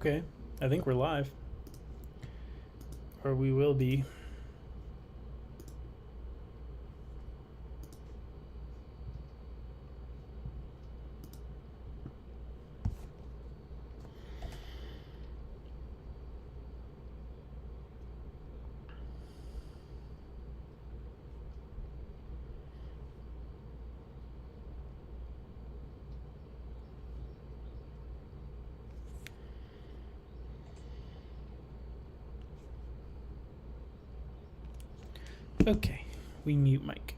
Okay, I think we're live. Or we will be. Okay, we mute Mike.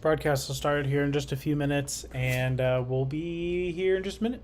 Broadcast will start here in just a few minutes, and we'll be here in just a minute.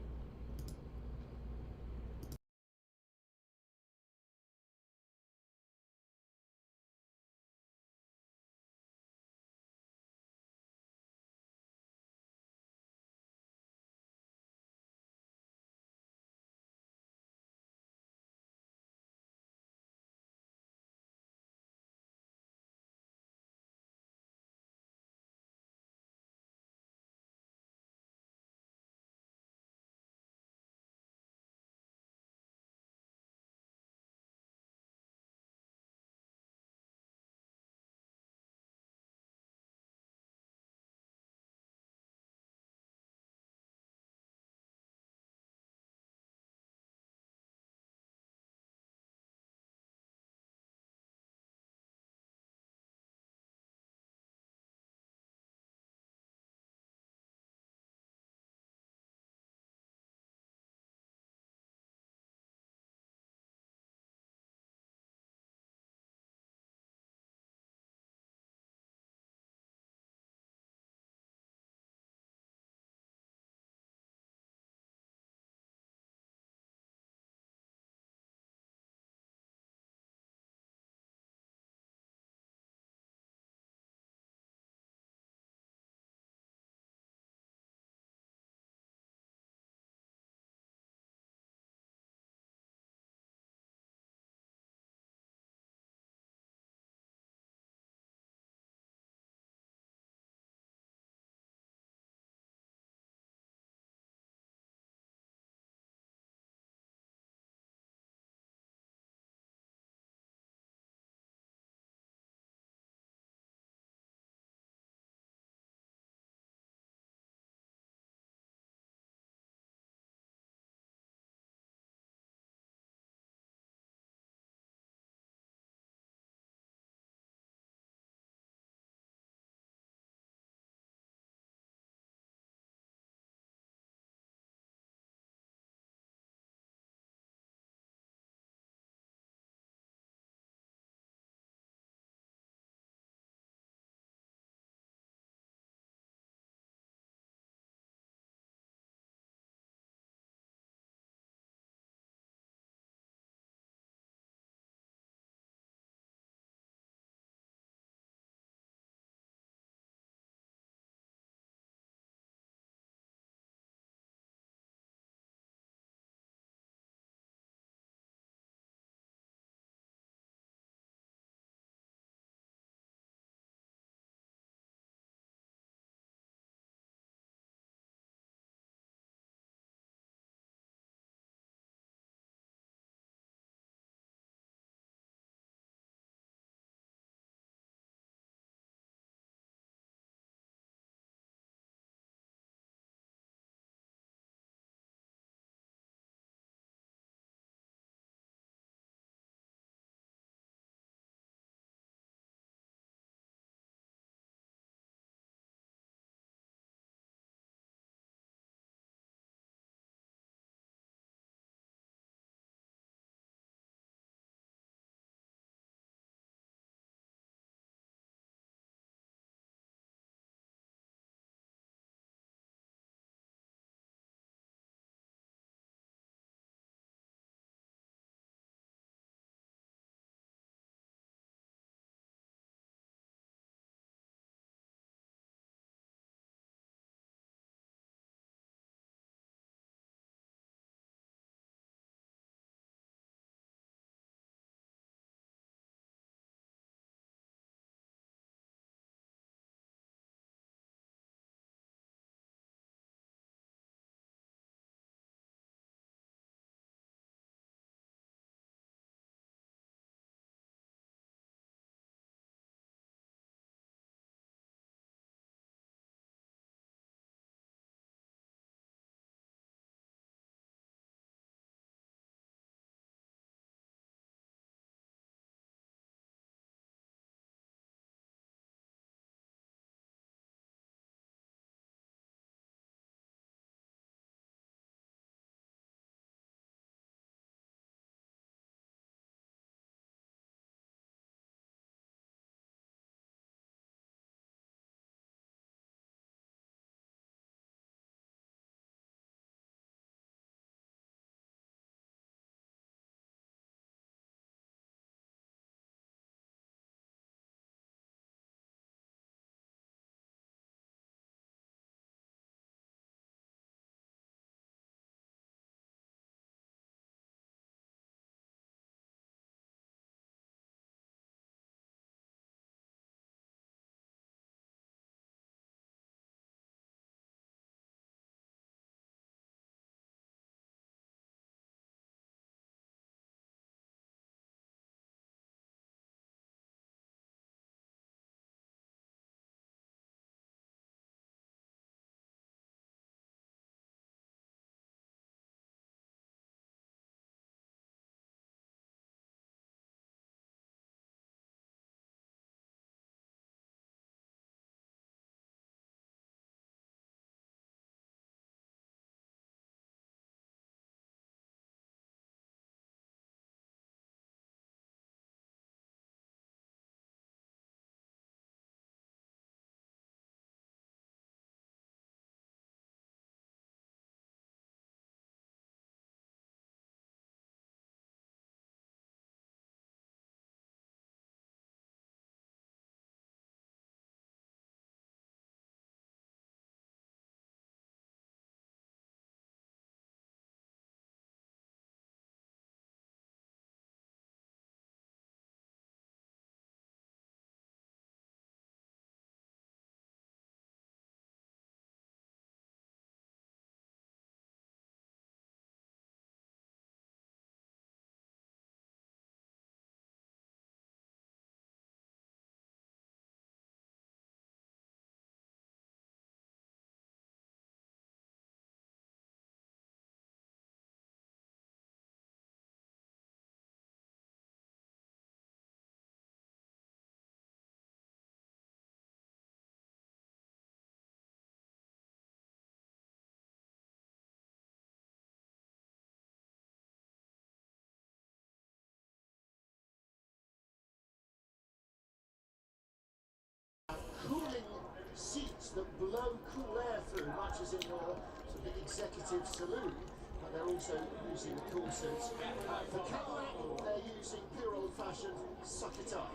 that blow cool air through, much as in your sort of executive saloon. But they're also using the cool suits. For Cadillac, they're using pure old-fashioned suck it up.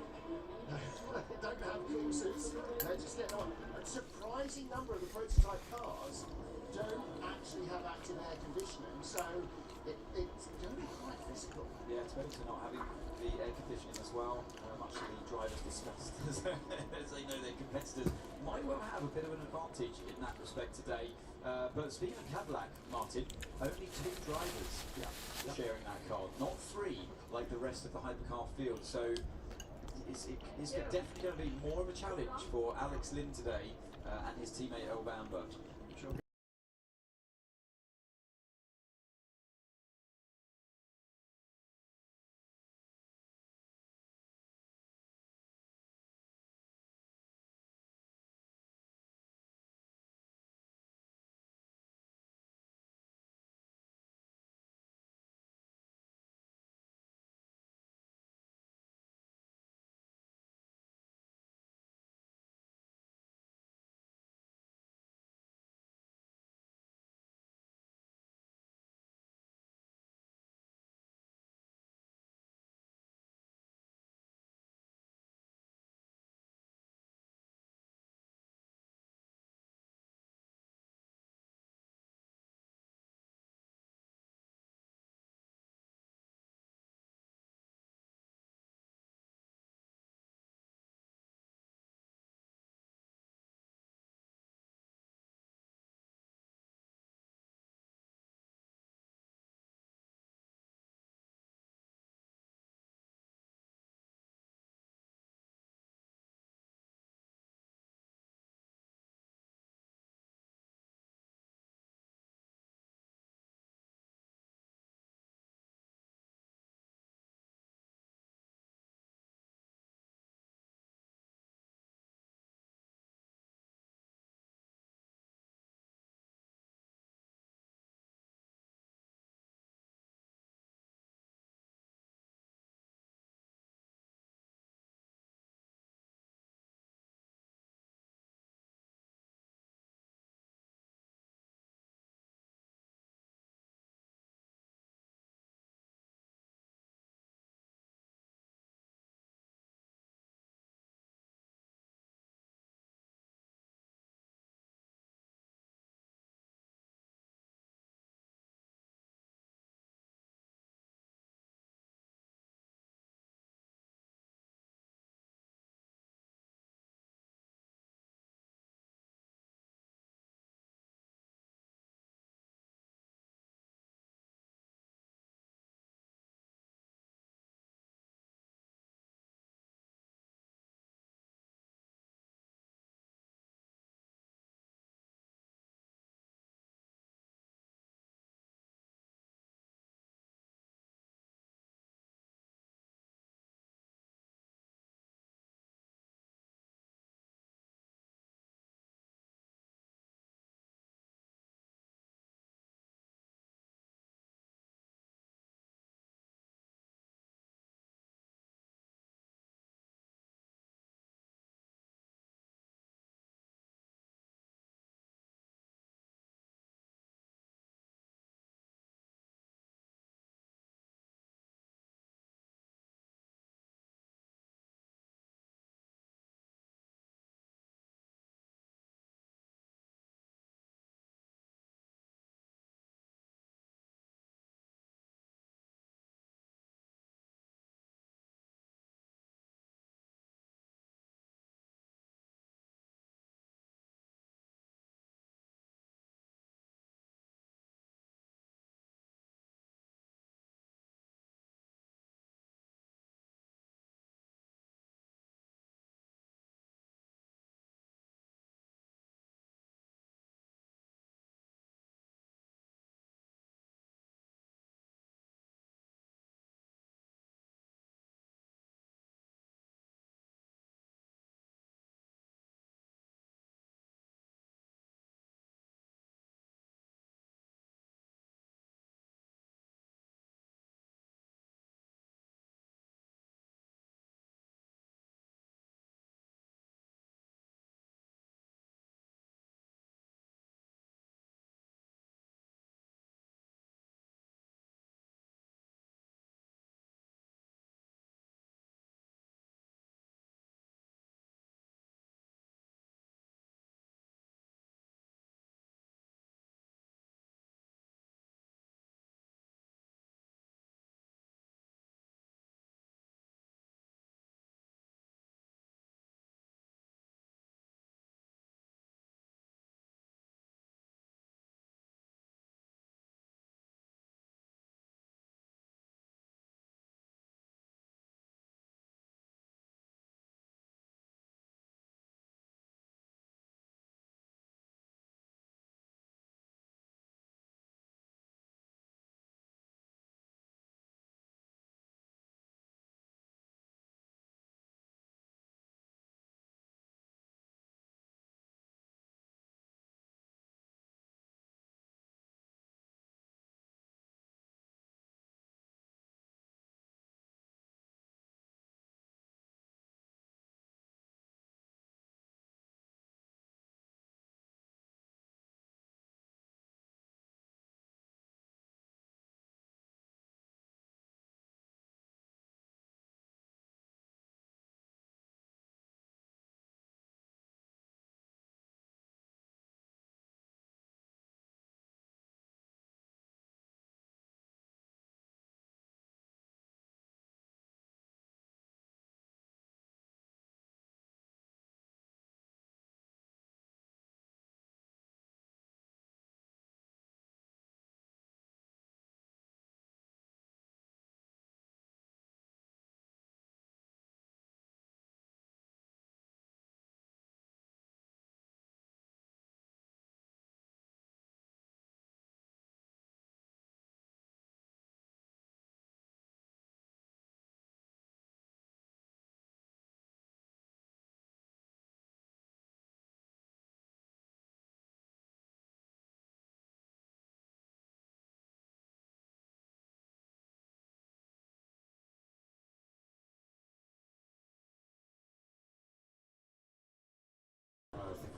They don't have cool suits, they're just getting on. A surprising number of the prototype cars don't actually have active air conditioning, so it's going to be quite physical. Yeah, it's better to not having the air conditioning as well. Much of the drivers discussed as they know their competitors might well have a bit of an advantage in that respect today. But speaking of Cadillac, Martin, only 2 drivers sharing that car, not 3 like the rest of the hypercar field. So it's definitely going to be more of a challenge for Alex Lynn today and his teammate El Bamba.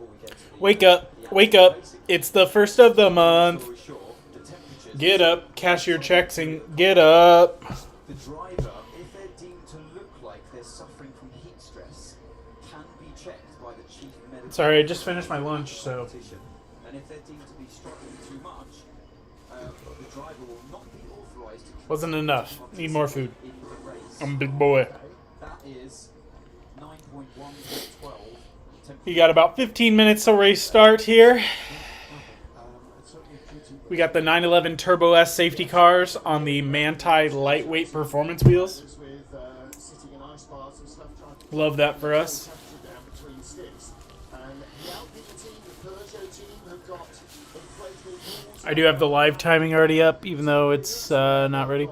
before we get to the Wake up. Wake up. It's the first of the month. Get up. Cash your checks and get up. The driver, if they're deemed to look like they're suffering from heat stress, can be checked by the chief medical. Sorry, I just finished my lunch, so. And if they're deemed to be struggling too much, the driver will not be authorized to. Wasn't enough. Need more food. In the race. I'm a big boy. That is 9.1.12. You got about 15 minutes till race start here. We got the 911 Turbo S safety cars on the Manti lightweight performance wheels. Love that for us. I do have the live timing already up, even though it's not ready.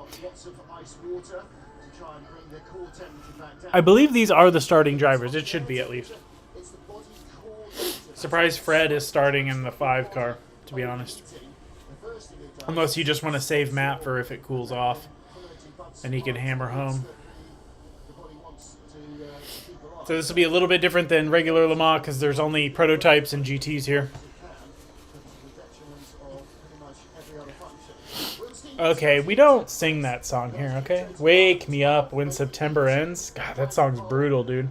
I believe these are the starting drivers. It should be, at least. Surprised Fred is starting in the 5 car, to be honest. Unless you just want to save Matt for if it cools off and he can hammer home. So this will be a little bit different than regular Le Mans because there's only prototypes and GTs here. Okay, we don't sing that song here, okay? Wake me up when September ends. God, that song's brutal, dude.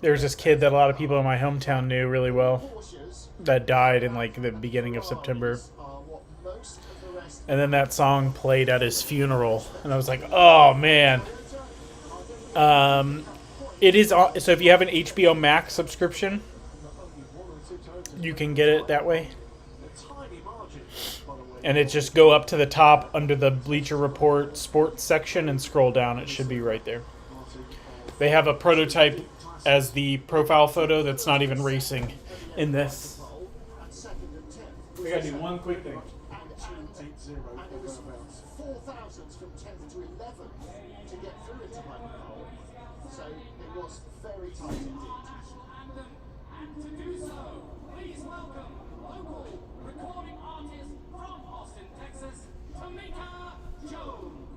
There's this kid that a lot of people in my hometown knew really well that died in like the beginning of September. And then that song played at his funeral. And I was like, oh, man. It is so if you have an HBO Max subscription, you can get it that way. And it just go up to the top under the Bleacher Report sports section and scroll down. It should be right there. They have a prototype as the profile photo that's not even racing in this. We gotta do one quick thing. So it was very tight indeed. And to do so, please welcome local recording artist from Austin, Texas, Tamika Jones.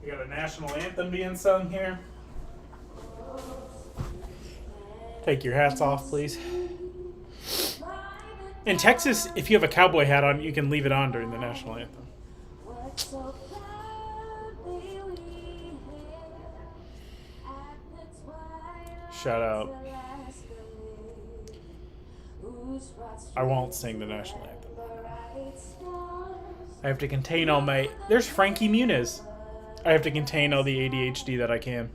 We got a national anthem being sung here. Take your hats off, please. In Texas, if you have a cowboy hat on, you can leave it on during the national anthem. Shout out. I won't sing the national anthem. I have to contain all my... There's Frankie Muniz. I have to contain all the ADHD that I can.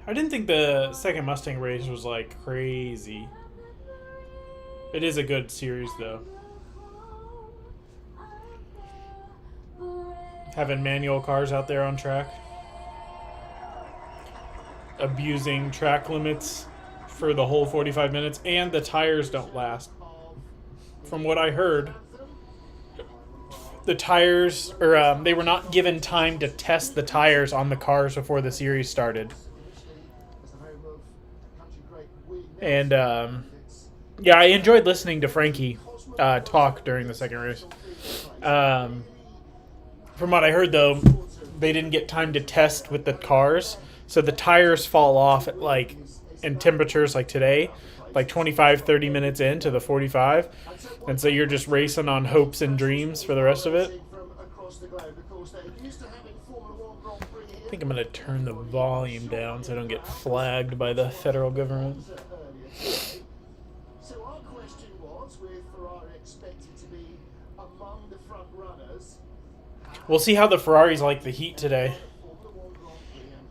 I didn't think the second Mustang race was like crazy. It is a good series though. Having manual cars out there on track. Abusing track limits for the whole 45 minutes. And the tires don't last. From what I heard, the tires, or they were not given time to test the tires on the cars before the series started. And, yeah, I enjoyed listening to Frankie talk during the second race. From what I heard, though, they didn't get time to test with the cars. So the tires fall off at, like, in temperatures like today, like 25, 30 minutes into the 45. And so you're just racing on hopes and dreams for the rest of it. I think I'm going to turn the volume down so I don't get flagged by the federal government. So our question was, with Ferrari expected to be among the front runners, we'll see how the Ferraris like the heat today. Formula 1 Grand Prix and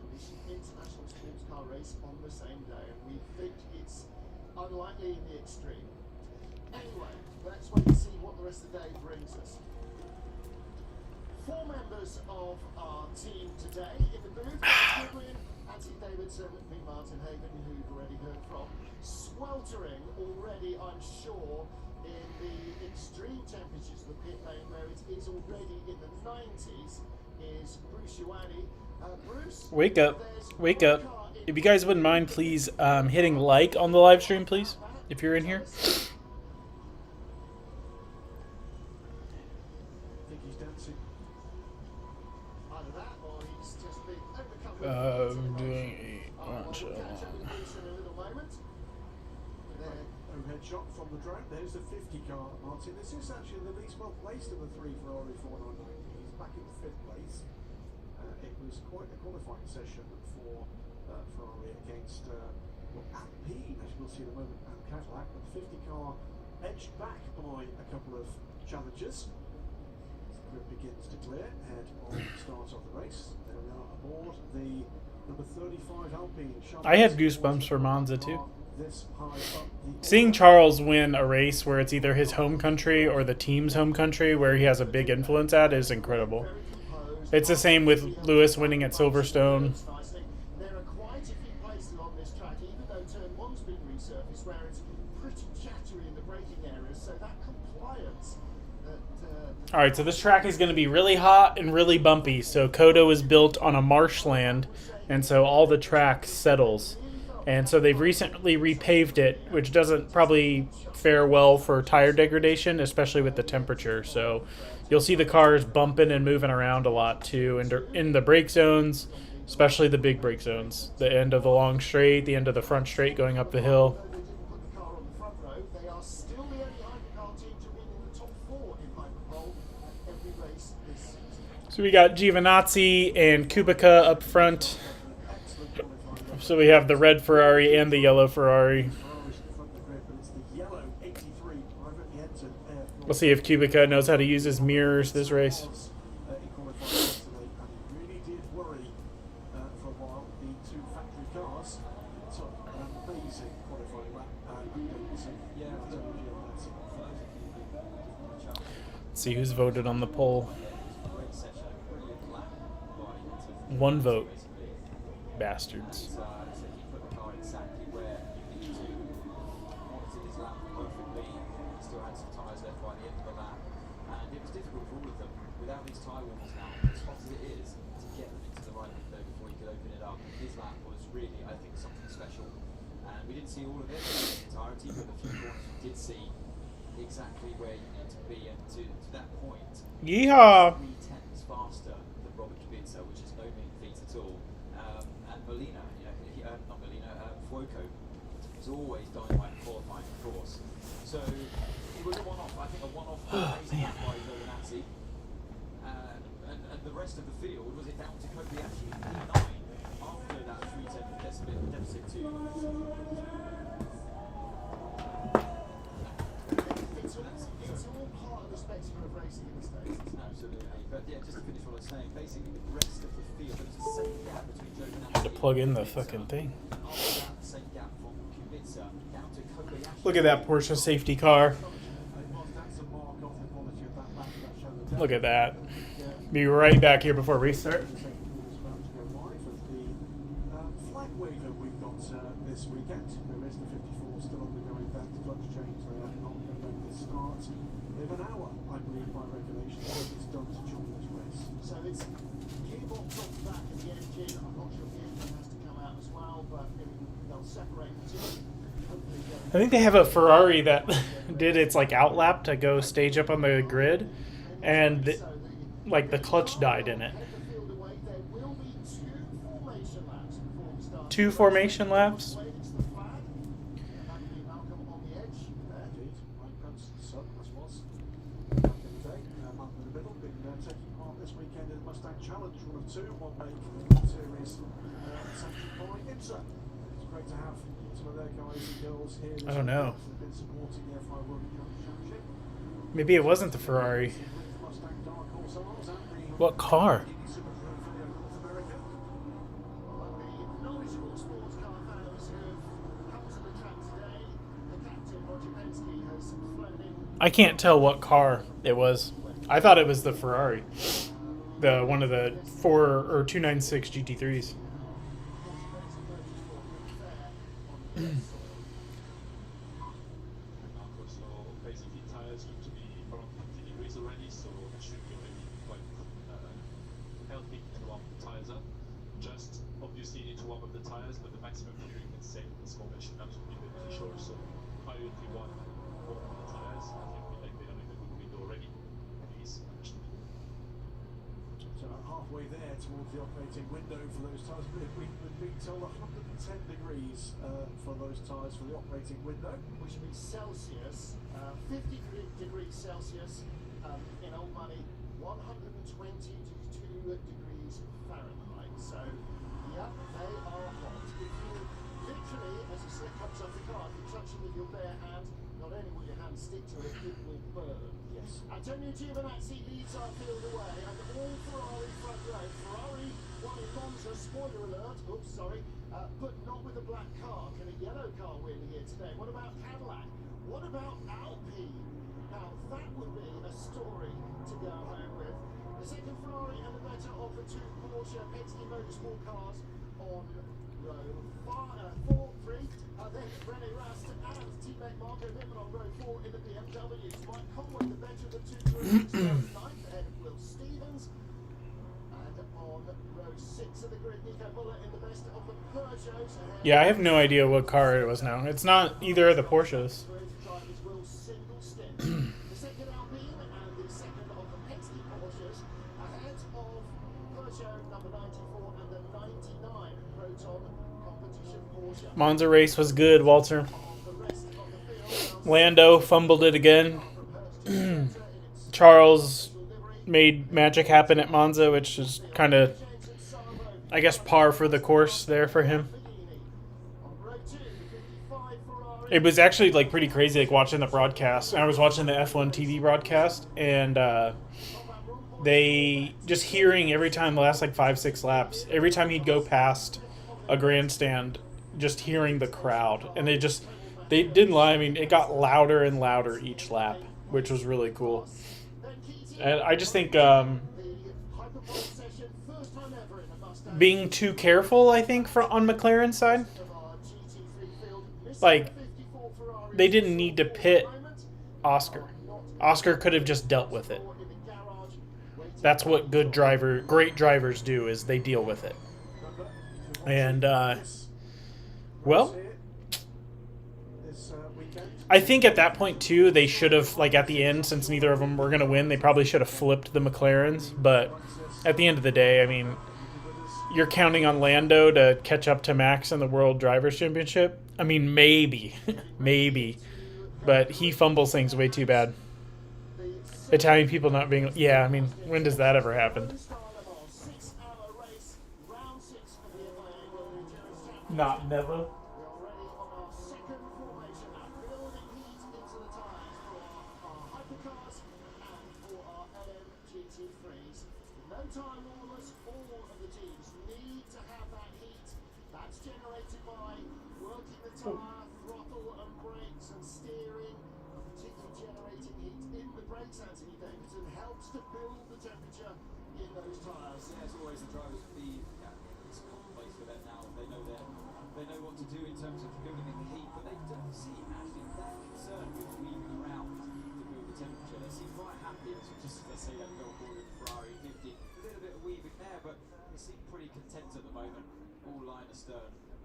the international sports car race on the same day, and we think it's unlikely in the extreme. Anyway, rest of the day brings us. 4 members of our team today in the booth. Goodwin, Anthony Davidson, Pete Martin Haven, who you've already heard from. Sweltering already, I'm sure, in the extreme temperatures of the pit lane, where it is already in the 90s, is Bruce Ioane. Bruce, Wake up. Wake up. If you guys wouldn't mind, please hitting like on the live stream, please, if you're in here. Doing a bunch of overhead shot from the drone. There's the 50 car, Martin. This is actually the least well placed of the 3 Ferrari 499. He's back in 5th place. It was quite a qualifying session for Ferrari against Alpine, as you'll see in a moment, and Cadillac. But the 50 car edged back by a couple of challengers. The grid begins to clear ahead of the start of the race. There we are aboard the number 35 Alpine. I had goosebumps for Monza too. Seeing Charles win a race where it's either his home country or the team's home country where he has a big influence at is incredible. It's the same with Lewis winning at Silverstone. There are quite a few places on this track, even though turn 1's been resurfaced, where it's pretty chattery in the braking areas, so that compliance. Alright, so this track is going to be really hot and really bumpy. So Kodo is built on a marshland, and so all the track settles. And so they've recently repaved it, which doesn't probably fare well for tire degradation, especially with the temperature. So you'll see the cars bumping and moving around a lot too in the brake zones, especially the big brake zones. The end of the long straight, the end of the front straight going up the hill. So we got Giovinazzi and Kubica up front. So we have the red Ferrari and the yellow Ferrari. We'll see if Kubica knows how to use his mirrors this race. Let's see who's voted on the poll. 1 vote. Bastards. See all of it in entirety, but the few corners we did see exactly where you need to be, and to that point, Yeehaw! 3/10 faster than Robert Kubica, which is no mean feat at all. And Molina, not Molina, Fuoco was always dynamite qualifying, of course. So it was a one-off. I think a one-off by Giovinazzi, and the rest of the field was it down to Kobayashi in P9 after that 3/10 deficit to. It's all part of the spectacle of racing in the States. Absolutely. But yeah, just to finish what I was saying, basically the rest of the field, there was the same gap between Giovinazzi Had to plug in the fucking thing. after that, the same gap from Kubica down to Kobayashi. Look at that Porsche safety car. Look at that. Be right back here before restart. Flag waiver we've got this weekend. There is the 54 still undergoing that clutch change. They are not going to make this start. They have an hour, I believe, by regulation, so it's done to join this race. So it's gearbox off the back of the engine. I'm not sure if the engine has to come out as well, but they'll separate the two. I think they have a Ferrari that did its like outlap to go stage up on the grid, and like the clutch died in it. 2 formation laps. Oh no. Maybe it wasn't the Ferrari. What car? I can't tell what car it was. I thought it was the Ferrari, the one of the 296 GT3s. So basically tires need to be around 50 degrees already, so it should be already quite healthy to warm the tires up. Just obviously you need to warm up the tires, but the maximum fuel you can save in this formation should absolutely beneficial. So priority one, warm up the tires. I think we like they are in a good window already. Please understand. So halfway there towards the operating window for those tyres. We've been told 110 degrees for those tyres for the operating window. Which would be Celsius, 50 degrees Celsius, in old money, 122 degrees Fahrenheit. So, yeah, they are hot. If you literally, as the slip comes off the car, if you touch it with your bare hand, not only will your hand stick to it, it will burn. Yes. Antonio Giovinazzi leads our field away, and all Ferrari front row. Ferrari won in Monza, spoiler alert, oops, sorry, but not with a black car. Can a yellow car win here today? What about Cadillac? What about Alpine? Now, that would be a story to go home with. The second Ferrari and the better of the two Porsche Penske Motorsport cars on row 4, 3. Then René Rast and teammate Marco Wittmann on row 4 in the BMWs. Mike Conway, the better of the two groups, ninth ahead of Will Stevens. And on row 6 of the grid, Nico Muller in the best of the Peugeots. Yeah, I have no idea what car it was now. It's not either of the Porsches. Drivers will single stint. The second Alpine and the second of the Penske Porsches ahead of Peugeot number 94 and the 99 Proton competition Porsche. Monza race was good, Walter. The rest of the field, Lando fumbled it again. Charles made magic happen at Monza, which is kind of, I guess, par for the course there for him. It was actually like pretty crazy, like watching the broadcast. I was watching the F1 TV broadcast, and they just hearing every time the last like 5-6 laps, every time he'd go past a grandstand, just hearing the crowd, and they didn't lie. I mean, it got louder and louder each lap, which was really cool. And I just think being too careful, I think, on McLaren's side, like, they didn't need to pit Oscar. Oscar could have just dealt with it. That's what great drivers do, is they deal with it. And, well, I think at that point, too, they should have, like, at the end, since neither of them were going to win, they probably should have flipped the McLarens. But at the end of the day, I mean, you're counting on Lando to catch up to Max in the World Drivers' Championship? I mean, maybe. Maybe. But he fumbles things way too bad. Italian people not being... Yeah, I mean, when does that ever happen? Not never.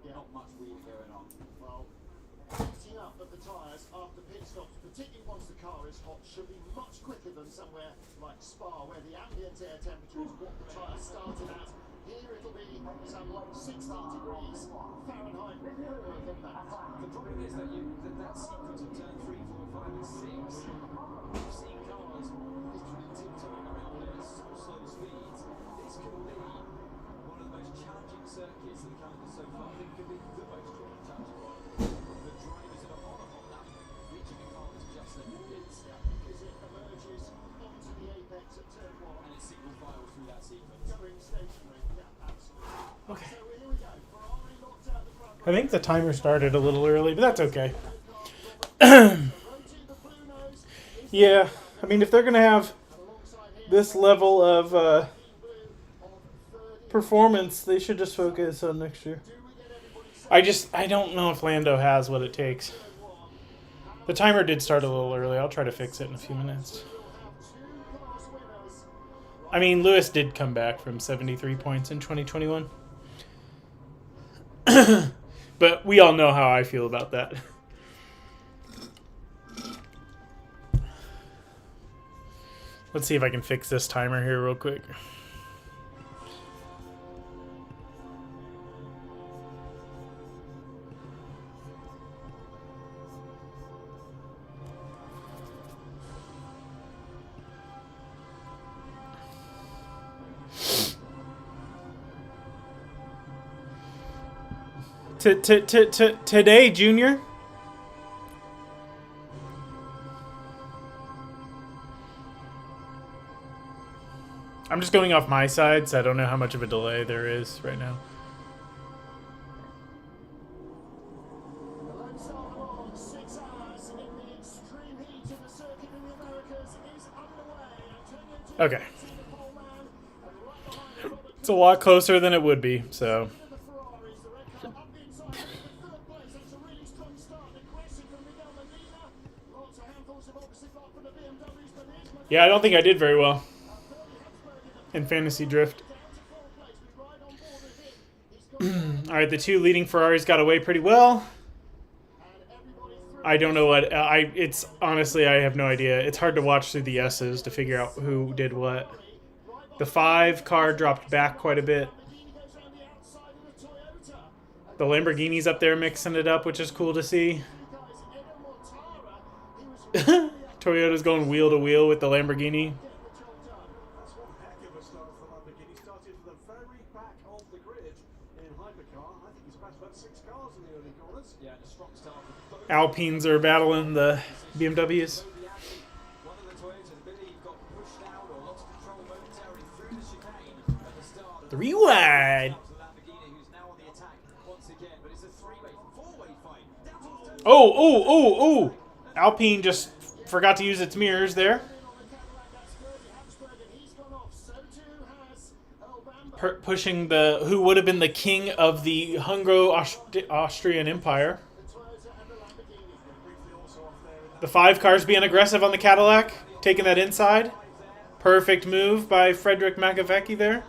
Not much weaving going on. Well, heating up of the tyres after pit stops, particularly once the car is hot, should be much quicker than somewhere like Spa, where the ambient air temperature is what the tyre started at. Here it'll be some 60 degrees Fahrenheit lower than that. The problem is that that sequence of turn 3, 4, 5 and 6, you've seen cars literally tiptoeing around at so slow speeds. This could be one of the most challenging circuits in the calendar so far. I think it could be the most challenging one. The drivers that are on a hot lap reaching a car that's just left the pits. Because it emerges onto the apex at turn 1. And it's single file through that sequence. Going stationary, yeah, absolutely. Okay. So here we go. Ferrari knocked out the front. I think the timer started a little early, but that's okay. Yeah, I mean, if they're gonna have this level of performance, they should just focus on next year. I don't know if Lando has what it takes. The timer did start a little early. I'll try to fix it in a few minutes. I mean, Lewis did come back from 73 points in 2021. But we all know how I feel about that. Let's see if I can fix this timer here real quick. Today, Junior? I'm just going off my side, so I don't know how much of a delay there is right now. Okay. It's a lot closer than it would be, so... Yeah, I don't think I did very well in Fantasy Drift. Alright, the two leading Ferraris got away pretty well. I don't know what... it's honestly, I have no idea. It's hard to watch through the S's to figure out who did what. The 5 car dropped back quite a bit. The Lamborghini's up there mixing it up, which is cool to see. Toyota's going wheel to wheel with the Lamborghini. That's one heck of a start for Lamborghini. Started from the very back of the grid in hypercar. I think he's passed about 6 cars in the early corners. Yeah, and a strong start for both. Alpines are battling the BMWs. One of the Toyotas, I believe, got pushed out or lost control momentarily through the chicane at the start. 3 wide. Lamborghini, who's now on the attack once again, but it's a 4-way fight. Down towards Oh. Alpine just forgot to use its mirrors there. Pushing the who would have been the king of the Hungaro-Austrian Empire. The 5 cars being aggressive on the Cadillac, taking that inside. Perfect move by Frederick McAfee there.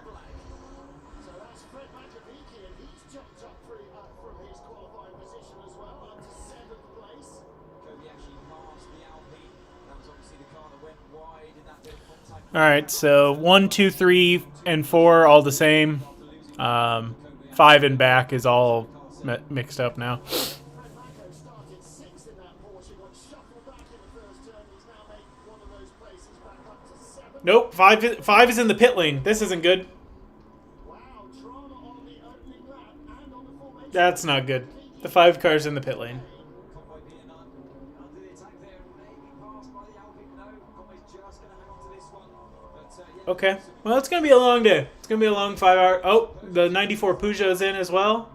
All right, so 1, 2, 3, and 4 all the same. 5 and back is all mixed up now. Nope, 5 is in the pit lane. This isn't good. That's not good. The 5 car's in the pit lane. Okay. Well, it's going to be a long day. It's going to be a long 5 hour. Oh, the 94 Peugeot's in as well.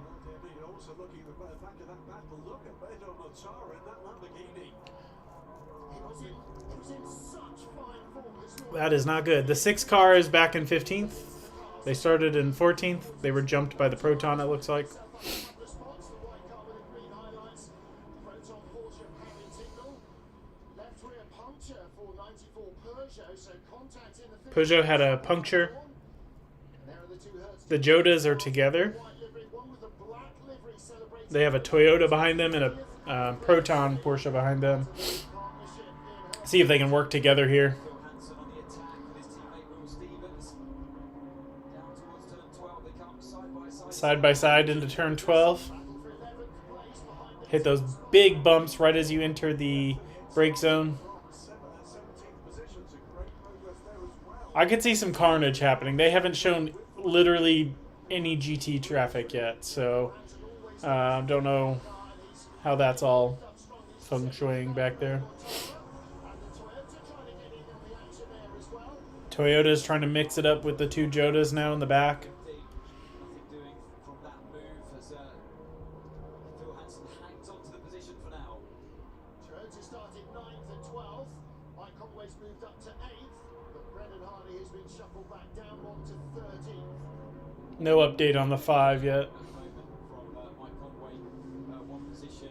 That is not good. The 6 car is back in 15th. They started in 14th. They were jumped by the Proton, it looks like. Peugeot had a puncture. The Jotas are together. They have a Toyota behind them and a Proton Porsche behind them. See if they can work together here. Side by side into turn 12. Hit those big bumps right as you enter the brake zone. I could see some carnage happening. They haven't shown literally any GT traffic yet, so don't know how that's all feng shuiing back there. Toyota's trying to mix it up with the 2 Jotas now in the back. battle back down onto 13th. No update on the 5 yet. At the moment from Mike Conway, one position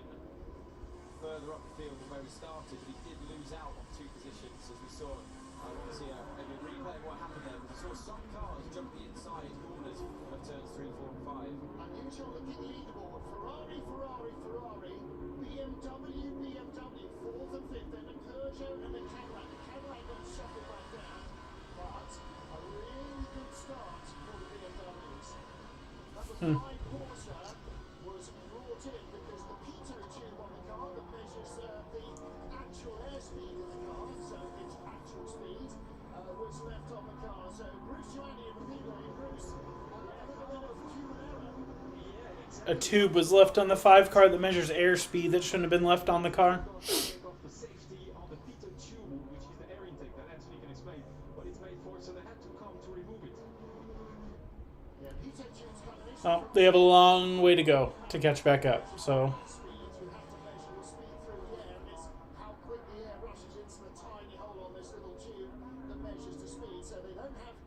further up the field than where he started, but he did lose out on 2 positions as we saw. I want to see maybe a replay of what happened there. We saw some cars jump the inside corners of turns 3, 4, and 5. Unusual looking leaderboard. Ferrari, BMW, 4th and 5th, then a Peugeot and a Cadillac. The Cadillac got shuffled back down, but a really good start for the BMWs. Number 5 Porsche was brought in because the pitot tube on the car that measures the actual airspeed in the car, so its actual speed, was left on the car. So Bruce Joanny in the pit lane. Bruce, a little bit of human error. A tube was left on the 5 car that measures airspeed that shouldn't have been left on the car. The safety on the pitot tube, which is the air intake that actually can explain what it's made for, so they had to come to remove it. Yeah, pitot tube's coming in. Well, they have a long way to go to catch back up. So Speed, you have to measure the speed through the air, and it's how quick the air rushes into the tiny hole on this little tube that measures the speed. So they don't have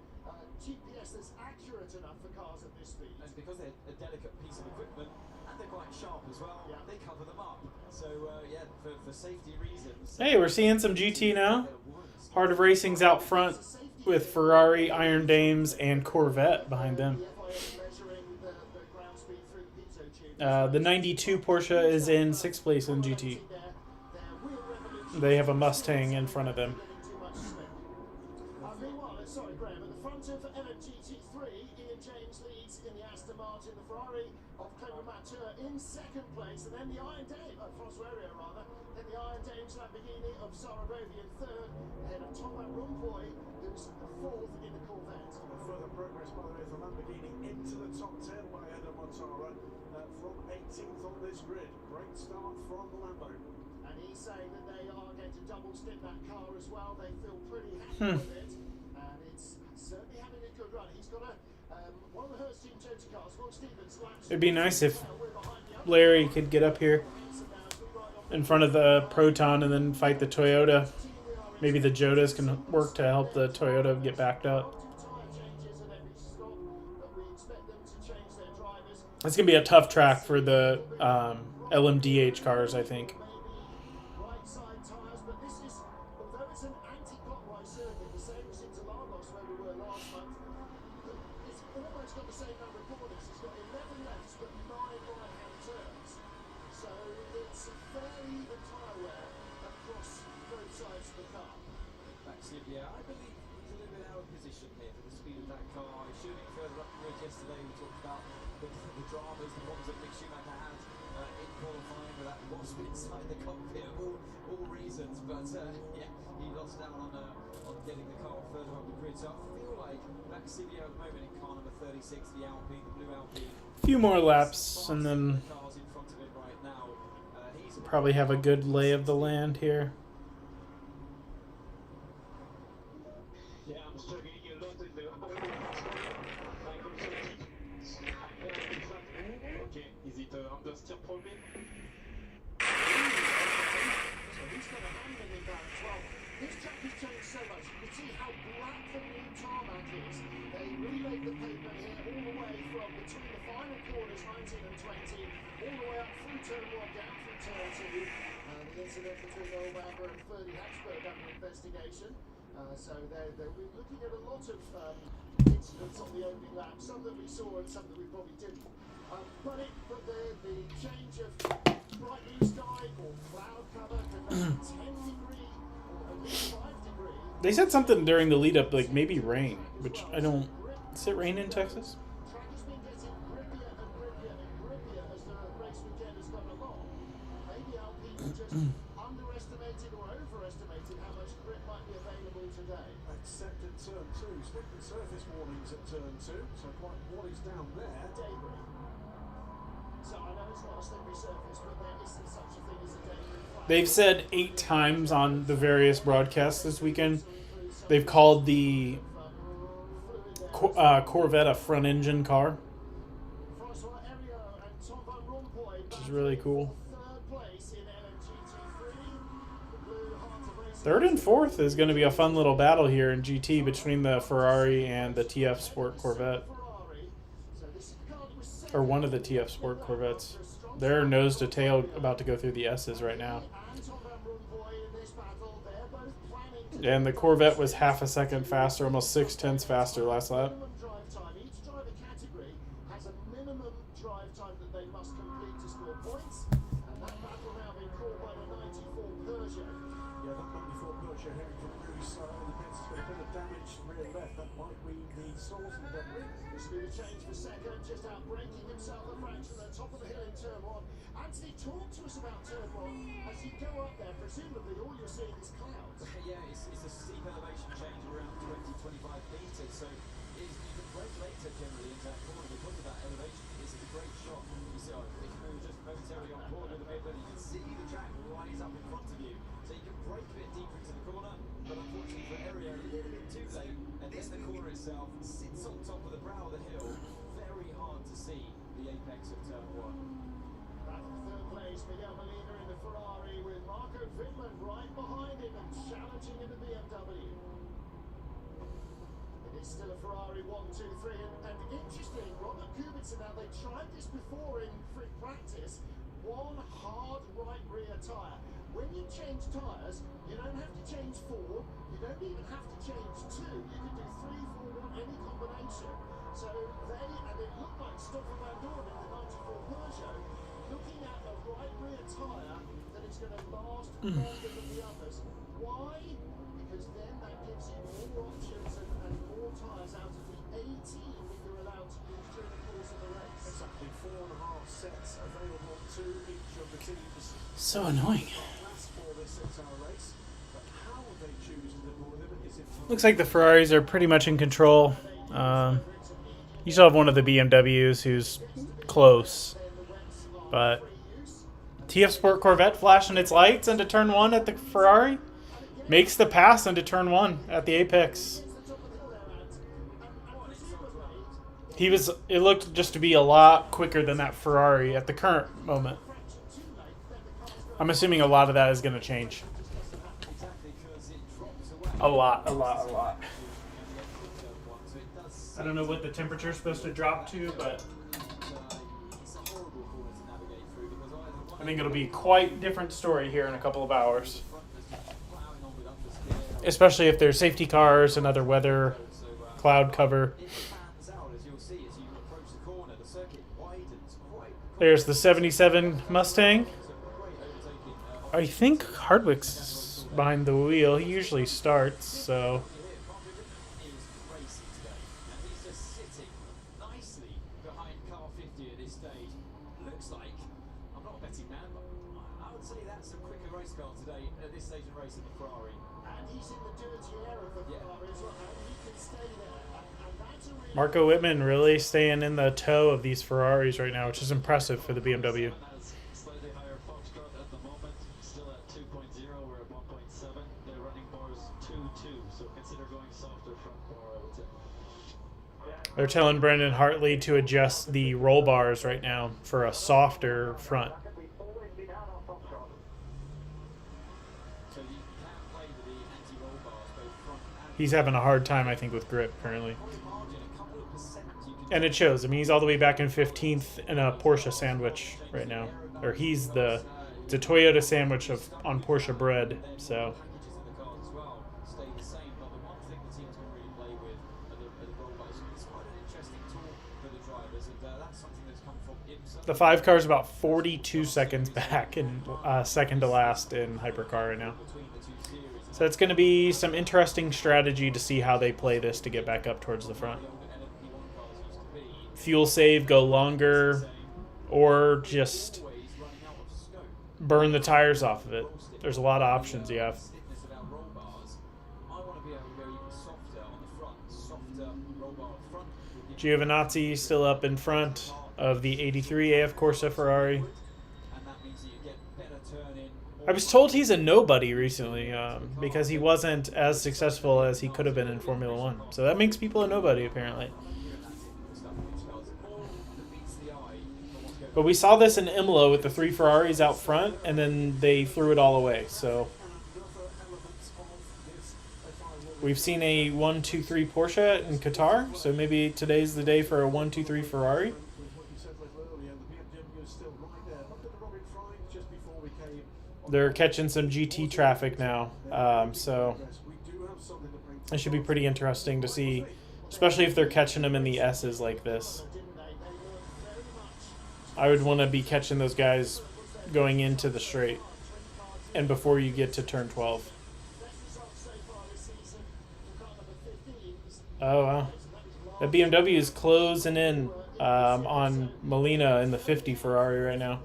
GPS that's accurate enough for cars at this speed. And because they're a delicate piece of equipment and they're quite sharp as well, Yeah. they cover them up. So yeah, for safety reasons. hey, we're seeing some GT now. Heart of Racing's out front with Ferrari, Iron Dames, and Corvette behind them. The FIA measuring the ground speed through the pitot tube. The 92 Porsche is in 6th place in GT. Their wheel revolution. They have a Mustang in front of them. Too much slip. Meanwhile, sorry, Graham, at the front of GT3, Ian James leads in the Aston Martin, the Ferrari of Clement Mature in 2nd place, and then the Iron Dame, François Heriot rather, then the Iron Dames Lamborghini of Saragovi in 3rd, ahead of Tom Van Rompuy, who's 4th in the Corvette. Further progress, by the way, for Lamborghini into the top 10 by Eder Montara from 18th on this grid. Great start from the Lambo. And he's saying that they are going to double stick that car as well. They feel pretty happy with it, and it's certainly having a good run. He's got one of the Hurst Team Toyota cars, Will Stevens. It'd be nice if Larry could get up here in front of the Proton and then fight the Toyota. Maybe the Jodas can work to help the Toyota get backed up. It's going to be a tough track for the LMDH cars, I think. Right side tyres, but this is, although it's an anti-clockwise circuit, the same as Interlagos where we were last month, it's almost got the same number of corners. It's got 11 lefts but 9 right-hand turns. So it's fairly even tyre wear across both sides of the car. Yeah, I believe he's a little bit out of position here for the speed of that car. He's shooting further up the grid yesterday. We talked about the dramas, the problems that Mick Schumacher had in qualifying with that wasp inside the cockpit of all reasons. But yeah, he lost out on getting the car further up the grid. So I feel like Max Silvio at the moment in car number 36, the Alpine, the blue Alpine. Few more laps and then Cars in front of him right now. He's probably have a good lay of the land here. Yeah, I'm struggling a lot in the okay, is it understeer problem? So he's got a hand in it down as well. This track has changed so much. You can see how black the new tarmac is. They relayed the pavement here all the way from between the final corners, 19 and 20, all the way up through turn 1, down through turn 2. The incident between Earl Bamber and Ferdy Hatchberg under investigation. So they'll be looking at a lot of incidents on the opening lap, some that we saw and some that we probably didn't. But the change of bright blue sky or cloud cover to 10-degree or at least 5-degree. They said something during the lead up, like maybe rain, which I don't. Is it rain in Texas? Track has been getting grippier and grippier and grippier as the race weekend has gone along. Maybe Alpine just underestimated or overestimated how much grip might be available today. Accepted turn 2. Slip and surface warnings at turn 2. So quite what is down there. Debris. So I know it's not a slippery surface, but there isn't such a thing as a debris flag. They've said 8 times on the various broadcasts this weekend. They've called the Corvette a front engine car, François Heriot and Tom Van Rompuy which is really cool. third place in LMGT3. The Blue Heart of Racing Third and fourth is going to be a fun little battle here in GT between the Ferrari and the TF Sport Corvette. Or one of the TF Sport Corvettes. They're nose to tail about to go through the S's right now. And the Corvette was half a second faster, almost 6/10 faster last lap. Each driver category has a minimum drive time that they must complete to score points, and that battle now being called by the 94 Peugeot. Yeah, that 94 Peugeot heading from Bruce. The Pence has got a bit of damage rear left. That might be the source of the debris. This will change for second, just out braking himself a fraction at the top of the hill in turn one. Anthony, talk to us about turn one. As you go up there, presumably all you're seeing is clouds. Yeah, it's a steep elevation change of around 20-25 metres, so you can brake later generally into that corner because of that elevation. This is a great shot. You see, if we were just momentarily on board with the Midland, you can see the track rise up in front of you, so you can brake a bit deeper into the corner, but unfortunately for area a little bit too late, and then the corner itself sits on top of the brow of the hill. Very hard to see the apex of turn one. Battle for third place, Miguel Molina in the Ferrari with Marco Vinland right behind him and challenging in the BMW. It is still a Ferrari 1, 2, 3, and interesting, Robert Kubica, now they tried this before in free practice, one hard right rear tyre. When you change tyres, you don't have to change four, you don't even have to change two, you can do 3, 4, 1, any combination. So they, and it looked like Stoffel Van Dorn in the 94 Peugeot, looking at a right rear tyre that is going to last longer than the others. Why? Because then that gives you more options and more tyres out of the 18 that you're allowed to use during the course of the race. Exactly 4.5 sets available to each of the teams. So annoying. That's for this entire race. But how they choose to deploy them is entirely. Looks like the Ferraris are pretty much in control. You still have one of the BMWs who's close. But TF Sport Corvette flashing its lights into turn one at the Ferrari. Makes the pass into turn one at the apex. It looked just to be a lot quicker than that Ferrari at the current moment. I'm assuming a lot of that is going to change. A lot. I don't know what the temperature is supposed to drop to, but I think it'll be quite different story here in a couple of hours. Especially if there's safety cars and other weather, cloud cover. There's the 77 Mustang. I think Hardwick's behind the wheel. He usually starts, so... Marco Whitman really staying in the toe of these Ferraris right now, which is impressive for the BMW. Slightly higher Foxtrot at the moment, still at 2.0, we're at 1.7. They're running bars 2.2, so consider going softer front bar, I would say. They're telling Brendan Hartley to adjust the roll bars right now for a softer front. He's having a hard time, I think, with grip currently. And it shows. I mean, he's all the way back in 15th in a Porsche sandwich right now. Or it's a Toyota sandwich on Porsche bread, so... The 5 car is about 42 seconds back and second to last in Hypercar right now. So it's going to be some interesting strategy to see how they play this to get back up towards the front. Fuel save, go longer, or just burn the tires off of it. There's a lot of options you have. Giovinazzi still up in front of the 83 AF Corsa Ferrari. I was told he's a nobody recently because he wasn't as successful as he could have been in Formula One. So that makes people a nobody, apparently. But we saw this in Imola with the 3 Ferraris out front, and then they threw it all away. So We've seen a 1-2-3 Porsche in Qatar, so maybe today's the day for a 1-2-3 Ferrari. With what you said a little earlier, the BMW is still right there. Look at the Robin Freins just before we came on. They're catching some GT traffic now, so We do have something to bring it should be pretty interesting to see, especially if they're catching them in the S's like this. I would want to be catching those guys going into the straight and before you get to turn 12. Oh, wow. The BMW is closing in on Molina in the 50 Ferrari right now.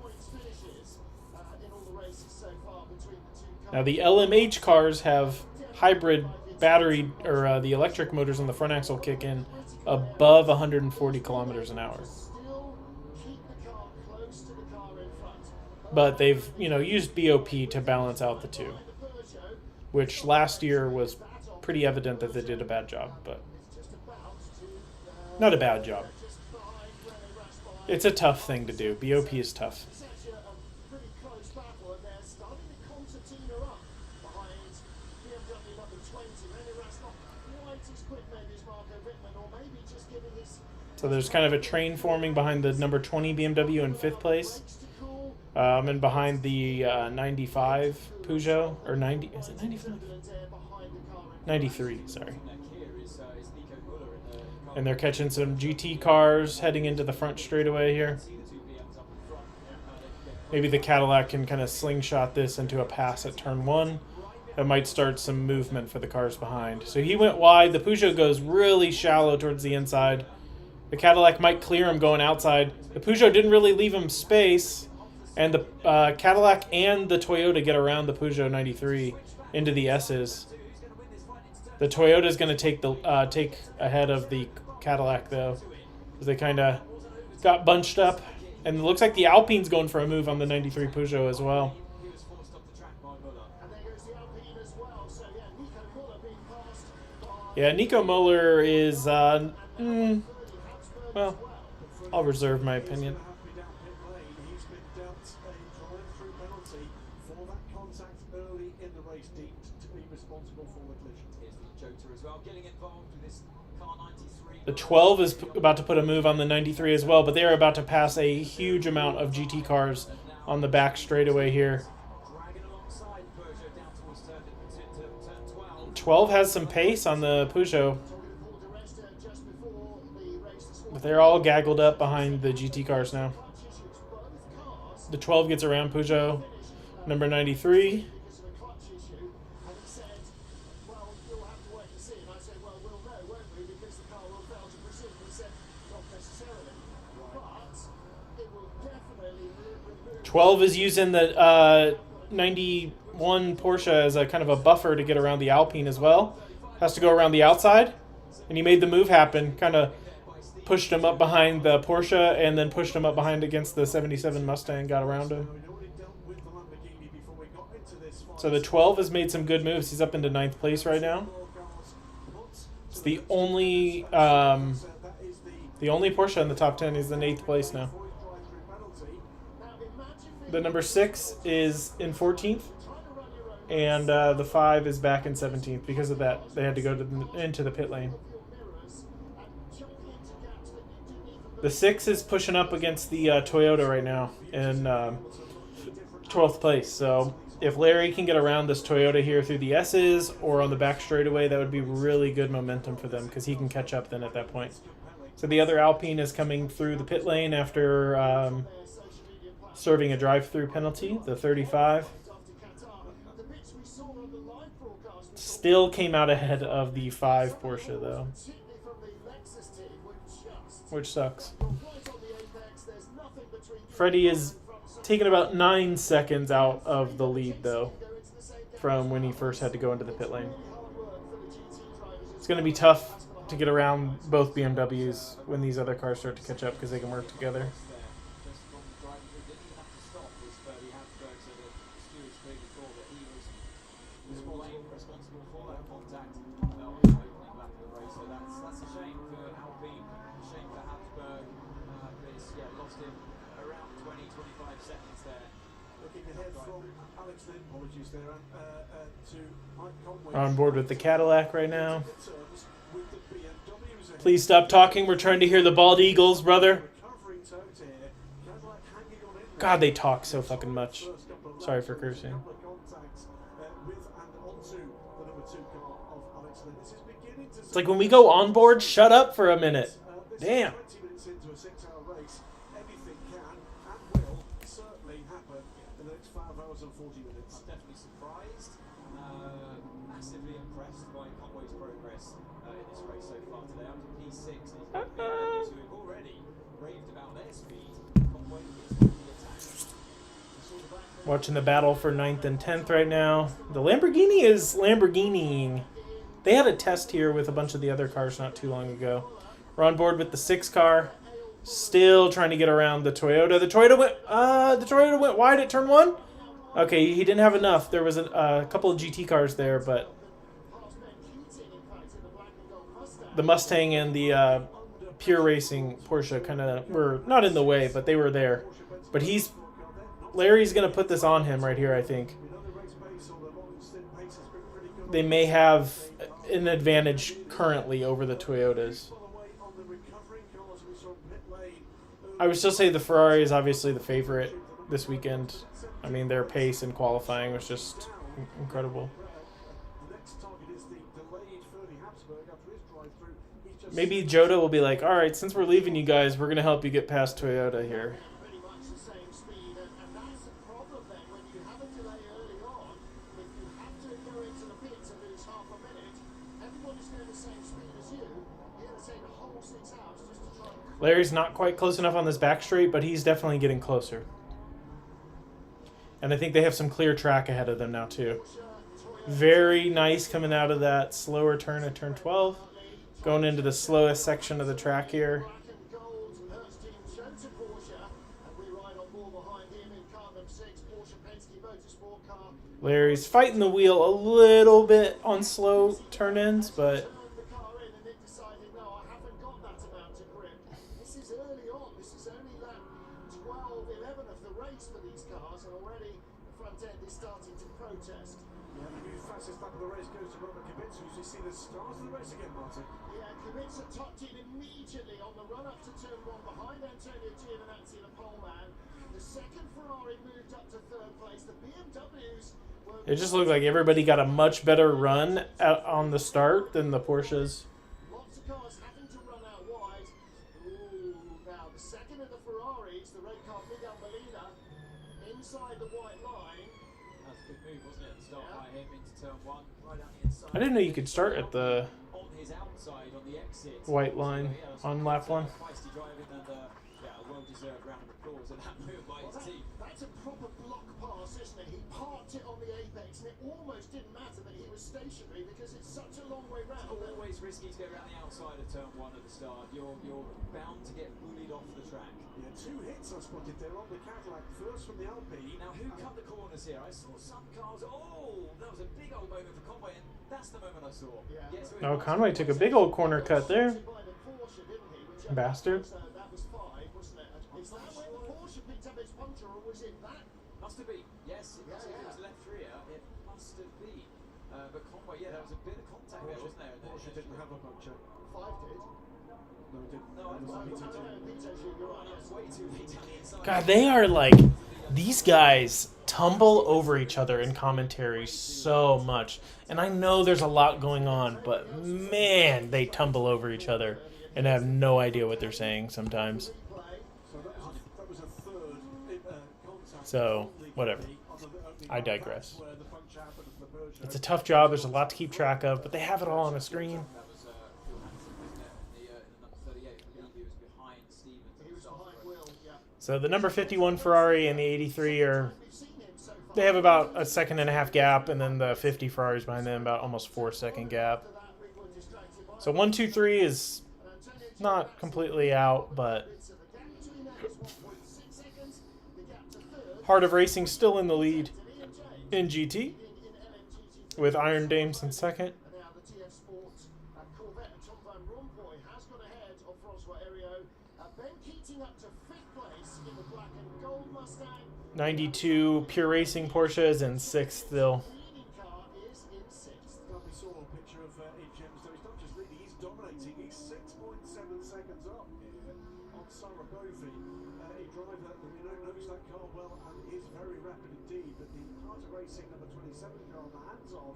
Now, the LMH cars have hybrid battery, or the electric motors on the front axle kick in above 140 kilometers an hour. But they've, used BOP to balance out the two, which last year was pretty evident that they did a bad job, but not a bad job. It's a tough thing to do. BOP is tough. So there's kind of a train forming behind the number 20 BMW in 5th place. And behind the 95 Peugeot, or 90, is it 95? 93, sorry. And they're catching some GT cars heading into the front straightaway here. Maybe the Cadillac can kind of slingshot this into a pass at turn 1. That might start some movement for the cars behind. So he went wide. The Peugeot goes really shallow towards the inside. The Cadillac might clear him going outside. The Peugeot didn't really leave him space. And the Cadillac and the Toyota get around the Peugeot 93 into the S's. The Toyota is going to take ahead of the Cadillac, though, because they kind of got bunched up. And it looks like the Alpine's going for a move on the 93 Peugeot as well. Yeah, Nico Muller is, well, I'll reserve my opinion. The 12 is about to put a move on the 93 as well, but they are about to pass a huge amount of GT cars on the back straightaway here. 12 has some pace on the Peugeot, but they're all gaggled up behind the GT cars now. The 12 gets around Peugeot number 93. Twelve is using the 91 Porsche as a kind of a buffer to get around the Alpine as well. Has to go around the outside, and he made the move happen. Kind of pushed him up behind the Porsche, and then pushed him up behind against the 77 Mustang. Got around him. So the 12 has made some good moves. He's up into 9th place right now. It's the only Porsche in the top 10. He's in 8th place now. The number 6 is in 14th, and the 5 is back in 17th. Because of that, they had to go into the pit lane. The 6 is pushing up against the Toyota right now in 12th place. So if Larry can get around this Toyota here through the S's or on the back straightaway, that would be really good momentum for them, because he can catch up then at that point. So the other Alpine is coming through the pit lane after serving a drive-through penalty, the 35. Still came out ahead of the 5 Porsche, though, which sucks. Freddie is taking about 9 seconds out of the lead, though, from when he first had to go into the pit lane. It's going to be tough to get around both BMWs when these other cars start to catch up, because they can work together. Looking ahead from Alex Lynn, apologies there, to Mike Conway. We're on board with the Cadillac right now. Terms with the BMWs ahead. Please stop talking. We're trying to hear the bald eagles, brother. Recovering tote here. Cadillac hanging on in there. God, they talk so fucking much. First couple of Sorry laps, for cursing. couple of contacts, with and onto the number 2 car of Alex Lynn. This is beginning to It's like when we go on board, shut up for a minute. this Damn. is 20 minutes into a 6-hour race. Anything can and will certainly happen in the next 5 hours and 40 minutes. I'm definitely surprised, massively impressed by Conway's progress in this race so far today. Up to P6, and he's got BMWs who have already raved about their speed. Conway is on the attack. Watching the battle for 9th and 10th right now. The Lamborghini is Lamborghiniing. They had a test here with a bunch of the other cars not too long ago. We're on board with the 6 car. Still trying to get around the Toyota. The Toyota went wide at turn 1. Okay, he didn't have enough. There was a couple of GT cars there, but the Mustang and the Pure Racing Porsche kind of were not in the way, but they were there. But Larry's going to put this on him right here, I think. They may have an advantage currently over the Toyotas. I would still say the Ferrari is obviously the favorite this weekend. I mean, their pace in qualifying was just incredible. Maybe Jota will be like, all right, since we're leaving you guys, we're going to help you get past Toyota here. Pretty much the same speed, and that's the problem then when you have a delay early on. If you have to go into the pits and lose half a minute, everybody's going the same speed as you. You're going to take the whole 6 hours just to try and... Larry's not quite close enough on this back straight, but he's definitely getting closer. And I think they have some clear track ahead of them now, too. Very nice coming out of that slower turn at turn 12. Going into the slowest section of the track here. Larry's fighting the wheel a little bit on slow turn-ins, but This is early on. This is only lap 12, 11 of the race for these cars, and already the front end is starting to protest. Yeah, the new fastest lap of the race goes to Robert Kubica. You see the stars of the race again, Martin. Yeah, Kubica tucked in immediately on the run-up to turn 1 behind Antonio Giovinazzi, the pole man. The second Ferrari moved up to 3rd place. The BMWs were... it just looked like everybody got a much better run on the start than the Porsches. Lots of cars having to run out wide. Ooh, now the second of the Ferraris, the red car Miguel Molina, inside the white line. That's a good move, wasn't it? Start by him into turn 1, right out the inside. I didn't know you could start at the On his outside, on the exit. white line on lap 1. Feisty driving and a well-deserved round of applause at that move by his team. That's a proper block pass, isn't it? He parked it on the apex, and it almost didn't matter that he was stationary because it's such a long way round. Always risky to go around the outside of turn 1 at the start. You're bound to get bullied off the track. Yeah, 2 hits I spotted there on the Cadillac. First from the Alpine. Now, who cut the corners here? I saw some cars. Oh, that was a big old moment for Conway, and that's the moment I saw. Yeah. Yes, Oh, Conway took a big old corner cut there. By the Porsche, didn't he? Which Bastard. that was 5, wasn't it? Is that where the Porsche picked up its puncture, or was it that? must have been. Yes, it must have been. It was left rear. It must have been. But Conway, yeah, there was a bit of contact there, wasn't there? Porsche didn't have a puncture. 5 did. No, it didn't. No, I It was thought- P2. You're right, yes. Way too late on the inside. God, they are like, these guys tumble over each other in commentary so much. And I know there's a lot going on, but man, they tumble over each other and have no idea what they're saying sometimes. So that was a third contact. So, whatever. On the opening I lap. digress. That's where the puncture happened for Peugeot. It's a tough job. There's a lot to keep track of, but they have it all on a screen. That was Phil Hansen, wasn't it? In the number 38, I believe he was behind Stevens. He was behind Will, yeah. So the number 51 Ferrari and the 83 are, We've seen him so far. they have about a 1.5 gap, and then the 50 Ferraris behind them about almost 4-second gap. After that, we were distracted by So 1, 2, 3 is Antonio not completely out, but So the gap between them is 1.6 seconds. The gap to third Heart of Racing still in the lead to Liam James in GT in LMGT2. with Iron Dames in second. And now the TF Sports Corvette and Tom Van Rompuy has gone ahead of Francois Heriot Ben Keating up to 5th place in the black and gold Mustang. 92 Pure Racing Porsches and 6th still. Leading car is in 6th. Lovely sort of picture of Ed James, though he's not just leading, he's dominating. He's 6.7 seconds up here on Sarabovi, a driver that we know knows that car well and is very rapid indeed. But the Heart of Racing number 27 car on the hands of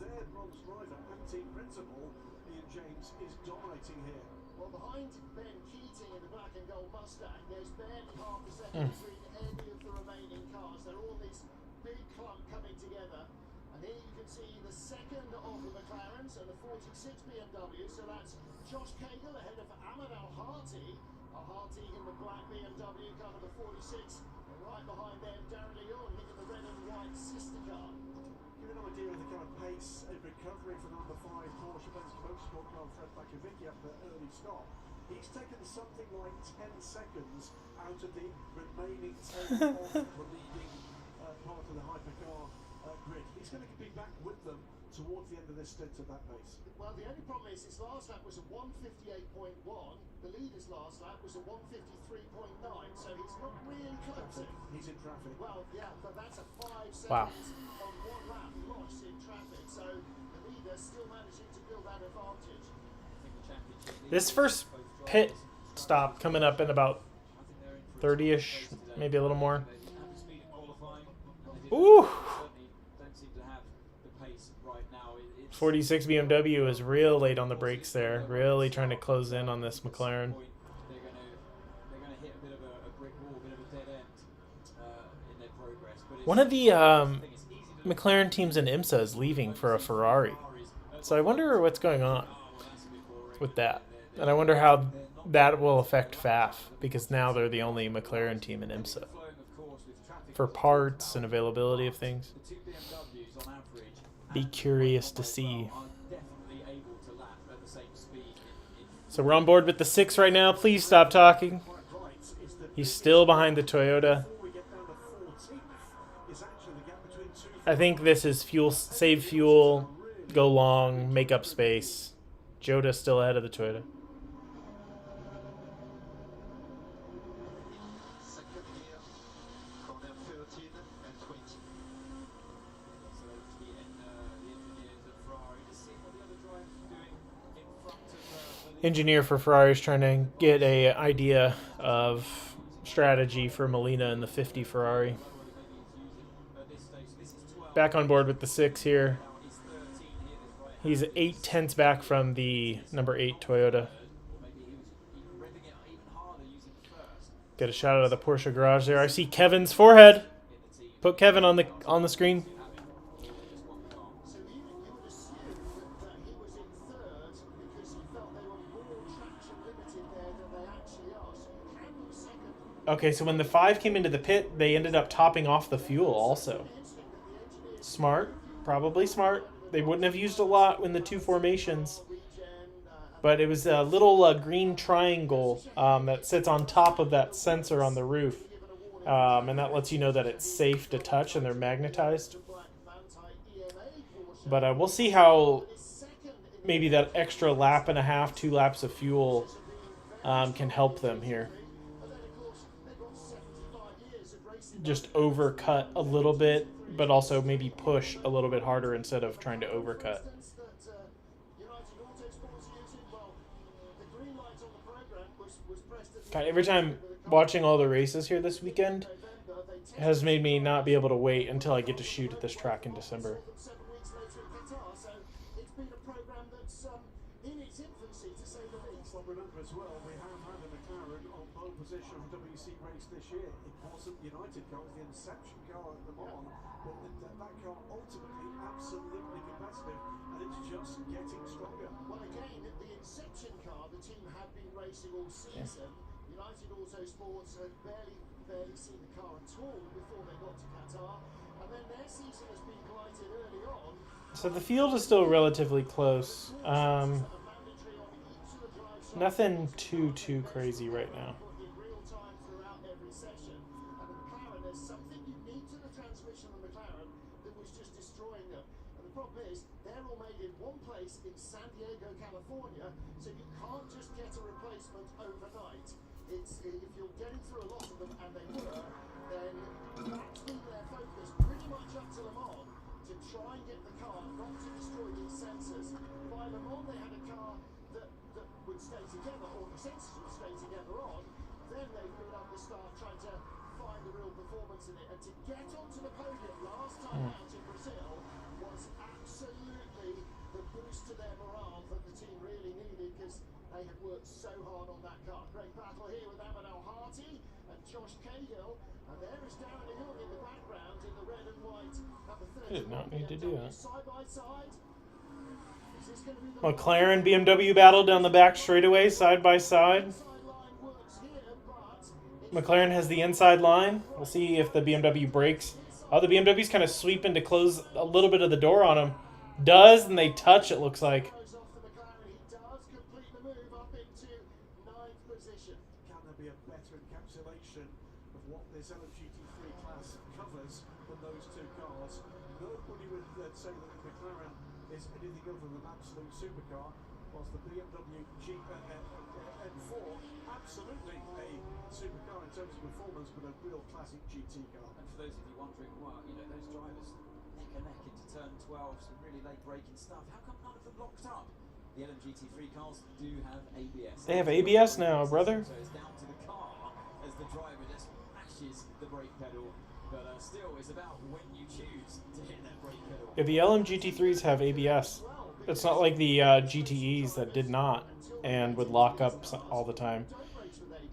their bronze driver and team principal, Ian James, is dominating here. Well, behind Ben Keating in the black and gold Mustang, there's barely half a second between any of the remaining cars. They're all this big clump coming together. And here you can see the second of the McLarens and the 46 BMW. So that's Josh Cagle ahead of Ahmed Al-Harti. Al-Harti in the black BMW car number 46. And right behind them, Darren Leon in the red and white sister car. Give you an idea of the kind of pace and recovery from the number 5 Porsche Penske Motorsport car Fred Bakavicki up the early stop. He's taken something like 10 seconds out of the remaining 10 of the leading part of the hypercar grid. He's going to be back with them towards the end of this stint at that pace. Well, the only problem is his last lap was a 158.1. The leader's last lap was a 153.9. So he's not really close. He's in traffic. Well, yeah, but that's a 5 seconds Wow. on 1 lap lost in traffic. So the leader still managing to build that advantage. This first pit stop coming up in about 30-ish, maybe a little more. Ooh! 46 BMW is real late on the brakes there, really trying to close in on this McLaren. They're going to hit a bit of a brick wall, a bit of a dead end in their progress. But One of the McLaren teams in IMSA is leaving for a Ferrari. So I wonder what's going on with that. And I wonder how that will affect FAF, because now they're the only McLaren team in IMSA for parts and availability of things. Be curious to see. So we're on board with the 6 right now. Please stop talking. He's still behind the Toyota. I think this is fuel, save fuel, go long, make up space. Joda's still ahead of the Toyota. Engineer for Ferrari is trying to get a idea of strategy for Molina in the 50 Ferrari. Back on board with the 6 here. He's 8/10 back from the number 8 Toyota. Get a shot out of the Porsche garage there. I see Kevin's forehead. Put Kevin on the screen. So you would assume that he was in 3rd because he felt they were more traction limited there than they actually are. So you can be 2nd. Okay, so when the 5 came into the pit, they ended up topping off the fuel also. Smart. Probably smart. They wouldn't have used a lot in the 2 formations. But it was a little green triangle that sits on top of that sensor on the roof. And that lets you know that it's safe to touch and they're magnetized. But we'll see how maybe that extra lap and a half, 2 laps of fuel can help them here. Just overcut a little bit, but also maybe push a little bit harder instead of trying to overcut. God, every time watching all the races here this weekend has made me not be able to wait until I get to shoot at this track in December. Well, remember as well, we have had a McLaren on pole position on WEC race this year. It wasn't United car, it was the Inception car at Le Mans, but that car ultimately absolutely competitive, and it's just getting stronger. Well, again, the Inception car, the team had been racing all season. United Autosports had barely seen the car at all before they got to Qatar, and then their season has been blighted early on. So the field is still relatively close. Nothing too crazy right now. In real time throughout every session, and the McLaren, there's something unique to the transmission of the McLaren that was just destroying them. And the problem is, they're all made in one place in San Diego, California, so you can't just get a replacement overnight. if you're getting through a lot of them, and they were, then that's been their focus pretty much up to Le Mans, to try and get the car not to destroy these sensors. By Le Mans, they had a car that would stay together, or the sensors would stay together on. Then they blew up the start, trying to find the real performance in it, and to get onto the podium last time out in Brazil was absolutely the boost to their morale that the team really needed, because they had worked so hard on that car. Great battle here with Amadou Harty and Josh Cahill, and there is Darren Young in the background in the red and white number 30. Did not need to do that. Side by side. Is this going to be the McLaren BMW battle down the back straightaway, side by side. inside line works here, but McLaren has the inside line. We'll see if the BMW breaks. Oh, the BMW's kind of sweeping to close a little bit of the door on him. Does, and they touch, it looks like. goes off the McLaren. He does complete the move up into 9th position. Can there be a better encapsulation of what this LMGT3 class covers than those two cars? Nobody would say that the McLaren is anything other than an absolute supercar, whilst the BMW M4, absolutely a supercar in terms of performance, but a real classic GT car. And for those of you wondering, well, you know, those drivers neck and neck into turn 12, some really late braking stuff. How come none of them locked up? The LMGT3 cars do have ABS. They have ABS now, brother. So it's down to the car as the driver just mashes the brake pedal. But still, it's about when you choose to hit that brake pedal. Yeah, the LMGT3s have ABS. It's not like the GTEs that did not and would lock up all the time.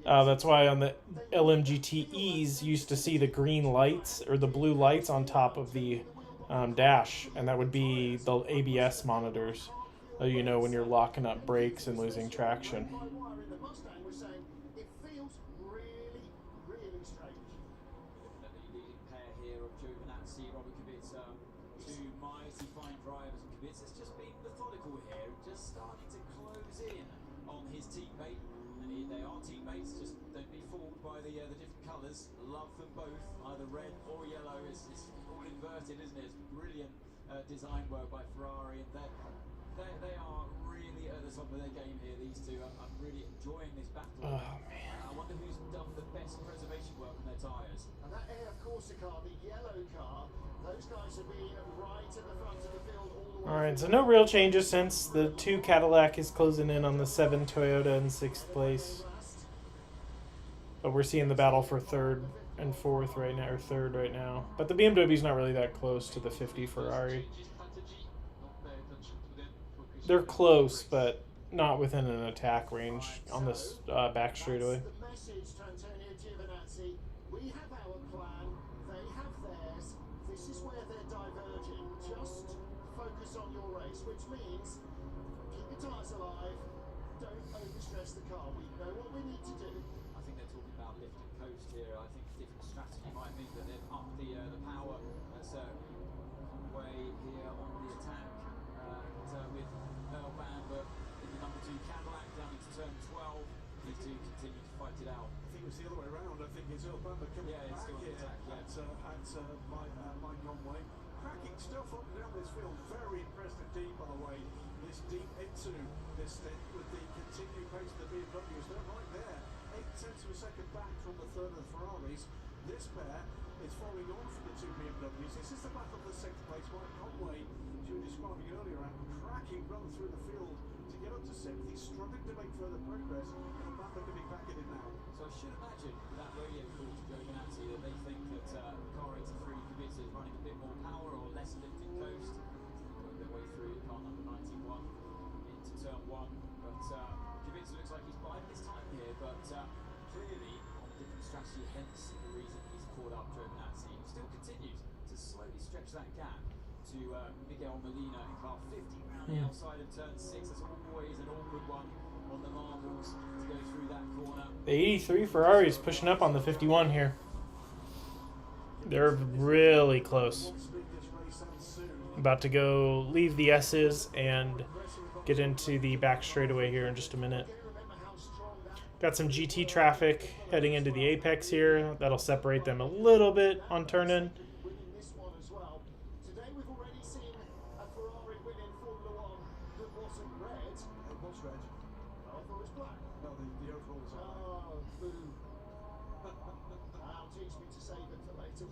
That's why on the LMGTEs, you used to see the green lights or the blue lights on top of the dash, and that would be the ABS monitors. You know when you're locking up brakes and losing traction. By wire in the Mustang was saying it feels really, really strange. Definitely leading pair here of Giovinazzi, Robert Kubica, two mighty fine drivers. And Kubica's just been methodical here, just starting to close in on his teammate. And they are teammates, just don't be fooled by the different colours. Love them both, either red or yellow. It's all inverted, isn't it? It's brilliant design work by Ferrari, and they are really at the top of their game here, these two. I'm really enjoying this battle. Oh, man. I wonder who's done the best preservation work on their tyres. And that Air Corsa car, the yellow car, those guys have been right at the front of the field all the way. Alright, so no real changes since the 2 Cadillac is closing in on the 7 Toyota in 6th place. But we're seeing the battle for 3rd and 4th right now, or 3rd right now. But the BMW's not really that close to the 50 Ferrari. They're close, but not within an attack range on this back straightaway. The message to Antonio Giovinazzi: we have our plan, they have theirs. This is where they're diverging. Just focus on your race, which means keep your tyres alive. Don't overstress the car. We know what we need to do. I think they're talking about lift and coast here. I think different strategy might mean that they've upped the power. So way here on the attack, and with Earl Bamber in the number 2 Cadillac down into turn 12. Need to continue to fight it out. I think it's the other way around. I think it's Earl Bamber coming Yeah, it's back still on here attack, yeah. at Mike Conway. Cracking stuff up and down this field. Very impressed indeed, by the way. This deep into this stint with the continued pace of the BMWs. They're right there. 8/10 of a second back from the third of the Ferraris. This pair is following on from the 2 BMWs. This is the battle of the 6th place. Mike Conway, as you were describing earlier, a cracking run through the field to get up to 6th. He's struggling to make further progress, and Bamber coming back in it now. So I should imagine that radio call to Giovinazzi that they think that car 83 Kubica is running a bit more power or less lift and coast. Work their way through car number 91 into turn 1. But Kubica looks like he's biding his time here, but clearly on a different strategy, hence the reason he's caught up Giovinazzi. He still continues to slowly stretch that gap to Miguel Molina in car 50 around the outside of turn 6. That's always an awkward one on the marbles to go through that corner. The 83 Ferrari is pushing up on the 51 here. They're really close. About to go leave the S's and get into the back straightaway here in just a minute. Got some GT traffic heading into the apex here. That'll separate them a little bit on turn-in. Winning this one as well. Today we've already seen a Ferrari win in Formula 1 that wasn't red. It was red. Well, the it's black. No, the overalls are. Oh, boo. Now teach me to save it for later,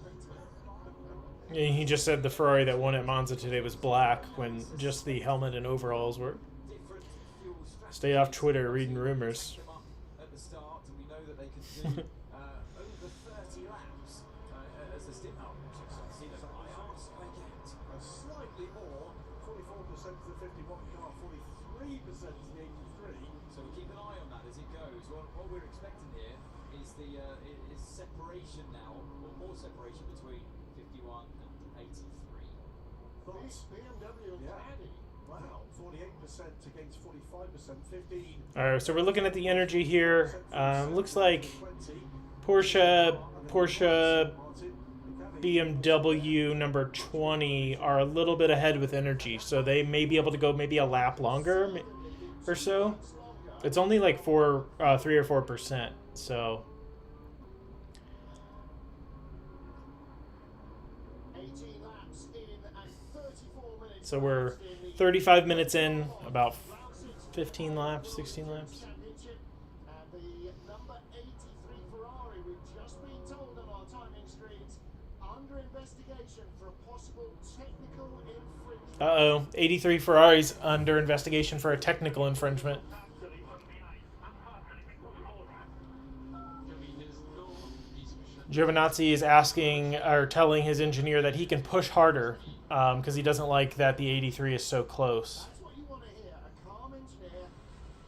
Peter. Yeah, he just said the Ferrari that won at Monza today was black when just the helmet and overalls were. Different fuel strategy. Stay off Twitter reading rumors. Them up at the start, and we know that they can do over 30 laps as a stint out. See that I ask, I get. Slightly more, 44% to the 51 car, 43% to the 83. So we keep an eye on that as it goes. What we're expecting here is the is separation now, or more separation between 51 and 83. This BMW and Caddy. Wow, 48% against 45%, 15. All right, so we're looking at the energy here. Looks like Porsche, BMW number 20 are a little bit ahead with energy, so they may be able to go maybe a lap longer or so. It's only like 3 or 4%, so 18 laps in and 34 minutes. so we're 35 minutes in, about 15 laps, 16 laps. Championship. And the number 83 Ferrari, we've just been told on our timing screens, under investigation for a possible technical infringement. Uh-oh, 83 Ferrari's under investigation for a technical infringement. Giovinazzi is asking or telling his engineer that he can push harder because he doesn't like that the 83 is so close. That's what you want to hear, a calm engineer.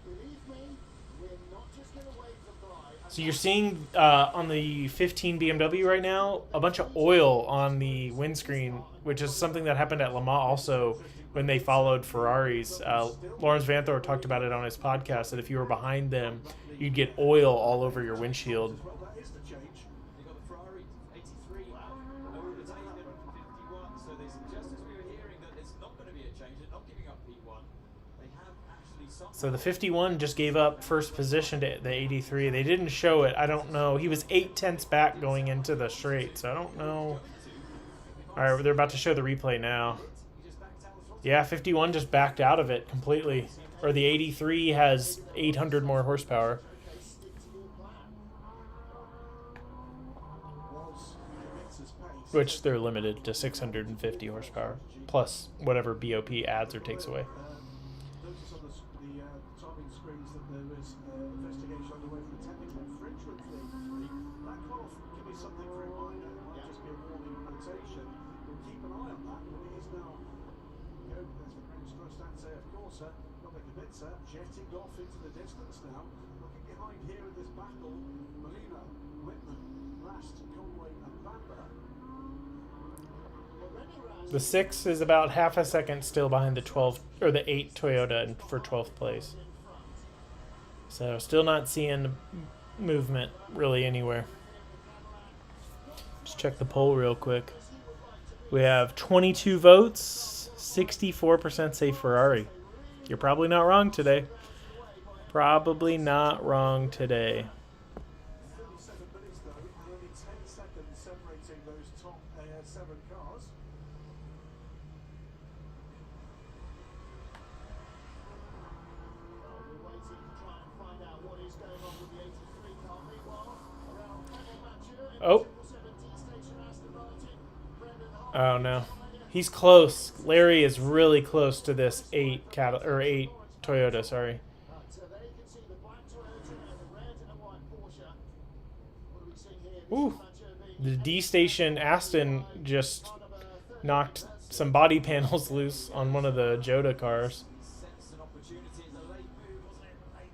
Believe me, we're not just going to wait for Bly. So you're seeing on the 15 BMW right now a bunch of oil on the windscreen, which is something that happened at Le Mans also when they followed Ferraris. Lawrence Vanthor talked about it on his podcast that if you were behind them, you'd get oil all over your windshield. Well, that is the change. They got the Ferrari 83 overtaking them at 51. So there's just as we were hearing that it's not going to be a change. They're not giving up P1. They have actually some. So the 51 just gave up first position to the 83. They didn't show it. I don't know. He was 0.8 back going into the straight, so I don't know. All right, they're about to show the replay now. Yeah, 51 just backed out of it completely. Or the 83 has 800 more horsepower. Which they're limited to 650 horsepower, plus whatever BOP adds or takes away. Notice on the timing screens that there is investigation underway for a technical infringement for the 83. That could give me something very minor. It might just be a warning rotation. We'll keep an eye on that, but it is now. There's the Grange Grosstanze, of course. Robert Kubica jetting off into the distance now. Looking behind here in this battle, Molina, Whitman, Rast, Conway, and Bamber. The 6 is about half a second still behind the 12 or the 8 Toyota for 12th place. So still not seeing movement really anywhere. Just check the poll real quick. We have 22 votes, 64% say Ferrari. You're probably not wrong today. Probably not wrong today. 37 minutes though, and only 10 seconds separating those top 7 cars. We're waiting to try and find out what is going on with the 83 car. Meanwhile, around panel matcher in Oh. the 770 station Aston Martin, Brendan Hart. Oh no. He's close. Larry is really close to this 8 Toyota, sorry. So there you can see the black Toyota and the red and white Porsche. What are we seeing here? Ooh. The D station Aston just knocked some body panels loose on one of the Jota cars. Sense and opportunity in the late move, wasn't it? Late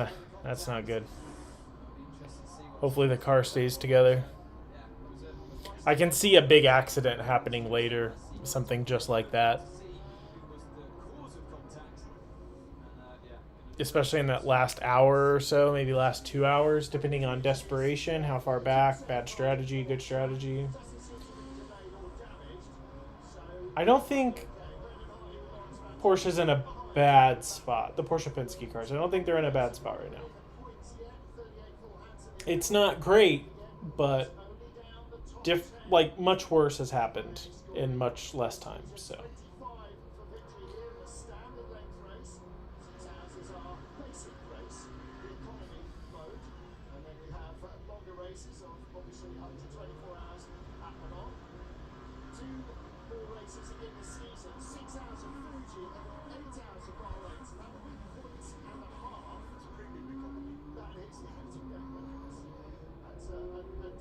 move. That's not good. Interesting to see what. Hopefully the car stays together. Yeah, it was a I can see a big accident happening later. Something just like that. see who was the cause of contact. And yeah. Especially in that last hour or so, maybe last 2 hours, depending on desperation, how far back, bad strategy, good strategy. I don't think Porsche's in a bad spot. The Porsche Penske cars. I don't think they're in a bad spot right now. It's not great, but like much worse has happened in much less time. So 25 for victory here in the standard length race. 6 hours is our basic race. this season. 6 hours of Fuji and 8 hours of Bahrain. So that would be points and a half. It's a premium economy. That is, that's a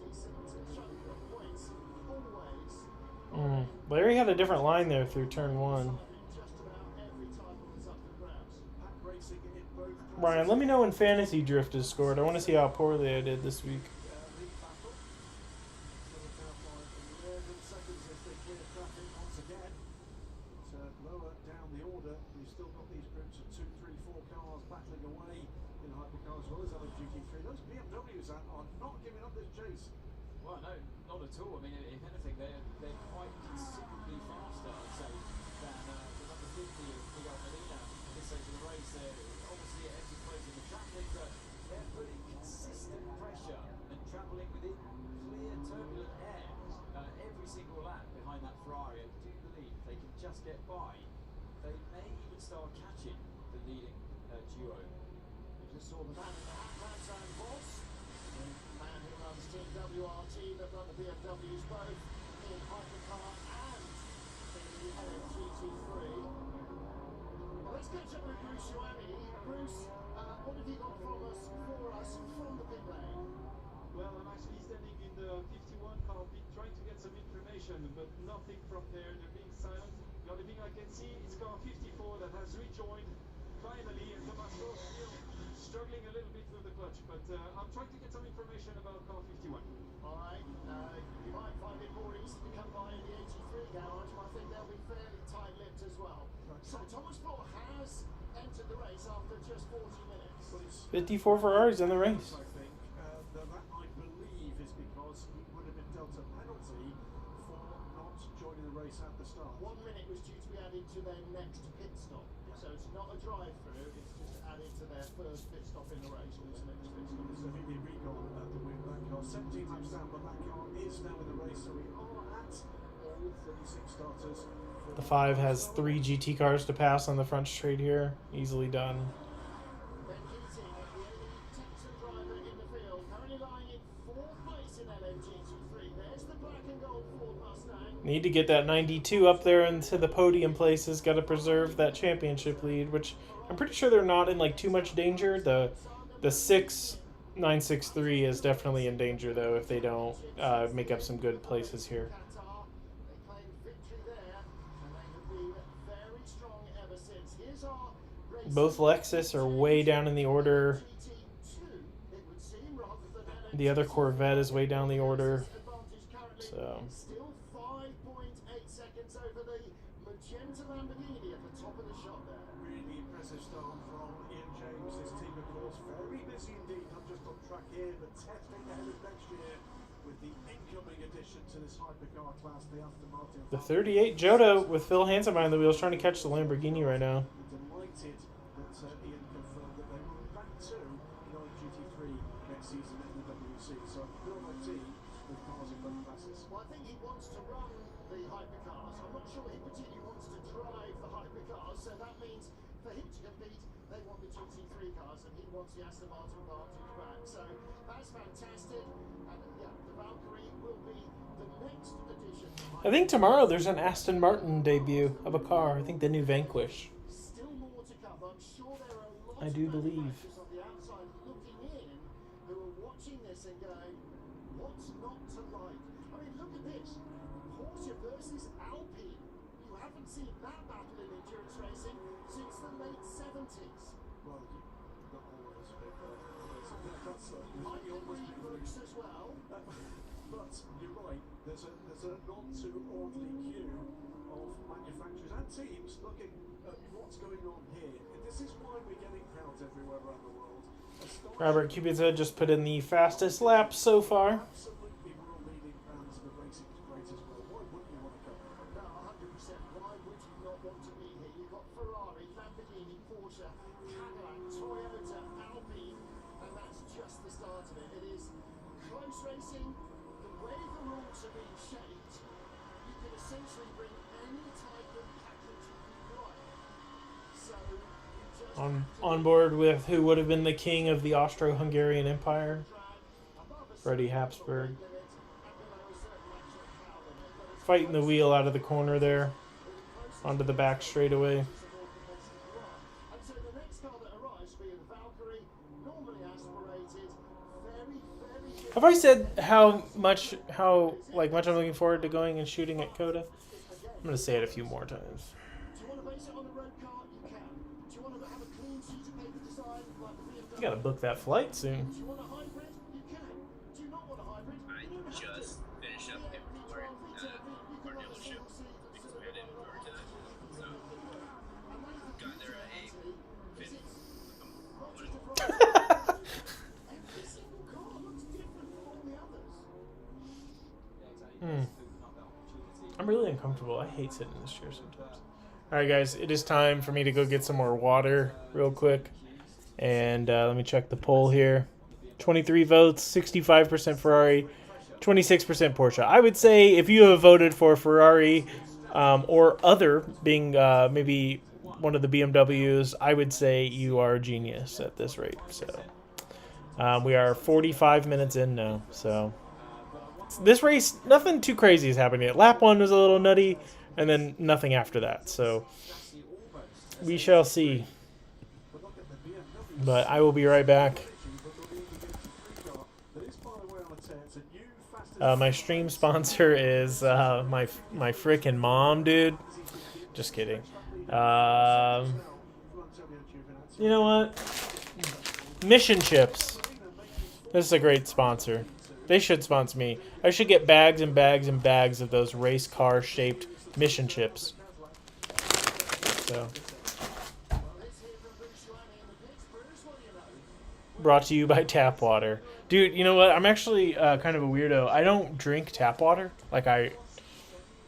decent chunk of points. Always. Larry had a different line there through turn 1. Just about every title is up for grabs. Pack racing in both Ryan, let me know when Fantasy Drift is scored. I want to see how poorly I did this week. lead battle. Still a car flying in the air. Good seconds as they clear traffic once again. But lower down the order, we've still got these groups of 2, 3, 4 cars battling away in the hypercar as well as LMGT3. Those BMWs are not giving up this chase. Well, no, not at all. I mean, if anything, they're quite considerably faster, I'd say, than the number 50 of Miguel Medina at this stage of the race. They're obviously edges closing the traffic, but they're putting consistent pressure and travelling within clear, turbulent air every single lap behind that Ferrari. I do believe if they can just get by, they may even start catching the leading duo. You just saw the man in the hat, that's Sam Voss. The man who runs Team WRT that run the BMWs both in hypercar and in the LMGT3. Well, let's catch up with Bruce Joanny. Bruce, what have you got for us from the pit lane? Well, I'm actually standing in the 51 car pit trying to get some information, but nothing from there. They're being silent. The only thing I can see is car 54 that has rejoined finally, and Tomaso still struggling a little bit with the clutch. But I'm trying to get some information about car 51. All right, you might find it more easy to come by in the 83 garage, but I think they'll be fairly tight-lipped as well. So Thomas Floor has entered the race after just 40 minutes. But it's 54 Ferraris in the race. I think that I believe is because he would have been dealt a penalty for not joining the race at the start. 1 minute was due to be added to their next pit stop. So it's not a drive-through, it's just added to their first pit stop in the race, or this next pit stop. There's immediate recall at the wheel of that car. 17 laps down, but that car is now in the race, so we are at all 36 starters. The 5 has 3 GT cars to pass on the front straight here. Easily done. Ben Keating, the only Texan driver in the field, currently lying in 4th place in LMGT3. There's the black and gold Ford Mustang. Need to get that 92 up there into the podium places. Got to preserve that championship lead, which I'm pretty sure they're not in like too much danger. The 6963 is definitely in danger though if they don't make up some good places here. Qatar, they claim victory there, and they have been very strong ever since. Here's our race. Both Lexus are way down in the order. GT2, it would seem, rather than The other Corvette is way down the order. advantage currently. So Still 5.8 seconds over the magenta Lamborghini at the top of the shot there. Really impressive start from Ian James. His team, of course, very busy indeed, not just on track here, but testing ahead of next year with the incoming addition to this hypercar class, the Aston Martin. the 38 Jota with Phil Hansen behind the wheels trying to catch the Lamborghini right now. Delighted that Ian confirmed that they will back to the GT3 next season in the WEC. So Bill my team with cars in both classes. Well, I think he wants to run the hypercars. I'm not sure he particularly wants to drive the hypercars, so that means for him to compete, they want the GT3 cars, and he wants the Aston Martin advantage back. So that's fantastic. And yeah, the Valkyrie will be the next addition. I think tomorrow there's an Aston Martin debut of a car. I think the new Vanquish. Still more to come. I'm sure there are a lot I of do believe. manufacturers on the outside looking in who are watching this and going, what's not to like? I mean, look at this. Porsche versus Alpine. You haven't seen that battle in endurance racing since the late 70s. Well, not always, but that's Hypergreen Brooks as well. But you're right. There's a not too orderly queue of manufacturers and teams looking at what's going on here. This is why we're getting crowds everywhere around the world. Robert Kubica just put in the fastest lap so far. Absolutely world-leading brands of racing is great as well. Why wouldn't you want to come? No, 100%. Why would you not want to be here? You've got Ferrari, Lamborghini, Porsche, Cadillac, Toyota, Alpine, and that's just the start of it. It is close racing. The way the rules are being shaped, you can essentially bring any type of package you like. So you just On board with who would have been the king of the Austro-Hungarian Empire, Freddie Habsburg. Fighting the wheel out of the corner there. onto the back straightaway. And so the next car that arrives will be the Valkyrie, normally aspirated, very Have I said how much I'm looking forward to going and shooting at Coda? I'm gonna say it a few more times. Do you want to base it on the road car? You can. Do you want to have a clean sheet of paper design like the BMW? You gotta book that flight soon. Do you want a hybrid? You can. Do you not want a hybrid? I just finished up paperwork for dealership because we had to move over to that. So got there at 8. Every single car looks different from all the others. I'm really uncomfortable. I hate sitting in this chair sometimes. Alright guys, it is time for me to go get some more water real quick. And let me check the poll here. 23 votes, 65% Ferrari, 26% Porsche. I would say if you have voted for Ferrari or other, being maybe one of the BMWs, I would say you are a genius at this rate. So we are 45 minutes in now. So this race, nothing too crazy is happening. Lap 1 was a little nutty, and then nothing after that. So we shall see. But I will be right back. My stream sponsor is my frickin' mom, dude. Just kidding. You know what? Mission Chips. This is a great sponsor. They should sponsor me. I should get bags and bags and bags of those race car shaped Mission Chips. So. Brought to you by tap water. Dude, you know what? I'm actually kind of a weirdo. I don't drink tap water. Like, I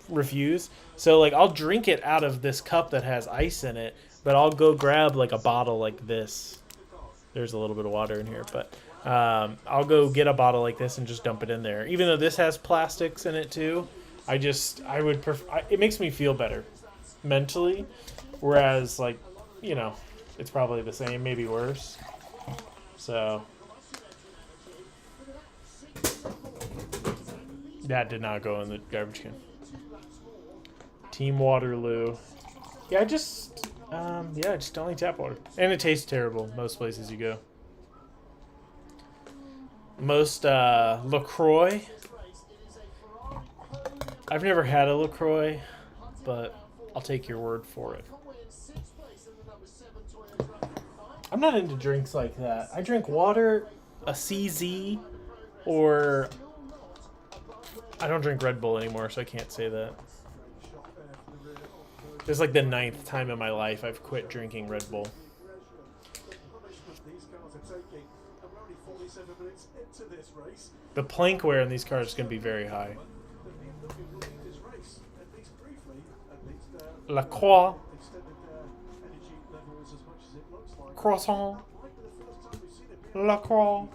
refuse. So, like, I'll drink it out of this cup that has ice in it, but I'll go grab, like, a bottle like this. There's a little bit of water in here, but I'll go get a bottle like this and just dump it in there. Even though this has plastics in it, too, I would prefer... It makes me feel better mentally, whereas, like, you know, it's probably the same, maybe worse. So that did not go in the garbage can. Team Waterloo. Yeah, I just only tap water, and it tastes terrible most places you go. Most LaCroix. I've never had a LaCroix, but I'll take your word for it. I'm not into drinks like that. I drink water, a CZ, or I don't drink Red Bull anymore, so I can't say that. This is like the 9th time in my life I've quit drinking Red Bull. The plank wear in these cars is going to be very high. La Croix. Croissant. La Croix.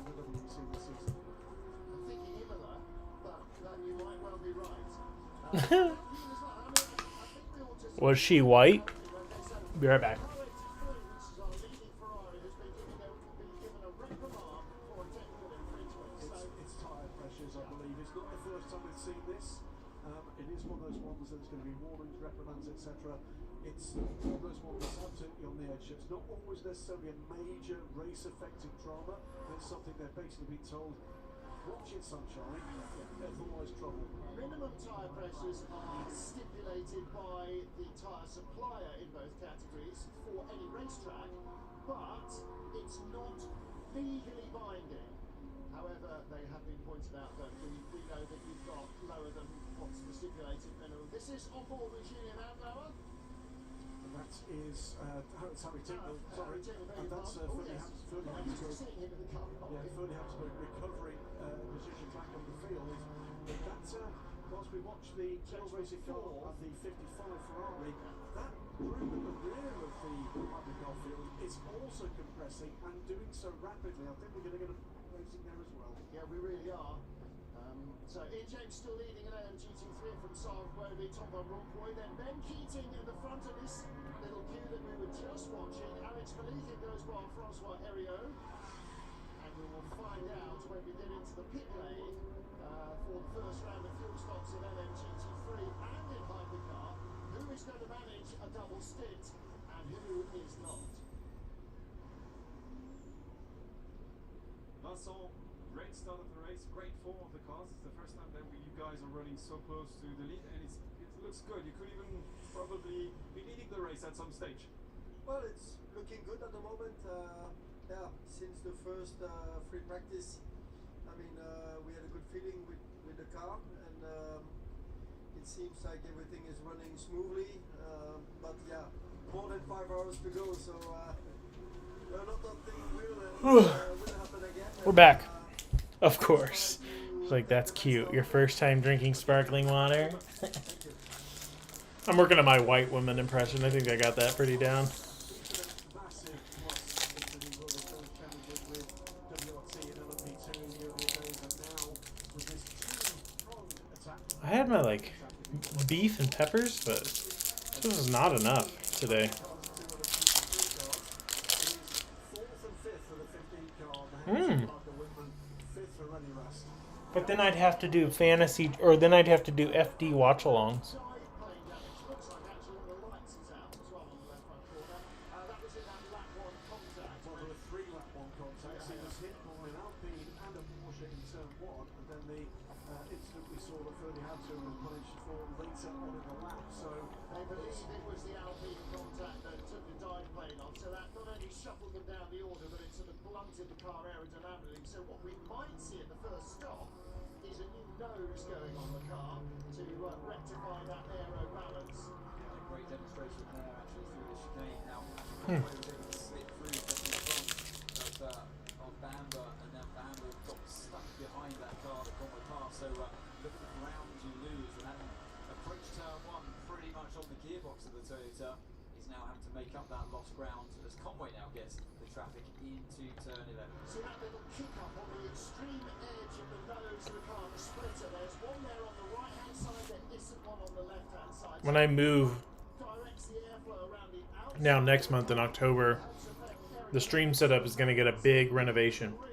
Was she white? Be right back. It's tyre pressures, I believe. It's not the first time we've seen this. It is one of those ones that's going to be warnings, reprimands, etc. It's one of those ones that's absolutely on the edge. It's not always necessarily a major race-affecting drama. It's something they're basically being told, watch it, sunshine, otherwise trouble. Minimum tyre pressures are stipulated by the tyre supplier in both categories for any racetrack, but it's not legally binding. However, they have been pointed out that we know that you've got lower than what's the stipulated minimum. This is on-board with Julian Adlauer. And that is Harry Tingle, sorry, and that's Ferdy Habsburg recovering position back on the field. But that, whilst we watch the Charles Racing car and the 55 Ferrari, that group at the rear of the hypercar field is also compressing and doing so rapidly. I think we're going to get a racing there as well. Yeah, we really are. So Ian James still leading an AMG2 from Sarah Groby, Tom Van Rompuy, then Ben Keating at the front of this little queue that we were just watching. Alex Malika goes by Francois Heriot, and we will find out when we get into the pit lane for the first round of fuel stops in LMGT3 and in hypercar who who is going to manage a double stint and who is not. Vincent, great start of the race, great form of the cars. It's the first time that you guys are running so close to the lead, and it looks good. You could even probably be leading the race at some stage. Well, it's looking good at the moment. Yeah, since the first free practice, I mean, we had a good feeling with the car, and it seems like everything is running smoothly. But yeah, more than 5 hours to go, so a lot of things will happen again. We're back. Of course. It's like, that's cute. Your first time drinking sparkling water? I'm working on my white woman impression. I think I got that pretty down. Massive plus into the World of Tour Championship with WRT and LMP2 in the early days, and now with this two-pronged attack. I had my, like, beef and peppers, but this is not enough today. But then I'd have to do fantasy, or then I'd have to do FD watch-alongs. So what we might see at the first stop is a new nose going on the car to rectify that aero balance. Yeah, a great demonstration there actually through the chicane. Now, was able to slip through the front of Bamber, and then Bamber got stuck behind that car that Conway passed. So look at the ground you lose, and having approached turn one pretty much on the gearbox of the Toyota, is now having to make up that lost ground as Conway now gets the traffic into turn 11. See that little kick up on the extreme edge of the nose of the car, the splitter. There's one there on the right hand side, there isn't one on the left hand side. When I move Directs the airflow around the outside. now next month in October, the stream setup is going to get a big renovation. But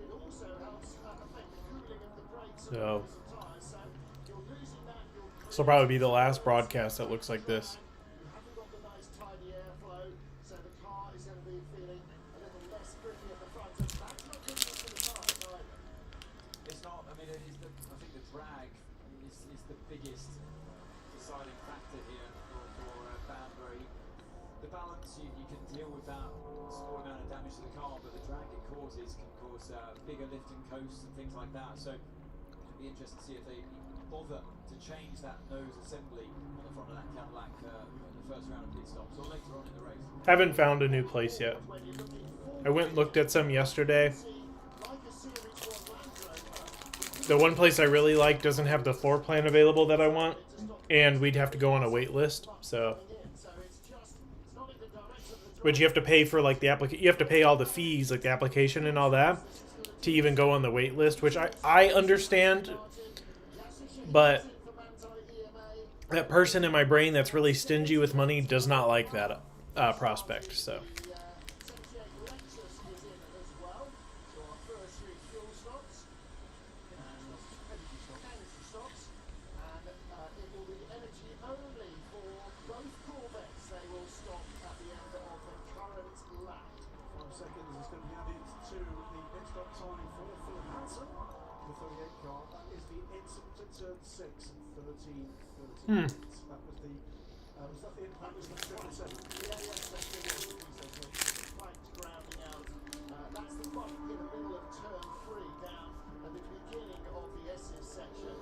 it also helps affect the cooling of the brakes and So the tires. So you're losing that. this will probably be the last broadcast that looks like this. You haven't got the nice tidy airflow, so the car is going to be feeling a little less grippy at the front. And that's not good news for the tires either. It's not, I mean, I think the drag is the biggest deciding factor here for Banbury. The balance, you can deal with that small amount of damage to the car, but the drag it causes can cause bigger lifting coasts and things like that. So it'll be interesting to see if they bother to change that nose assembly on the front of that Cadillac in the first round of pit stops or later on in the race. Haven't found a new place yet. I went and looked at some yesterday. The one place I really like doesn't have the floor plan available that I want, and we'd have to go on a wait list. So, but you have to pay for like the you have to pay all the fees, like the application and all that, to even go on the wait list, which I understand, but that person in my brain that's really stingy with money does not like that prospect. So. That was the was that the impact was the 37? Grounding out. That's the bump in the middle of turn 3 down at the beginning of the S's section.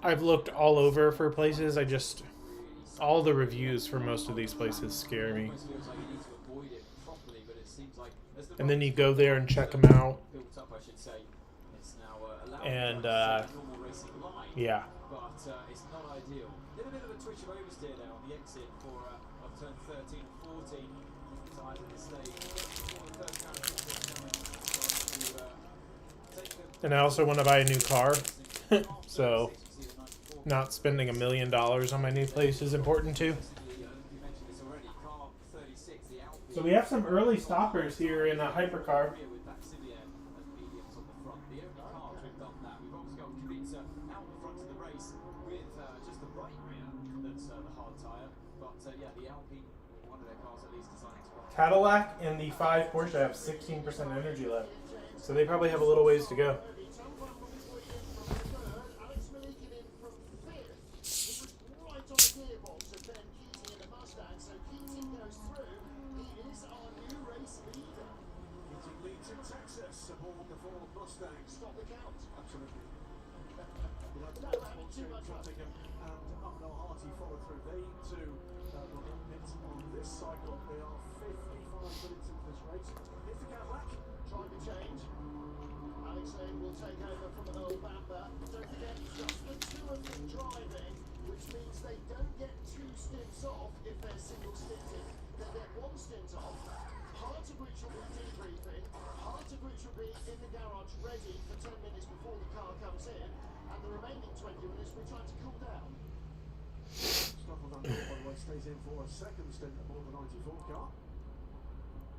I've looked all over for places. All the reviews for most of these places scare me. And then you go there and check them out. And, yeah. But it's not ideal. Did a bit of a twitch of oversteer there on the exit of turn 13 and 14. Tires at this stage. And I also want to buy a new car. So, not spending $1 million on my new place is important too. So we have some early stoppers here in a hypercar. Cadillac and the 5 Porsche have 16% energy left. So they probably have a little ways to go. Alex Malikin in from fifth. He was right on the gearbox of Ben Keating in the Mustang, so Keating goes through. He is our new race leader. Keating leads in Texas aboard the Ford Mustang. Stop the count. Absolutely. No, having too much fun. Nottingham and Upnell Harty follow through. They too will not pit on this cycle. They are 55 minutes into this race. Here's the Cadillac. Trying to change. Alex Lane will take over from Earl Bamber. Don't forget, just the two of them driving, which means they don't get 2 stints off if they're single stinted. They get 1 stint off, part of which will be debriefing, part of which will be in the garage ready for 10 minutes before the car comes in, and the remaining 20 minutes we're trying to cool down. Stoffel Van Dorp, by the way, stays in for a second stint aboard the 94 car.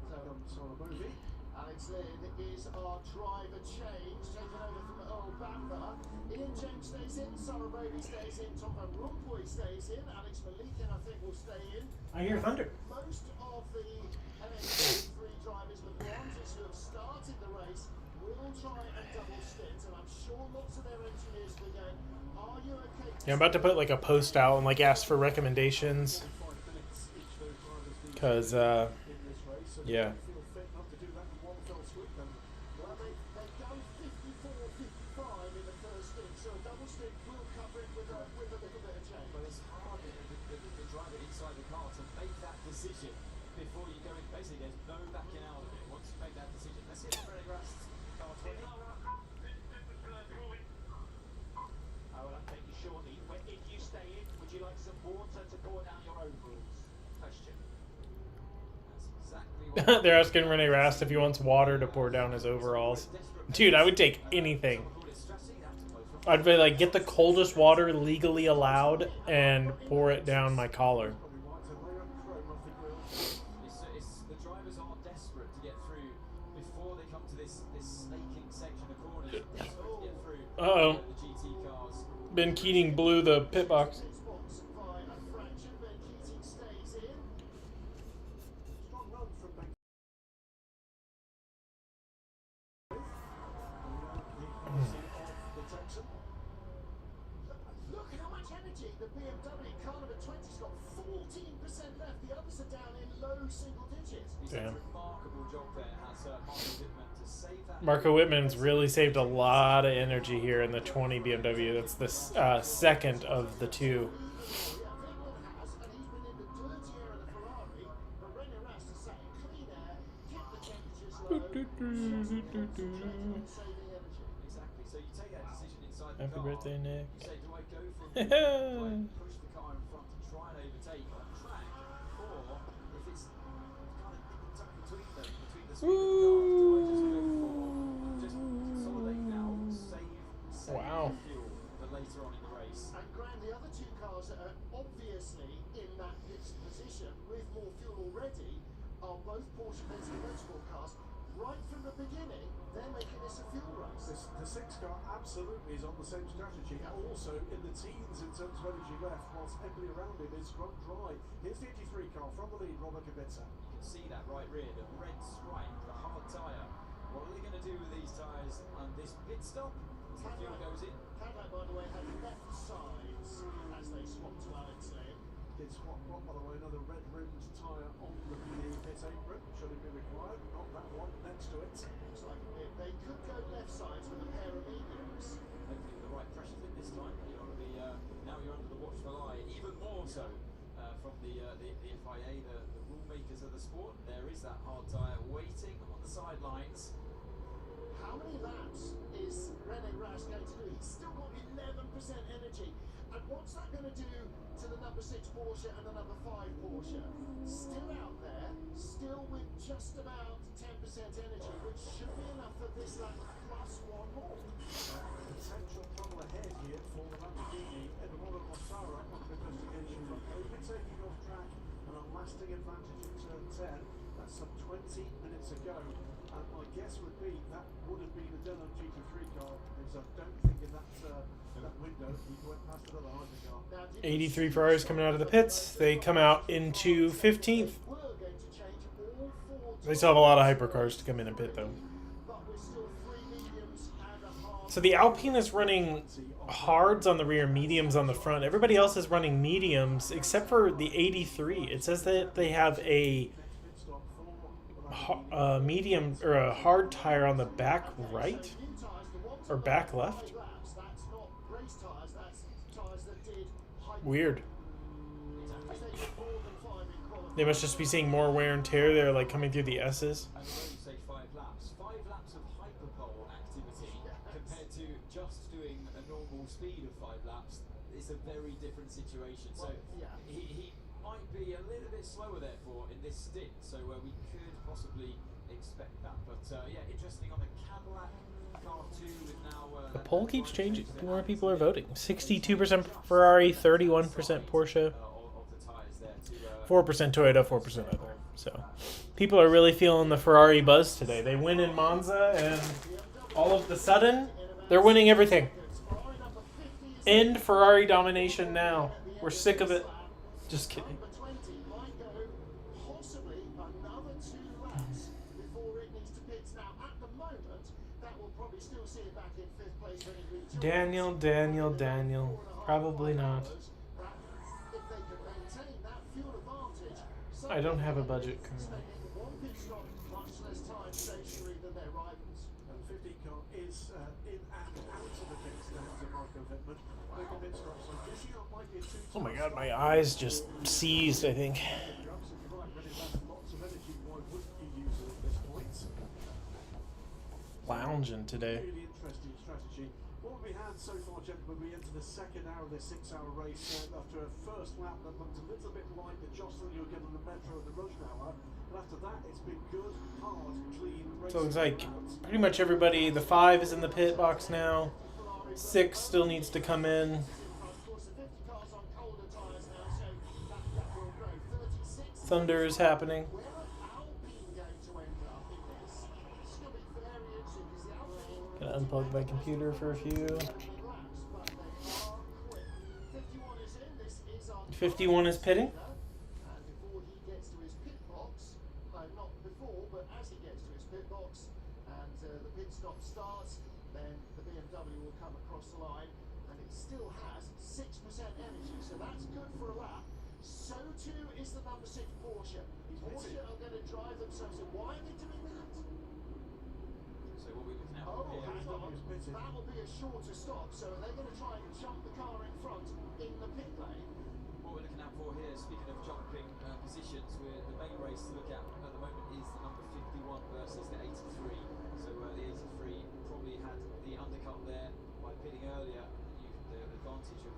Comes on a movie. Alex Lynn is our driver change, taken over from Earl Bamber. Ian James stays in, Sarah Brody stays in, Tom Van Rompuy stays in, Alex Malikin I think will stay in. I hear thunder. Most of the MX3 drivers, the Bronzes who have started the race, will try and double stint, and I'm sure lots of their engineers will go, are you okay? Yeah, I'm about to put like a post out and like ask for recommendations. 5 minutes each those drivers need Cause in this race. So yeah. if you feel fit enough to do that in one fell swoop, then Well, they've done 54-55 in the first stint, so a double stint will cover it with a little bit of change. But it's hard for the driver inside the car to make that decision before you go in. Basically, there's no backing out of it. Once you make that decision, let's hit Freddie Rast's car 20. I will update you shortly. If you stay in, would you like some water to pour down your overalls? Question. That's exactly what they're asking Rene Rast if he wants water to pour down his overalls. Dude, I would take anything. I'd be like, get the coldest water legally allowed and pour it down my collar. probably right to layer up chrome off the grills. It's the drivers are desperate to get through before they come to this snaking section of corners. Desperate to get through Uh-oh. the GT cars. Ben Keating blew the pit box. Spots by a fraction, Ben Keating stays in. Strong run from Ben. The Texan. Look how much energy the BMW car number 20's got. 14% left. The others are down in low single digits. He's done a remarkable job there, has Marco Wittmann, to save that. Marco Wittmann's really saved a lot of energy here in the 20 BMW. That's the second of the 2. Yeah, Wittmann has, and he's been in the dirty air of the Ferrari, but Rene Rast has sat in clean air, kept the temperatures low, saving energy. Exactly. So you take that decision inside the Happy car. birthday, Nick. You say, do I go for a do I push the car in front to try and overtake on track, or if it's kind of tucked between them, between the speed of the cars, do I just go for just consolidate now, save Wow. fuel for later on in the race? And Graham, the other 2 cars that are obviously in that pit position with more fuel already are both Porsche Penske Motorsport cars. Right from the beginning, they're making this a fuel race. The 6 car absolutely is on the same strategy, also in the teens in terms of energy left, whilst everybody around him is run dry. Here's the 83 car from the lead, Robert Kubica. You can see that right rear, the red stripe, the hard tyre. What are they going to do with these tyres on this pit stop as the fuel goes in? Cadillac, by the way, had left sides as they swapped to Alex Lane. Did swap one, by the way, another red-rimmed tyre on the pit apron, should it be required, not that one next to it. Looks like they could go left sides with a pair of mediums. Hopefully the right pressure's in this time. You want to be now you're under the watchful eye, even more so from the FIA, the rule makers of the sport. There is that hard tyre waiting on the sidelines. How many laps is Rene Rast going to do? He's still got 11% energy. And what's that going to do to the number 6 Porsche and the number 5 Porsche? Still out there, still with just about 10% energy, which should be enough for this lap plus 1 more. Potential trouble ahead here for the Lamborghini. Eduardo Mortara under investigation for overtaking off track and a lasting advantage in turn 10. That's some 20 minutes ago. And my guess would be that would have been a Denham GT3 car, because I don't think in that window he went past another hypercar. Now, did 83 Ferraris coming out of the pits. They come out into 15th. we're going to change all They still have a lot of hypercars to come in and pit, though. But we're still 3 mediums and a hard. So the Alpine is running hards on the rear, mediums on the front. Everybody else is running mediums, except for the 83. It says that they have a medium or a hard tire on the back right or back left. That's not race tyres, that's tyres that did Weird. as they did more than 5 in qualifying. They must just be seeing more wear and tear. They're like coming through the S's. And the way you say 5 laps. 5 laps of hyperpole activity compared to just doing a normal speed of 5 laps. It's a very different situation. So he might be a little bit slower therefore in this stint. So we could possibly expect that. But yeah, interesting on the Cadillac car 2 with now. The poll keeps changing. More people are voting. 62% Ferrari, 31% Porsche, Of the tyres there to 4% Toyota, 4% other. So people are really feeling the Ferrari buzz today. They win in Monza, and all of the sudden, they're winning everything. End Ferrari domination now. We're sick of it. Just kidding. Number 20 might go possibly another 2 laps before it needs to pits. Now, at the moment, that will probably still see it back in 5th place when it reaches. Daniel. Probably not. If they can maintain that fuel advantage, I don't have a budget currently. spending 1 pit stop much less time stationary than their rivals. And the 50 car is in and out of the pits now to Marco Wittmann. Big pit stop, so dishing up might be a 2 Oh my god, my eyes just seized, I think. You're absolutely right, when it has lots of energy, why wouldn't you use it at this point? Lounging today. Really interesting strategy. What we had so far, gentlemen, we enter the second hour of this 6-hour race after a first lap that looked a little bit like the jostling you were getting on the metro at the rush hour. But after that, it's been good, hard, clean racing. So it looks like pretty much everybody, the 5 is in the pit box now. 6 still needs to come in. Of course, the 50 cars on colder tyres now, so that will grow. 36. Thunder is happening. Where are Alpine going to end up in this? It's going to be variance because the Alpine Gonna unplug my computer for a few. laps, but they are quick. 51 is in. This is our 51 is pitting. and before he gets to his pit box, no, not before, but as he gets to his pit box, and the pit stop starts, then the BMW will come across the line, and it still has 6% energy, so that's good for a lap. So too is the number 6 Porsche. Porsche are going to drive themselves in. Why are they doing that? So what we're looking at Oh, here hang is on. That will be a shorter stop, so are they going to try and jump the car in front in the pit lane? what we're looking at for here. Speaking of jumping positions, the main race to look at the moment is the number 51 versus the 83. So the 83 probably had the undercut there by pitting earlier, the advantage of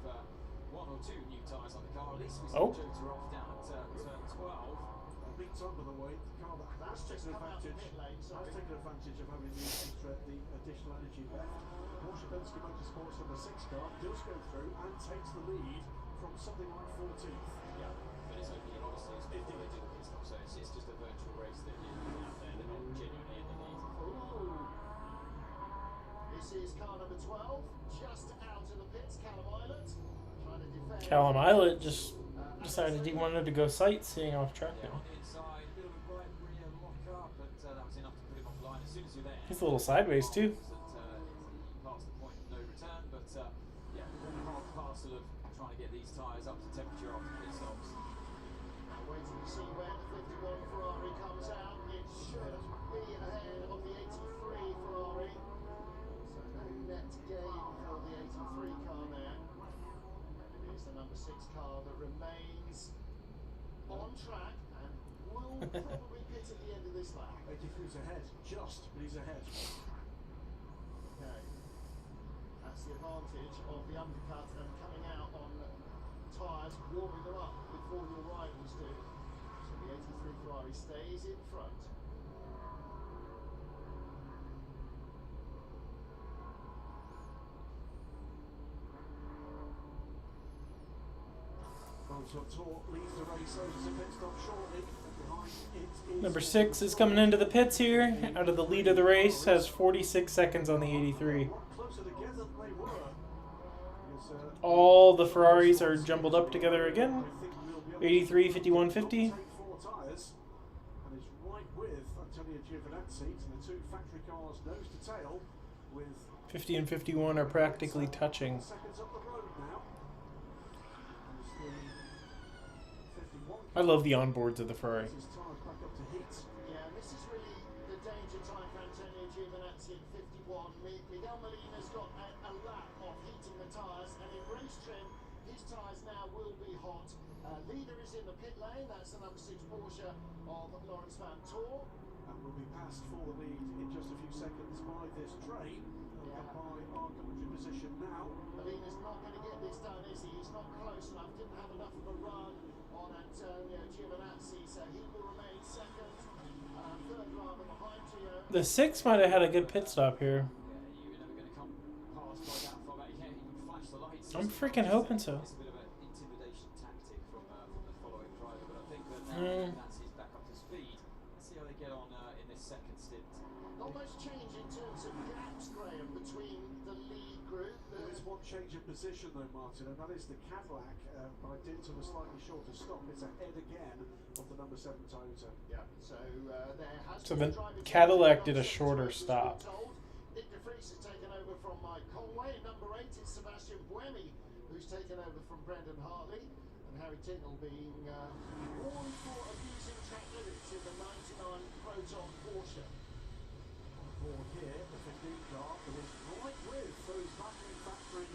1 or 2 new tyres on the car. At least we saw Jota off down at turn 12. Big time, by the way, the car that has That's just taken come out the advantage, pit lane, sorry. has taken advantage of having the additional energy left. Porsche Penske Motorsports number 6 car does go through and takes the lead from something like 14th. Yeah, but it's only obviously it's before they do the pit stop, so it's just a virtual race that you're looking at there. They're not genuinely in the lead. Ooh. This is car number 12, just out of the pits, Callum Island, trying to defend. Callum Islet just decided he wanted to go sightseeing off track Yeah, now. on the inside, a bit of a bright rear lock up, but that was enough to put him off the line. As soon as you're there, He's a little sideways too. Past the point of no return, but yeah, part and parcel of trying to get these tyres up to temperature after pit stops. Now waiting to see where the 51 Ferrari comes out. It should be ahead of the 83 Ferrari. So no net gain for the 83 car there. And it is the number 6 car that remains on track and will probably pit at the end of this lap. 83's ahead, just, but he's ahead. Okay. That's the advantage of the undercut and coming out on tyres, warming them up before your rivals do. So the 83 Ferrari stays in front. Leads the race over to pit stop shortly. Behind it is Number 6 is coming into the pits here, out of the lead of the race, has 46 seconds on the 83. closer together than they were. Because, All the Ferraris are jumbled up together again. I think we'll be able to 83, 51, 50. take 4 tyres, and it's right with seats, and the two factory cars nose to tail with 50 and 51 are practically touching. seconds up the road now. As the 51 I love the onboards of the Ferrari. his tires back up to heat. Yeah, and this is really the danger time for Antonio Giovinazzi in 51. Miguel Molina's got a lap of heating the tyres, and in race trim, his tyres now will be hot. Leader is in the pit lane, that's the number 6 Porsche of Lawrence Van Toor. And will be passed for the lead in just a few seconds by this train. By our commentary position now. Molina's not going to get this done, is he? He's not close enough, didn't have enough of a run on Antonio Giovinazzi, so he will remain second. Third driver behind Gio. The 6 might have had a good pit stop here. You're never going to come past by that far back. Yeah, you can flash the lights. I'm freaking hoping so. It's a bit of an intimidation tactic from the following driver, but I think that now that's his back up to speed. Let's see how they get on in this second stint. Not much change in terms of gaps, Graham, between the lead group. There is one change of position though, Martin, and that is the Cadillac, by dint of a slightly shorter stop, is ahead again of the number 7 Toyota. Yeah, so there has So been the a driver Cadillac change did a on shorter Toyotas, stop. we're told. Nick de Vries has taken over from Mike Conway. Number 8 is Sebastian Buemi, who's taken over from Brendan Hartley, and Harry Tingle being warned for abusing track limits in the 99 Proton Porsche. Board here, the 15 car that is right with those battery factory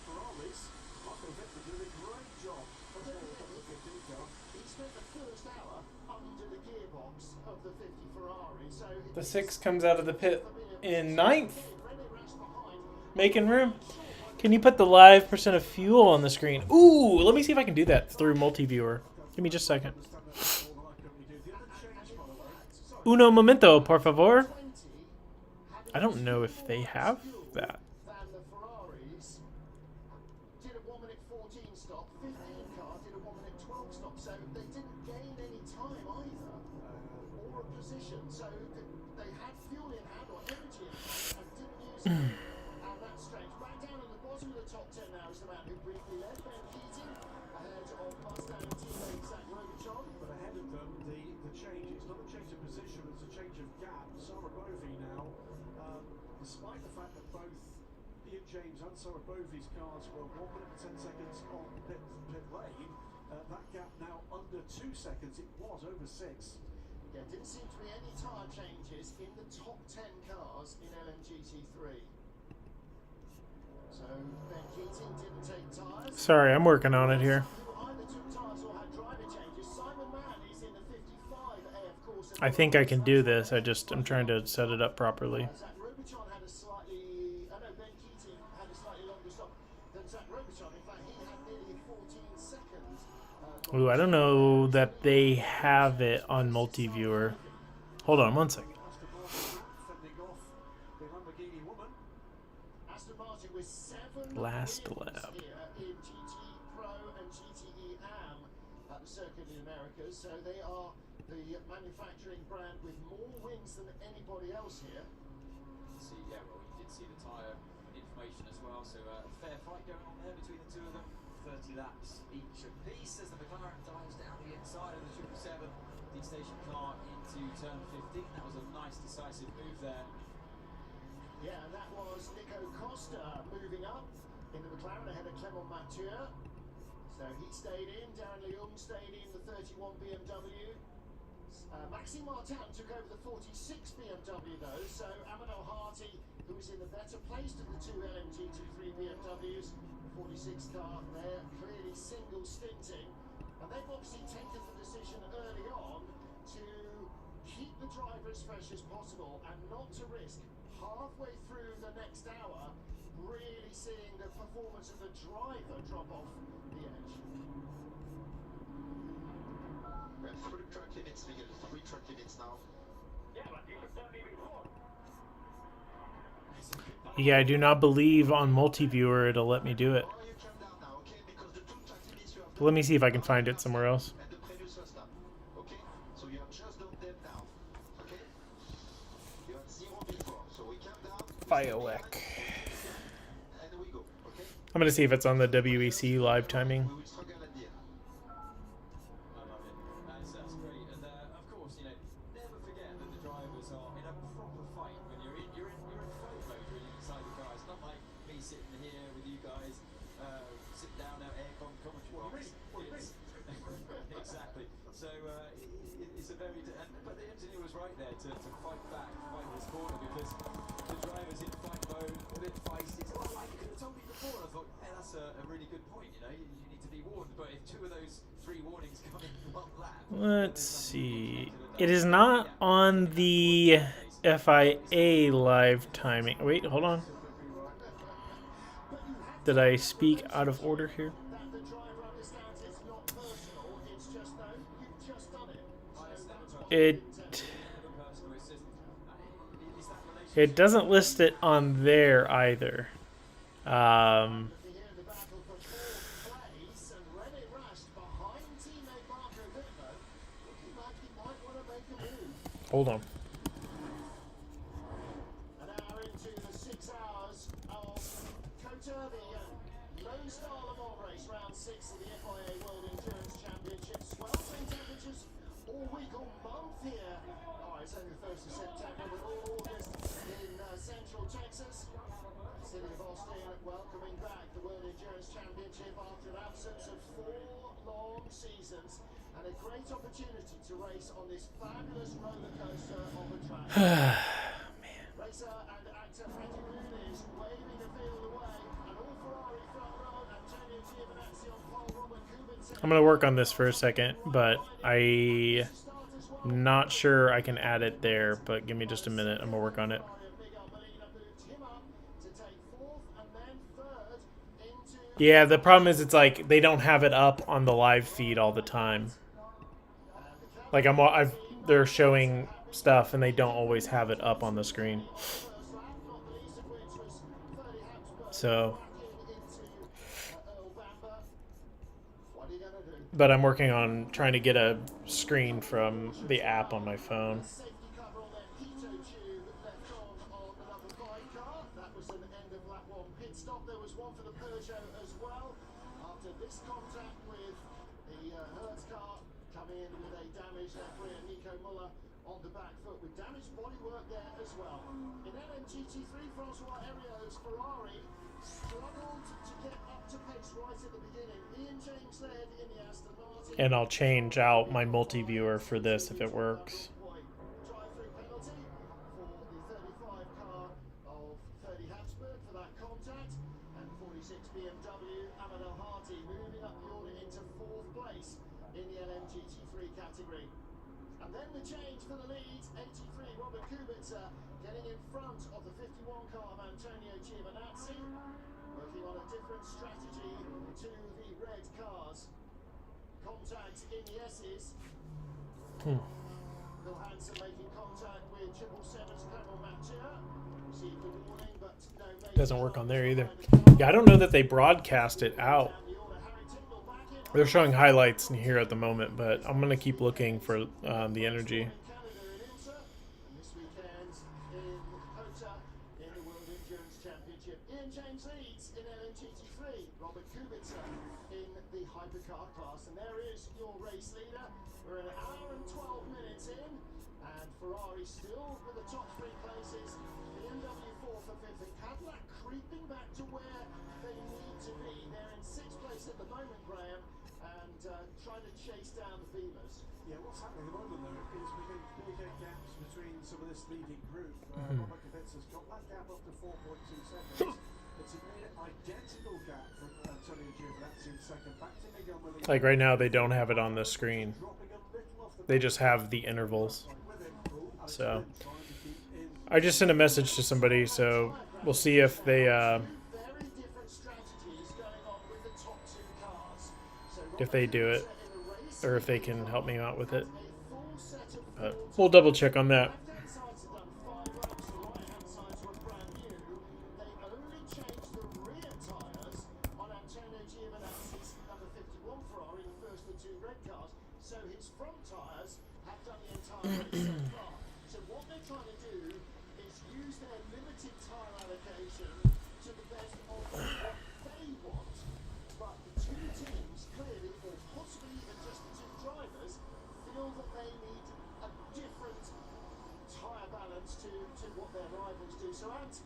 Ferraris. Michael Victor did a great job of the 15 car. He spent the first hour under the gearbox of the 50 Ferrari, so The 6 comes out of the pit in 9th. Making room. Can you put the live percent of fuel on the screen? Ooh, let me see if I can do that through multi-viewer. Give me just a second. Uno momento, por favor. I don't know if they have that. than the Ferraris. Did a 1 minute 14 stop, 15 car did a 1 minute 12 stop, so they didn't gain any time either, or a position, so they had fuel in hand or energy in hand and didn't use it. And that's strange. Back down at the bottom of the top 10 now is the man who briefly led, Ben Keating, ahead of Mustang teammate Zach Robichon. But ahead of them, the change, it's not a change of position, it's a change of gap. Sarabovi now, despite the fact that both Ian James and Sarabovi's cars were 1 minute and 10 seconds on pit lane, that gap now under 2 seconds. It was over 6. Yeah, didn't seem to be any tyre changes in the top 10 cars in LMGT3. So Ben Keating didn't take tyres. Sorry, I'm working on it here. Who either took tyres or had driver changes. Simon Mann is in the 55 AF course. I think I can do this. I'm trying to set it up properly. Zach Robichon had a slightly... Oh no, Ben Keating had a slightly longer stop than Zach Robichon. In fact, he had nearly 14 seconds. Ooh, I don't know that they have it on multi-viewer. Hold on 1 second. Fending off the Lamborghini woman. Aston Martin with 7 Last wins lap. here in GT Pro and GTE AM at the Circuit in the Americas. So they are the manufacturing brand with more wins than anybody else here. See, yeah, well, you did see the tyre information as well, so a fair fight going on there between the two of them. 30 laps each apiece as the McLaren dives down the inside of the 777 D-Station car into turn 15. That was a nice decisive move there. Yeah, and that was Nico Costa moving up in the McLaren ahead of Clement Mathieu. So he stayed in. Darren Leung stayed in the 31 BMW. Maxime Martin took over the 46 BMW though, so Amadou Harty, who was in the better place of the two LMGT3 BMWs, 46 car there, clearly single stinting. And they've obviously taken the decision early on to keep the driver as fresh as possible and not to risk halfway through the next hour really seeing the performance of the driver drop off the edge. We have 3 track limits, Miguel. 3 track limits now. Yeah, but you could tell me before. Yeah, I do not believe on multi-viewer it'll let me do it. Oh, you calm down now, okay? Because the 2 track limits you have Let me see if I can find it somewhere else. and the previous first lap, okay? So you have just done them now, okay? You had 0 before, so we calm down. WEC. And we go, okay? I'm gonna see if it's on the WEC live timing. We will struggle at the end. I love it. That's great. And of course, you know, never forget that the drivers are in a sitting here with you guys, sit down now, aircon commentary box. Exactly. So it's a very, but the engineer was right there to fight back, fight his corner, because the driver's in fight mode, a bit feisty. So, well, you could have told me before. I thought, hey, that's a really good point. You know, you need to be warned. But if 2 of those 3 warnings come in one lap, Let's see. It is not on the FIA live timing. Wait, hold on. Did I speak out of order here? That the driver understands it's not personal, it's just no, you've just done it. So that's what It doesn't list it on there either. here in the battle for 4th place, and René Rast behind teammate Marco Wittmann, looking like he might want to make a move. Hold on. An hour into the 6 hours of Cotur, the Lone Star Le Mans race, round 6 of the FIA World Endurance Championship. Sweltering temperatures all week, all month here. Oh, it's only the 1st of September, but all August in central Texas. City of Austin welcoming back the World Endurance Championship after an absence of 4 long seasons, and a great opportunity to race on this fabulous roller coaster of a track. Racer and actor Frankie Boone is waving the field away, and all Ferrari front row, Antonio Giovinazzi on pole, Robert Kubica. I'm going to work on this for a second, but I'm not sure I can add it there, but give me just a minute. I'm going to work on it. Yeah, the problem is it's like they don't have it up on the live feed all the time. Like they're showing stuff and they don't always have it up on the screen. So, but I'm working on trying to get a screen from the app on my phone. On the back foot with damaged bodywork there as well. In LMGT3, Francois Heriot's Ferrari struggled to get up to pace right at the beginning. Ian James led in the Aston Martin. And I'll change out my multi-viewer for this if it works. Drive-through penalty for the 35 car of 30 Habsburg for that contact, and 46 BMW Ahmed El-Hadi moving up the order into 4th place in the LMGT3 category. And then the change for the lead, 83, Robert Kubica getting in front of the 51 car of Antonio Giovinazzi, working on a different strategy to the red cars. Contact in the S's. Phil Hansen making contact with 777's Clement Mathieu. Received a warning, but no. Doesn't work on there either. Yeah, I don't know that they broadcast it out. They're showing highlights in here at the moment, but I'm going to keep looking for the energy. This weekend in Cotur in the World Endurance Championship. Ian James leads in LMGT3. Robert Kubica in the hypercar class. And there is your race leader. We're an hour and 12 minutes in. And Ferrari still with the top 3 places. BMW 4 for 5th. And Cadillac creeping back to where they need to be. They're in 6th place at the moment, Graham. And trying to chase down the Beamers. Yeah, what's happening at the moment though is we're getting bigger gaps between some of this leading group. Robert Kubica's got that gap up to 4.2 seconds. It's a near identical gap from Antonio Giovinazzi in second. Back to Miguel Molina. Like right now, they don't have it on the screen. They just have the intervals. So I just sent a message to somebody, so we'll see if they do it, or if they can help me out with it. But we'll double check on that. So what they're trying to do is use their limited tire allocation to the best of what they want. But the 2 teams clearly, or possibly even just the 2 drivers, feel that they need a different tyre balance to what their rivals do. So Ant,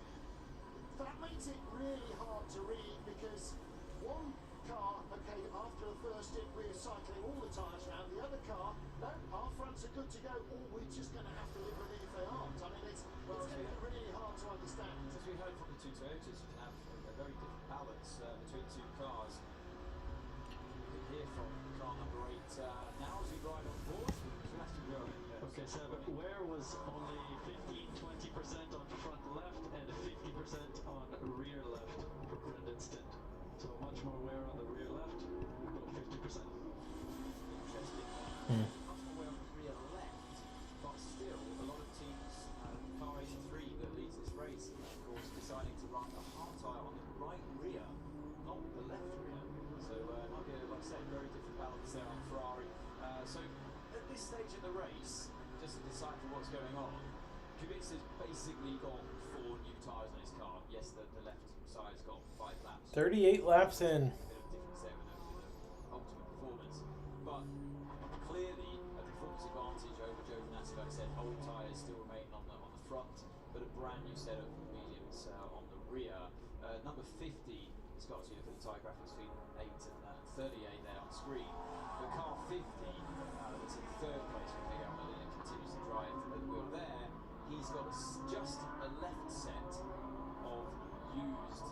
that makes it really hard to read because one car, okay, after the first stint we're cycling all the tyres now, the other car, no, our fronts are good to go, or we're just going to have to live with it if they aren't. I mean, it's going to be really hard to understand. As we heard from the two Toyotas, you can have a very different balance between the two cars. We can hear from car number 8 now as we ride on board. Okay, Seb, where was only 15-20% on front left and 50% on rear left for Brendan Stint? So much more wear on the rear left, about 50%. Interesting. Much more wear on the rear left, but still a lot of teams, car 83 that leads this race, of course, deciding to run a hard tyre on the right rear, not the left rear. So it might be, like I said, very different balance there on Ferrari. So at this stage in the race, just to decipher what's going on, Kubica's basically got 4 new tyres on his car. Yes, the left side's got 5 laps. 38 laps in. A bit of a difference there with the ultimate performance. But clearly a performance advantage over Joe Ganassi. Like I said, old tyres still remain on the front, but a brand new set of mediums on the rear. Number 50, Scott, as you look at the tyre graphics feed 8 and 38 there on screen. The car 50, that's in 3rd place with Miguel Molina, continues to drive at the wheel there. He's got just a left set of used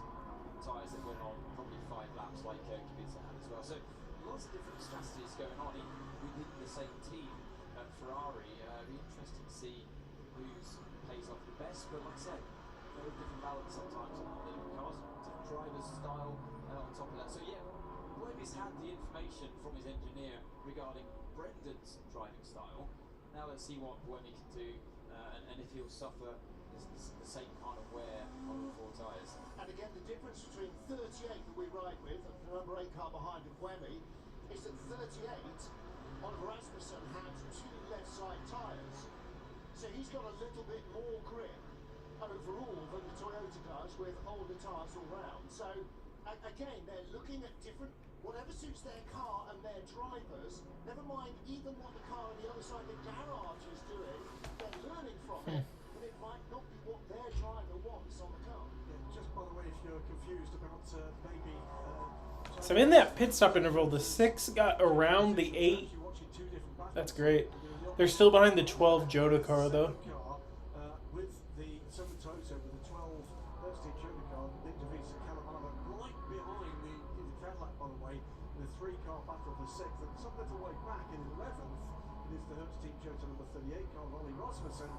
tyres that went on probably 5 laps like Kubica had as well. So lots of different strategies going on within the same team at Ferrari. It'll be interesting to see who's pays off the best, but like I said, very different balance sometimes on the different cars, different driver's style on top of that. So yeah, Buemi's had the information from his engineer regarding Brendan's driving style. Now let's see what Buemi can do and if he'll suffer the same kind of wear on the 4 tyres. And again, the difference between 38 that we ride with and the number 8 car behind of Buemi is that 38, Oliver Rasmussen had 2 left side tyres. So he's got a little bit more grip overall than the Toyota does with older tyres all round. So again, they're looking at different, whatever suits their car and their drivers, never mind even what the car on the other side of the garage is doing, they're learning from it, but it might not be what their driver wants on the car. Yeah, just by the way, if you're confused about maybe... So in that pit stop interval, the 6 got around the 8. That's great. They're still behind the 12 Jota car, though. With the 7 Toyota, with the 12 Thursday Jota car, Nick DeVries and Callum Allen right behind the Cadillac, by the way, in a 3-car battle for 6th, and some little way back in 11th, it is the Hertz Team Jota number 38 car, Ollie Rasmussen,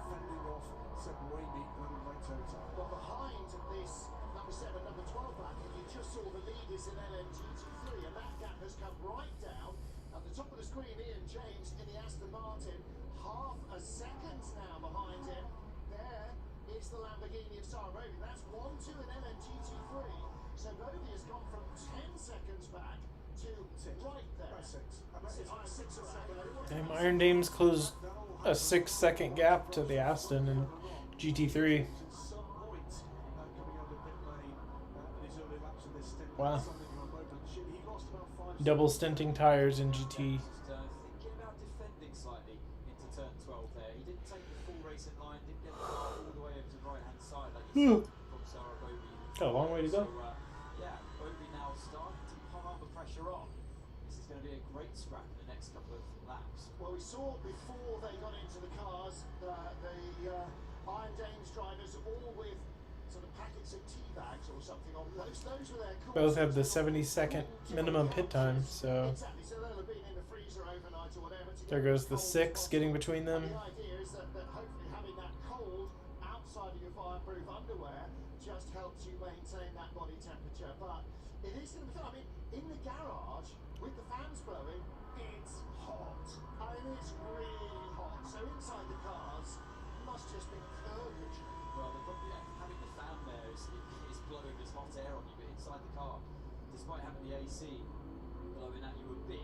fending off Seb Buemi and Light Toyota. But behind this number 7, number 12 bracket, you just saw the leaders in LMGT3, and that gap has come right down. At the top of the screen, Ian James in the Aston Martin, half a second now behind him. There is the Lamborghini of Sarah Bovey. That's 1-2 in LMGT3. So Bovey has gone from 10 seconds back to right there. 6 or 7. Damn, Iron Dames closed a 6-second gap to the Aston in GT3. Wow. Double stinting tires in GT. Thinking about defending slightly into turn 12 there. He didn't take the full racing line, didn't get the car all the way over to the right hand side like you said from Sarah Bovey. Got a long way to go. So, yeah, Bovey now starting to pile the pressure on. This is going to be a great scrap in the next couple of laps. Well, we saw before they got into the cars, the Iron Dames drivers all with sort of packets of tea bags or something on those were their courses. Both have the 70-second minimum pit time, so Exactly, so they'll have been in the freezer overnight or whatever. there goes the 6 getting between them. The idea is that hopefully having that cold outside of your fireproof underwear just helps you maintain that body temperature. But it is going to be fun. I mean, in the garage with the fans blowing, it's hot. I mean, it's really hot. So inside the cars must just be purgatory. Well, having the fan there is blowing this hot air on you, but inside the car, despite having the AC blowing at you a bit,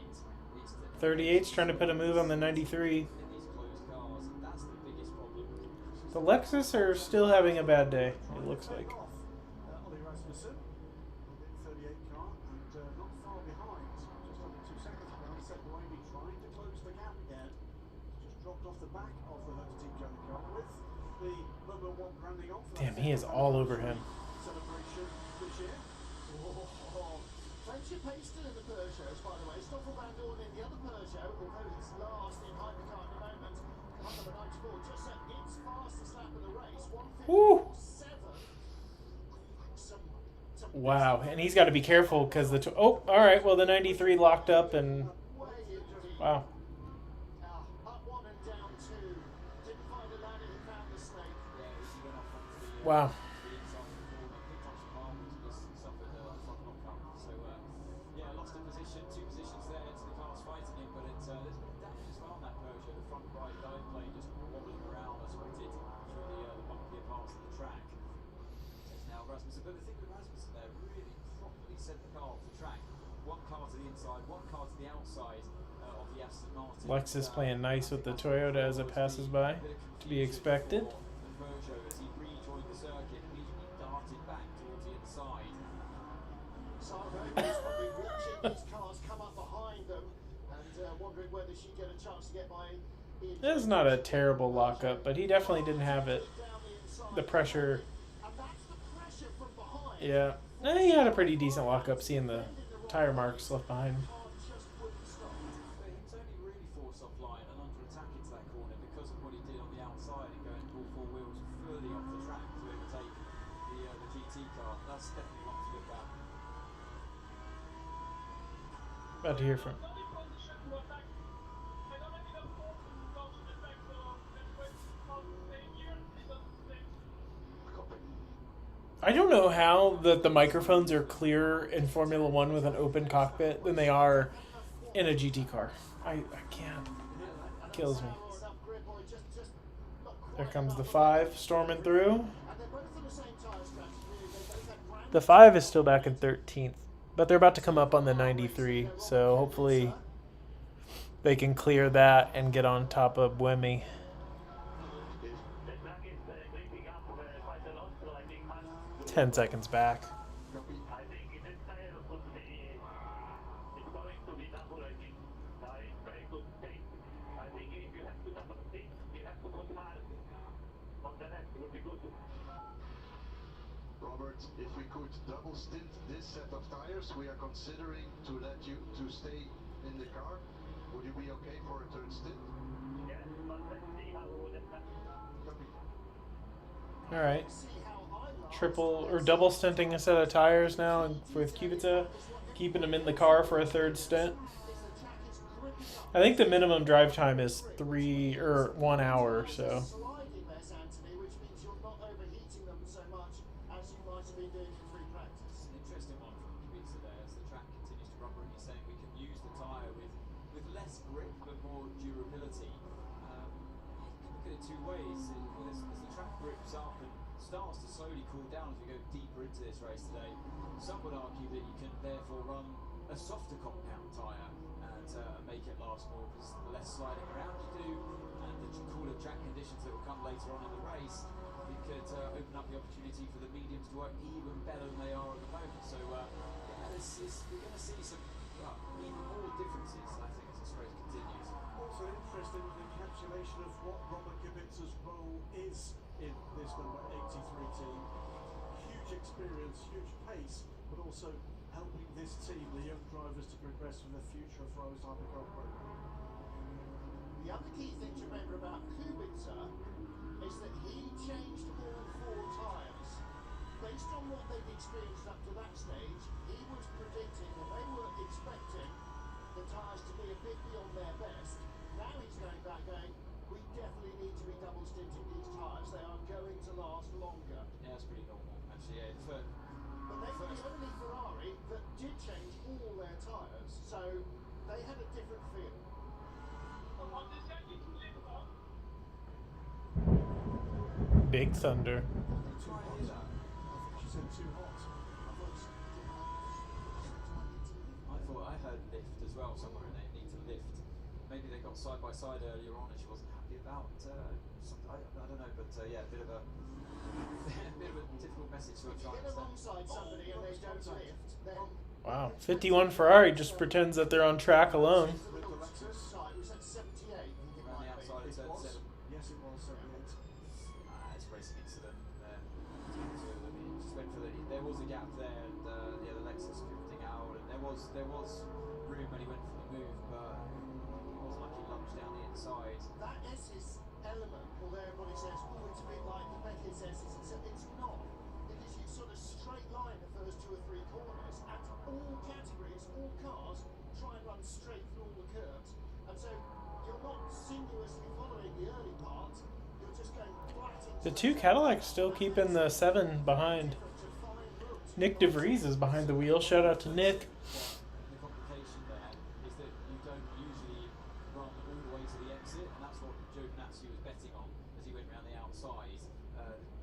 it's 38's trying to put a move on the 93. in these closed cars, that's the biggest problem. The Lexus are still having a bad day, it looks like. Ollie Rasmussen, the 38 car, and not far behind, just under 2 seconds behind, Seb Buemi trying to close the gap again. Just dropped off the back of the Hertz Team Jota car with the number one branding on for Damn, that he is all over him. celebration this year. Oh, friendship Paston in the Peugeots, by the way. Stoffel Van Dorn in the other Peugeot, although he's last in hypercar at the moment. Car number 94, just its fastest lap of the race, Woo! 1:54.7. Wow, and he's got to be careful because the... Oh, all right. Well, the 93 locked up and... Wow. Up one and down two. Didn't find a ladder, he found the snake. Wow. Yeah, lost a position, two positions there to the cars fighting him, but there's been damage as well on that Peugeot. The front right dive plane just wobbling around as we did through the bumpier parts of the track. There's now Rasmussen, but the thing with Rasmussen there, really properly set the car off the track. One car to the inside, one car to the outside of the Aston Martin. Lexus playing nice with the Toyota as it passes by. To be expected. The Peugeot as he rejoined the circuit, immediately darted back towards the inside. Sarah is probably watching these cars come up behind them and wondering whether she'd get a chance to get by. This is not a terrible lockup, but he definitely didn't have it. The pressure. And that's the pressure from behind. Yeah. He had a pretty decent lockup, seeing the tire marks left behind. Just wouldn't stop. But he was only really forced offline and under attack into that corner because of what he did on the outside and going all four wheels fully off the track to overtake the GT car. That's definitely one to look at. About to hear from. I don't know how the microphones are clearer in Formula One with an open cockpit than they are in a GT car. I can't. It kills me. There comes the 5 storming through. The 5 is still back in 13th, but they're about to come up on the 93, so hopefully they can clear that and get on top of Wemmy. 10 seconds back. Robert, if we could double stint this set of tires, we are considering to let you to stay in the car. Would you be okay for a third stint? Copy. All right. Triple or double stinting a set of tires now, and with Kubica keeping him in the car for a third stint. I think the minimum drive time is 1 hour, so. It's an interesting one from Kubica there as the track continues to rubber and he's saying we can use the tyre with less grip but more durability. You can look at it two ways. As the track grips up and starts to slowly cool down as we go deeper into this race today, some would argue that you can therefore run a softer compound tyre and make it last more because the less sliding around you do and the cooler track conditions that will come later on in the race, it could open up the opportunity for the mediums to work even better than they are at the moment. So yeah, we're going to see some even more differences, I think, as this race continues. Also interesting encapsulation of what Robert Kubica's role is in this number 83 team. Huge experience, huge pace, but also helping this team, the young drivers, to progress for the future of Ferrari's hypercar program. The other key thing to remember about Kubica is that he changed all 4 tyres. Based on what they'd experienced up to that stage, he was predicting and they were expecting the tyres to be a bit beyond their best. Now he's going back going, we definitely need to be double stinting these tyres. They are going to last longer. Yeah, that's pretty normal, actually. Yeah, But they were the only Ferrari that did change all their tyres, so they had a different feel. Big Thunder. Too hot. I think she said too hot. I thought I heard lift as well somewhere in there, need to lift. Maybe they got side by side earlier on and she wasn't happy about something. I don't know, but yeah, a bit of a difficult message to a Get driver. alongside somebody and they don't lift, then Wow. 51 Ferrari just pretends that they're on track alone. With the Lexus, side was at 78, I think it Around the might be. outside, it it's was. 7. Yes, it was 78. It's racing in back there, and yeah, the Lexus drifting out, and there was room when he went for the move, but it wasn't like he lunged down the inside. That SS element, although everybody says, oh, it's a bit like the Beck SS, it's not. Because you sort of straight line the first 2 or 3 corners, and all categories, all cars, try and run straight through all the curves. And so you're not sinuously following the early part, you're just going flat into The 2 Cadillacs still keeping the 7 behind. Nick DeVries is behind the wheel. Shout out to Nick. The complication there is that you don't usually run all the way to the exit, and that's what Joe Ganassi was betting on as he went around the outside.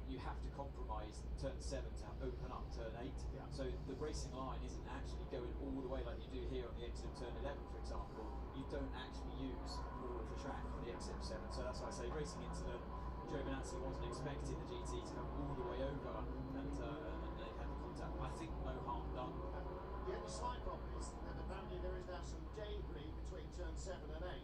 You have to compromise turn 7 to open up turn 8. Yeah. So the racing line isn't actually going all the way like you do here on the exit of turn 11, for example. You don't actually use all of the track on the exit of 7. So that's why I say racing incident. Joe Ganassi wasn't expecting the GT to come all the way over, and they had the contact. I think no harm done. The only slight problem is that apparently there is now some debris between turn 7 and 8,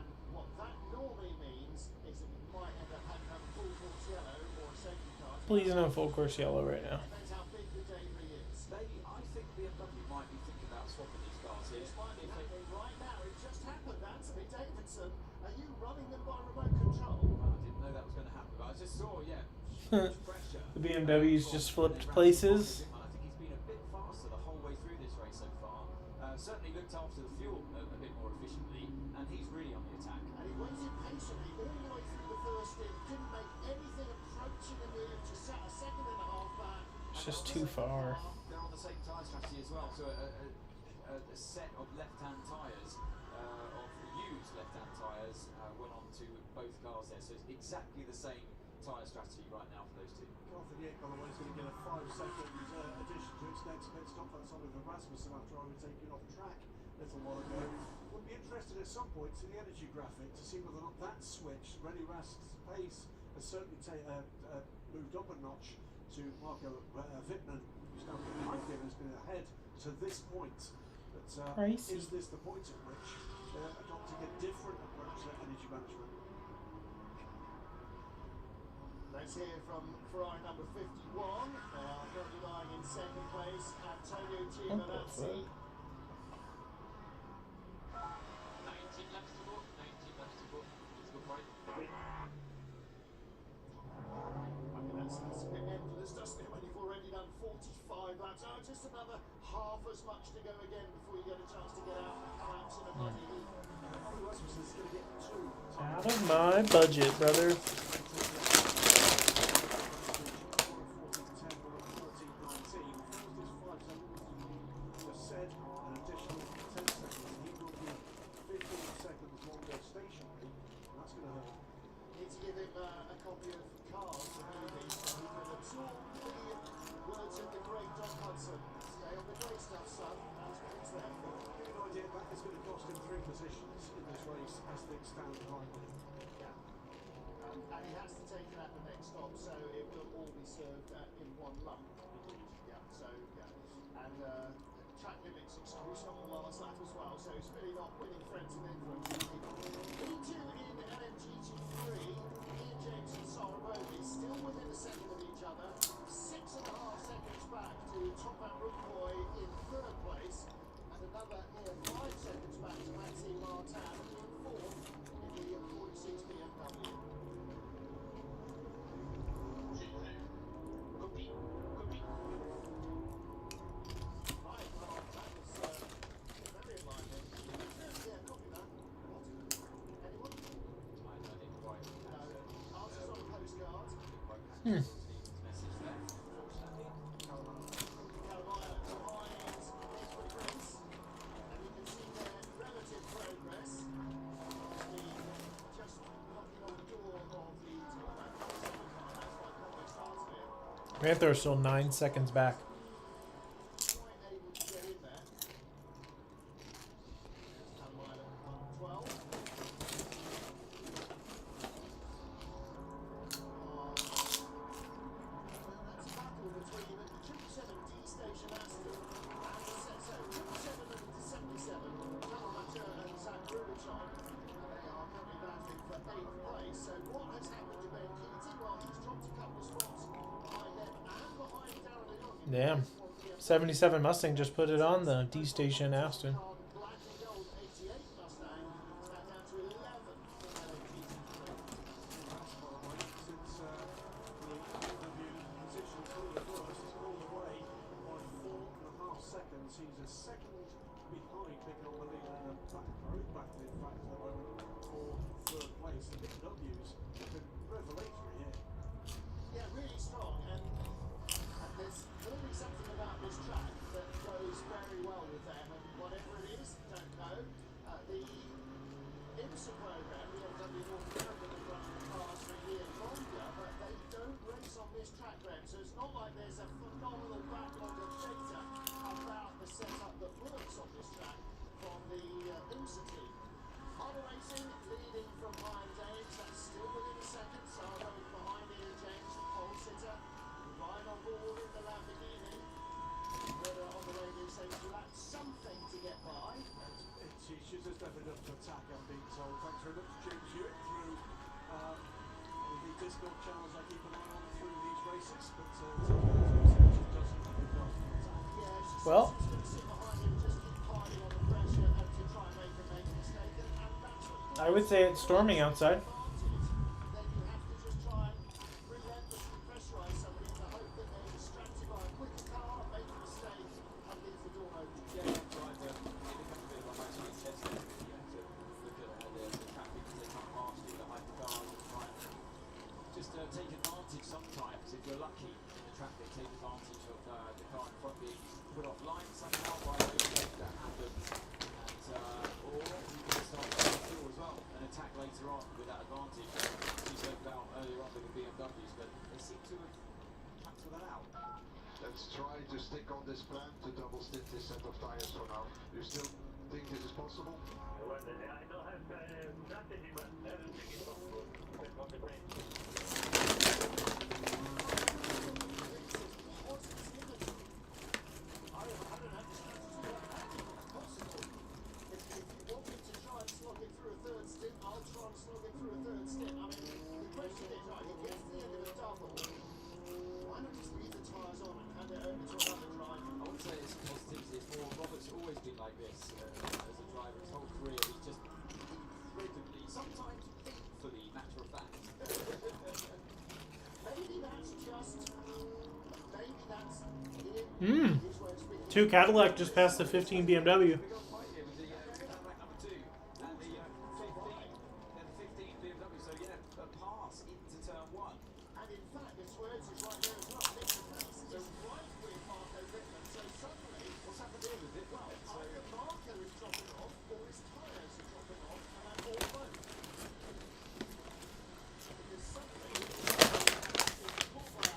and what that normally means is that we might end up having a full course yellow or a safety car. Please no full course yellow right now. Depends how big the debris is. I think BMW might be thinking about swapping these cars here. This might be happening right now. It just happened. Anthony Davidson, are you running them by remote control? I didn't know that was going to happen, but I just saw, yeah, huge pressure. The BMW's just flipped places. I think he's been a bit faster the whole way through this race so far. Certainly looked after the fuel a bit more efficiently, and he's really on the attack. And he waited patiently all the way through the first stint, didn't make anything approaching a move, just sat a second and a half back. It's just too far. They're on the same tyre strategy as well, so a set of left-hand tyres, of used left-hand tyres, went on to both cars there, so it's exactly the same tyre strategy right now for those two. Carthagena, by the way, is going to get a 5-second addition to its next pit stop. That's Oliver Rasmussen after I would take it off track a little while ago. Would be interested at some point in the energy graphic to see whether or not that switch, Rennie Rask's pace, has certainly moved up a notch to Marco Wittmann, who's now has been ahead to this point. But is this the point at which they're adopting a different approach to energy management? Let's hear from Ferrari number 51. They are currently lying in second place. Antonio Giovinazzi. 19 laps to go. 19 laps to go. Let's go for it. I mean, that's a bit endless, doesn't it, when you've already done 45 laps? Oh, just another half as much to go again before you get a chance to get out and collapse in a muddy heap. Out of my budget, brother. Need to give him a copy of Cars, the movie, so he can absorb the words of the great Doc Hudson. Stay on the great stuff, son. That's what it's there for. Give you an idea, that is going to cost him 3 positions in this race as things stand behind him. Yeah. And he has to take it at the next stop, so it will all be served in one lump. Yeah, so, yeah. And track limits exclusion on the last lap as well, so it's really not winning friends and influence. E2 in LMGT3, Ian James and Sarah Bowley still within a second of each other, 6.5 seconds back to Top Man Rookboy in third place, and another 5 seconds back to Maxime Martin in fourth in the 46 BMW. Copy. Right, well, that was very enlightening. Yeah, copy that. What? Anyone? I didn't quite No. Answers on a postcard. Steven's message there, unfortunately. Carolina behind for Chris. And you can see their relative progress. Just knocking on the door of the Thailand semifinal. That's why Conway started here. Panther is still 9 seconds back. Quite able to get in there. Carolina 112. That's a battle between the 777D station Aston and the 777 and the 77. Charles Mature and Zach Rubicon. They are currently battling for 8th place. So what has happened to Ben Keating? Well, he's dropped a couple of spots behind them and behind Darren DeYoung in Damn. 77 Mustang just put it on the D station Aston. Black and gold 88 Mustang. It's back down to 11 for LA GT3. That's far away since the BMW position through the first is all the way by 4.5 seconds. He's a second behind Nick on the leader in the back row. Back in fact at the moment for third place. The BMWs have been revelatory here. Yeah, really strong, and there's clearly something about this track that goes very well with them, and whatever it is, don't know. The IMSA program, the BMW North America, have run the cars for a year longer, but they don't race on this track, Graham, so it's not like there's a phenomenal backlog of data about the setup that works on this track from the IMSA team. Auto Racing leading from Ryan James, that's still within a second. Sardo behind Ian James, the pole sitter. Ryan on board in the Lamborghini. But on the radio saying he'll have something to get by. She's just definitely up to attack, I'm being told. Thanks very much, James Hewitt, through the Discord channels I keep an eye on through these races. But she doesn't have a well attack. Yeah, she's Well, just going to sit behind him, just keep piling on the pressure and to try and make a mistake. And that's what I would say it's storming outside. then you have to just try and relentlessly pressurize somebody in the hope that they're distracted by a quicker car, make a mistake, and leave the door open. Yeah, that's right. It becomes a bit of a high-speed test there, you know, to look at the traffic as they come past you, the hypercars, and try and just take advantage sometimes, if you're lucky in the traffic, take advantage of the car in front being put offline somehow by a mistake that happens, and or you can start going through as well and attack later on with that advantage. You spoke about earlier on with the BMWs, but they seem to have cancelled that out. Let's try to stick on this plan to double stint this set of tires for now. You still think this is possible? Well, I don't have strategy, but I don't think it's possible. Depends on the brain. I would say it's positivity. It's more Robert's always been like this as a driver. His whole career, he's just incredibly, sometimes painfully matter of fact. Two Cadillac just passed the 15 BMW. We got a fight here with the Cadillac number 2 and the 15 BMW. So yeah, a pass into turn 1. And in fact, this words is right there as well. Nick Pace is right with Marco Wittmann. So suddenly, What's happened here with it? well, So either Marco is dropping off or his tyres are dropping off, and or both. Because suddenly, it's more by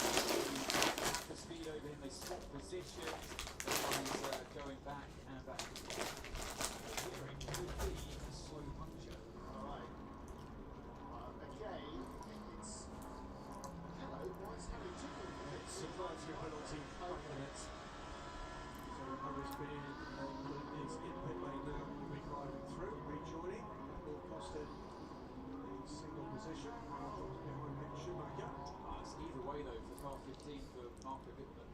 the speed over him, they swap positions. Everyone's going back and back. Here it could be a slow puncture. Alright. Again, it's... Hello, why is Harry tipping? It's a drive-through penalty, 5 minutes. So Harry's been is in pit lane now, will be driving through, rejoining. That will cost him a single position. Behind Mick Schumacher. It's either way though for car 15 for Marco Wittmann.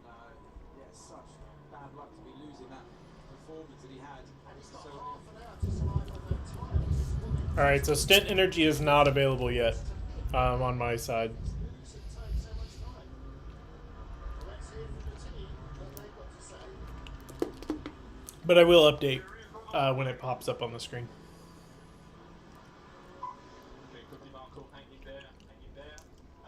Yeah, such bad luck to be losing that performance that he had. And it's got So half an hour to survive on that tyre, which is what All right, so stint energy is not available yet on my side. makes it take so much time. Well, let's hear from the team what they've got to say. But I will update when it pops up on the screen. Okay, Cody Marco hanging there.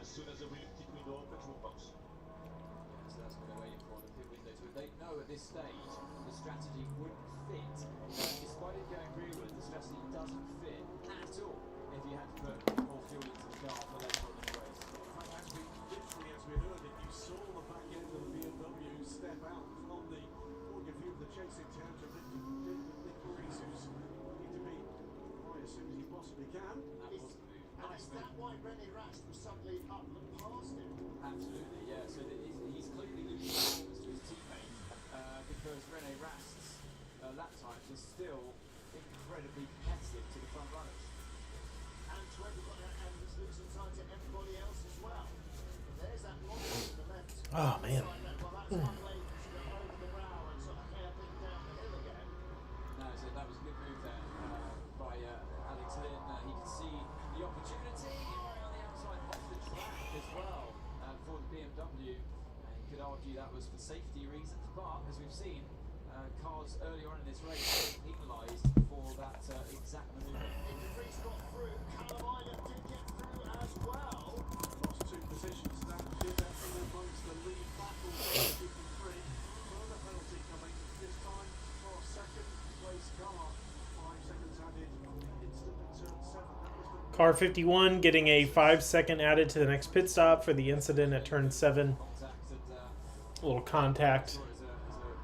As soon as the pit window opens, we'll box. yeah, so that's what they're waiting for, the pit window. So they know at this stage the strategy wouldn't fit. Despite it going rear wheel, the strategy doesn't fit at all if you had to put more fuel into the car for later on in the race. As we heard it, you saw the back end of the BMW step out from the point of view of the chasing terms of Nick Pace, who's looking to be high as soon as he possibly can. That was the move. And Nice is move. that why René Rast was suddenly up and past him? Absolutely, yeah. So he's clearly losing performance to his teammate because René Rast's lap times are still incredibly competitive to the front runners. to everybody else as well. And there's that long one to the left. Oh, man. Well, that's one lane sort of over the brow and sort of hairpin down the hill again. No, so that was a good move there by Alex Lynn. He could see the opportunity right on the outside off the track as well for the BMW. You could argue that was for safety reasons, but as we've seen, cars earlier on in this race were penalised for that exact manoeuvre. Increase got through. Carolina did get through as well. Lost 2 positions. That did that from amongst the lead battle. 53. Further penalty coming this time for second place car. 5 seconds added on the instant at turn 7. That was the Car 51 getting a 5-second added to the next pit stop for the incident at turn 7. Contact and A little contact. as a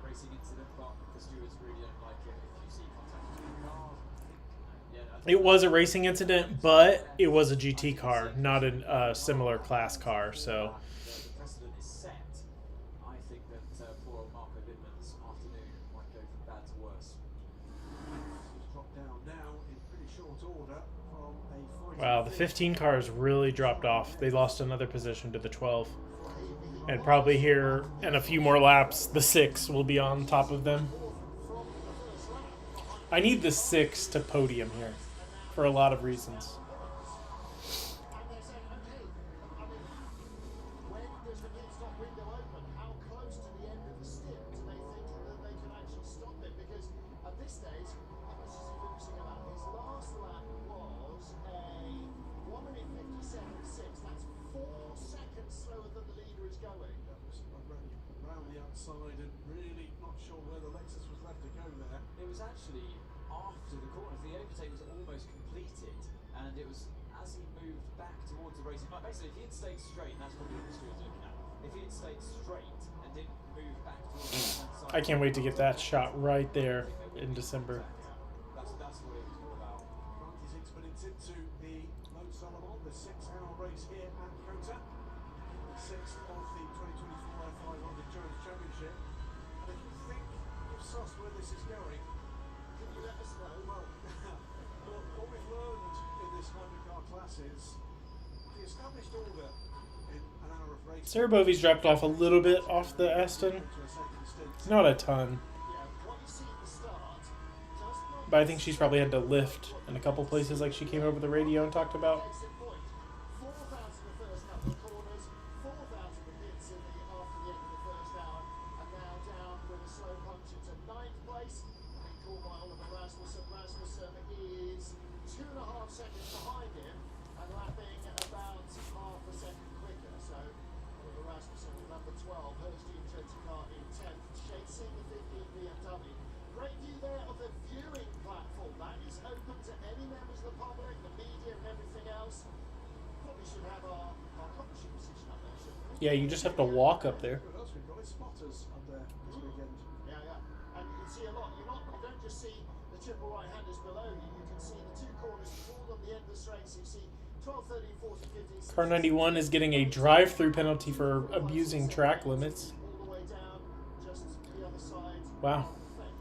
racing incident, but the stewards really don't like it if you see contact between cars. It was a racing incident, but it was a GT car, not a similar class car. So The precedent is set. I think that poor old Marco Wittmann's afternoon might go from bad to worse. He's dropped down now in pretty short order from a fighting wow, the 15 cars really dropped off. They lost another position to the 12. And probably here in a few more laps, the 6 will be on top of them. I need the 6 to podium here for a lot of reasons. And they said, okay, I mean, when does the pit stop window open? How close to the end of the stint do they think that they can actually stop it? Because at this stage, how much is he losing about? His last lap was a 1 minute 57.6. That's 4 seconds slower than the leader is going. That was around the outside and really not sure where the Lexus was left to go there. It was actually after the corner. The overtake was almost completed, and it was as he moved back towards the racing line. Basically, if he had stayed straight, and that's probably what the stewards looking at. If he had stayed straight and didn't move back towards the right-hand side, I can't wait to get that shot right there in December. That's what it was all about. 96 minutes into the Lone Solomon, the 6-hour race here at Kota. The 6th of the 2024 F5 Endurance Championship. And if you think you've sussed where this is going, Can you let us know? well, well, what we've learned in this hypercar class is the established order in an hour of racing. Sarah Bovey's dropped off a little bit off the Aston. To a second stint. Not a ton. Yeah, what you see at the start does not But I think she's probably had to lift in a couple places like she came over the radio and talked about. Case in point, 4,000 the first couple of corners, 4,000 the pits in the after the end of the first hour, and now down with a slow punch into 9th place, being called by Oliver Rasmussen. Rasmussen is 2.5 seconds behind him and lapping about half a second quicker. So Oliver Rasmussen with number 12, Hurst G20 car in 10th, chasing the 15 BMW. Great view there of the viewing platform. That is open to any members of the public, the media and everything else. Probably should have our cover sheet position up there, shouldn't we? Yeah, you just have to walk up there. What else we've got is spotters up there this weekend. Yeah, yeah. And you can see a lot. You don't just see the triple right-handers below you. You can see the 2 corners all on the end of the straight. So you see 12, 13, 14, 15, 16, Car 91 is getting a drive-through penalty for abusing track limits. all the way down, just the other side. Wow.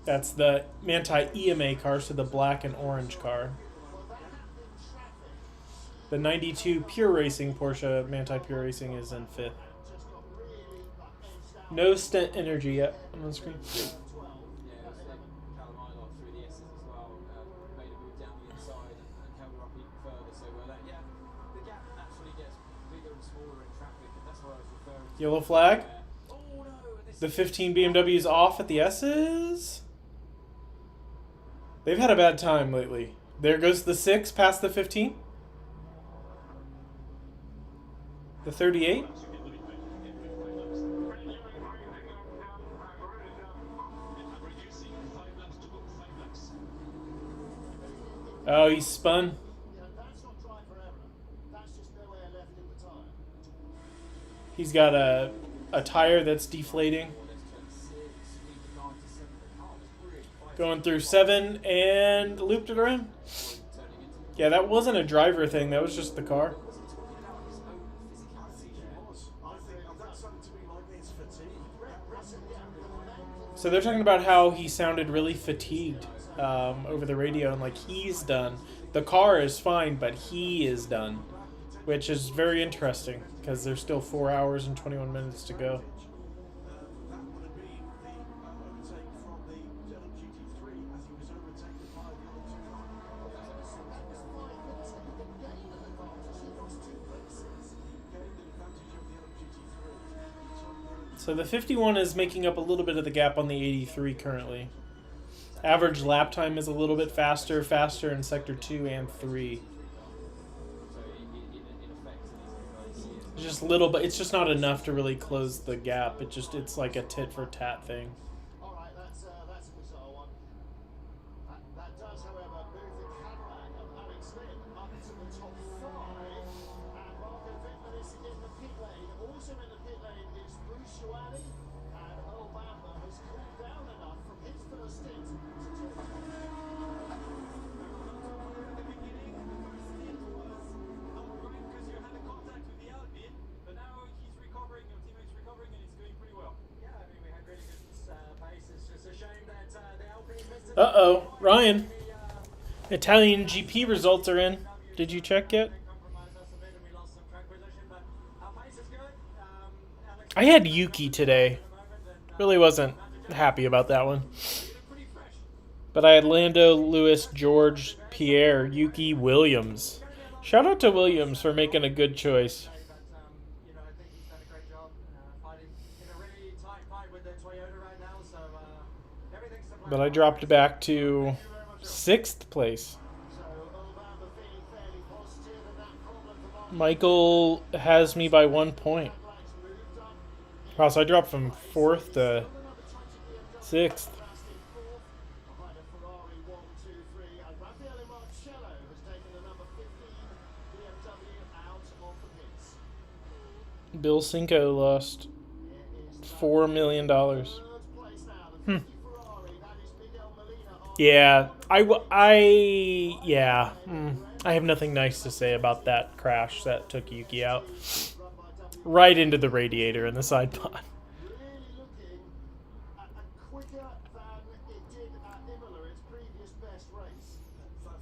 That's the Manti EMA car, so the black and orange car. Well, that happened in traffic. The 92 Pure Racing Porsche Manti Pure Racing is in 5th. Just got really edged out. No stint energy yet on the screen. 12. Yeah, it was Callum Ilott through the S's as well, made a move down the inside and held her up even further. So the gap naturally gets bigger and smaller in traffic, and that's what I was referring to. Yellow flag. Oh no! And this The 15 BMWs off at the S's. They've had a bad time lately. There goes the 6 past the 15. The 38. Oh, he spun. You know, that's not driver error. That's just no air left in the tyre. He's got a tire that's deflating. Going through 7 and looped it around. Yeah, that wasn't a driver thing. That was just the car. I think that sounded to me like his fatigue. So they're talking about how he sounded really fatigued over the radio and like he's done. The car is fine, but he is done. which is very interesting because there's still 4 hours and 21 minutes to go. That would have been the overtake from the GT3 as he was overtaken by the other two drivers. So that was 5 minutes and he didn't gain an advantage. He lost 2 places. He gained an advantage of the other GT3. So the 51 is making up a little bit of the gap on the 83 currently. Average lap time is a little bit faster in sector 2 and 3. It's just little, but it's just not enough to really close the gap. It's like a tit for tat thing. All right, that's a bizarre one. That does, however, move the Cadillac of Alex Lynn up to the top 5. And Marco Wittmann is in the pit lane. Also in the pit lane is Bruce Joanny. And Earl Bamber has cooled down enough from his first stint to Uh-oh, Ryan. Italian GP results are in. Did you check yet? I had Yuki today. Really wasn't happy about that one. But I had Lando, Lewis, George, Pierre, Yuki, Williams. Shout out to Williams for making a good choice. But I dropped back to 6th place. Michael has me by 1 point. Wow, so I dropped from 4th to 6th. Bill Cinco lost $4 million. Yeah, I have nothing nice to say about that crash that took Yuki out. Right into the radiator in the side pod.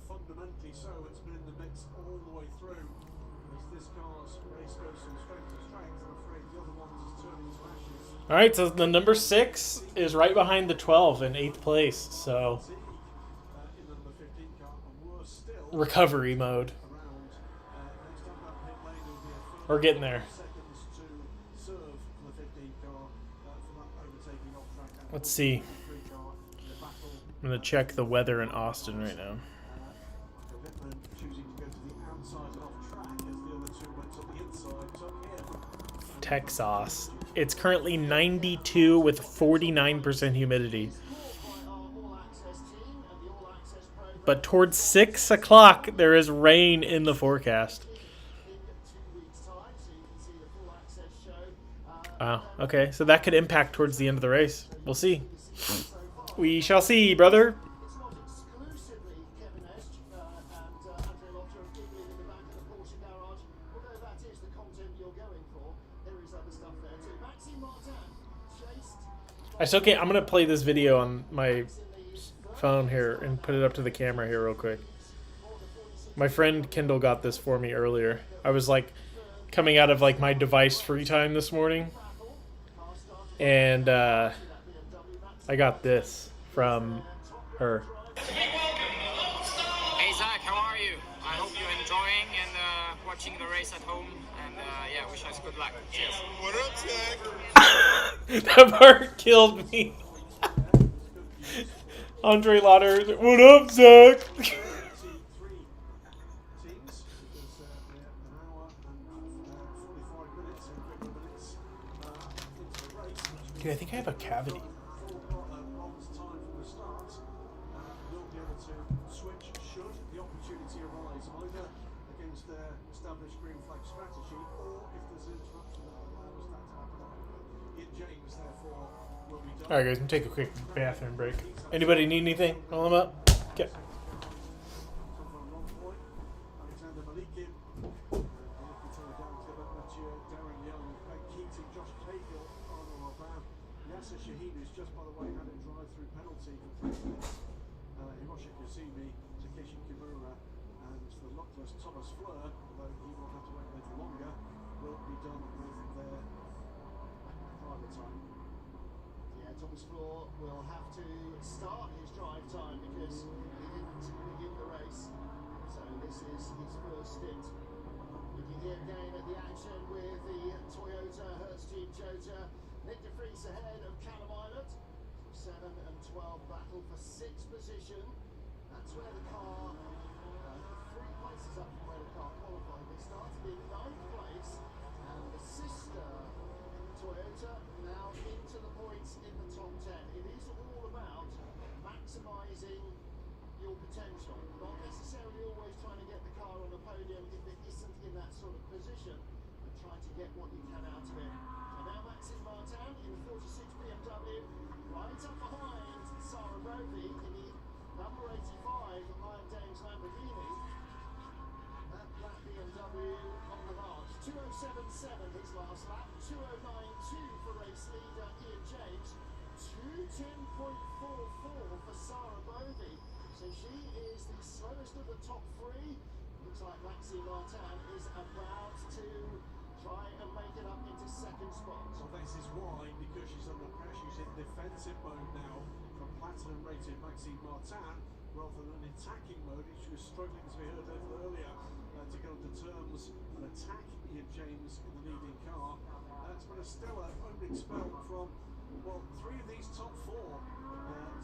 Fundamentally so, it's been in the mix all the way through. As this car's race goes from strength to strength, I'm afraid the other one's just turning to ashes. All right, so the number 6 is right behind the 12 in 8th place. So recovery mode. We're getting there. Let's see. I'm going to check the weather in Austin right now. Texas. It's currently 92 with 49% humidity. But towards 6 o'clock, there is rain in the forecast. Wow, okay, so that could impact towards the end of the race. We'll see. We shall see, brother. I still can't. I'm going to play this video on my phone here and put it up to the camera here real quick. My friend Kendall got this for me earlier. I was like coming out of like my device free time this morning, and I got this from her. Hey Zach, how are you? I hope you're enjoying and watching the race at home, and yeah, wish us good luck. Cheers. What up, Zach? That part killed me. Andre Lauder, what up, Zach? Dude, I think I have a cavity. Alright guys, I'm gonna take a quick bathroom break. Anybody need anything? Call them up. Okay. Hiroshi Kasumi, Takeshi Kimura, and the luckless Thomas Fleur, although he will have to wait a little longer, will be done with their driver time. Yeah, Thomas Floor will have to start his drive time because he didn't begin the race. So this is his first stint. Looking here again at the action with the Toyota Hertz Team Jota. Nick de Vries ahead of Callum Island. 7 and 12 battle for 6th position. That's where the car, 3 places up from where the car qualified. They started in 9th place, and the sister Toyota now into the points in the top 10. It is all about maximising your potential, not necessarily always trying to get the car on the podium if it isn't in that sort of position, but trying to get what you can out of it. And now Maxime Martin in the 46 BMW, right up behind Sarah Bovey in the number 85 Iron Dames Lamborghini. That black BMW on the march. 2:07.7 his last lap, 2:09.2 for race leader Ian James, 2:10.44 for Sarah Bovey. So she is the slowest of the top 3. Looks like Maxime Martin is about to try and make it up into 2nd spot. So this is why, because she's under pressure, she's in defensive mode now from platinum rated Maxime Martin rather than attacking mode. She was struggling, as we heard earlier, to go to terms and attack Ian James in the leading car. It's been a stellar opening spell from, well, 3 of these top 4.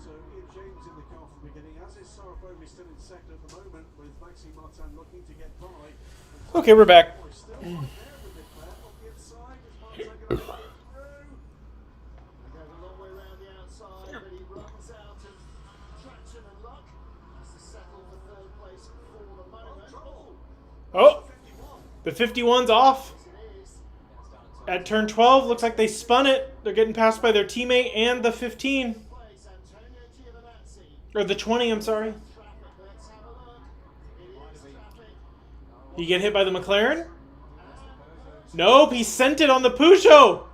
So Ian James in the car from the beginning, as is Sarah Bovey still in 2nd at the moment, with Maxime Martin looking to get by. Okay, we're back. He goes a long way around the outside, but he runs out of traction and luck. Has to settle for 3rd place for the moment. Oh, the 51's off. At turn 12, looks like they spun it. They're getting passed by their teammate and the 15. Or the 20, I'm sorry. He get hit by the McLaren? Nope, he sent it on the Peugeot.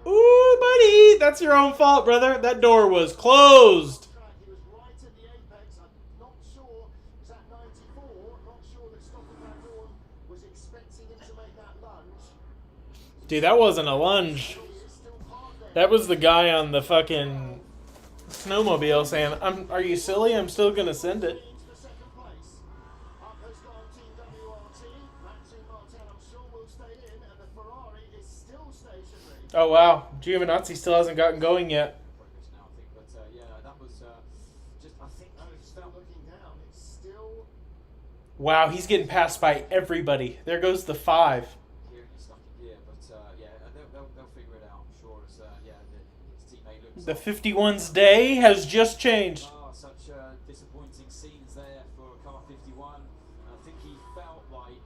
Ooh, buddy, that's your own fault, brother. That door was closed. He was right at the apex. I'm not sure. It was at 94. Not sure that Stoffel Van Dorn was expecting him to make that lunge. Dude, that wasn't a lunge. That was the guy on the fucking snowmobile saying, "Are you silly? I'm still gonna send it." For 2nd place. Up has gone Team WRT. Maxime Martin, I'm sure, will stay in, and the Ferrari is still stationary. Oh wow, Giovinazzi still hasn't gotten going yet. Progress now, I think, but yeah, that was just, I think It's still looking down. It's still Wow, he's getting passed by everybody. There goes the 5. here and stuck in gear, but yeah, they'll figure it out, I'm sure. As yeah, his teammate looks. The 51's day has just changed. Such disappointing scenes there for car 51. I think he felt like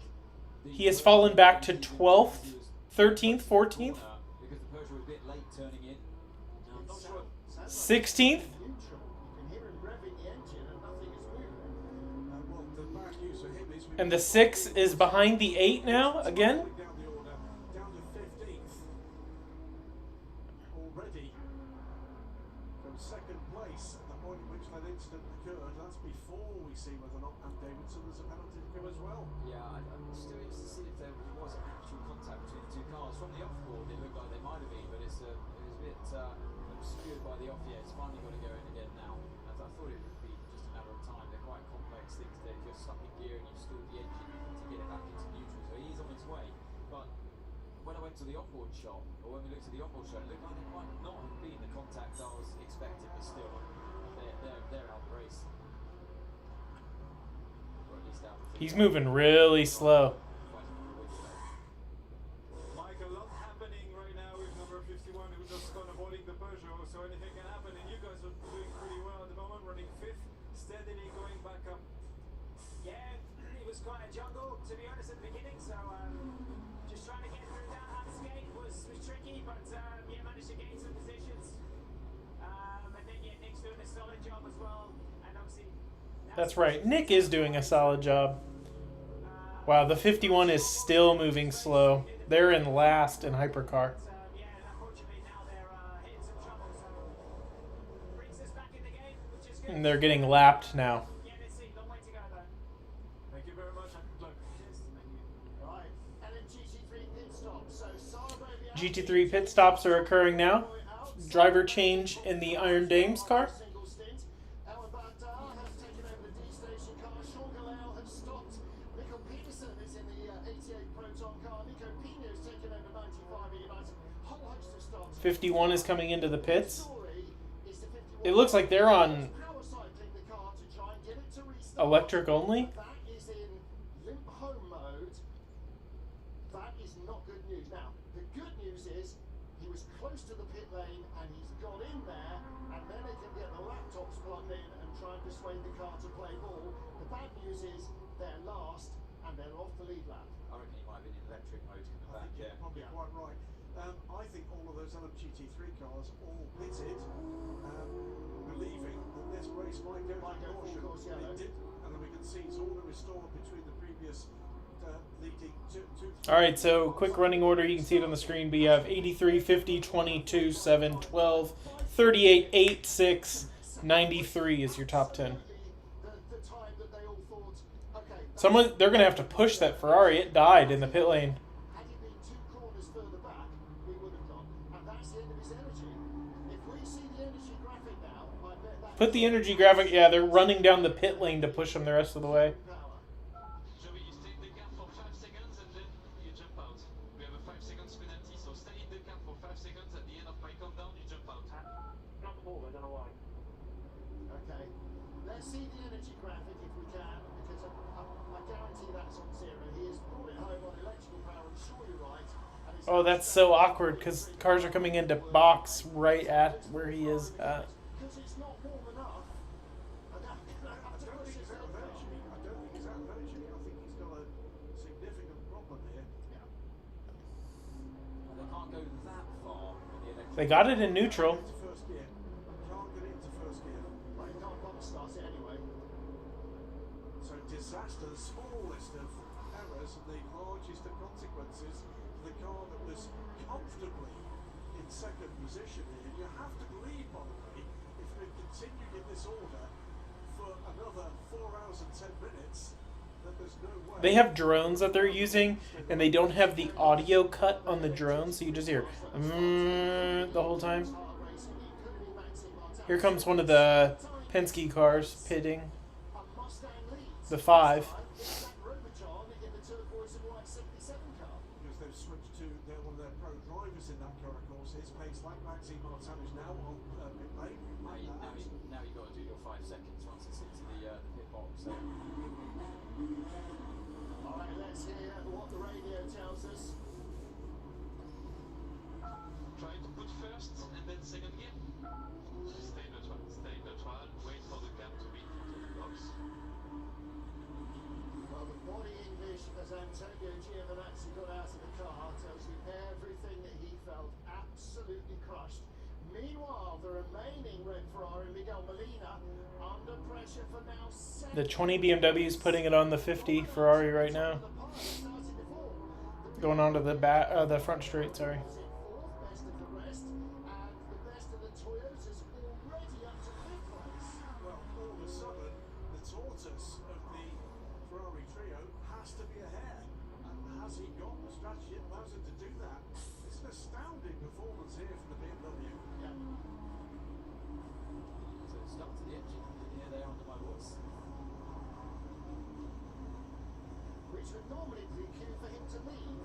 He has fallen back to 12th, 13th, 14th, because the Peugeot was a bit late turning in. I'm not sure. 16th. neutral. You can hear him revving the engine, and nothing is moving. Well, the bad news for him is And the 6 is behind the 8 now, again. down the order, down to 15th already from 2nd place at the point at which that incident occurred. That's before we see whether or not Anne Davidson has a penalty to go as well. Yeah, I'm still interested to see if there was actual contact between the 2 cars. From the off-board, it looked like they might have been, but it was a bit obscured by the off. Yeah, it's finally got to go in again now. I thought it would be just a matter of time. They're quite complex things. If you're stuck in gear and you've stalled the engine to get it back into neutral, so he's on his way. But when I went to the onboard shot, or when we looked at the onboard shot, it looked like there might not have been the contact I was expecting, but still, they're out the race. Or at least out the He's moving really slow. Mike, a lot happening right now with number 51 who just gone avoiding the Peugeot, so anything can happen. And you guys are doing pretty well at the moment, running 5th, steadily going back up. Yeah, it was quite a jungle, to be honest, at the beginning. So just trying to get through that landscape was tricky, but yeah, managed to gain some positions. And then yeah, Nick's doing a solid job as well. And obviously, That's right. Nick is doing a solid job. Wow, the 51 is still moving slow. They're in last in hypercar. yeah, and unfortunately now they're hitting some trouble. So brings us back in the game, which is good. And they're getting lapped now. Yeah, let's see. Long way to go though. Thank you very much and good luck. Cheers. Thank you. GT3 pit stops are occurring now. Driver change in the Iron Dames car. Nico Peterson is in the 88 Proton car. Nico Pino is taking over 95 United. Whole host of stops. 51 is coming into the pits. It looks like they're on electric only. That is in limp home mode. That is not good news. Now, the good news is he was close to the pit lane and he's got in there, and then they can get the laptops plugged in and try and persuade the car to play ball. The bad news is they're last and they're off the lead lap. I reckon he might have been in electric mode coming back. You're probably quite right. I think all of those LMGT3 cars all pitted, believing that this race might go to caution. It did, and we can see it's order restored between the previous leading two. All right, so quick running order. You can see it on the screen. But you have 83, 50, 22, 7, 12, 38, 8, 6, 93 is your top 10. They're going to have to push that Ferrari. It died in the pit lane. Had he been 2 corners further back, we would have gone. And that's the end of his energy. If we see the energy graphic now, I bet that... Put the energy graphic. Yeah, they're running down the pit lane to push them the rest of the way. Joey, you stay in the car for 5 seconds and then you jump out. We have a 5 seconds penalty, so stay in the car for 5 seconds. At the end of my countdown, you jump out. Not the ball, I don't know why. Okay. Let's see the energy graphic if we can, because I guarantee that's on 0. He has brought it home on electrical power, I'm sure you're right. And it's Oh, that's so awkward because cars are coming into box right at where he is at. because it's not warm enough. And that, I don't think he's out of energy. I think he's got a significant problem here. Yeah. They can't go that far in the electric. They got it in neutral. Into first gear. Can't get into first gear. Well, he can't bump start it anyway. So disaster, the smallest of errors and the largest of consequences for the car that was comfortably in second position here. You have to believe, by the way, if they continued in this order for another 4 hours and 10 minutes, that there's no way. They have drones that they're using, and they don't have the audio cut on the drone, so you just hear the whole time. Here comes one of the Penske cars pitting. The 5. Because they've switched to one of their pro drivers in that car, of course. His pace like Maxime Martin is now on pit lane. Now you've got to do your 5 seconds once it's into the pit box. So. Alright, let's hear what the radio tells us. Try to put first and then second gear. Stay neutral, wait for the car to be into the box. Well, the body English as Antonio Giovinazzi got out of the car tells you everything that he felt absolutely crushed. Meanwhile, the remaining red Ferrari, Miguel Molina, under pressure for now 7. The 20 BMW is putting it on the 50 Ferrari right now. Going on to the front straight, sorry. Best of the rest, and the best of the Toyotas already up to 5th place. Well, all of a sudden, the tortoise of the Ferrari trio has to be a hare. And has he got the strategy that allows him to do that? It's an astounding performance here from the BMW. Yeah. So it starts at the engine, and here they are under my voice. Which would normally be cue for him to leave.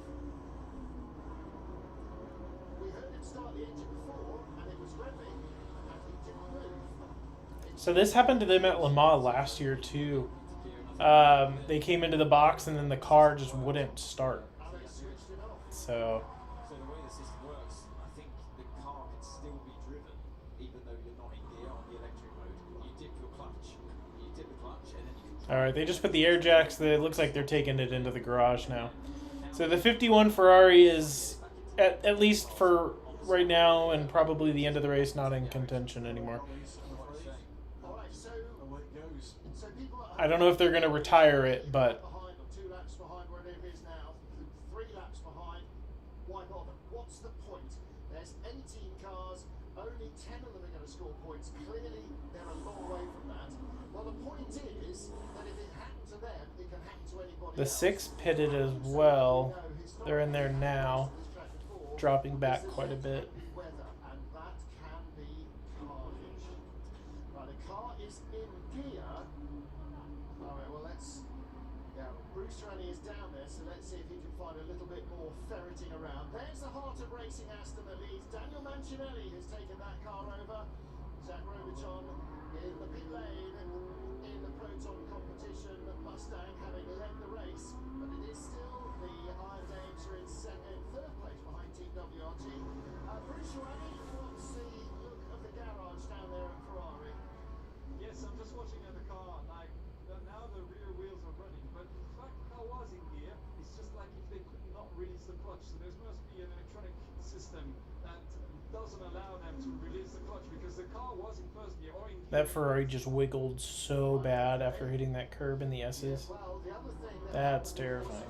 We heard him start the engine before, and it was revving, and he didn't move. So this happened to them at Le Mans last year too. They came into the box and then the car just wouldn't start. And they switched it off. So So the way the system works, I think the car can still be driven even though you're not in gear on the electric mode. You dip your clutch, and then you can. all right, they just put the air jacks. It looks like they're taking it into the garage now. So the 51 Ferrari is at least for right now and probably the end of the race not in contention anymore. Alright, so Away it goes. people at I don't know if they're going to retire it, but behind, or 2 laps behind where it is now, 3 laps behind, why bother? What's the point? There's 18 cars, only 10 of them are going to score points. Clearly, they're a long way from that. Well, the point is that if it happened to them, it can happen to anybody The 6 pitted as well. They're in there now, dropping back quite a bit. Weather, and that can be carnage. Right, the car is in gear. All right, well, Bruce Rennie is down there, so let's see if he can find a little bit more ferreting around. There's the heart of racing Aston that leads. Daniel Mancinelli has taken that car over. Zach Robichon in the pit lane in the Proton competition. Mustang having led the race, but it is still the Iron Dames are in third place behind Team WRT. Bruce Rennie, what's the look of the garage down there at Ferrari? Yes, I'm just watching at the car. Like now, the rear wheels are running, but the fact the car was in gear, it's just like if they could not release the clutch. So there must be an electronic system that doesn't allow them to release the clutch because the car was in first gear or in gear. That Ferrari just wiggled so bad after hitting that curb in the S's. Well, the other thing That's terrifying.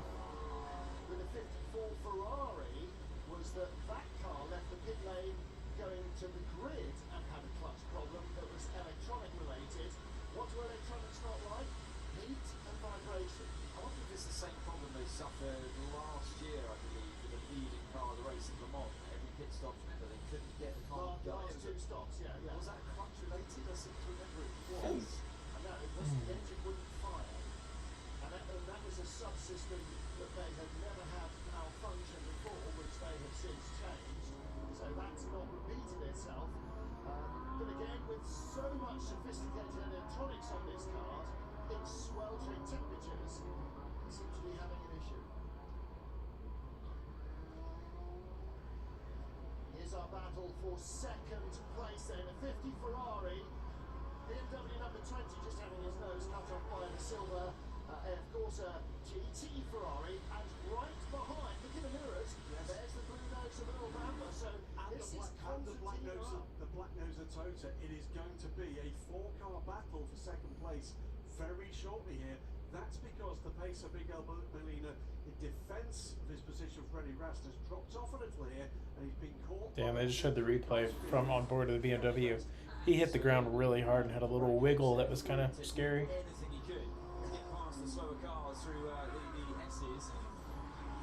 with the 54 Ferrari was that car left the pit lane going to the grid and had a clutch problem that was electronic related. What do electronics not like? Heat and vibration. I wonder if it's the same problem they suffered last year, I believe, with the leading car of the race in Le Mans. Every pit stop, remember, they couldn't get the car going. Last 2 stops, yeah. Was that clutch related? I seem to remember it was. And that it wasn't, the engine wouldn't fire. And that was a subsystem that they had never had malfunction before, which they have since changed. So that's not repeated itself. But again, with so much sophisticated electronics on these cars, in sweltering temperatures, it seems to be having an issue. Here's our battle for second place then. A 50 Ferrari. BMW number 20 just having his nose cut off by the silver AF Corsa GT Ferrari. And right behind, look at the mirrors, there's the blue nose of Earl Bamber. So this is the black nose of Toyota. It is going to be a 4-car battle for second place very shortly here. That's because the pace of Miguel Molina in defence of his position for Freddie Rast has dropped off a little here, and he's been caught. Damn, they just showed the replay from on board of the BMW. He hit the ground really hard and had a little wiggle that was kind of scary. Anything he could to get past the slower cars through the S's,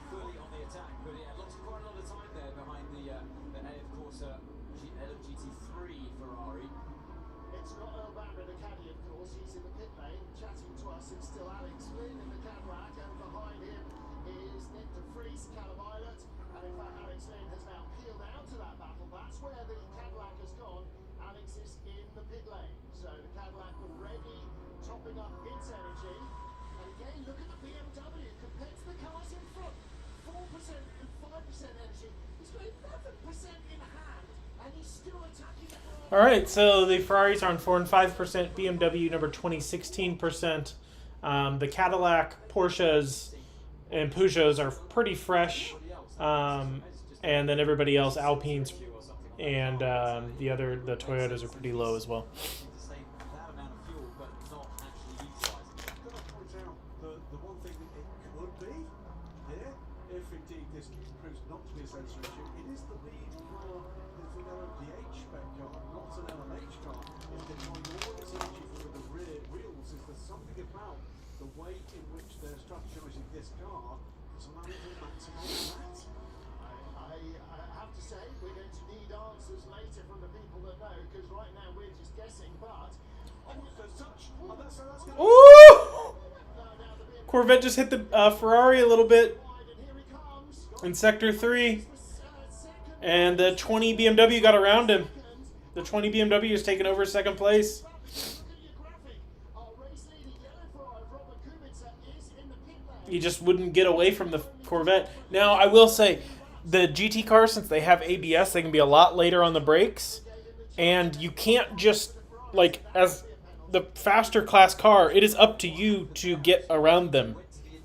fully on the attack. But yeah, lost quite a lot of time there behind the AF Corsa LMGT3 Ferrari. It's not Earl Bamber, the caddy, of course. He's in the pit lane chatting to us. It's still Alex Lynn in the Cadillac, and behind him is Nick de Vries, Callum Eilert. And in fact, Alex Lynn has now peeled out to that battle. That's where the Cadillac has gone. Alex is in the pit lane. So the Cadillac already topping up its energy. And again, look at the BMW compared to the cars in front. 4% and 5% energy. He's got 11% in hand, and he's still attacking the car. All right, so the Ferraris are on 4 and 5%. BMW number 20, 16%. The Cadillac, Porsches, and Peugeots are pretty fresh. And then everybody else, Alpines, and the Toyotas are pretty low as well. The one thing that it could be here, if indeed this proves not to be a sensor issue, it is the lead car, the LMDH spec car, not an LMH car. It's deploying all its energy through the rear wheels. Is there something about the way in which they're strategizing this car that's allowing them to maximize that? I have to say, we're going to need answers later from the people that know, because right now we're just guessing, but... First touch. Oh, that's gonna Ooh! Corvette just hit the Ferrari a little bit in Sector 3. And the 20 BMW got around him. The 20 BMW is taking over second place. He just wouldn't get away from the Corvette. Now, I will say, the GT cars, since they have ABS, they can be a lot later on the brakes. And you can't just, like, as the faster class car, it is up to you to get around them.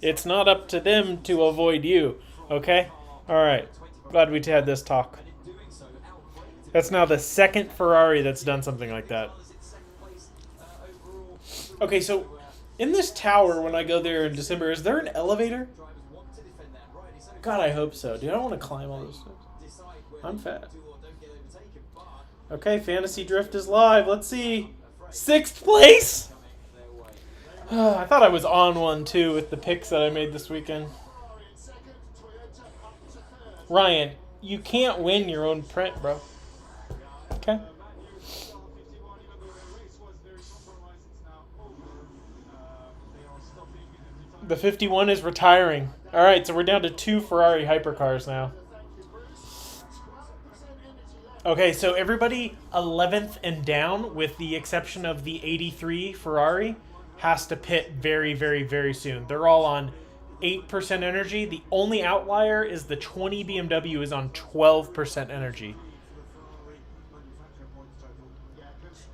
It's not up to them to avoid you. Okay? Alright. Glad we had this talk. That's now the second Ferrari that's done something like that. Okay, so in this tower, when I go there in December, is there an elevator? God, I hope so. Dude, I don't want to climb all those steps. I'm fat. Okay, Fantasy Drift is live. Let's see. 6th place? I thought I was on one too with the picks that I made this weekend. Ferrari in second, Toyota up to third. Ryan, you can't win your own print, bro. Okay. Man U star 51, even though the race was very compromised, it's now over. They are stopping every time. The 51 is retiring. All right, so we're down to 2 Ferrari hypercars now. Thank you, Bruce. 12% energy left. Okay, so everybody 11th and down, with the exception of the 83 Ferrari, has to pit very, very, very soon. They're all on 8% energy. The only outlier is the 20 BMW is on 12% energy.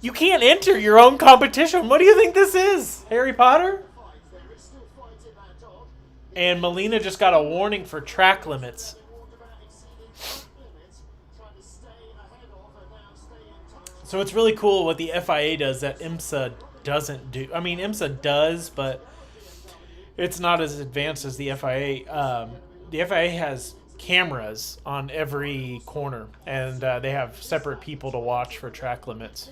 You can't enter your own competition. What do you think this is? Harry Potter? There is still fight in that dog. And Melina just got a warning for track limits. They warned about exceeding track limits, trying to stay ahead of and now stay in touch. So it's really cool what the FIA does that IMSA doesn't do. I mean, IMSA does, but it's not as advanced as the FIA. The FIA has cameras on every corner, and they have separate people to watch for track limits.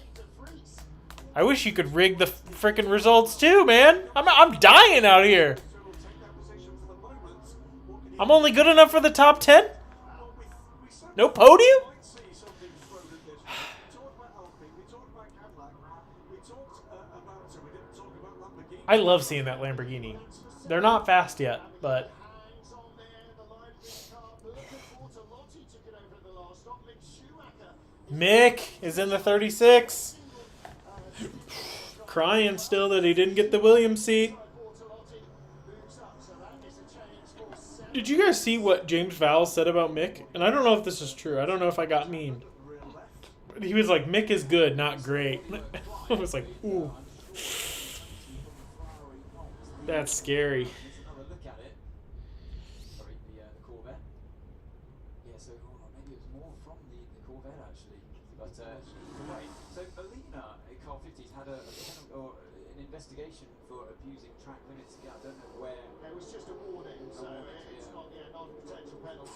I wish you could rig the freaking results too, man. I'm dying out here. I'm only good enough for the top 10? No podium? I love seeing that Lamborghini. They're not fast yet, but Hangs on there, the line car. Bortolotti took it over the last stop. Mick Schumacher Mick is in the 36. Crying still that he didn't get the Williams seat. Bortolotti moves up, so that is a change for 7. Did you guys see what James Vowles said about Mick? And I don't know if this is true. I don't know if I got memed. But he was like, Mick is good, not great. I was like, ooh. That's scary. Another look at it. Sorry, the Corvette. Yeah, so hold on, maybe it was more from the Corvette actually. But wait, so Melina at Car 50's had a penalty or an investigation for abusing track limits. Yeah, I don't know where. It was just a warning, so it's not not a potential penalty.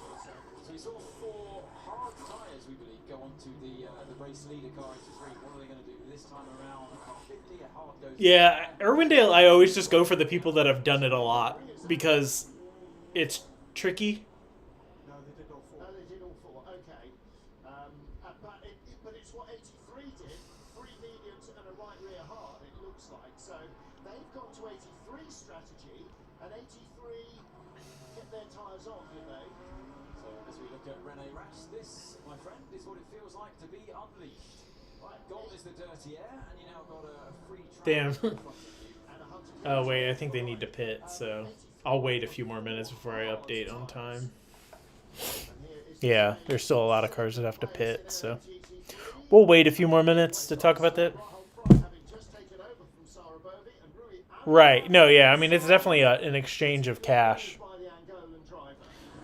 So we saw 4 hard tyres, we believe, go onto the race leader car 83. What are they going to do this time around? Car 50, a hard goes. Yeah, Irwindale, I always just go for the people that have done it a lot because it's tricky. No, they did all four. Oh, they did all 4. Okay. But it's what 83 did. 3 mediums and a right rear hard, it looks like. So they've gone to 83's strategy, and 83 kept their tyres on, did they? So as we look at Rene Rast, this, my friend, is what it feels like to be unleashed. Right, gold is the dirty air, and you now got a free track Damn. in front of you. And 100. Oh, wait, I think they need to pit, so I'll wait a few more minutes before I update on time. Yeah, there's still a lot of cars that have to pit, so we'll wait a few more minutes to talk about that. Having just taken over from Sarabovi and Rui Right, no, yeah, I mean, it's definitely an exchange of cash. by the Angolan driver.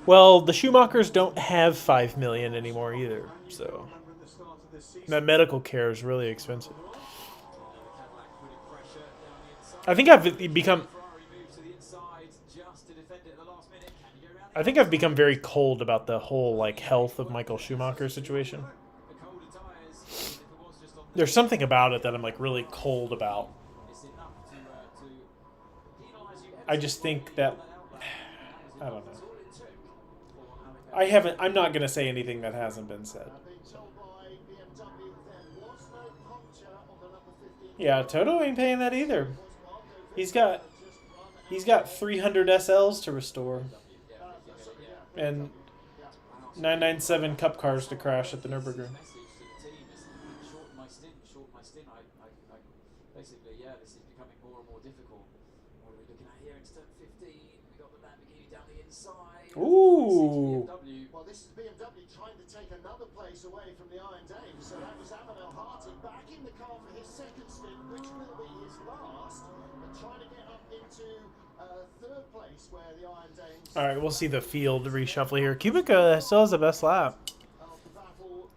Well, the Schumachers don't have 5 million anymore either, so Remember at the start of this season, that medical care is really expensive. Cadillac putting pressure down the inside. I think I've become Ferrari moves to the inside just to defend it at the last minute. Can you go around I think I've become very cold about the whole like health of Michael Schumacher situation. the colder tyres? If it was just on There's something about it that I'm like really cold about. it's enough to penalise you. I just think that I don't know. That's all it took for Alex. I'm not gonna say anything that hasn't been said. Being told by BMW there was no puncture on the number 15. Yeah, Toto ain't paying that either. He's got 300 SLs to restore and 997 Cup cars to crash at the Nürburgring. Message to the team is shorten my stint. I basically, yeah, this is becoming more and more difficult. What are we looking at here in turn 15? We got the Lamborghini down the inside. Ooh. BMW. Well, this is BMW trying to take another place away from the Iron Dames. So that was Amanel Harting back in the car for his second stint, which will be his last, but trying to get up into third place where the Iron Dames All right, we'll see the field reshuffle here. Kubica still has the best lap. of the battle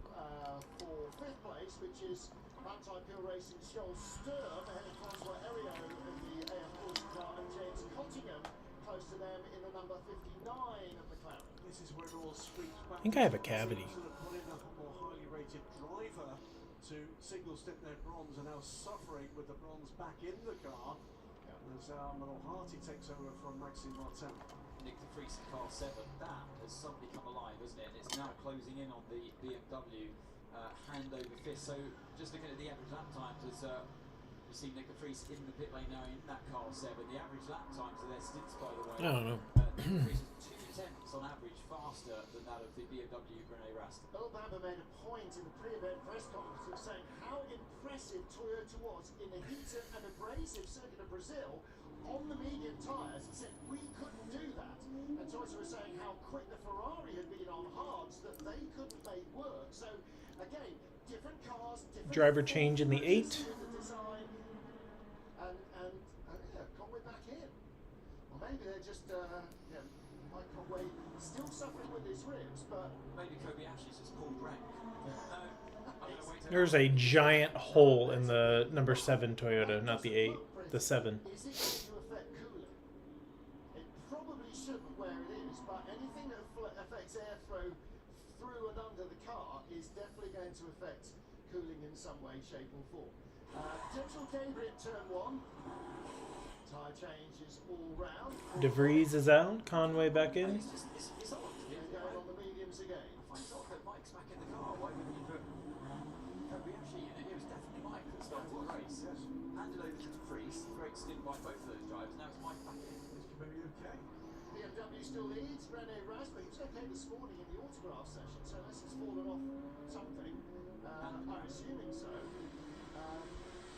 for fifth place, which is Mantai Pure Racing Scholl Sturm ahead of Francois Heriot in the AF Porsche car and James Cottingham close to them in the number 59 of McLaren. this is where it all sweeps back. I think I have a cavity. Sort of put in a more highly rated driver to signal stint their bronze, and now suffering with the bronze back in the car. as Little Harty takes over from Maxime Martin. Nick de Vries in car 7, that has suddenly come alive, hasn't it? And it's now closing in on the BMW hand over fist. So just looking at the average lap times, as we see Nick de Vries in the pit lane now in that car 7. The average lap times of their stints, by the way. I don't know. Nick de Vries is 2/10 on average faster than that of the BMW Rene Rast. Earl Bamber made a point in the pre-event press conference of saying how impressive Toyota was in the heated and abrasive circuit of Brazil on the medium tyres. He said we couldn't do that. And Toyota was saying how quick the Ferrari had been on hards that they couldn't make work. So again, different cars, different Driver change in the 8. the design, and yeah, Conway back in. Or maybe they're just Mike Conway still suffering with his ribs, but Maybe Kobayashi's just pulled rank. I'm gonna wait There's a giant hole in the number 7 Toyota, not the 8, the 7. is it going to affect cooling? It probably shouldn't where it is, but anything that affects airflow through and under the car is definitely going to affect cooling in some way, shape or form. Potential danger at turn 1. Tyre changes all round. De Vries is out. Conway back in. It's odd. They're going on the mediums again. I find it odd that Mike's back in the car. Why wouldn't you put Kobayashi in it? It was definitely Mike that started the race. Handed over to de Vries. Great stint by both of those drivers. Now it's Mike back in. This could be okay. BMW still leads. Rene Rast, but he was okay this morning in the autograph session, so unless he's fallen off something, I'm assuming so.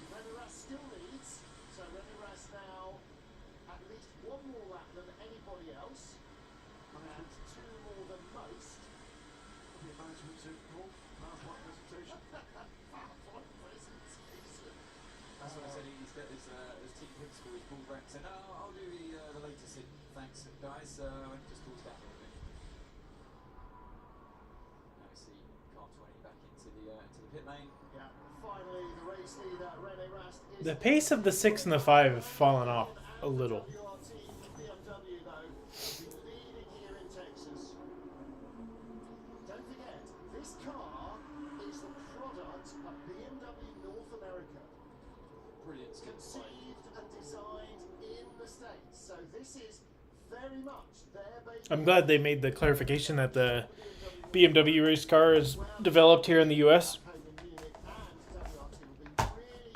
Rene Rast still leads, so Rene Rast now at least one more lap than anybody else, and 2 more than most. Could be a management suit, Paul. PowerPoint presentation. PowerPoint presentation. That's what I said. He's got his team principal, his Paul Rank, said, "No, I'll do the latest. Thanks, guys." When he just pulls down a little bit. Now we see car 20 back into the pit lane. Yeah, finally the race leader, Rene Rast, is The pace of the 6 and the 5 have fallen off a little. BMW though, is leading here in Texas. Don't forget, this car is the product of BMW North America. Brilliant. Conceived and designed in the States. So this is very much their baby. I'm glad they made the clarification that the BMW race car is developed here in the U.S.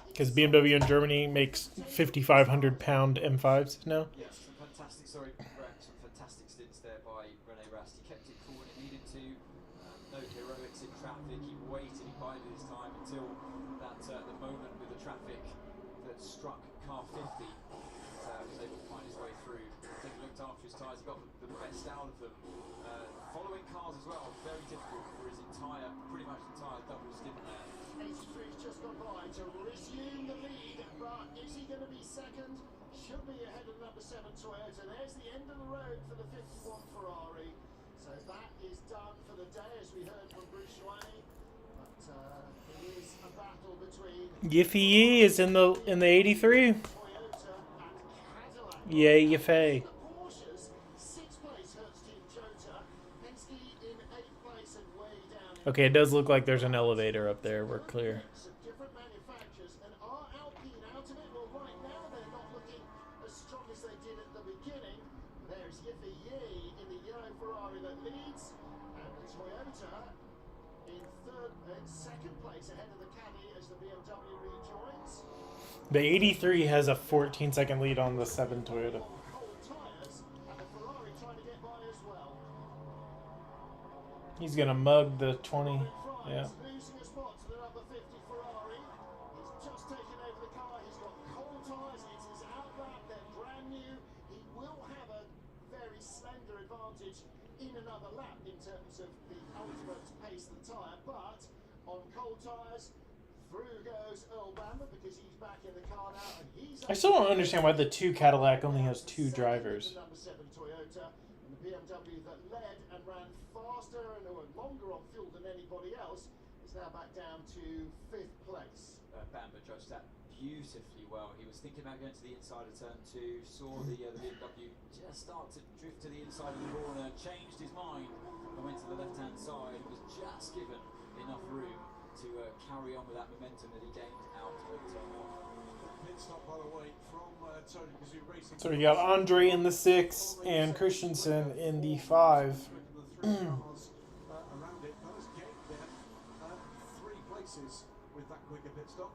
Because BMW in Germany makes 5,500-pound M5s now. Yes, some fantastic, some fantastic stints there by Rene Rast. He kept it cool when he needed to. No heroics in traffic. He waited, he bided his time until that the moment with the traffic that struck car 50 was able to find his way through. I think he looked after his tyres. He got the best out of them. Following cars as well, very difficult for his pretty much entire double stint there. 83's just gone by to resume the lead, but is he going to be second? Should be ahead of number 7 Toyota. There's the end of the road for the 51 Ferrari. So that is done for the day, as we heard from Bruce Schwaney. But it is a battle between Yiffy Yee is in the 83. Toyota and Cadillac. Yay, Yiffy. The Porsches, 6th place hurts Team Jota. Penske in 8th place and way down in Okay, it does look like there's an elevator up there. We're clear. some different manufacturers, and are Alpine out of it? Well, right now they're not looking as strong as they did at the beginning. There's Yiffy Yee in the yellow Ferrari that leads, and the Toyota in second place ahead of the Caddy as the BMW rejoins. The 83 has a 14-second lead on the 7 Toyota. On cold tyres, and the Ferrari trying to get by as well. He's gonna mug the 20. Yeah. Losing a spot to the number 50 Ferrari. He's just taken over the car. He's got cold tyres. It's his outlap. They're brand new. He will have a very slender advantage in another lap in terms of the ultimate pace of the tyre. But on cold tyres, through goes Earl Bamber because he's back in the car now, and he's. I still don't understand why the 2 Cadillac only has 2 drivers. The number 7 Toyota and the BMW that led and ran faster and were longer on fuel than anybody else is now back down to 5th place. Bamber judged that beautifully well. He was thinking about going to the inside of turn 2, saw the BMW just start to drift to the inside of the corner, changed his mind and went to the left-hand side, was just given enough room to carry on with that momentum that he gained out at turn 1. Pit stop, by the way, from Tony Gazoo Racing. So we got Andre in the 6 and Christensen in the 5. The 3 cars around it. Those gained them 3 places with that quicker pit stop.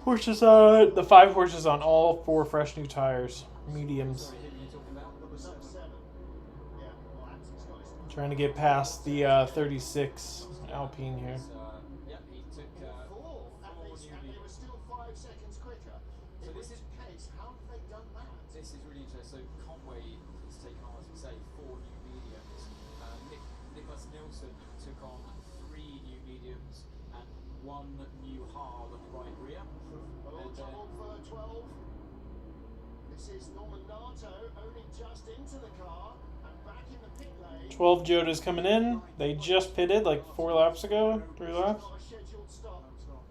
Horses on the 5 horses on all 4 fresh new tires, mediums. Sorry, who are you talking about? Number 7. Yeah, well, Anthony's got his Trying to get past the 36 Alpine here. Yeah, he took 4, and new they were still 5 seconds quicker. So In this which is- case, how have they done that? This is really interesting. So Conway has taken on, as we say, 4 new mediums. Nicholas Nilsson took on 3 new mediums and 1 new hard on the right rear. A lot of trouble for 12. This is Norman Nato, only just into the car and back in the pit lane. 12 Joda's coming in. They just pitted like 4 laps ago, 3 laps. Not a scheduled stop. No, it's not.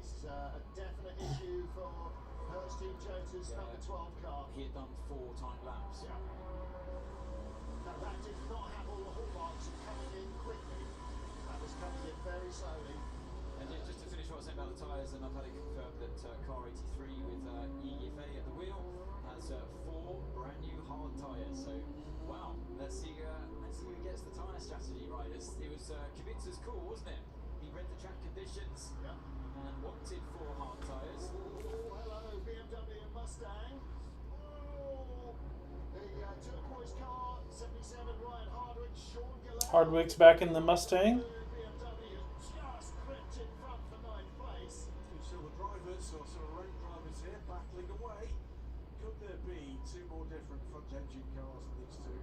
This is a definite issue for Hurst Team Jota's number 12 car. He had done 4 time laps. Now that did not have all the hallmarks of coming in quickly. That was coming in very slowly. And just to finish what I was saying about the tyres, and I've had it confirmed that car 83 with EFA at the wheel has 4 brand new hard tyres. So, wow, let's see who gets the tyre strategy right. It was Kubica's call, wasn't it? He read the track conditions and wanted 4 hard tyres. Oh, hello, BMW and Mustang. Oh, the turquoise car, 77, Ryan Hardwick, Sean Gillette. Hardwick's back in the Mustang. BMW just crept in front for 9th place. 2 silver drivers, or sort of rank drivers here, battling away. Could there be 2 more different front engine cars than these 2?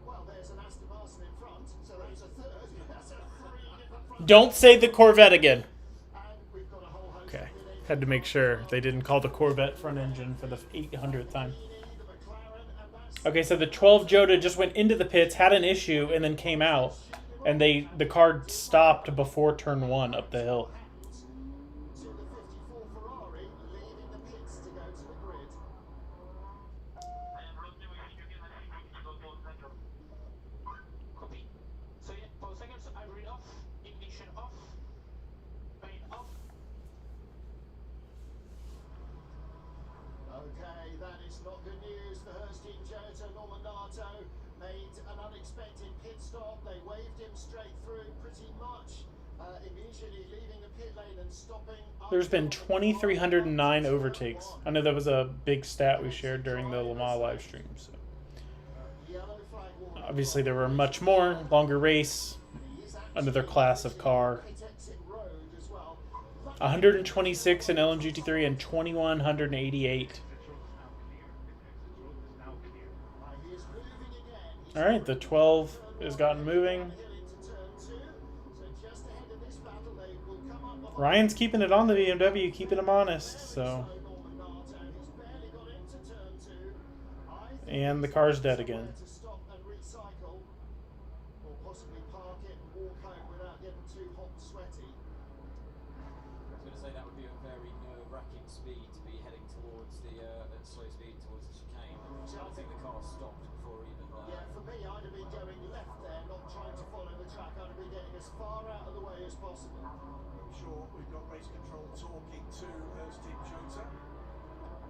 Well, there's an Aston Martin in front, so that's a third. That's a 3 different front. Don't say the Corvette again. And we've got a whole host Okay. of mid-engine Had to make sure they didn't call the Corvette front engine for the 800th time. the McLaren, and that's Okay, so the 12 Joda just went into the pits, had an issue, and then came out. And the car stopped before turn 1 up the hill. to the 54 Ferrari, leaving the pits to go to the grid. Copy. So yeah, for seconds, I read off, ignition off, main off. Okay, that is not good news for Hurst Team Jota. Norman Nato made an unexpected pit stop. They waved him straight through pretty much, immediately leaving the pit lane and stopping. There's been 2,309 overtakes. I know that was a big stat we shared during the Le Mans live stream. So Yellow flag warning. obviously there were much more, longer race, He is another class of car. pit exit road as well. 126 in LMGT3 and 2,188. He is moving again. He's All right, the 12 has gotten moving. hill into turn 2. So just ahead of this battle, they will come up behind Ryan's keeping it on the BMW, keeping him honest. So, Norman Nato. He's barely got into turn 2. I think and the car's dead again. to stop and recycle, or possibly park it and walk home without getting too hot and sweaty. I was going to say that would be a very nerve-wracking speed to be heading towards the at slow speed towards the chicane. So I think the car stopped before even. Yeah, for me, I'd have been going left there, not trying to follow the track. I'd have been getting as far out of the way as possible. I'm sure we've got race control talking to Hurst Team Jota.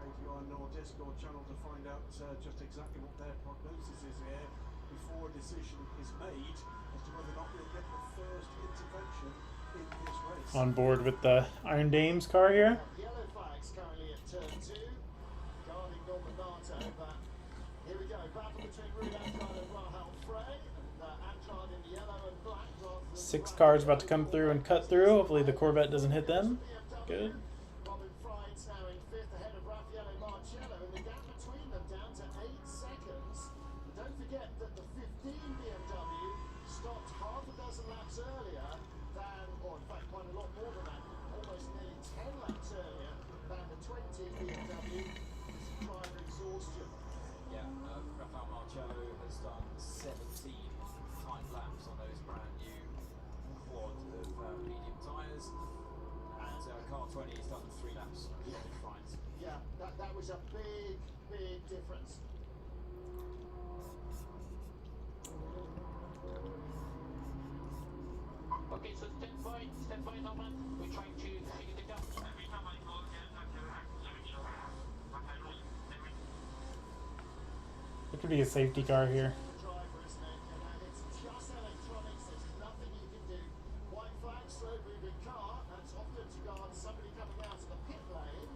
Radio or Discord channel to find out just exactly what their prognosis is here before a decision is made as to whether or not we'll get the first intervention in this race. On board with the Iron Dames car here. Yellow flags currently at turn 2, guarding Norman Nato, but here we go. Battle between Ruud Andrade and Rahal Frey, and Andrade in the yellow and black rather than 6 the cars brown. about to come through and cut through. Hopefully the Corvette doesn't hit them. Good. Robin Fry's now in 5th ahead of Raffaele Marcello, and the gap between them down to 8 seconds. And don't forget that the 15 BMW stopped half a dozen laps earlier than, or in fact quite a lot more than that, almost nearly 10 laps earlier than the 20 BMW. This is driver exhaustion. Yeah, Rafael Marcello has done 17 time laps on those brand new quad of medium tyres, and car 20 has done 3 laps on Fries. Yeah, that was a big, big difference. Okay, so stand by, Norman. We're trying to figure it out. There could be a safety car here. Driver, isn't it? You know, it's just electronics. There's nothing you can do. White flag, slow moving car. That's often to guard somebody coming out of the pit lane.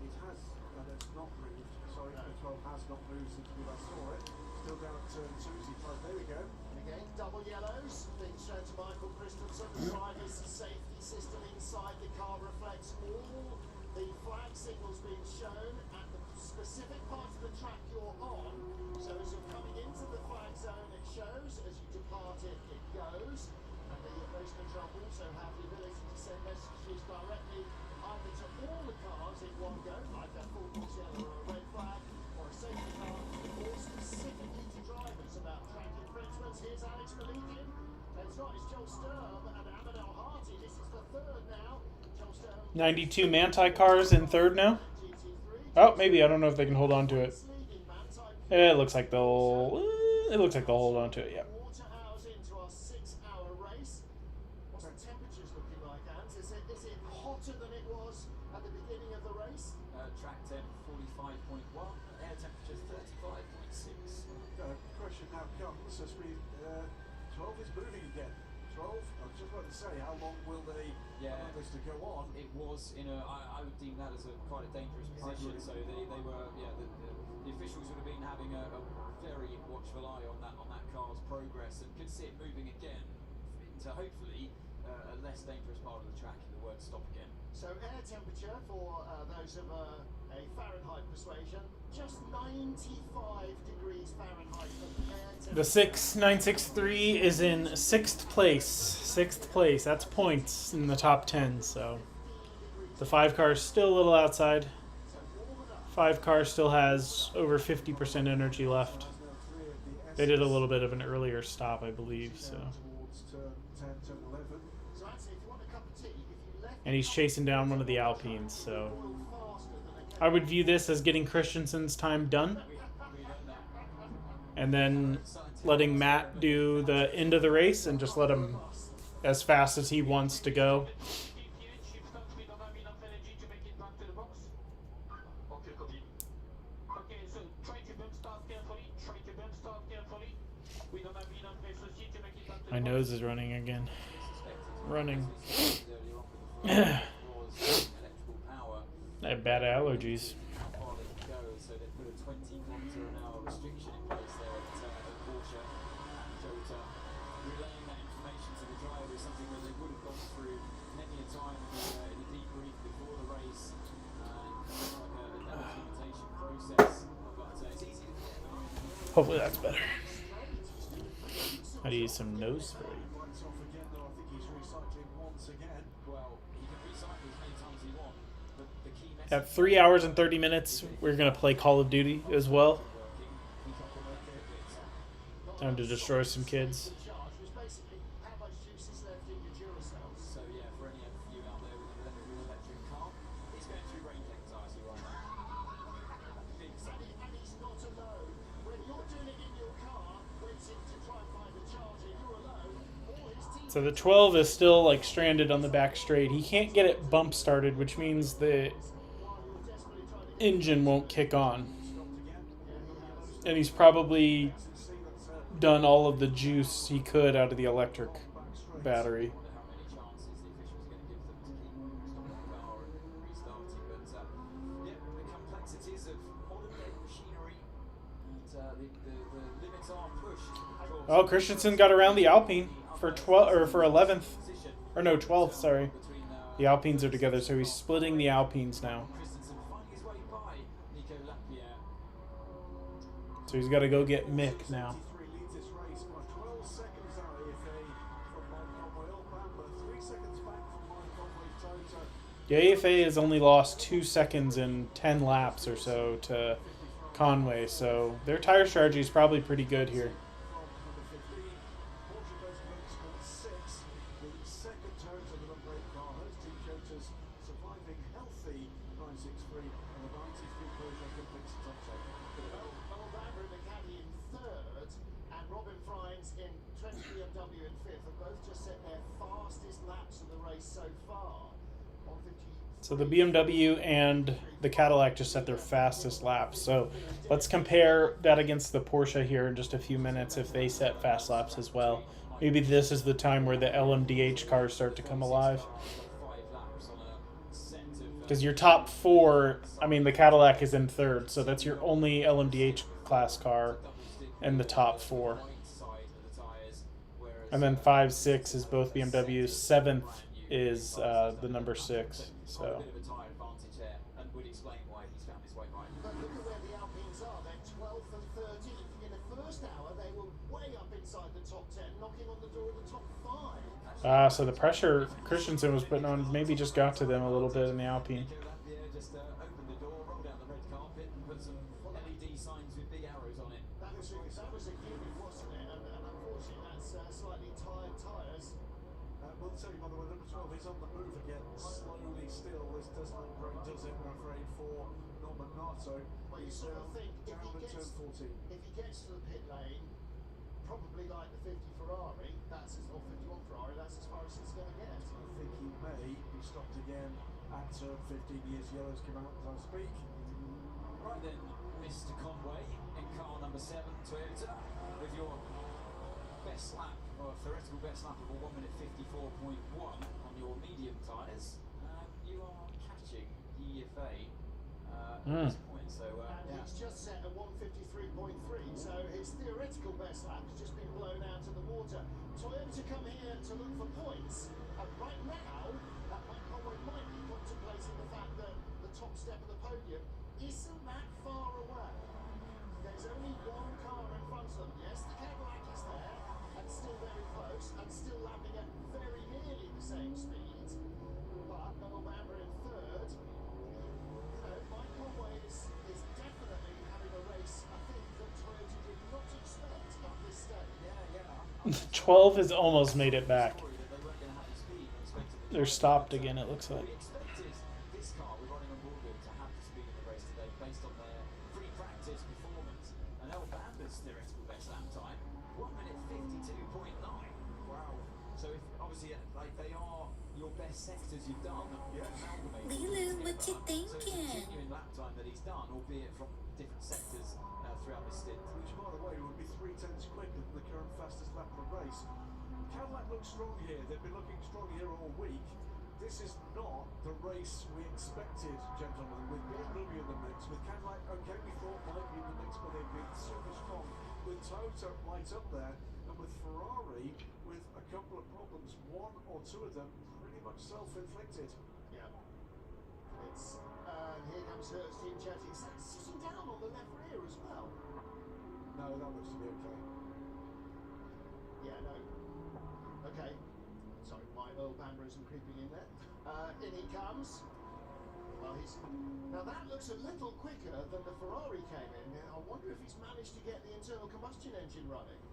It has, it's not moved. Sorry, the 12 has not moved since we last saw it. Still down at turn 2, there we go. And again, double yellows being shown to Michael Christensen. The driver's safety system inside the car reflects all the flag signals being shown at the specific part of the track you're on. So as you're coming into the flag zone, it shows. As you depart it, it goes. And the race control also have the ability to send messages directly either to all the cars in one go, like a full box yellow or a red flag, or a safety car, or specifically to drivers about track infringements. Here's Alex Malikian. It's not, it's Joel Sturm and Amadel Harty. This is the third now. Joel Sturm. 92 Manti cars in third now. Oh, maybe. I don't know if they can hold on to it. It looks like they'll. It looks like they'll hold on to it. Yeah. Quarter hours into our 6-hour race. What's the temperatures looking like, Ant? Is it hotter than it was at the beginning of the race? Track temp 45.1, air temperature 35.6. Question now comes as we 12 is moving again. 12. I was just about to say, how long will they allow this to go on? It was in a. I would deem that as quite a dangerous position. So they were. Yeah, the officials would have been having a very watchful eye on that car's progress and could see it moving again into hopefully a less dangerous part of the track if the word stop again. So air temperature for those of a Fahrenheit persuasion, just 95 degrees Fahrenheit of air temperature. The 6963 is in 6th place. 6th place. That's points in the top 10. So the 5 car is still a little outside. 5 car still has over 50% energy left. They did a little bit of an earlier stop, I believe. So. Towards turn 10, turn 11. So actually, if you want a cup of tea, if you left And he's chasing down one of the Alpines. So I would view this as getting Christensen's time done. And then letting Matt do the end of the race and just let him as fast as he wants to go. Okay, so try to bump start carefully. We don't have enough resources to make it back to the My nose is running again. Running. Earlier on I have bad allergies. how far they can go, so they put a 20 km/h restriction in place there at Porsche. And Jota relaying that information to the driver is something that they would have gone through many a time in the debrief before the race. And it's like a documentation process. But it's easy to get. Hopefully that's better. I need some nose spray. Lights off again, though. I think he's recycling once again. Well, he can recycle as many times as he wants. But the key message At 3 hours and 30 minutes, we're going to play Call of Duty as well. Time to destroy some kids. charge was basically how much juice is left in your Duracells. So yeah, for any of you out there with an electric car, it's going through range anxiety right now. Big And he's not alone. When you're doing it in your car, waiting to try and find the charger, you're alone. All his team So the 12 is still like stranded on the back straight. He can't get it bump started, which means the engine won't kick on. And he's probably done all of the juice he could out of the electric battery. Wonder how many chances the officials are going to give them to keep stopping the car and restarting. But yeah, the complexities of modern day machinery and the limits are pushed. Oh, Christensen got around the Alpine for 12 or for 11th, or no 12th. Sorry, the Alpines are together, so he's splitting the Alpines now. Christensen finding his way by Nico Lapierre. So he's got to go get Mick now. 23 leads this race by 12 seconds out AFA from Mike Conway. Bamber 3 seconds back from Mike Conway's Toyota. The AFA has only lost 2 seconds in 10 laps or so to Conway, so their tire strategy is probably pretty good here. From number 15, Porsche goes motorsport 6. The second Toyota with a brake car. Those two Toyotas surviving healthy 963 and the 93 Peugeot completes the top 10. Noel Bamber and McCaddy in third, and Robin Frynes in 20 BMW in fifth, have both just set their race so far. 150. So the BMW and the Cadillac just set their fastest laps. So let's compare that against the Porsche here in just a few minutes if they set fast laps as well. Maybe this is the time where the LMDH cars start to come alive. Because your top four, I mean, the Cadillac is in third, so that's your only LMDH class car in the top four. And then 5, 6 is both BMWs. 7th is the number 6. So. But look at where the Alpines are. They're 12th and 13th. In the first hour, they were way up inside the top 10, knocking on the door of the top 5. So the pressure Christensen was putting on maybe just got to them a little bit in the Alpine. Just open the door, roll down the red carpet, and put some LED signs with big arrows on it. That was a gimmick, wasn't it? And unfortunately, that's slightly tired tyres. We'll tell you, by the way, number 12 is on the move again, slowly still. This does not break, does it, I'm afraid, for Norman Nato. Well, you sort of think down at turn 14. If he gets to the pit lane, probably like the 50 Ferrari, or 51 Ferrari, that's as far as it's going to get. I think he may be stopped again at turn 15. Years yellows come out as I speak. Right then, Mr. Conway in car number 7, Toyota, with your best lap, or theoretical best lap of a 1 minute 54.1 on your medium tyres. You are catching EFA at this point, so He's just set a 153.3, so his theoretical best lap has just been blown out of the water. Toyota come here to look for points, and right now, Mike Conway might be contemplating the fact that the top step of the podium isn't that far away. There's only one car in front of them. Yes, the Cadillac is there, and still very close, and still lapping at very nearly the same speed. But Noel Bamber in third. You know, Mike Conway is definitely having a race, I think, that Toyota did not expect at this stage. 12 has almost made it back. They're stopped again, it looks like. we expected this car we're running on board with to have the speed of the race today based on their free practice performance. And El Bamber's theoretical best lap time, 1 minute 52.9. Wow. So if obviously they are your best sectors you've done. Lulu, what you So thinking? it's a genuine lap time that he's done, albeit from different sectors throughout this stint. Which, by the way, would be 3/10 quicker than the current fastest lap of the race. Cadillac looks strong here. They've been looking strong here all week. This is not the race we expected, gentlemen, with BMW in the mix. With Cadillac, okay, we thought might be in the mix, but they've been super strong. With Toyota right up there, and with Ferrari with a couple of problems, one or two of them pretty much self-inflicted. Yeah. It's here comes Hertz team chatting. Is that sitting down on the left rear as well? No, that looks to be okay. Yeah, no. Okay. Sorry, my Earl Bamber isn't creeping in there. In he comes. Well, now that looks a little quicker than the Ferrari came in. I wonder if he's managed to get the internal combustion engine running,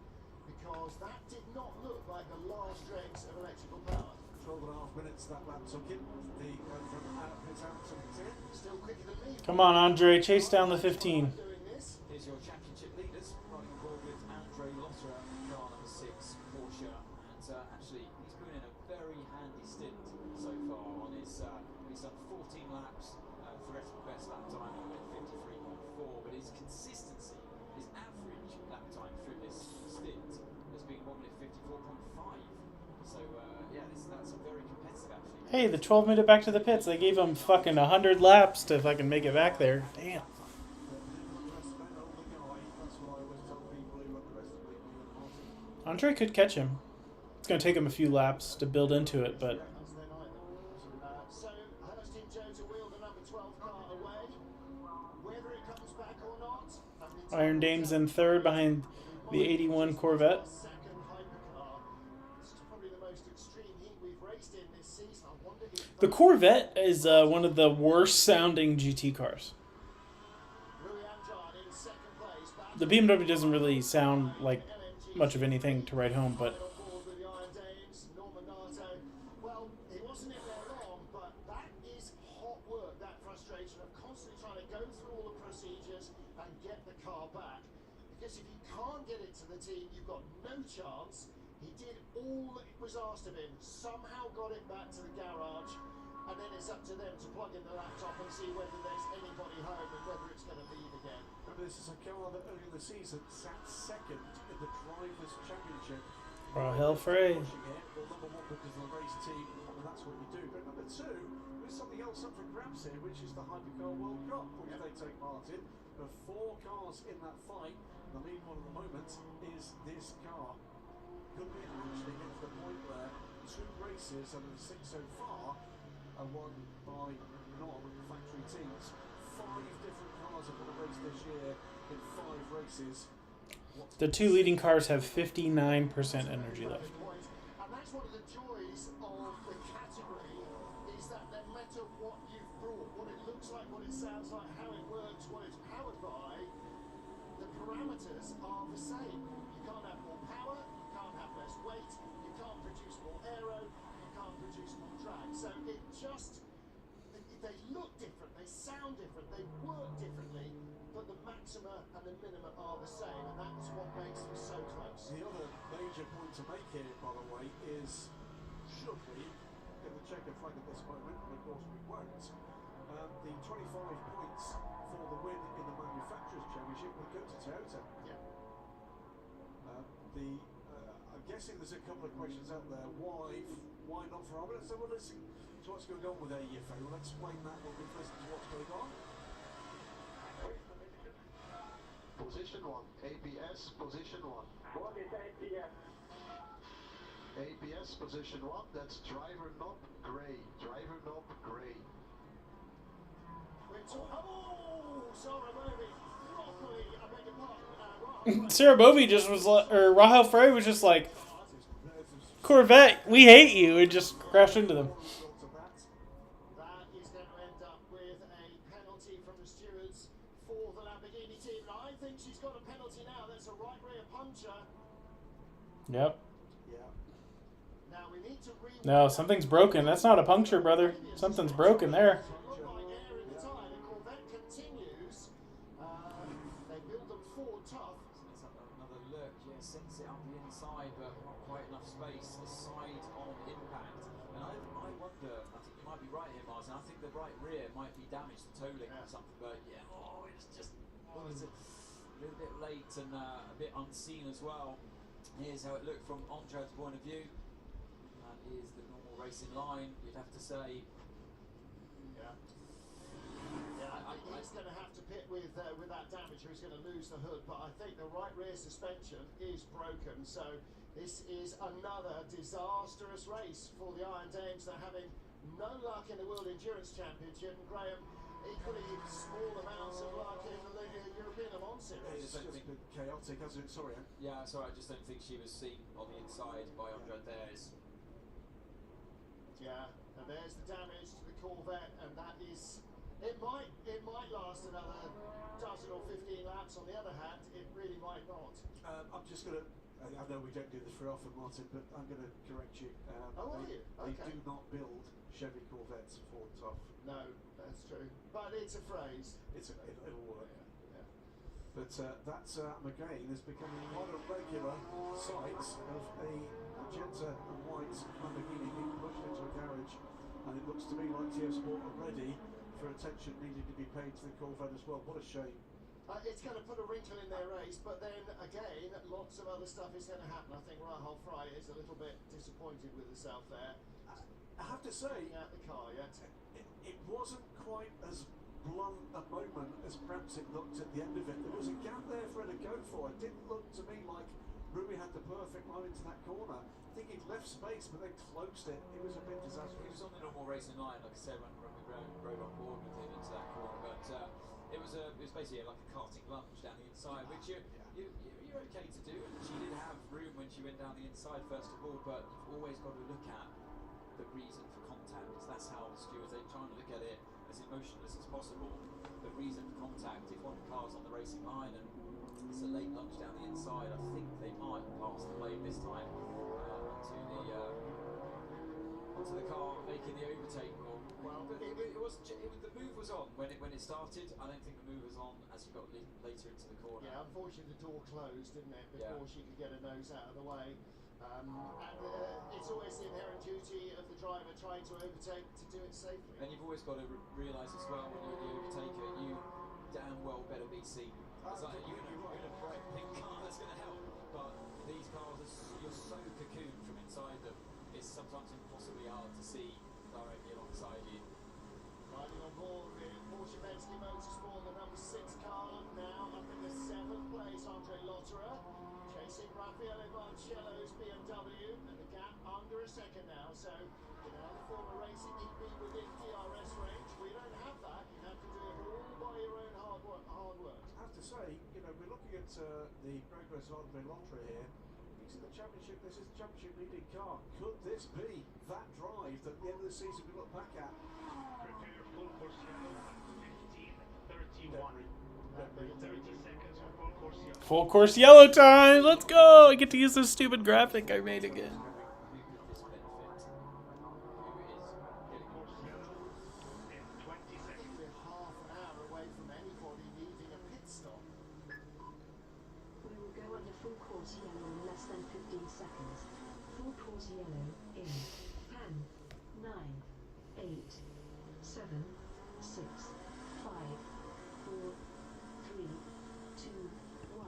because that did not look like the last dregs of electrical power. 12.5 minutes that lap took it. The from out pit out to pit in. Still quicker than me. Come on, Andre, chase down the 15. Doing this. Here's your championship leaders running on board with Andre Lotterer, car number 6, Porsche. And actually, he's been in a very handy stint so far on his. He's done 14 laps, theoretical best lap time of 53.4, but his consistency, his average lap time through this stint has been 1 minute 54.5. So that's a very competitive actually. Hey, the 12 made it back to the pits. They gave him fucking 100 laps to fucking make it back there. Damn. Andre could catch him. It's going to take him a few laps to build into it, but... So, Hertz team Jones will wheel the number 12 car away. Whether it comes back or not. Iron Dame's in third behind the 81 Corvette. Second hypercar. This is probably the most extreme heat we've raced in this season. I wonder if The Corvette is one of the worst sounding GT cars. Louis Amjad in second place. The BMW doesn't really sound like much of anything to ride home, but On board with the Iron Dames, Norman Nato. Well, he wasn't in there long, but that is hot work, that frustration of constantly trying to go through all the procedures and get the car back. Because if you can't get it to the team, you've got no chance. He did all that was asked of him, somehow got it back to the garage, and then it's up to them to plug in the laptop and see whether there's anybody home and whether it's going to leave again. Remember, this is a car that earlier in the season sat second in the Drivers' Championship. Rahel Frey. Well, number one because of the race team, and that's what you do. But number two, there's something else up for grabs here, which is the Hypercar World Cup, which they take part in. There are 4 cars in that fight. The lead one at the moment is this car. Could be actually get to the point where 2 races out of the 6 so far are won by non-factory teams. 5 different cars have been raced this year in 5 races. The 2 leading cars have 59% energy left. And that's one of the joys of the category, is that no matter what you've brought, what it looks like, what it sounds like, how it works, what it's powered by, the parameters are the same. You can't have more power, you can't have less weight, you can't produce more aero, you can't produce more drag. So it just, they look different, they sound different, they work differently, but the maxima and the minima are the same, and that's what makes them so close. The other major point to make here, by the way, is should we get the checker flag at this moment, and of course we won't, the 25 points for the win in the Manufacturers' Championship would go to Toyota. Yeah. I'm guessing there's a couple of questions out there. Why not for Robert? So we'll listen to what's going on with AEFA. We'll explain that when we listen to what's going on. Position 1, ABS, position 1. What is APS? ABS, position 1, that's driver knob grey. Driver knob grey. Oh, sorry, baby. Properly, I beg your pardon. Sarah Bovey just was like, or Rahel Frey was just like, Corvette, we hate you, and just crashed into them. That is going to end up with a penalty from the stewards for the Lamborghini team. And I think she's got a penalty now. That's a right rear puncher. Yep. Yeah. Now we need to No, something's broken. That's not a puncture, brother. Something's broken there. They build them forward tough. Let's have another look. Yeah, sends it up the inside, but not quite enough space. The side on impact. And I wonder, I think you might be right here, Martin. I think the right rear might be damaged, the toe link or something. But yeah, it's just it's a little bit late and a bit unseen as well. Here's how it looked from Andre's point of view. That is the normal racing line, you'd have to say. He's going to have to pit with that damage, or he's going to lose the hood. But I think the right rear suspension is broken. So this is another disastrous race for the Iron Dames. They're having no luck in the World Endurance Championship. And Graham, equally small amounts of luck in the European Le Mans Series. It's just been chaotic, hasn't it? Sorry, Anne. Yeah, sorry, I just don't think she was seen on the inside by Andre Dares. Yeah, and there's the damage to the Corvette, and that is... It might last another dozen or 15 laps. On the other hand, it really might not. I'm just going to... I know we don't do this very often, Martin, but I'm going to correct you. They do not build Chevy Corvettes for tough. No, that's true. But it's a phrase. It'll work. Yeah. But that, again, is becoming quite a regular sight of a magenta and white Lamborghini being pushed into a garage. And it looks to me like TF Sport are ready for attention needing to be paid to the Corvette as well. What a shame. It's going to put a wrinkle in their race, but then again, lots of other stuff is going to happen. I think Rahel Frey is a little bit disappointed with herself there. I have to say, out the car, yeah. It wasn't quite as blunt a moment as perhaps it looked at the end of it. There was a gap there for her to go for. It didn't look to me like Ruby had the perfect line into that corner. I think he'd left space, but then closed it. It was a bit disastrous. He was on the normal racing line, like I said, when we rode on board with him into that corner. But it was basically like a karting lunge down the inside, which you're okay to do. And she did have room when she went down the inside, first of all, but you've always got to look at the reason for contact, because that's how the stewards are trying to look at it as emotionless as possible. The reason for contact, if one of the cars on the racing line and it's a late lunge down the inside, I think they might pass the blade this time onto the car making the overtake. Well, but the move was on when it started. I don't think the move was on as you got later into the corner. Yeah, unfortunately the door closed, didn't it, before she could get her nose out of the way. And it's always the inherent duty of the driver trying to overtake to do it safely. And you've always got to realise as well when you're the overtaker, you damn well better be seen. It's like you're in a bright pink car, that's going to help. But these cars, you're so cocooned from inside them, it's sometimes impossibly hard to see directly alongside you. Riding on board with Porsche Penske Motorsport, the number 6 car now up in the 7th place, Andre Lotterer, chasing Raffaele Barchello's BMW, and the gap under a second now. So in another form of racing, he'd be within DRS range. We don't have that. You have to do it all by your own hard work. I have to say, you know, we're looking at the progress of Andre Lotterer here. He's in the championship. This is the championship leading car. Could this be that drive that at the end of the season we look back at? Prepare full course yellow at 15:31. 30 seconds for full course yellow. Full course yellow time. Let's go. I get to use this stupid graphic I made again. Who could this benefit? Who is getting Course yellow in 20 seconds. We're half an hour away from anybody needing a pit stop. We will go under full course yellow in less than 15 seconds. Full course yellow in 10, 9, 8, 7, 6, 5, 4, 3, 2, 1.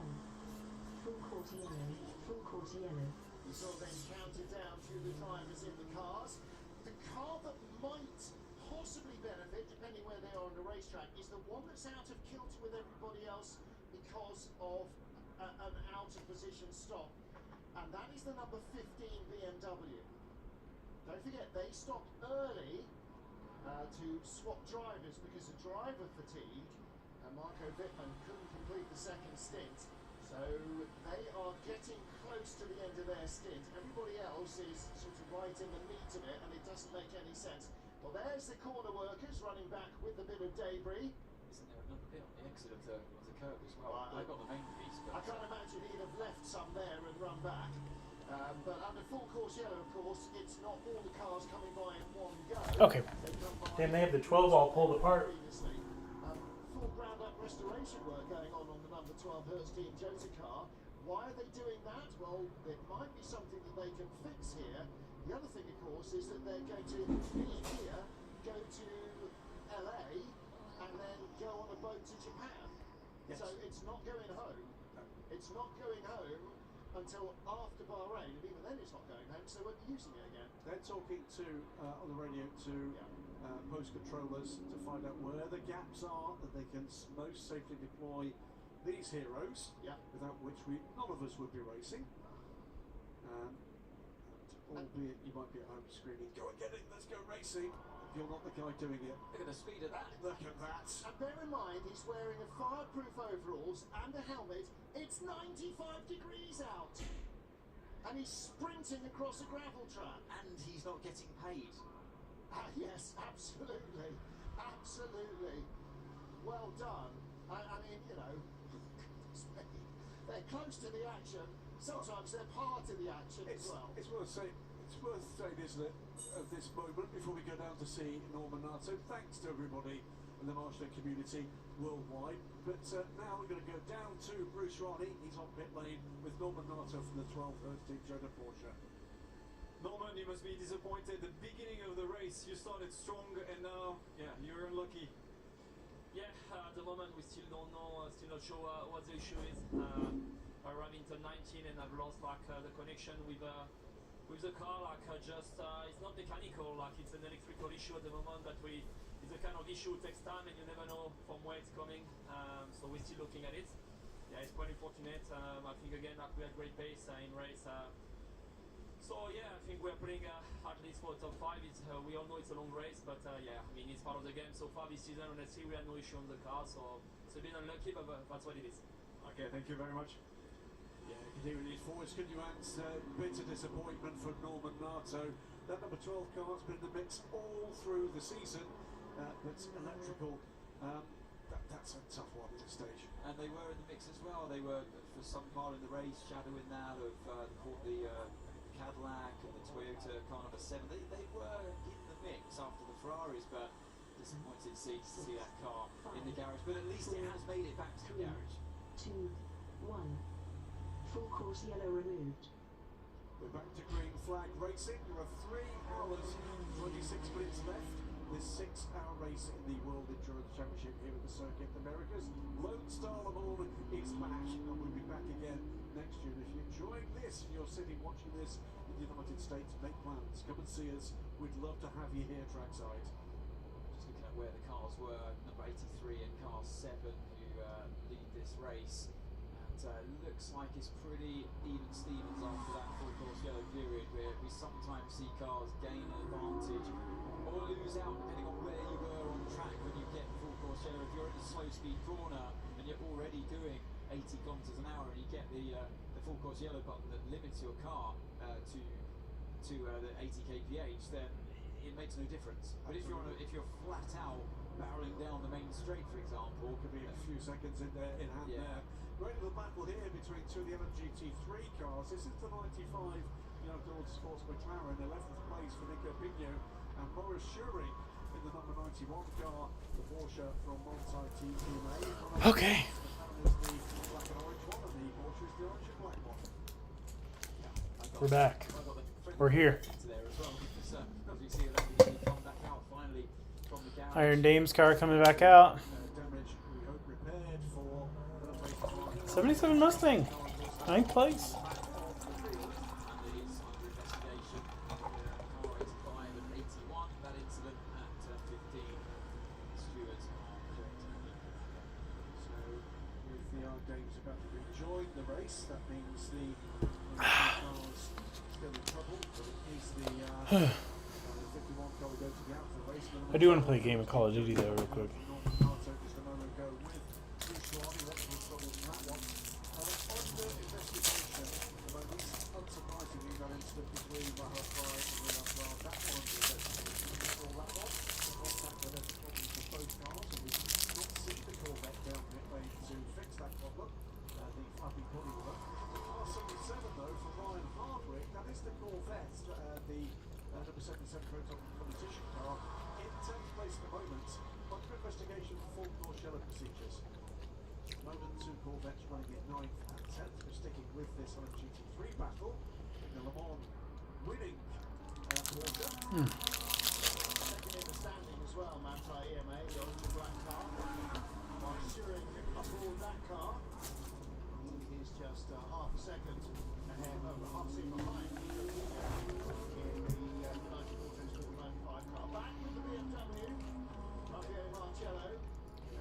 Full course yellow, full course yellow. You saw them counted down through the drivers in the cars. The car that might possibly benefit, depending where they are on the racetrack, is the one that's out of kilter with everybody else because of an out of position stop. And that is the number 15 BMW. Don't forget, they stopped early to swap drivers because of driver fatigue, and Marco Wittmann couldn't complete the second stint. So they are getting close to the end of their stint. Everybody else is sort of right in the meat of it, and it doesn't make any sense. Well, there's the corner workers running back with a bit of debris. Isn't there another bit on the exit of the curve as well? They've got the main piece, but I can't imagine he'd have left some there and run back. But under full course yellow, of course, it's not all the cars coming by in one go. Okay. Then they have the 12 all pulled apart. Previously, full ground up restoration work going on the number 12 Hurst Team Jota car. Why are they doing that? Well, it might be something that they can fix here. The other thing, of course, is that they're going to leave here, go to LA, and then go on a boat to Japan. Yes. So it's not going home. It's not going home until after Bahrain, and even then it's not going home, so they won't be using it again. They're talking to on the radio to post controllers to find out where the gaps are that they can most safely deploy these heroes, without which none of us would be racing. Albeit you might be at home screaming, "Go and get it! Let's go racing!" If you're not the guy doing it. look at the speed of that. Look at that! And bear in mind, he's wearing a fireproof overalls and a helmet. It's 95 degrees out, and he's sprinting across a gravel trap. And he's not getting paid. Yes, absolutely, absolutely. Well done. I mean, you know, they're close to the action. Sometimes they're part of the action as well. It's worth saying, isn't it, at this moment before we go down to see Norman Nato. Thanks to everybody in the Marshland community worldwide. But now we're going to go down to Bruce Ronnie. He's on pit lane with Norman Nato from the 12 Hurst Team Jota Porsche. Norman, you must be disappointed. The beginning of the race, you started strong, and now, you're unlucky. Yeah, at the moment we still don't know, still not sure what the issue is. I arrived in turn 19 and I've lost the connection with the car. It's not mechanical, it's an electrical issue at the moment. But it's a kind of issue that takes time, and you never know from where it's coming. So we're still looking at it. Yeah, it's quite unfortunate. I think again we had great pace in race. So yeah, I think we're putting at least for top 5. We all know it's a long race, but yeah, I mean it's part of the game. So far this season, honestly, we had no issue on the car, so it's a bit unlucky, but that's what it is. Okay, thank you very much. Yeah, continuing his forwards, can you answer bitter disappointment from Norman Nato? That number 12 car's been in the mix all through the season, but electrical, that's a tough one at this stage. And they were in the mix as well. They were for some part in the race, shadowing that of the Cadillac and the Toyota car number 7. They were in the mix after the Ferraris, but disappointed to see that car in the garage. But at least it has made it back to the garage. 2, 1. Full course yellow removed. We're back to green flag racing. There are 3 hours, 26 minutes left. This 6-hour race in the World Endurance Championship here at the Circuit Americas. Lone Star Le Mans is back, and we'll be back again next year. And if you're enjoying this and you're sitting watching this in the United States, make plans. Come and see us. We'd love to have you here trackside. Just looking at where the cars were, number 83 and car 7 who lead this race. And looks like it's pretty even Stevens after that full course yellow period, where we sometimes see cars gain an advantage or lose out depending on where you were on track when you get full course yellow. If you're in a slow speed corner and you're already doing 80 kilometers an hour and you get the full course yellow button that limits your car to the 80 kph, then it makes no difference. But if you're flat out barreling down the main straight, for example, could be a few seconds in hand there. Great little battle here between 2 of the LMGT3 cars. This is the 95 Ford Sports McLaren, 11th place for Nico Pino, and Maurice Schuring in the number 91 car, the Porsche from Multi-TMA. Okay. The black and orange one, and the Porsche is the orange and black one. We're back. We're here. Iron Dame's car coming back out. 77 Mustang, 9th place. The race, that means the cars still in trouble, but it is the 51 car we go to the out for the race. I do want to play a game of Call of Duty though, real quick. Corvettes running at 9th and 10th. We're sticking with this on a GT3 battle in the Le Mans winning Porsche. Second in the standing as well, Manti EMA, the orange black car. While Schuring aboard that car, he is just half a second ahead, half a second behind in the 94 car. Back with the BMW, Javier Marcello.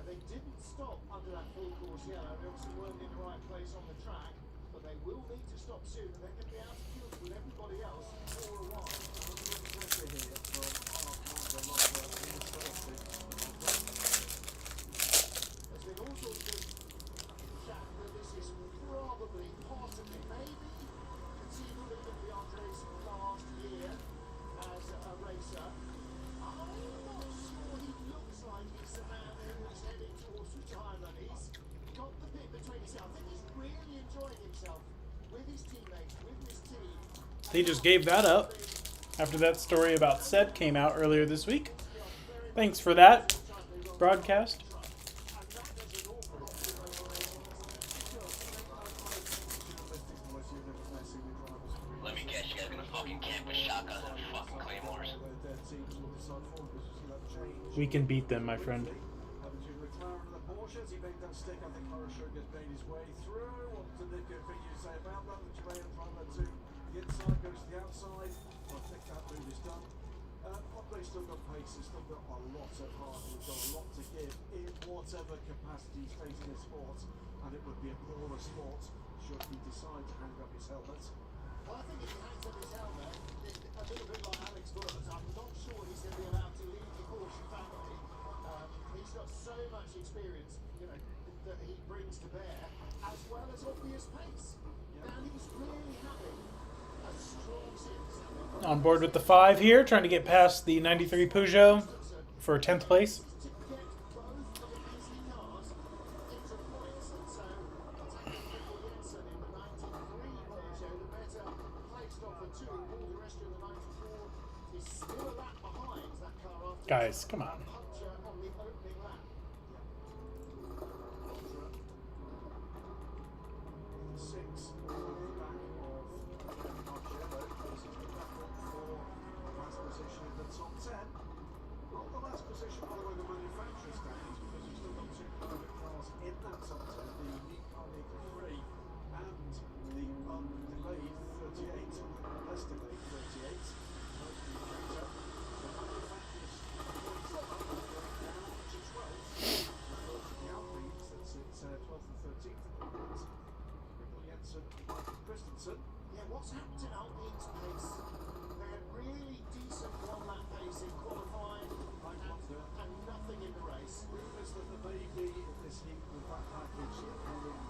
They didn't stop under that full course yellow. They obviously weren't in the right place on the track, but they will need to stop soon, and they're going to be out of kilter with everybody else for a while. Pressure here from There's been all sorts of chat that this is probably possibly, maybe conceivably going to be Andre's last year as a racer. I'm not sure he looks like he's the man who's heading towards retirement. He's got the bit between his. I think he's really enjoying himself with his teammates, with his team. They just gave that up after that story about Sed came out earlier this week. Thanks for that broadcast. Let me guess, you guys gonna fucking camp with shotguns and fucking claymores. We can beat them, my friend. Porsches, he made that stick. I think Horoshoga has made his way through. What did Nico Pino say about that? The Chilean driver to the inside, goes to the outside. I think that move is done. Andre's still got pace, he's still got a lot at heart, he's got a lot to give in whatever capacity he's facing in sports, and it would be a poorer sport should he decide to hang up his helmet. Well, I think if he hangs up his helmet, a little bit like Alex Burns, I'm not sure he's going to be allowed to leave the Porsche family. He's got so much experience, that he brings to bear, as well as obvious pace. And he's really having a strong season. On board with the 5 here, trying to get past the 93 Peugeot for 10th place. Guys, come on. Christensen. Yeah, what's happened to Alpine's pace? They had really decent one-lap pace in qualifying and nothing in the race. Rumours that there may be in this heat with that package some cooling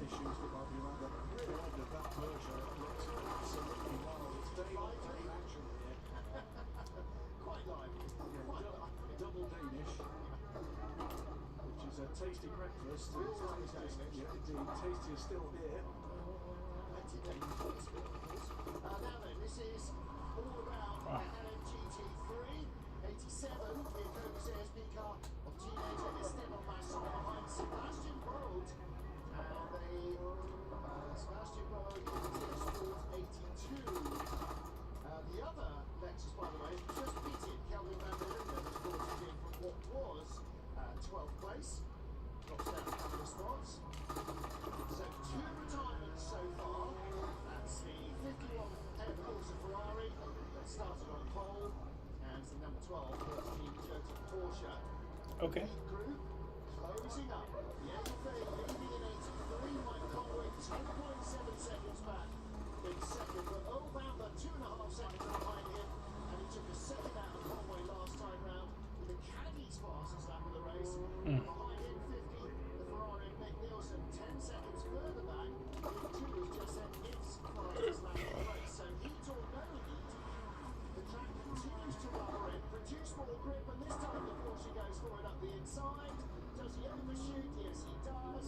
issues that might be around the rear end of that Peugeot. Looks absolutely wild. It's day on day action here. Quite lively. Quite lively. Double Danish, which is a tasty breakfast. Indeed, tasty is still here. Now then, this is all about the LMGT3 87. Here goes the ASP car of teenager Esteban Masson behind Sebastian Bode. And Sebastian Bode in the TS Sport 82. The other Lexus, by the way, just pitted. Kelvin van der Linden has brought it in from what was 12th place. Drops down a couple of spots. So 2 retirements so far. That's the 51 Air Corsa Ferrari that started on pole, and the number 12 team Toyota Porsche. Okay. Lead group closing up. The AFA leading in 83. Mike Conway 10.7 seconds back in second, but Obamba 2.5 seconds behind him, and he took a second out of Conway last time round with the Caddy's fastest lap of the race. Behind him 50, the Ferrari of Nick Nielsen 10 seconds further back. League 2 has just set its fastest lap of the race, so heat or no heat, the track continues to rubber in, produce more grip, and this time the Porsche goes forward up the inside. Does he overshoot? Yes, he does.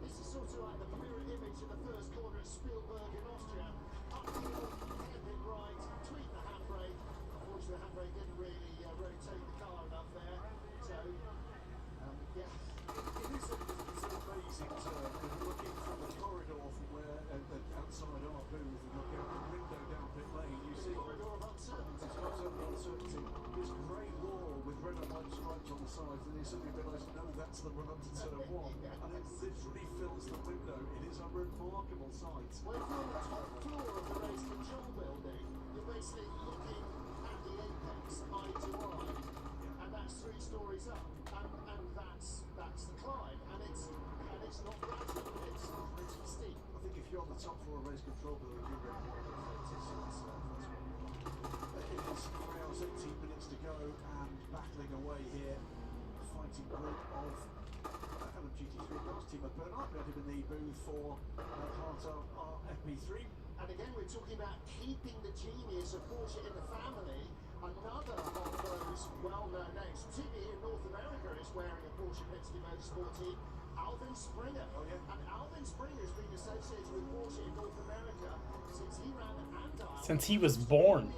This is sort of like the mirror image of the first corner at Spielberg in Austria. Uphill, hairpin right, tweak the handbrake. Unfortunately, the handbrake didn't really rotate the car enough there. So, yeah. It is an amazing turn. If you're looking from the corridor from where outside our booth and look out the window down pit lane, you see corridor of uncertainty. Uncertainty. This grey wall with red and white stripes on the sides, and you suddenly realise, no, that's the run up to turn 1. And it literally fills the window. It is a remarkable sight. Well, if you're on the top floor of the race control building, you're basically looking at the apex, eye to eye, and that's 3 stories up, and that's the climb, and it's not gradual, it's pretty steep. I think if you're on the top floor of race control building, you're going to it is 3 hours 18 minutes to go, and battling away here, fighting group of LMGT3 cars. Timo Bernard, we had him in the booth for part of our FP3. And again, we're talking about keeping the genius of Porsche in the family. Another of those well-known names, particularly in North America, is wearing a Porsche Penske Motorsport team, Alvin Springer. Oh, yeah. And Alvin Springer has been associated with Porsche in North America since he ran Andile. Since he was born.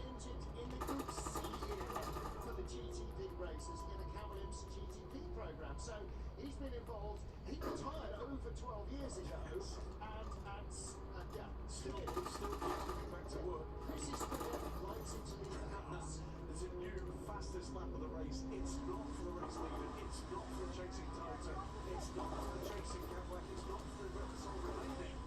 In the Group C era for the GTP races in a Cameron's GTP program. So he's been involved. He retired over 12 years ago, and yeah, still getting back to work. Chris is likes it to be the house. There's a new fastest lap of the race. It's not for the race leader. It's not for chasing Toyota. It's not for chasing Cadillac. It's not for Repsol remaining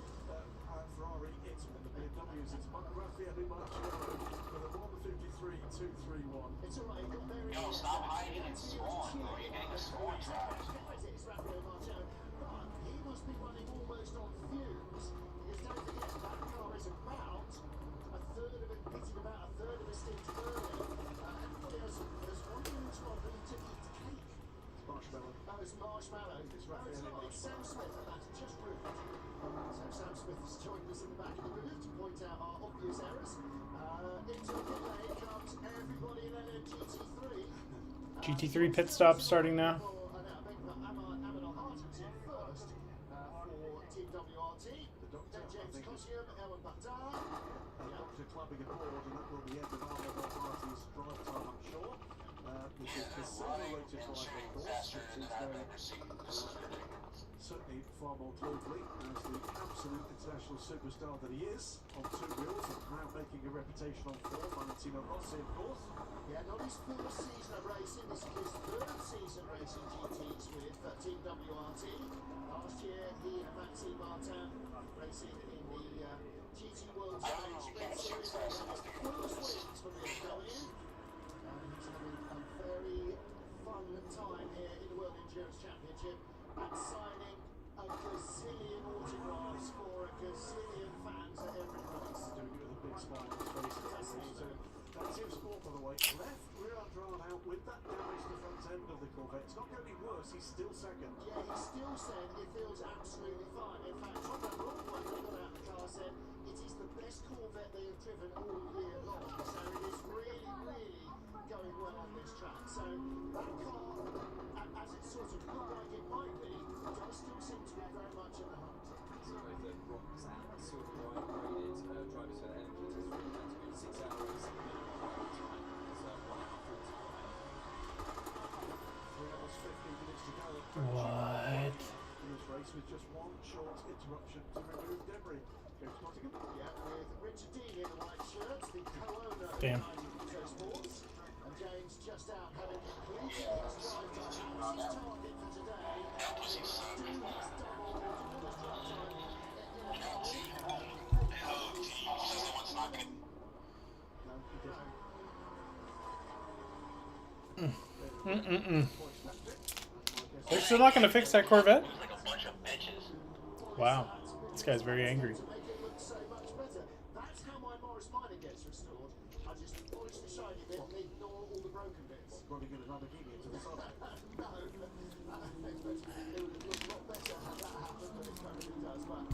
Ferrari. It's for the BMWs. It's Raffaele Marciano with a 1:53.231. It's all right. Got very. Yo, stop hiding and spawn, bro. You're getting a spawn trap. It's Raffaele Marciano, but he must be running almost on fumes, because don't forget that car is about a third of it, pitted about a third of a stint earlier. Everybody else has wondered which one really took eat cake. It's Marshmallow. Oh, it's Marshmallow. It's No, it's not. It's Sam Smith, and that's just proved. So Sam Smith has joined us in the back of the booth to point out our obvious errors. Into the pit lane comes everybody in LMGT3. GT3 pit stop starting now. Amador Harton's in first for Team WRT. Then James Cosium, Ellen Batar. Doctor clubbing aboard, and that will be the end of Arnold Martin's drive time, I'm sure. This is the silver-rated drive, of course, which is certainly far more globally as the absolute international superstar that he is on 2 wheels, and now making a reputation on 4. Valentino Rossi, of course. Yeah, not his first season of racing. This is his 3rd season racing GTs with Team WRT. Last year, he and Maxime Martin racing in the GT World Challenge Sprint Series. First wins for BMW. And he's having a very fun time here in the World Endurance Championship and signing a gazillion autographs for a gazillion worse. He's still second. Yeah, he still said it feels absolutely fine. In fact, Tom Van Ronk, when he got out of the car, said it is the best Corvette they have driven all year long. So it is really, really going well on this track. So that car, as it sort of looked like it might be, does still seem to be very much in the hunt. So both the Bronx and the Silver Ride graded drivers for the energy test really meant to be 6 hour race at the minimum driving time. It's 1 hour 45. 3 hours 15 minutes to go. What? In this race with just one short interruption to remove debris. Goes Nottingham. Yeah, with Richard Dean in the white shirt, the co-owner Damn. of Motorsports, and James just out having completed his drive time. That was his target for today. Do his double, do his drive time. They're still not going to fix that Corvette? Wow. This guy's very angry. To make it look so much better. That's how my Morris Minor gets restored. I just polish the shiny bit and ignore all the broken bits. Running in a Lamborghini into the sun. No, but it would have looked a lot better had that happened than it currently does. But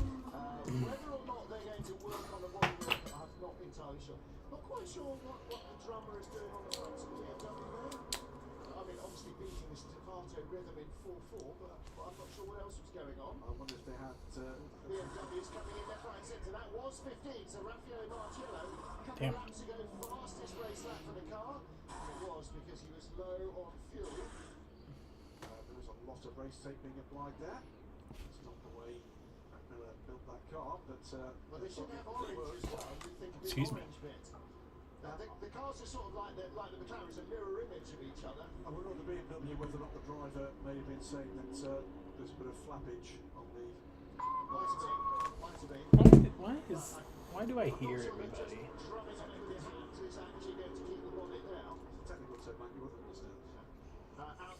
whether or not they're going to work on the body work, I'm not entirely sure. Not quite sure what the drummer is doing on the front of the BMW there. I mean, obviously beating the staccato rhythm in 4/4, but I'm not sure what else was going on. I wonder if they had... BMW's coming in left, right, centre. That was 15, so Raffaele Marciello, a couple Damn. of laps ago, fastest race lap for the car. And it was because he was low on fuel. there was a lot of race tape being applied there. It's not the way Miller built that car, but... Well, they should have orange as well. You'd think it'd be Excuse an me. orange bit. Now, the cars are sort of like the McLaren's, a mirror image of each other. I wonder on the BMW whether or not the driver may have been saying that there's a bit of flappage on the... Might have been. Why do I hear everybody? Drumming on it with his hands is actually going to keep the bonnet down. Technical term, man, you wouldn't understand. Out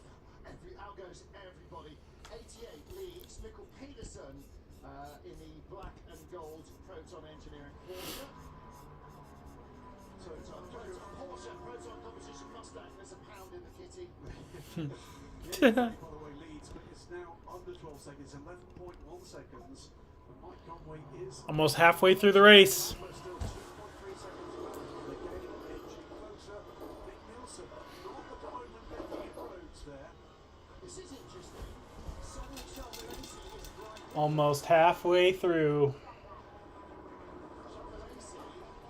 goes everybody. 88 leads. Mikkel Pedersen in the black and gold Proton Engineering Porsche. Porsche Proton Competition Mustang. There's a pound in the kitty. By the way, leads, but it's now under 12 seconds, 11.1 seconds. And Mike Conway is... Almost halfway through the race. But still 2.3 seconds away. They're getting edging closer. Nick Nielsen, not at the moment making inroads there. This is interesting. Sonny Chauvelasi is right. Almost halfway through. Chauvelasi,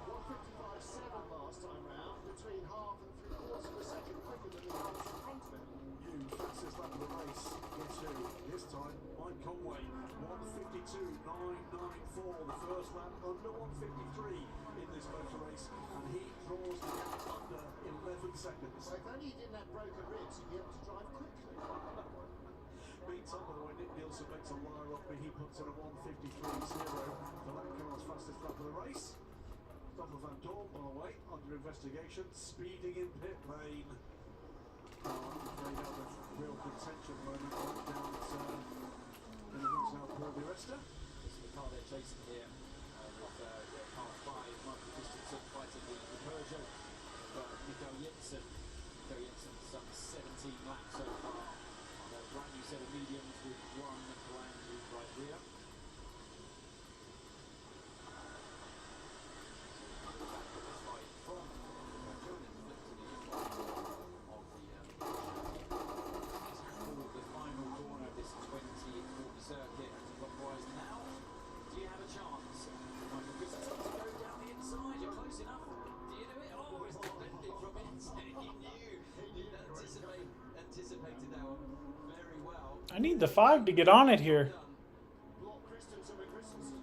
155.7 last time round, between half and 3/4 of a second quicker than the cars in front of him. New fastest lap of the race. Guess who? This time, Mike Conway, 152.994. The first lap under 153 in this motor race, and he draws the gap under 11 seconds. So if only he didn't have broken ribs, he'd be able to drive quickly. Beats up, by the way, Nick Nielsen makes a wire up, but he puts in a 153.0 for that car's fastest lap of the race. Stoffel Van Dorn, by the way, under investigation, speeding in pit lane. They have a real contention moment right down at in the wings now, Paul Di Resta. This is the car they're chasing here with car 5, Michael Christensen fighting the Peugeot. But Nico Jensen some 17 laps so far on a brand new set of mediums with one brand new right rear. I need the 5 to get on it here.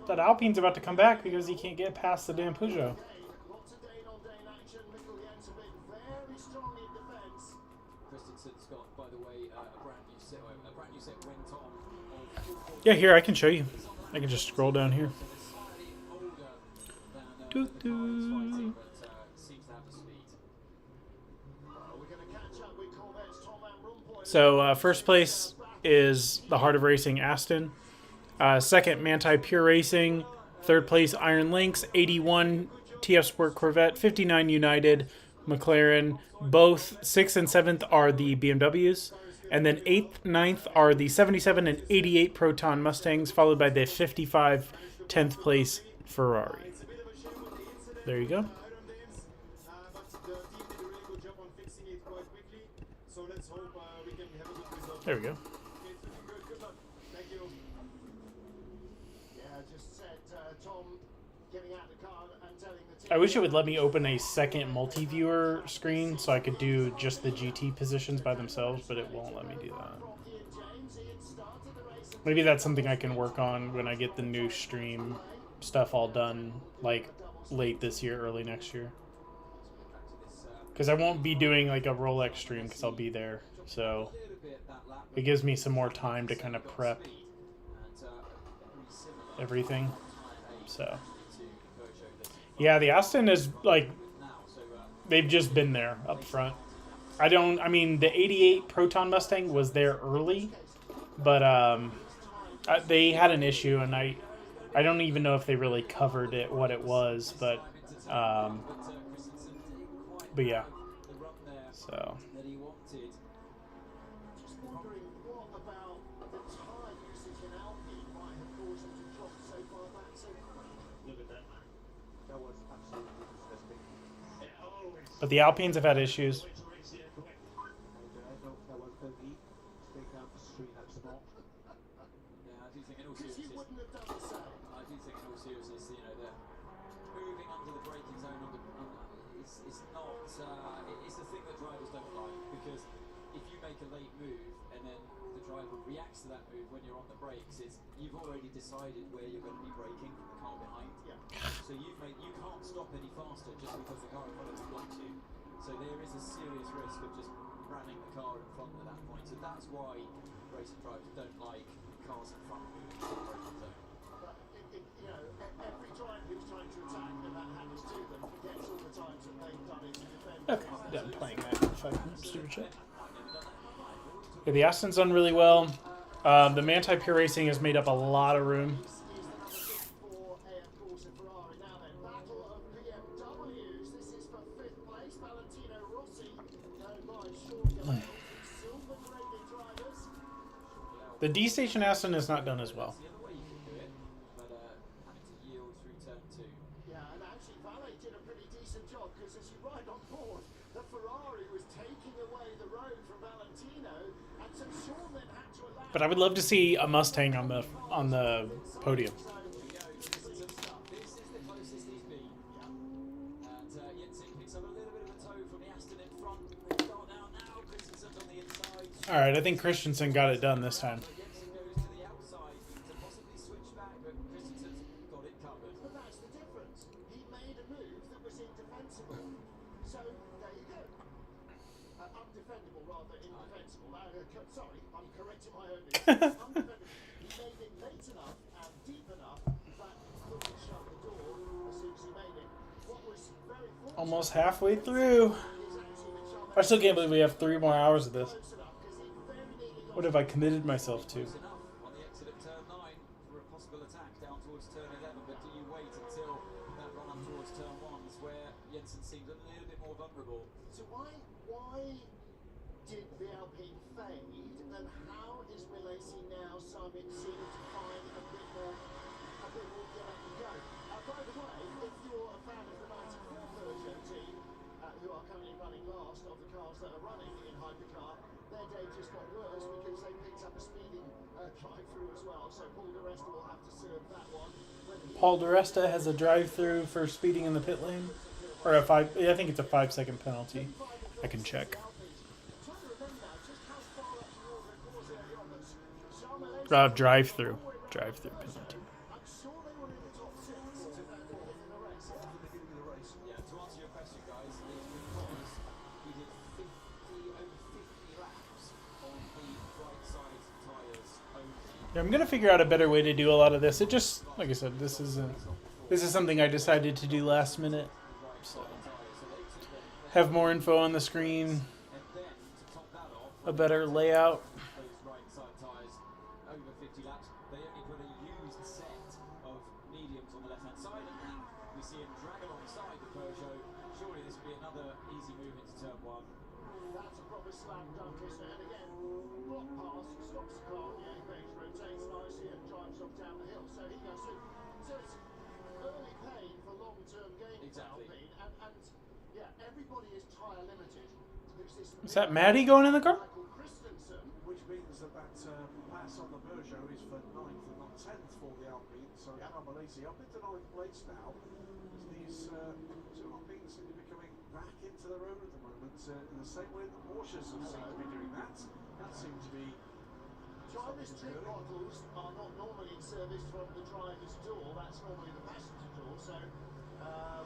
That Alpine's about to come back because he can't get past the damn Peugeot. Christensen's got, by the way, a brand new set went on. Yeah, here, I can show you. I can just scroll down here. Doo -doo. So, first place is the Heart of Racing Aston. Second, Manti Pure Racing. Third place, Iron Lynx. 81, TF Sport Corvette. 59, United, McLaren. Both 6th and 7th are the BMWs. And then 8th, 9th are the 77 and 88 Proton Mustangs, followed by the 55 10th place Ferrari. There you go. There we go. I wish it would let me open a second multi-viewer screen so I could do just the GT positions by themselves, but it won't let me do that. Maybe that's something I can work on when I get the new stream stuff all done, like late this year, early next year. Because I won't be doing like a Rolex stream because I'll be there. So it gives me some more time to kind of prep everything. So yeah, the Aston is like, they've just been there up front. I mean, the 88 Proton Mustang was there early, but they had an issue, and I don't even know if they really covered it, what it was, but yeah. So. But the Alpines have had issues. It's the thing that drivers don't like, because if you make a late move and then the driver reacts to that move when you're on the brakes, you've already decided where you're going to be braking from the car behind. Yeah. So you can't stop any faster just because the car in front of you blocks you. So there is a serious risk of just ramming the car in front at that point. So that's why racing drivers don't like cars in front moving to the braking zone. But every driver who's trying to attack, and that happens to them, forgets all the times that they've done it to defend. Okay, done playing that. Super chat. Yeah, the Aston's done really well. The Manti Pure Racing has made up a lot of room. The D Station Aston is not done as well. But I would love to see a Mustang on the podium. All right, I think Christensen got it done this time. Almost halfway through. I still can't believe we have 3 more hours of this. What have I committed myself to? On the exit of turn 9 for a possible attack down towards turn 11, but do you wait until that run up towards turn 1 is where Jensen seems a little bit more vulnerable? So why did the Alpine fade, and how is Milesi now seeming to find a bit more get up and go? By the way, if you're a fan of the 94 Peugeot team, who are currently running last of the cars that are running in hypercar, their day just got worse because they picked up a speeding drive-through as well. So Paul Di Resta will have to serve that one. Paul Di Resta has a drive-through for speeding in the pit lane, or I think it's a 5-second penalty. I can check. Drive-through penalty. Yeah, I'm gonna figure out a better way to do a lot of this. It just, like I said, this is something I decided to do last minute. So have more info on the screen, a better layout. That's a proper slam dunk, isn't it? And again, block pass, stops the car on the apex, rotates nicely and drives off down the hill. So he goes through. So it's early pain for long-term gain for Alpine. And yeah, everybody is tyre limited. Who's this? Is that Maddie going in the car? Which means that pass on the Peugeot is for 9th and not 10th for the Alpine. So Carmelesi up into 9th place now. As these two Alpines seem to be coming back into their own at the moment, in the same way that Porsches have seemed to be doing that. That seemed to be. Driver's drink bottles are not normally serviced from the driver's door. That's normally the passenger door. So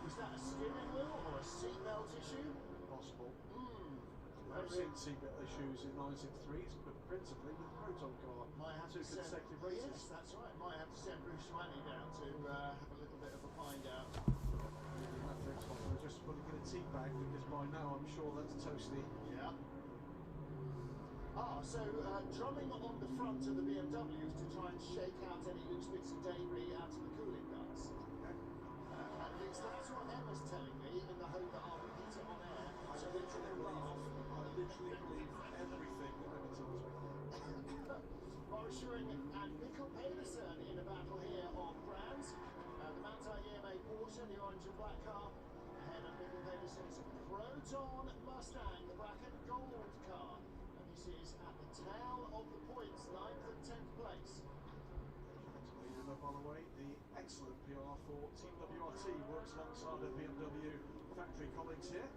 was that a steering wheel or a seatbelt issue? Possible. I've seen seatbelt issues in 963s, but principally with the Proton car. Might have two to consecutive races. Yes, that's right. Might have to send Bruce Swaney down to have a little bit of a find out. We're just putting in a tea bag because by now I'm sure that's toasty. Yeah. So drumming on the front of the BMWs to try and shake out any loose bits of debris out of the cooling ducts. At least that's what Emma's telling me, in the hope that I'll repeat it on air. I literally believe everything that Emma tells me. Boris Schuring and Mikkel Pedersen in a battle here on brands. The Manthey EMA Porsche, the orange and black car, ahead of Mikkel Pedersen's Proton Mustang, the black and gold car. And this is at the tail of the points, 9th and 10th place. By the way, the excellent PR for Team WRT works alongside the BMW factory colleagues here.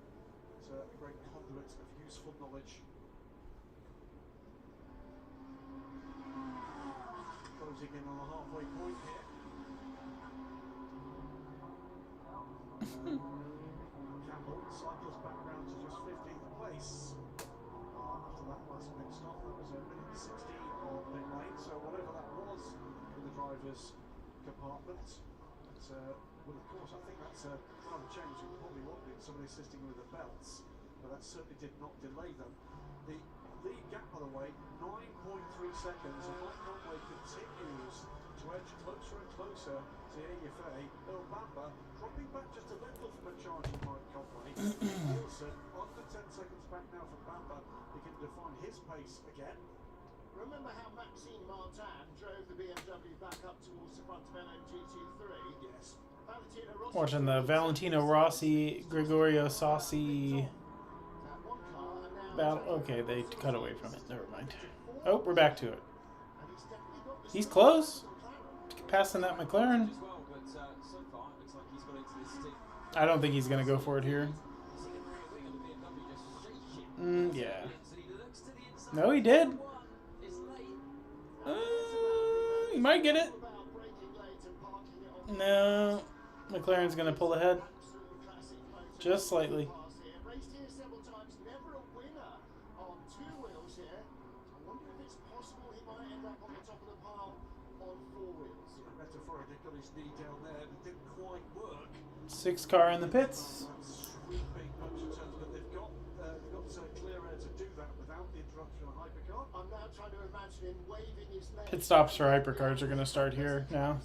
It's a great conduit of useful knowledge. Closing in on the halfway point here. Campbell cycles back round to just 15th place. After that last pit stop, that was a minute 16 on pit lane, so whatever that was in the driver's compartment, well, of course, I think that's a rather change. It probably would have been somebody assisting with the belts, but that certainly did not delay them. The lead gap, by the way, 9.3 seconds, and Mike Conway continues to edge closer and closer to AFA. Earl Bamber dropping back just a little from a charging Mike Conway. Nielsen under 10 seconds back now from Bamber, beginning to find his pace again. Remember how Maxime Martin drove the BMW back up towards the front of LMGT3? Yes. Watching the Valentino Rossi, Gregorio Sassi battle. Okay, they cut away from it. Never mind. Oh, we're back to it. He's close. Passing that McLaren. I don't think he's going to go for it here. Yeah. No, he did. He might get it. No. McLaren's going to pull ahead. Just slightly. Sixth car in the pits. Pit stops for hypercars are going to start here now.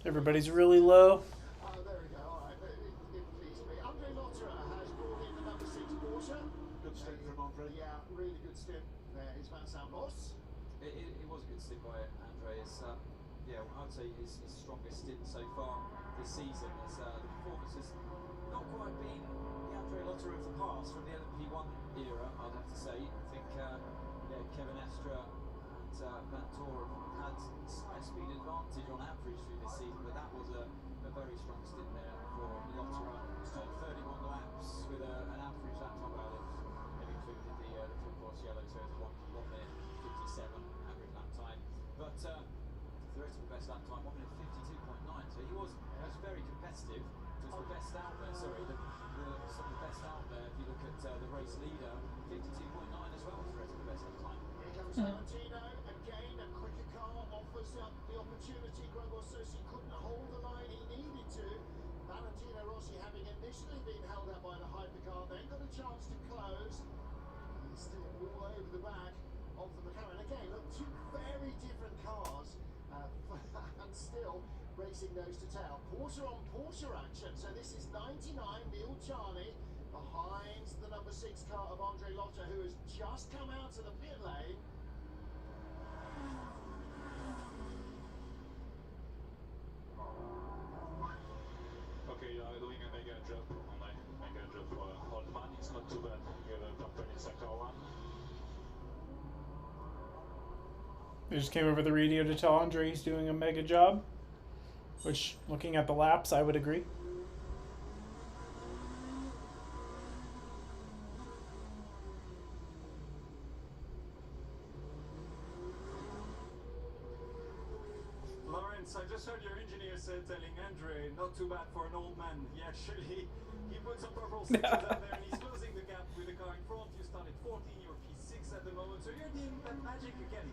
Everybody's really low. There we go. All right. It pleased me. Andre Lotterer has brought in the number 6 Porsche. Good stint from Andre. Yeah, really good stint. There is Van Sambos. It was a good stint by Andre. It's, yeah, I'd say his strongest stint so far this season. As the performance has not quite been the Andre Lotterer of the past from the LMP1 era, I'd have to say. I think Kevin Estra and Vantor have had slight speed advantage on average through this season, but that was a very strong stint there for Lotterer. 31 laps with an average lap time out of, they've included the full course yellow, so it's 1 minute 57 average lap time. But theoretical best lap time, 1 minute 52.9, so he was very competitive. Just the best out there, sorry, some of the best out there. If you look at the race leader, 52.9 as well was theoretical best lap time. Here comes Valentino. Again, a quicker car offers up the opportunity. Gregor Sosi couldn't hold the line he needed to. Valentino Rossi, having initially been held up by the hypercar, then got a chance to close. He's still all over the back of the McLaren. Again, look, two very different cars, and still racing nose to tail. Porsche on Porsche action. So this is 99 Neil Charney behind the number 6 car of Andre Lotter, who has just come out of the pit lane. Okay, you are doing a mega job on a mega job for Holtman. It's not too bad. You have a purple in sector 1. They just came over the radio to tell Andre he's doing a mega job. Which, looking at the laps, I would agree. Lawrence, I just heard your engineer said telling Andre, not too bad for an old man. He actually, he put some purple stickers out there and he's closing the gap with the car in front. You started 14, you're P6 at the moment, so you're doing that magic again.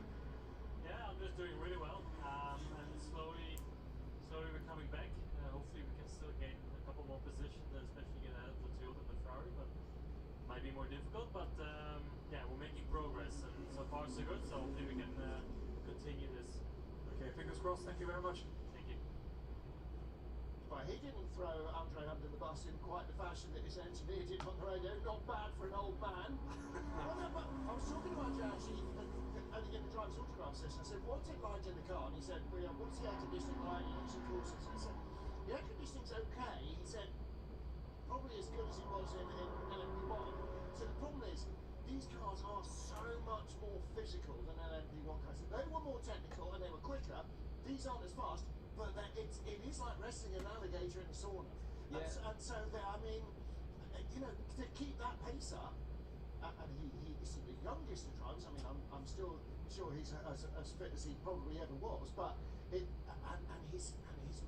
Yeah, I'm just doing really well, and slowly we're coming back. Hopefully we can still gain a couple more positions, especially get ahead of the Toyota and the Ferrari, but might be more difficult. But yeah, we're making progress, and so far so good. So hopefully we can continue this. Okay, fingers crossed. Thank you very much. Thank you. Well, he didn't throw Andre under the bus in quite the fashion that his engineer did on the radio. Not bad for an old man. Well, no, but I was talking to Andre actually only in the driver's autograph session. I said, what's it like in the car? And he said, well, yeah, what's the air conditioning like? You using courses? And I said, the air conditioning's okay. He said, probably as good as it was in LMP1. So the problem is, these cars are so much more physical than LMP1 cars. They were more technical and they were quicker. These aren't as fast, but it is like wrestling an alligator in a sauna. Yeah. And so, I mean, you know, to keep that pace up, and he isn't the youngest of drivers. I mean, I'm still sure he's as fit as he probably ever was, but his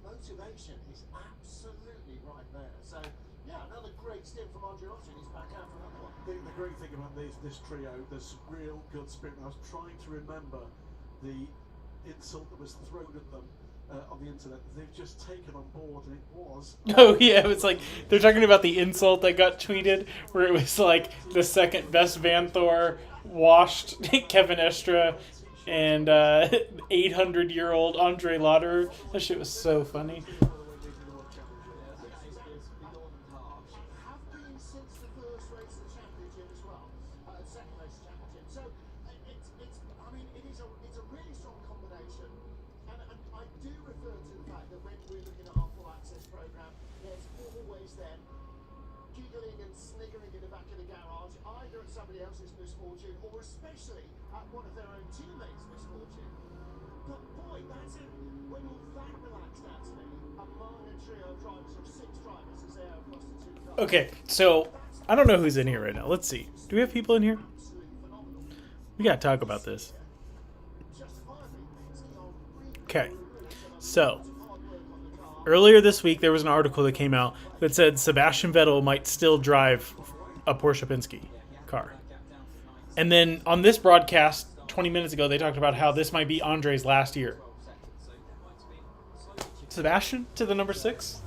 motivation is absolutely right there. So yeah, another great stint from Andre Lotter, and he's back out for another one. The great thing about this trio, there's real good spirit. I was trying to remember the insult that was thrown at them on the internet. They've just taken on board, and it was. Oh yeah, it was like they're talking about the insult that got tweeted, where it was like the second best Van Thor washed Kevin Estra and 800-year-old Andre Lotter. That shit was so funny. Have been since the first race of the championship as well, second race of the championship. So I mean, it's a really strong combination, and I do refer to the fact that when we're looking at our full access program, there's always them giggling and sniggering in the back of the garage, either at somebody else's misfortune or especially at one of their own teammates' misfortune. But boy, that's it. When you're that relaxed, Anthony, a minor trio of drivers of 6 drivers as they are across the 2 cars. Okay, so I don't know who's in here right now. Let's see. Do we have people in here? We gotta talk about this. Okay, so earlier this week there was an article that came out that said Sebastian Vettel might still drive a Porsche Penske car. And then on this broadcast 20 minutes ago, they talked about how this might be Andre's last year. Sebastian to the number 6?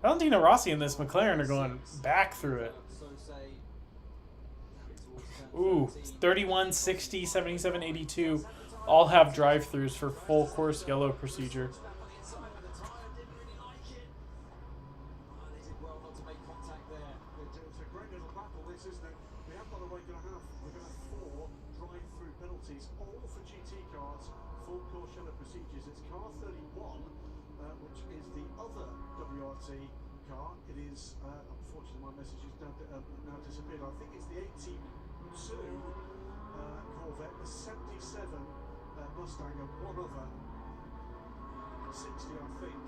Valentino Rossi and this McLaren are going back through it. Ooh, 31, 60, 77, 82 all have drive-thrus for full course yellow procedure. It's a great little battle, this, isn't it? We have got a we're going to have 4 drive-through penalties, all for GT cars, full course yellow procedures. It's car 31, which is the other WRT car. It is, unfortunately, my message has now disappeared. I think it's the 82 Corvette, the 77 Mustang, and one other 60, I think,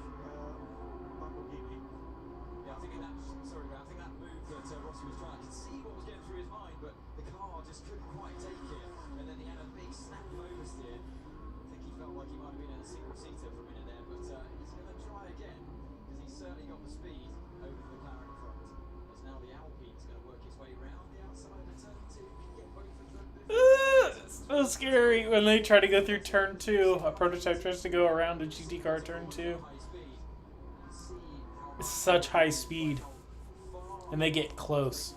Lamborghini. Yeah, I think in that, sorry, I think that move that Rossi was trying, I could see what was going through his mind, but the car just couldn't quite take it, and then he had a big snap of oversteer. I think he felt like he might have been in a single-seater for a minute there, but he's going to try again, because he's certainly got the speed over the McLaren in front. As now the Alpine's going to work its way round the outside of turn 2, get both of them. So scary when they try to go through turn 2. A prototype tries to go around a GT car turn 2. It's such high speed. And they get close.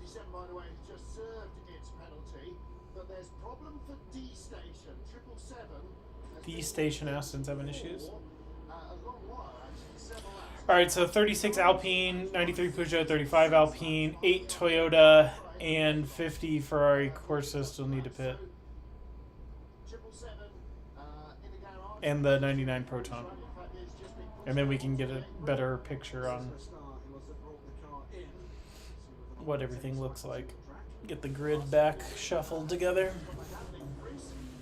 57, by the way, has just served its penalty, but there's problem for D station. 777. D station Aston's having issues. A long while, actually, several laps. All right, so 36 Alpine, 93 Peugeot, 35 Alpine, 8 Toyota, and 50 Ferrari Corsa still need to pit. 777 in the garage. And the 99 Proton. And then we can get a better picture on what everything looks like. Get the grid back shuffled together.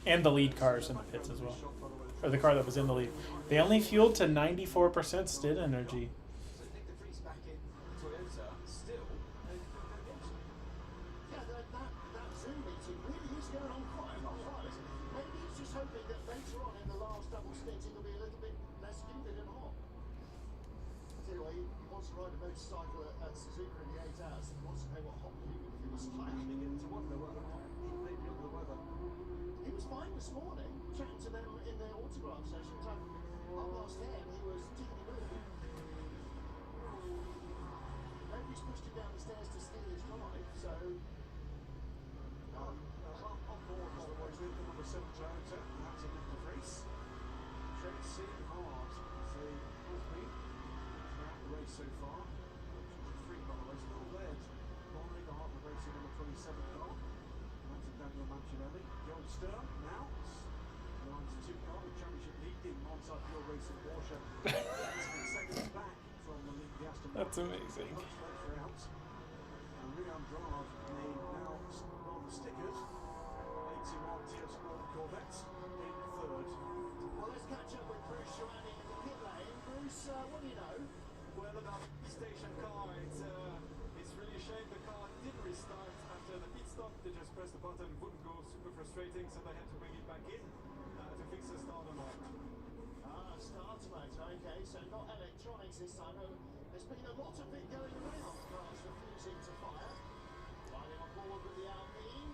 And the lead cars in the pits as well. Or the car that was in the lead. They only fueled to 94% stint energy. So Nick de Vries back in Toyota, still no connection. Yeah, that Zoom meeting really is going on quite a lot. Maybe he's just hoping that later on in the last double stint it'll be a little bit less humid and hot. Anyway, he wants to ride a motorcycle at Suzuka in the 8 hours. He wants to know what hot and humid feels like. Beginning to wonder whether or not he may be under the weather. He was fine this morning, chatting to them in their autograph sessions. Half past 10, he was tickety boo. Nobody's pushed him down the stairs to steal his drive, so. On board, by the way, with the number 7 Toyota, that's a Nick de Vries. Chasing hard, as he has been throughout the race so far. 3, by the way, still led by the Harper Racing number 27 car. That's a Daniel Mancinelli. Joe Sturm now. 92 car, the championship leading Monza Pure Racing Porsche. 6 seconds back from the lead, the Aston Martin. That's amazing. Much later out. And Rian Drave may now roll the stickers. 81 Tier Sport Corvette in 3rd. Well, let's catch up with Bruce Joanny in the pit lane. Bruce, what do you know? Well, about station car, it's really a shame the car didn't restart after the pit stop. They just pressed the button, wouldn't go, super frustrating, so they had to bring it back in to fix the starter motor. Starter motor, okay, so not electronics this time. There's been a lot of it going around, cars refusing to fire. Riding on board with the Alpine.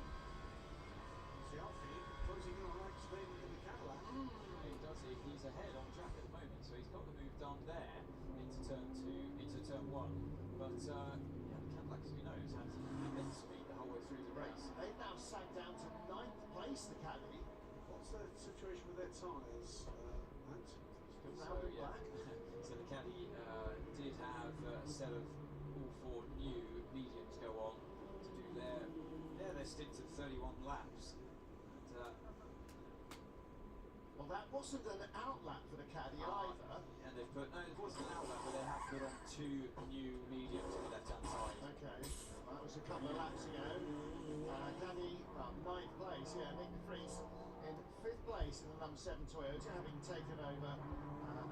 The Alpine closing in on Alex Lynn in the Cadillac. He does it. He's ahead on track at the moment, so he's got the move done there into turn 2, into turn 1. But yeah, the Cadillac, as we know, has had immense speed the whole way through the race. They've now sagged down to 9th place, the Caddy. What's the situation with their tyres, Matt? So yeah, so the Caddy did have a set of all 4 new mediums go on to do their stint at 31 laps. And, well, that wasn't an outlap for the Caddy either. And they've put, no, it wasn't an outlet, but they have put on 2 new mediums on the left-hand side. Okay, that was a couple of laps ago. Caddy, 9th place, yeah, Nick de Vries in 5th place in the number 7 Toyota, having taken over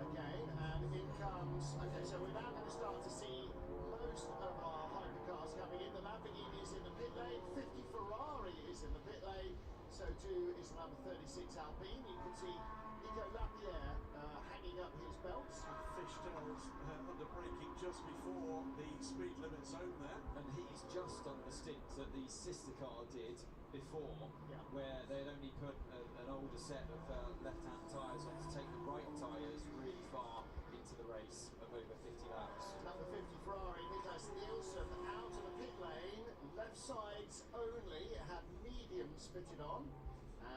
again. And in comes, okay, so we're now going to start to see most of our hypercars coming in. The Lamborghini is in the pit lane, 50 Ferrari is in the pit lane, so too is the number 36 Alpine. You can see Nico Lapierre hanging up his belts. Fishtails under braking just before the speed limit zone there. And he's just done the stint that the sister car did before, where they'd only put an older set of left-hand tyres on to take the right tyres really far into the race of over 50 laps. Number 50 Ferrari, Niklas Nielsen out of the pit lane, left sides only, had mediums fitted on,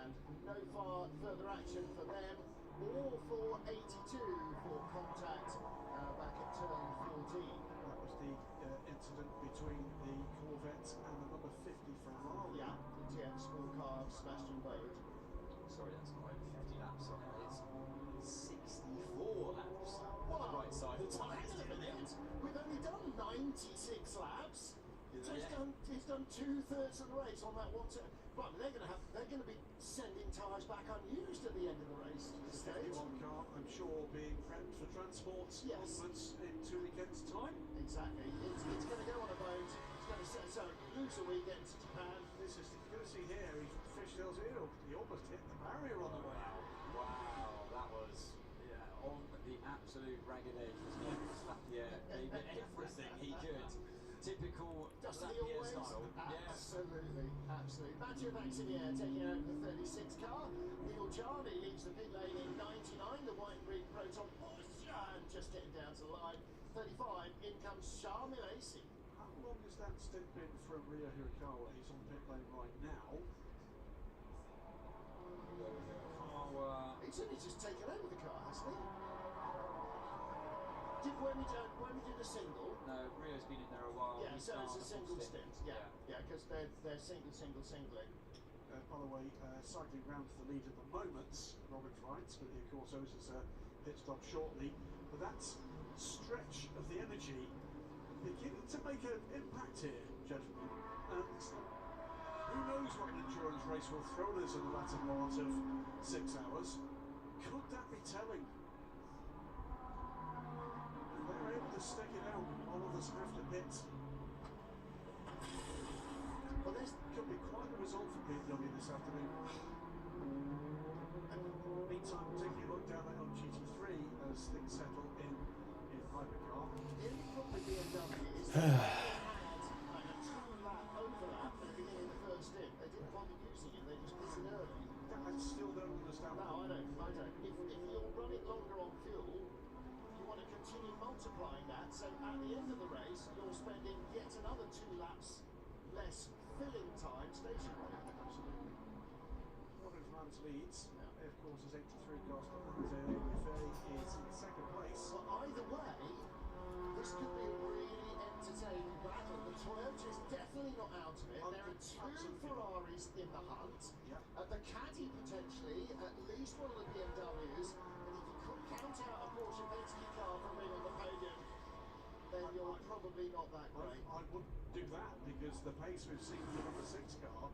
and no further action for them, or for 82 for contact back at turn 14. That was the incident between the Corvette and the number 50 Ferrari. Yeah, the TM small car of Sebastian Bode. Sorry, that's not over 50 laps, sorry, it's 64 laps on the right side of the tyres. Hang on a minute, we've only done 96 laps. So he's done 2/3 of the race on that one. Right, they're going to be sending tyres back unused at the end of the race. The 51 car, I'm sure, being prepped for transport onwards in 2 weekends' time. Exactly. It's going to go on a boat. It's going to lose a weekend to Japan. This is, you're going to see here, he fishtails here. He almost hit the barrier on the way out. Wow, that was on the absolute ragged edge, wasn't it? Lapierre gave it everything he could. Typical Lapierre style. Absolutely, absolutely. Mathieu Vaxinier taking over the 36 car. Neil Jarney leaves the pit lane in 99. The white and green Proton and just getting down to the line. 35. In comes Charles Milesi. How long is has that stint been from Ryo Hirakawa? He's on pit lane right now. He's only just taken over the car, hasn't he? When we did a single. No, Rio's been in there a while. Yeah, He's so now it's on a the full single stint. Yeah, because they're singling. By the way, cycling round to the lead at the moment, Robin Frights, but of course owes us a pit stop shortly. But that stretch of the energy beginning to make an impact here, gentlemen. And who knows what an endurance race will throw us in the latter part of 6 hours. Could that be telling? If they're able to stick it out while others have to pit. Well, this could be quite a result for BMW this afternoon. And meantime, taking a look down there on GT3 as things settle in hypercar. The only problem with BMW is that they had like a 2-lap overlap at the beginning of the first stint. They didn't bother using it, they just pitted early. I still don't understand. No, I don't. If you're running longer on fuel, you want to continue multiplying that, so at the end of the race, you're spending yet another 2 laps less filling time stationary. Absolutely. Robin France leads. Of course, is 83 cost, and WEC is in second place. Well, either way, this could be a really entertaining battle. The Toyota's definitely not out of it. There are 2 Ferraris in the hunt. The Caddy potentially, at least one of the BMWs, and if you could count out a Porsche Penske car from being on the podium, then you're probably not that great. I wouldn't do that because the pace we've seen from the number 6 car,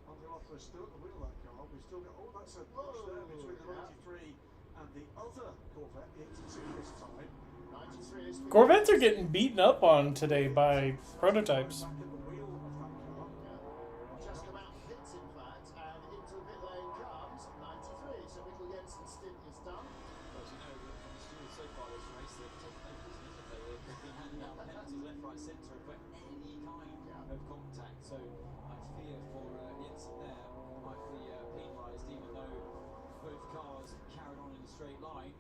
I'll go off for a still at the wheel of that car. We've still got, that's a push there between the 93 and the other Corvette, the 82 this time. 93 is Corvettes are getting beaten up on today by prototypes. just come out of pits, in fact, and into the pit lane comes 93. So Mikkel Jensen's stint is done. Well, as you know, from the stewards so far this race, they've taken over, isn't it? They've been handing out penalties left, right, centre for any kind of contact. So I fear for Jensen there might be penalised, even though both cars carried on in a straight line.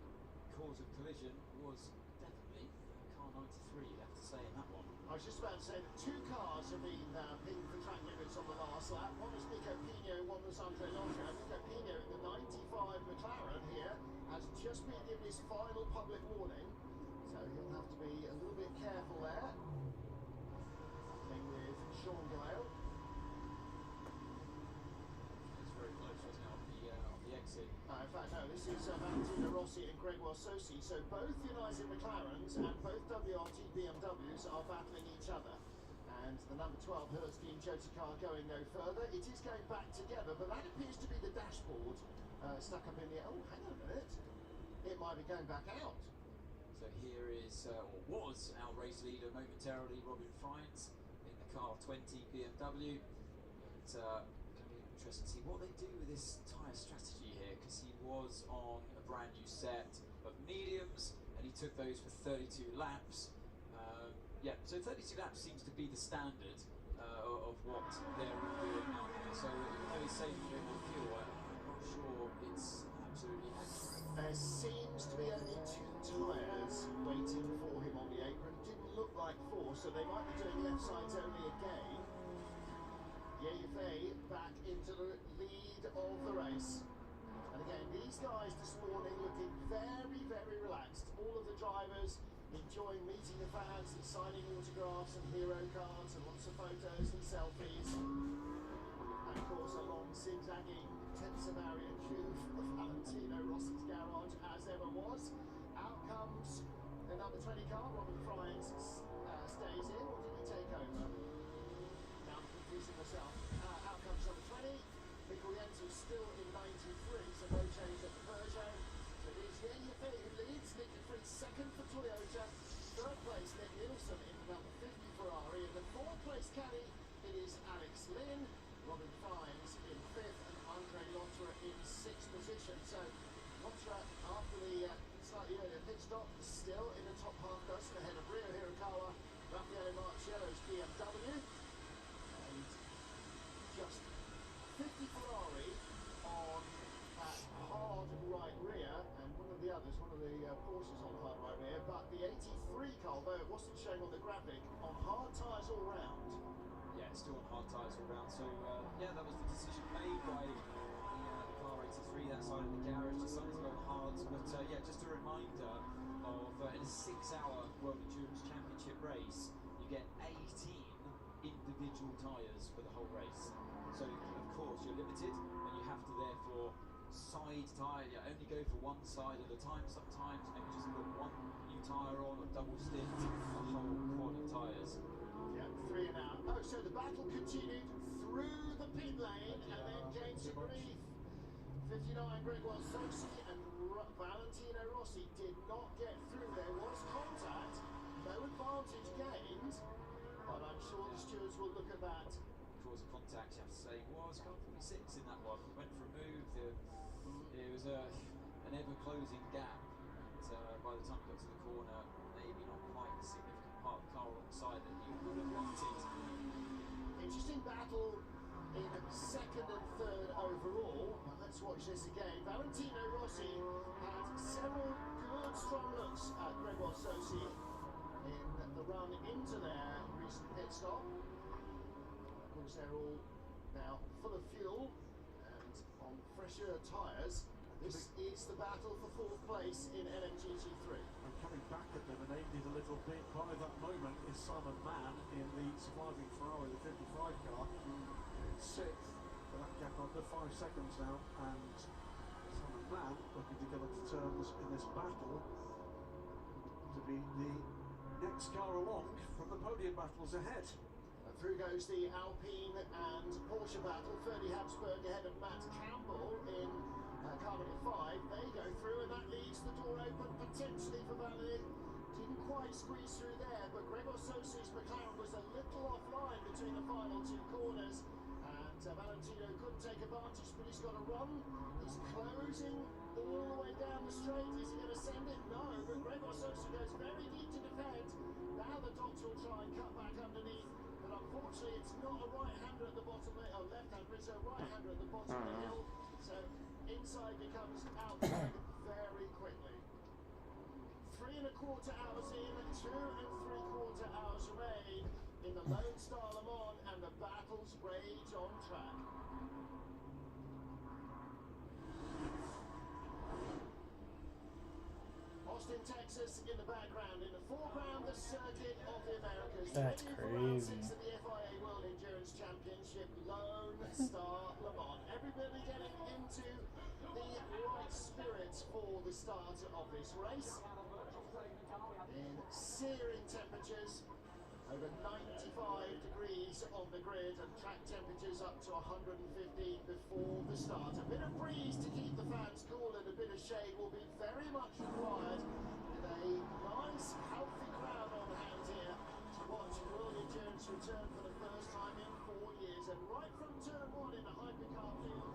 Cause of collision was definitely car 93, you have to say, in that one. I was just about to say that 2 cars have been pinged for track limits on the last lap. One was Nico Pino, one was Andre Lotto. Nico Pino in the 95 McLaren here has just been given his final public warning, so he'll have to be a little bit careful there. Thing with Sean Gale. It's very close, wasn't it, on the exit? In fact, no, this is Valentino Rossi and Gregoire Sosi. So both United McLarens and both WRT BMWs are battling each other. And the number 12 Hertz Team Jota car going no further. It is going back together, but that appears to be the dashboard stuck up in the... Oh, hang on a minute. It might be going back out. So here is, or was, our race leader momentarily, Robin Frights, in the car 20 BMW. But going to be interesting to see what they do with this tyre strategy here, because he was on a brand new set of mediums, and he took those for 32 laps. Yeah, so 32 laps seems to be the standard of what they're all doing out there. So even though he's saving a bit more fuel, I'm not sure it's absolutely accurate. There seems to be only 2 tyres waiting for him on the apron. Didn't look like 4, so they might be doing left sides only again. Yei back into the lead of the race. And again, these guys this morning looking very, very relaxed. All of the drivers enjoying meeting the fans and signing autographs and hero cards and lots of photos and selfies. And of course, a long zigzagging Tensamaria queue for Valentino Rossi's garage as ever was. Out comes the number 20 car, Robin Frights stays in, or did he take over? Now I'm confusing myself. Out comes number 20. Mikkel Jensen still in 93, so no change at the Peugeot. So it is Yei who leads. Nick de Vries second for Toyota. Third place, Nick Nielsen in the number 50 Ferrari. In the 4th place caddy, it is Alex Lynn. Robin Frights in 5th and Andre Lotto in 6th position. So Lotto, after the slightly earlier pit stop, still in the top half dozen ahead of Ryo Hirakawa, Raffaele Marciello's BMW. And just 50 Ferrari on that hard right rear, and one of the others, one of the Porsches on hard right rear, but the 83 car, although it wasn't showing on the graphic, on hard tyres all round. So yeah, that was the decision made by the car 83, that side of the garage, decided to go hard. But yeah, just a reminder of in a 6-hour World Endurance Championship race, you get 18 individual tyres for the whole race. So of course you're limited, and you have to therefore side tyre. You only go for one side at a time sometimes. Maybe just put one new tyre on, or double stint a whole quad of tyres. Yeah, 3 and out. Oh, so the battle continued through the pit lane and then came to grief. 59 Gregoire Sosi and Valentino Rossi did not get through. There was contact, no advantage gained, but I'm sure the stewards will look at that. Cause of contact, you have to say, was car 46 in that one. Went for a move. It was an ever-closing gap. And, by the time we got to the corner, maybe not quite the significant part of the car alongside that you would have wanted. Interesting battle in second and third overall. Well, let's watch this again. Valentino Rossi had several good strong looks at Gregoire Sosi in the run into their recent pit stop. Of course, they're all now full of fuel and on fresher tyres. This is the battle for fourth place in LMGT3. And coming back at them and aided a little bit by that moment is Simon Mann in the surviving Ferrari, the 55 car. Sixth, but that gap under 5 seconds now, and Simon Mann looking to get onto terms in this battle to be the next car along from the podium battles ahead. Through goes the Alpine and Porsche battle. Ferdy Habsburg ahead of Matt Campbell in car number 5. They go through, and that leaves the door open potentially for Valley. Didn't quite squeeze through there, but Gregoire Sosi's McLaren was a little offline between the final 2 corners, and Valentino couldn't take advantage, but he's got a run. He's closing all the way down the straight. Is he going to send it? No, but Gregoire Sosi goes very deep to defend. Now the doctor will try and cut back underneath, but unfortunately it's not a right-hander at the bottom, or left-hander, it's a right-hander at the bottom of the hill, so inside becomes outside very quickly. 3 1/4 hours in, 2 3/4 hours remain in the Lone Star Le Mans, and the battles rage on track. Austin, Texas in the background. In the foreground, the Circuit of the Americas. That's crazy. Of the FIA World Endurance Championship, Lone Star Le Mans. Everybody getting into the right spirits for the start of this race. In searing temperatures, over 95 degrees on the grid, and track temperatures up to 115 before the start. A bit of breeze to keep the fans cool, and a bit of shade will be very much required, with a nice healthy crowd on hand here to watch World Endurance return for the first time in 4 years, and right from turn 1 in the hypercar field.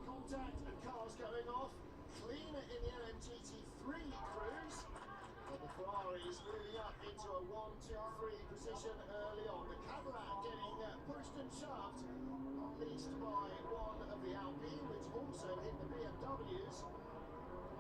Contact and cars going off. Cleaner in the LMGT3 crews, but the Ferrari is moving up into a 1-2-3 position early on. The Cadillac getting pushed and shoved, not least by one of the Alpine, which also hit the BMWs.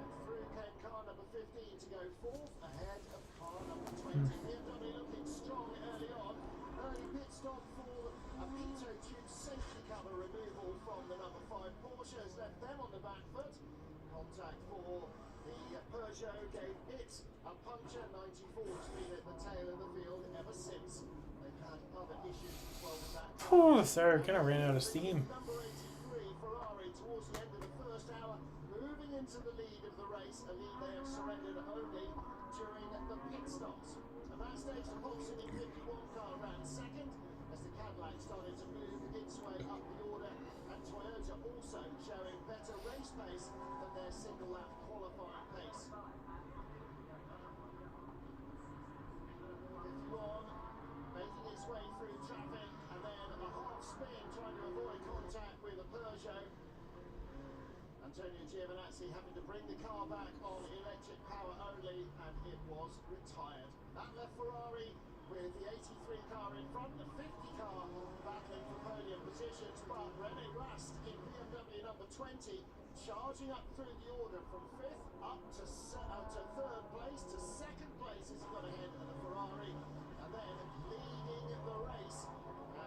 And through came car number 15 to go fourth, ahead of car number 20. BMW looking strong early on. Early pit stop for a pitot tube safety cover removal from the number 5 Porsche has left them on the back foot. Contact for the Peugeot gave it a puncture. 94's been at the tail of the field ever since. They've had other issues as well with that. Oh, sorry, kind of ran out of steam. Number 83, Ferrari, towards the end of the first hour, moving into the lead of the race, a lead they have surrendered only during the pit stops. At that stage, the Volkswagen 51 car ran second, as the Cadillac started to move its way up the order, and Toyota also showing better race pace than their single lap qualifying pace. 51 making its way through traffic, and then a half spin trying to avoid contact with a Peugeot. Antonio Giovinazzi having to bring the car back on electric power only, and it was retired. That left Ferrari with the 83 car in front, the 50 car battling for podium positions, but René Rast in BMW number 20 charging up through the order from 5th up to 3rd place to 2nd place as he got ahead of the Ferrari, and then the race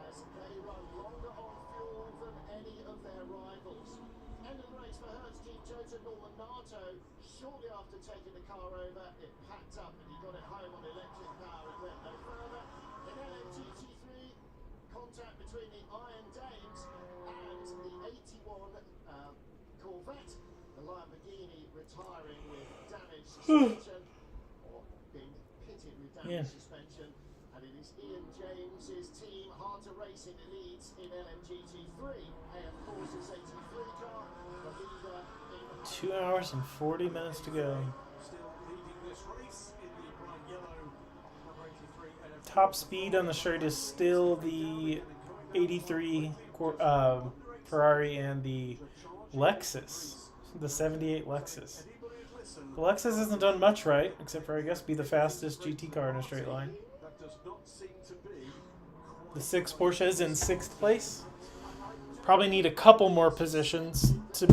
as they run longer on fuel than any of their rivals. End of the race for Hertz Team Toyota Norman Nato. Shortly after taking the car over, it packed up and he got it home on electric power. It went no further. In LMGT3, contact between the Iron Dames and the 81 Corvette. The Lamborghini retiring with damaged suspension, or being pitted with damaged suspension. And it is Ian James's team, Harter Racing, leads in LMGT3. AF Forces 83 car, the leader in 2 hours and 40 minutes to go. Still leading this race in the bright yellow number 83 AF. Top speed on the shirt is still the 83 Ferrari and the Lexus, the 78 Lexus. The Lexus hasn't done much right, except for, I guess, be the fastest GT car in a straight line. That does not seem to be The 6 Porsche is in 6th place. Probably need a couple more positions to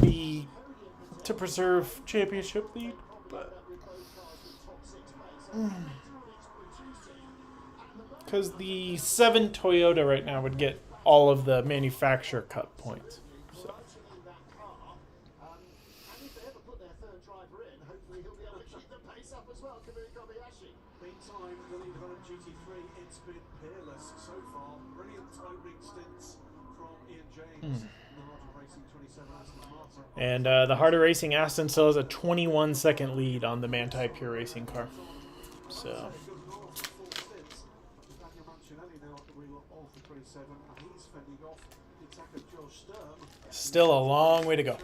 preserve championship lead, but because the 7 Toyota right now would get all of the manufacturer cut points. So. and if they ever put their third driver in, hopefully he'll be able to keep the pace up as well. Kamui Kobayashi. meantime, the lead of LMGT3, it's been peerless so far. Brilliant opening stints from Ian James. The Harter Racing 27 Aston Martin. And the Harter Racing Aston still has a 21-second lead on the Manti Pure Racing car. So. Still a long way to go.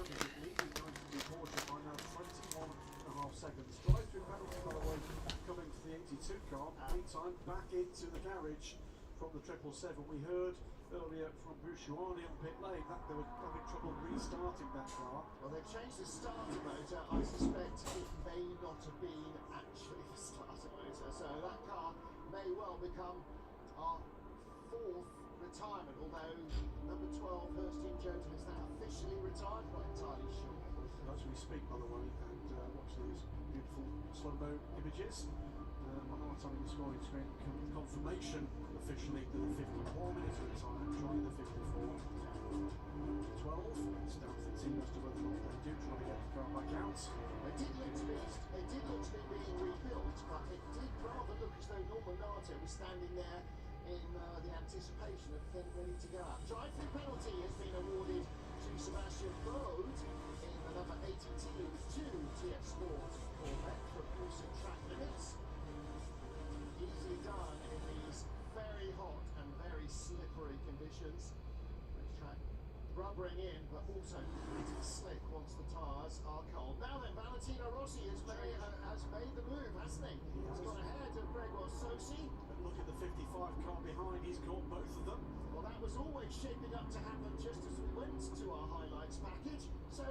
Back into the garage from the 777. We heard earlier from Bouchouani on pit lane that they were having trouble restarting that car. Well, they've changed the starter motor. I suspect it may not have been actually the starter motor, so that car may well become our 4th retirement, although number 12, Hurst Team Jones, is now officially retired. Not entirely sure. As we speak, by the way, and watch these beautiful slow-mo images. On the scoring screen, confirmation officially that the 51 is retired, joining the 54. 12, it's down to the team as to whether or not they do try to get the car back out. It did look to be being rebuilt, but it did rather look as though Norman Nato was standing there in the anticipation of them ready to go out. Drive-through penalty has been awarded to Sebastian Bode in the number 82 TF Sport Corvette for abuse of track limits. Easily done in these very hot and very slippery conditions. Racetrack rubbering in, but also pretty slick once the tyres are cold. Now then, Valentino Rossi has made the move, hasn't he? He's got ahead of Gregor Sosi. And look at the 55 car behind, he's got both of them. Well, that was always shaping up to happen just as we went to our highlights package. So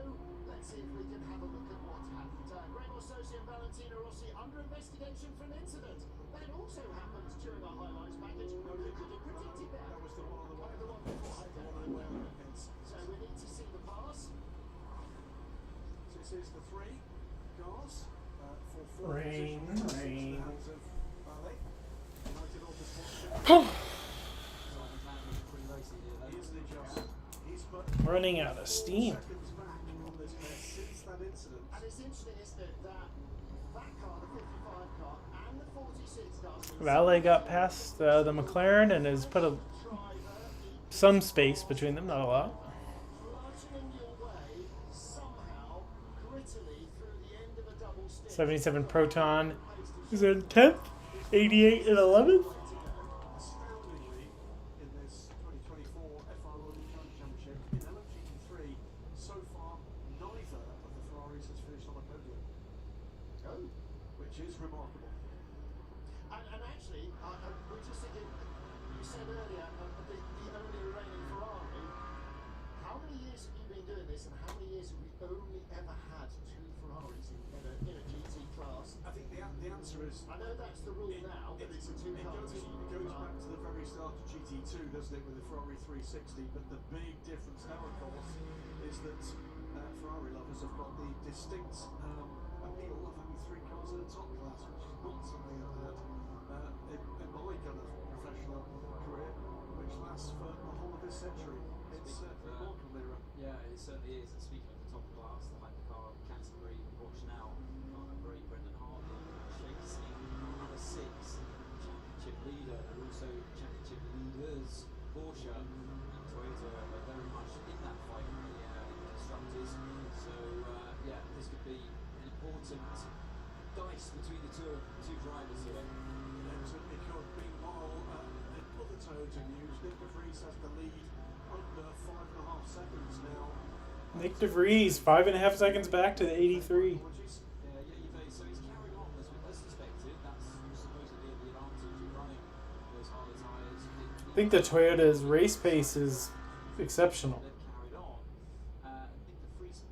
let's see if we can have a look at what happened. Gregor Sosi and Valentino Rossi under investigation for an incident. That also happened during our highlights package. Who could have predicted that? That was the one on the way. The one before. I don't know. So we need to see the pass. So this is the 3 cars for 4 Rain. Hands of Ballet. United Auto Sport. Easily just. He's put Running out of steam. seconds back on this test since that incident. And it's interesting, isn't it, that car, the 55 car, and the 46 car. Valet got past the McLaren and has put some space between them, not a lot. Bludgeoning your way somehow, grittily through the end of a double stick. 77 Proton is in 10th, 88 and 11th. Astoundingly, in this 2024 FR World Championship in LMGT3, so far neither of the Ferraris has finished on a podium, Oh. which is remarkable. And actually, we're just thinking, you said earlier, the only remaining Ferrari. How many years have you been doing this, and how many years have we only ever had 2 Ferraris in a GT class? I think the answer is. I know that's the rule now, but it's a 2-car team. It goes back to the very start of GT2, doesn't it, with the Ferrari 360? But the big difference now, of course, is that Ferrari lovers have got the distinct appeal of having 3 cars in a top class, which is not something I've had in my kind of professional Vries has the lead under 5.5 seconds now. Nick DeVries, 5.5 seconds back to the 83. So he's carried on as suspected. That's supposedly the advantage of running those harder tyres. I think the Toyota's race pace is exceptional. Carried on. Nick de Vries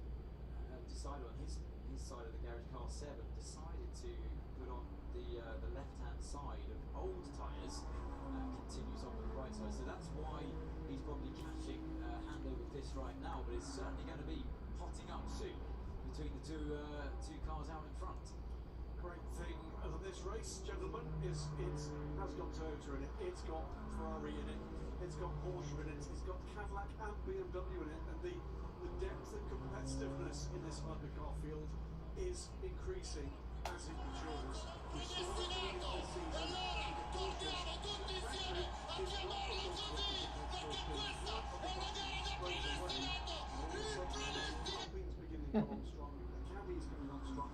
decided on his side of the garage car 7 decided to put on the left-hand side of old tyres. Continues on with the right side, so that's why he's probably catching hand over fist right now. But it's certainly going to be hotting up soon between the two cars out in front. Great thing of this race, gentlemen, is it has got Toyota in it, it's got Ferrari in it, it's got Porsche in it, it's got Cadillac and BMW in it, and the depth of competitiveness in this hypercar field is increasing as it matures. We saw it early this season with the Porsches. Ferrari is not the most competitive field. Straight away, all of a sudden, Alpine's beginning to come on strong, the Caddy's coming on strong.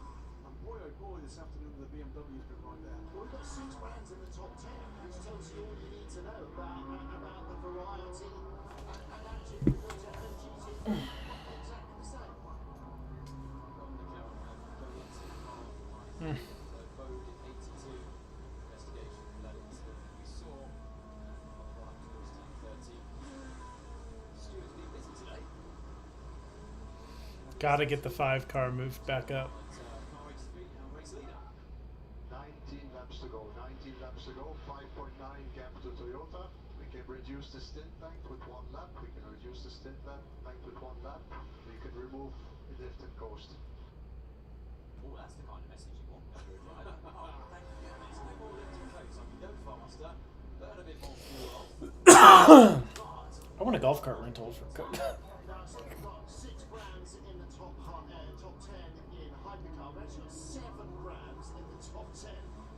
Boy, oh boy, this afternoon the BMW's been right there. Well, we've got 6 brands in the top 10, which tells you all you need to know about the variety. And actually, if we looked at MGT, exactly the same. Vogue in 82 investigation led into we saw on the run towards turn 13. Stewart's been busy today. Gotta get the 5 car moved back up. 19 laps to go, 5.9 gap to Toyota. We can reduce the stint length with 1 lap, we can reduce the stint length with 1 lap, we can remove the lift and coast. Oh, that's the kind of message you want. Thank goodness, no more lift and coast. I can go faster, burn a bit more fuel off. I want a golf cart rental for Cook. Now, so we've got 6 brands in the top 10 in hypercar. We've actually got 7 brands in the top 10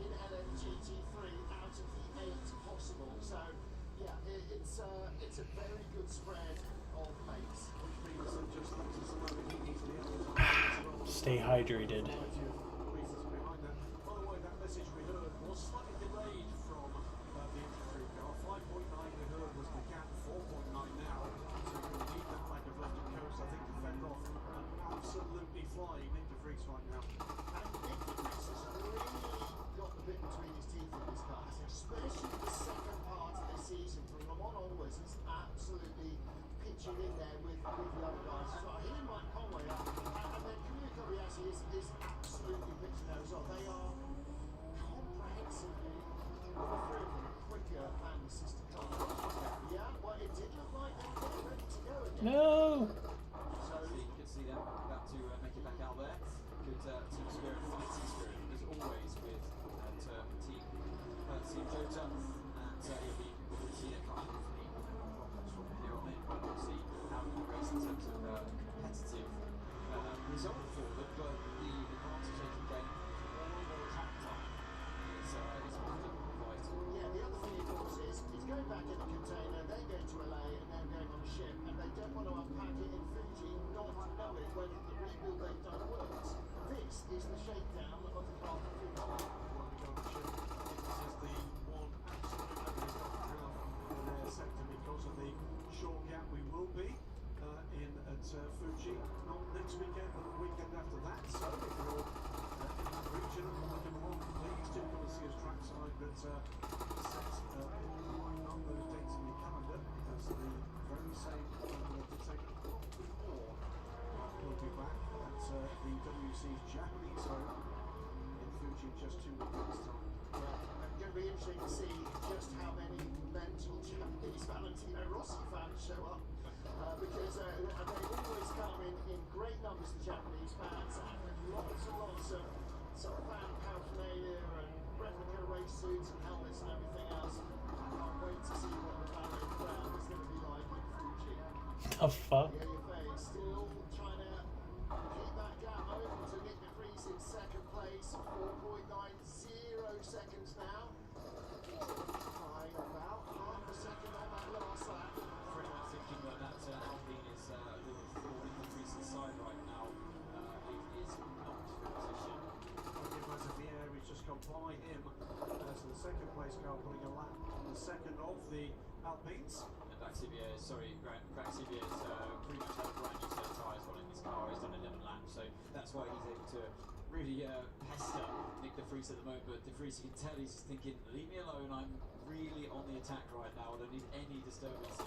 in LMGT3 out of the 8 possible. So, yeah, it's a very good spread of mates. Which means that just thanks to some other people to the others. Stay hydrated. By the way, that message we heard was slightly delayed from the entry car. 5.9 we heard was the gap, 4.9 now. So you're going to need that back of left and coast, I think, to fend off absolutely flying Nick de Vries right now. And Nick de Vries has really got the bit between his teeth in this car, especially the second part of this season. From Le Mans onwards, he's absolutely pitching in there with the other guys as well. He and Mike Conway are, and then Kamui Kobayashi is absolutely pitching there as well. They are comprehensively, all 3 of them, quicker than the sister car. Yeah, well, it did look like they were getting ready to go again. No! So you can see them about to make it back out there. Good team spirit, fighting spirit, as always with team Toyota. And we'll see a couple of from here on in, but we'll see how we race in terms of competitive result for them. But the advantage they can gain from all more track time is often vital. Yeah, the other thing, of course, is going back in the container, then going to LA, and then going on a ship, and they don't want to unpack it in Fuji, not knowing whether the rebuild they've done works. This is the shakedown of the car for Fuji. This is the one absolute in their sector because of the short gap we will be in at Fuji, not next weekend but the weekend after that. So if you're in that region and want to come along, please do come and see us trackside, but set line up those dates in your calendar because the very same will be taken before we'll be back at the WEC's Japanese home in Fuji in just 2 weeks' time. Yeah, and going to be interesting to see just how many mental Japanese Valentino Rossi fans show up. Because they always come in great numbers, the Japanese fans, and lots and lots of sort of fan paraphernalia and replica race suits and helmets and everything else. I can't wait to see what the Valley crowd is going to be like in Fuji. The fuck? Yeah, your face still trying to keep that gap open to Nick de Vries in second place, 4.90 seconds now. Flying about half a second on that last lap. Pretty much thinking that Alpine is a little forward in the Vries' side right now. It is not position. We've just gone by him as the second place car putting a lap on the second of the Alpines. And Braxibier's pretty much had a brand new set of tyres on in his car. He's done 11 laps, so that's why he's able to really pester Nick de Vries at the moment. But de Vries, you can tell he's just thinking, leave me alone, I'm really on the attack right now. I don't need any disturbances.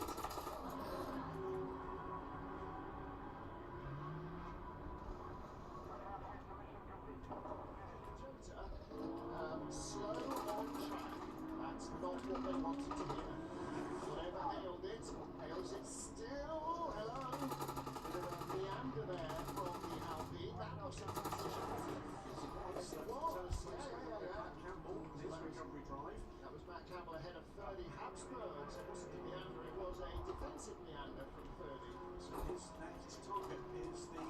Slow on track. That's not what they wanted to hear. Whatever ailed it still. Hello. Bit of a meander there from the Alpine. That was a transition. Yes, it was. Yeah. Campbell, his recovery drive. That was Matt Campbell ahead of 30 Habsburgs. It wasn't a meander, it was a defensive meander from 30. So his next target is the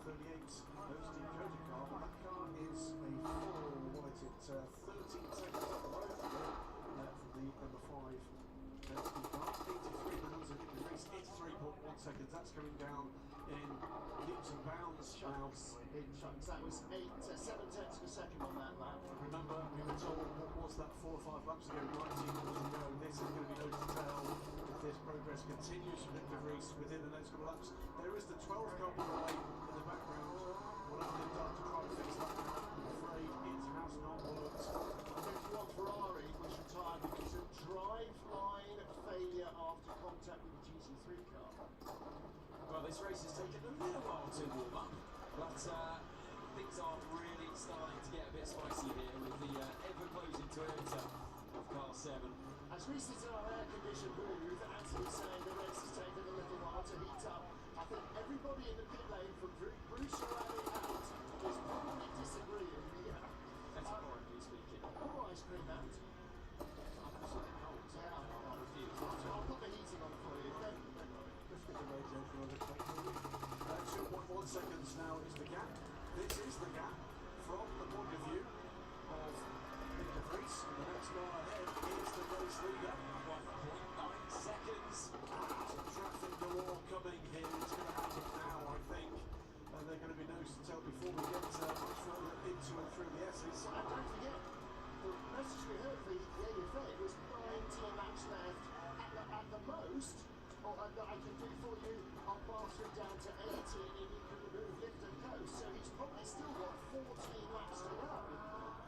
38 Austin Dakota car. That car is a full, what is it, 13 seconds up the road from the number 5 Penske car. 83 minutes of increase. It's 3.1 seconds. That's coming down in leaps and bounds now. In chunks. That was 7 tenths per second on that lap. Remember, we were told, what was that, 4 or 5 laps ago, 19 laps ago, this is going to be no to tell if this progress continues from Nick de Vries within the next couple of laps. There is the 12 car delay in the background. What have they done to try to fix that now? I'm afraid it has not worked. 51 Ferrari was retired because of driveline failure after contact with the GT3 car. Well, this race has taken a little while to warm up, but things are really starting to get a bit spicy here with the ever-closing Toyota of car 7. As we sit in our air-conditioned booth, Anthony's saying the race has taken a little while to heat up. I think everybody in the pit lane, from Bruce O'Reilly out, is probably disagreeing. Metaphorically speaking. Oh, ice cream out. I'm absolutely cold. Yeah, I refuse. I'll put the heating on for you. Don't worry. Let's get the radio for another quick 2.1 seconds now is the gap. This is the gap from the point of view of Nick de Vries. The next car ahead is the race leader. 1.9 seconds. Traffic galore coming here. It's going to happen now, I think. And they're going to be nose to tail before we get much further into and through the S's. And don't forget, the message we heard for the AFA was 19 laps left at the most. Or that I can do for you, I'll pass you down to 18 and you can remove lift and coast. So he's probably still got 14 laps to go.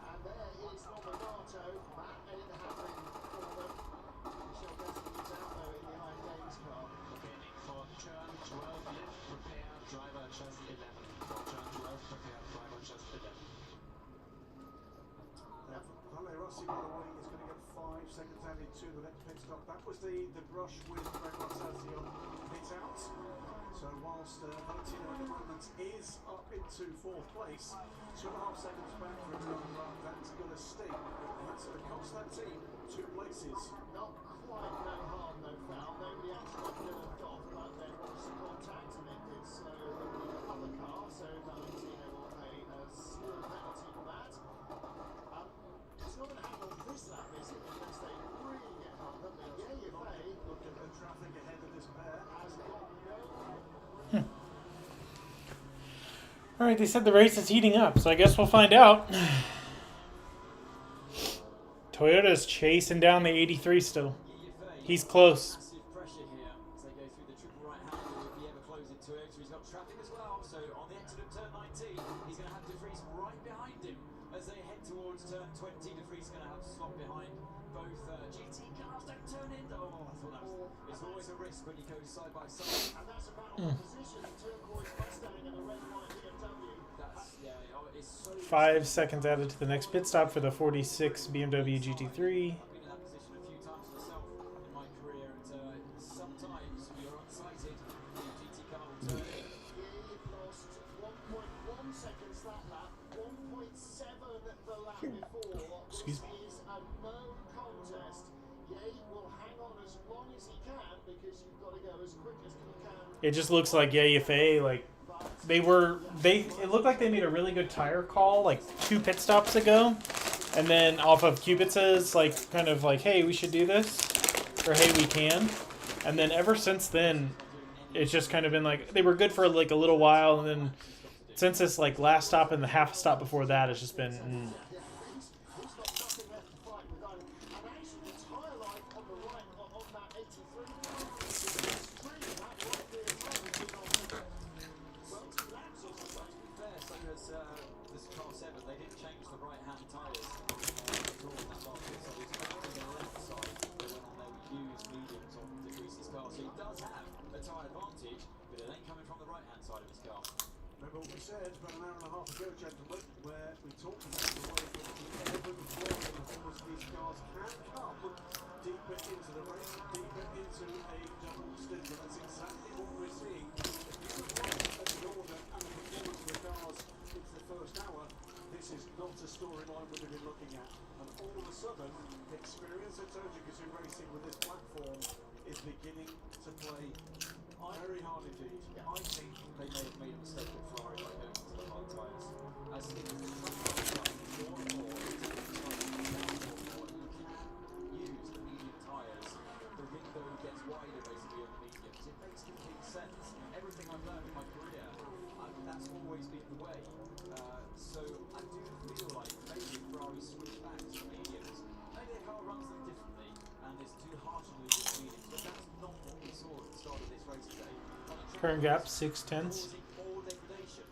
And there is Nominato. That ain't happening for them. Michelle Gasly is out though in the Iron Games car. Okay, Nick, for turn 12 lift, prepare driver just 11. For turn 12, prepare driver just 11. Valle Rossi, by the way, is going to get 5 seconds added to the next pit stop. That was the brush with Greg Marsazzi on pit out. So whilst Valentino at the moment is up into 4th place, 2.5 seconds back for a run, that's going to sting. And that's going to cost that team 2 places. Not quite no harm, no foul. Nobody actually got nerved off, but there was some contact and it did slow the other car. So Valentino will pay a small penalty for that. It's not going to happen on this lap, is it? Unless they really get hard. But the AFA Look at the traffic ahead of this pair. has got no. All right, they said the race is heating up, so I guess we'll find out. Toyota's chasing down the 83 still. He's close. Massive pressure here as they go through the triple right-hander with the ever-closing Toyota. He's got traffic as well, so on the exit of turn 19, he's going to have de Vries right behind him as they head towards turn 20. De Vries going to have to slot behind both GT cars. Don't turn in. Oh, I thought that was. It's always a risk when you go side by side. And that's a battle for position. Turquoise Mustang and the red and white BMW. That's it's so. 5 seconds added to the next pit stop for the 46 BMW GT3. I've been in that position a few times myself in my career, and sometimes you're unsighted. The GT car will turn in. He lost 1.1 seconds that lap, 1.7 the lap before. Excuse me. This is a no contest. Ye will hang on as long as he can because you've got to go as quick as you can. It just looks like AFA, like it looked like they made a really good tire call like 2 pit stops ago, and then off of Kubica's like kind of like, hey, we should do this, or hey, we can, and then ever since then it's just kind of been like they were good for like a little while, and then since this like last stop and the half stop before that, it's just been He's got nothing left to fight with. And actually, the tyre life on the right on that 83 car a sudden, experience at Gazoo Racing with this platform is beginning to play very hard indeed. I think they may have made a mistake at Ferrari by going into the hard tyres. As it is, the track more and more into the use the medium tyres. The window gets wider basically on the mediums. It makes complete sense. Everything I've learned in my career, that's always been the way. So I do feel like maybe if Ferrari switch back to the mediums, maybe the car runs them differently and it's too harsh on the mediums, but that's not what we saw at the start of this race today. Current gap 6/10. Causing more degradation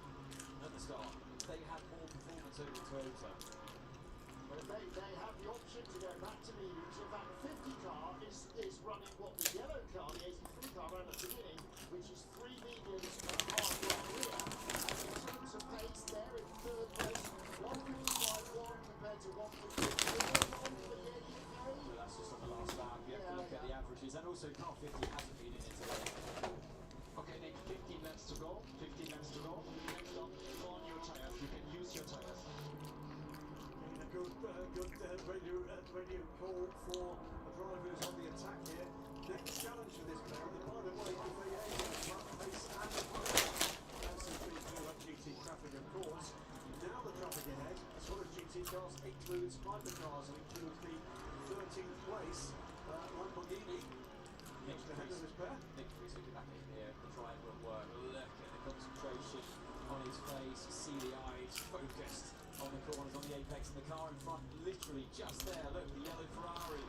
at the start. They had more performance over Toyota. Well, they have the option to go back to mediums. In fact, the 50 car is running what the yellow car, the 83 car, ran at the beginning, which is 3 mediums and a half right rear. And in terms of pace, they're in third place, 155.1 compared to 153.1 for the 88. So that's just on the last lap. You have to look at the averages, and also car 50 hasn't been in it today. Okay, Nick, 15 laps to go. 15 laps to go. Next up, on your tires. You can use your tires. A good radio call for the driver who's on the attack here. Next challenge for this pair, and by the way, if they aim at pace and as has been through that GT traffic, of course. Now the traffic ahead, as well as GT cars, includes hypercars and includes the 13th place Lamborghini. Nick Ahead of this pair. Vries looking back in here, the driver at work. Look at the concentration on his face. You see the eyes focused on the corners, on the apex, and the car in front, literally just there. Look, the yellow Ferrari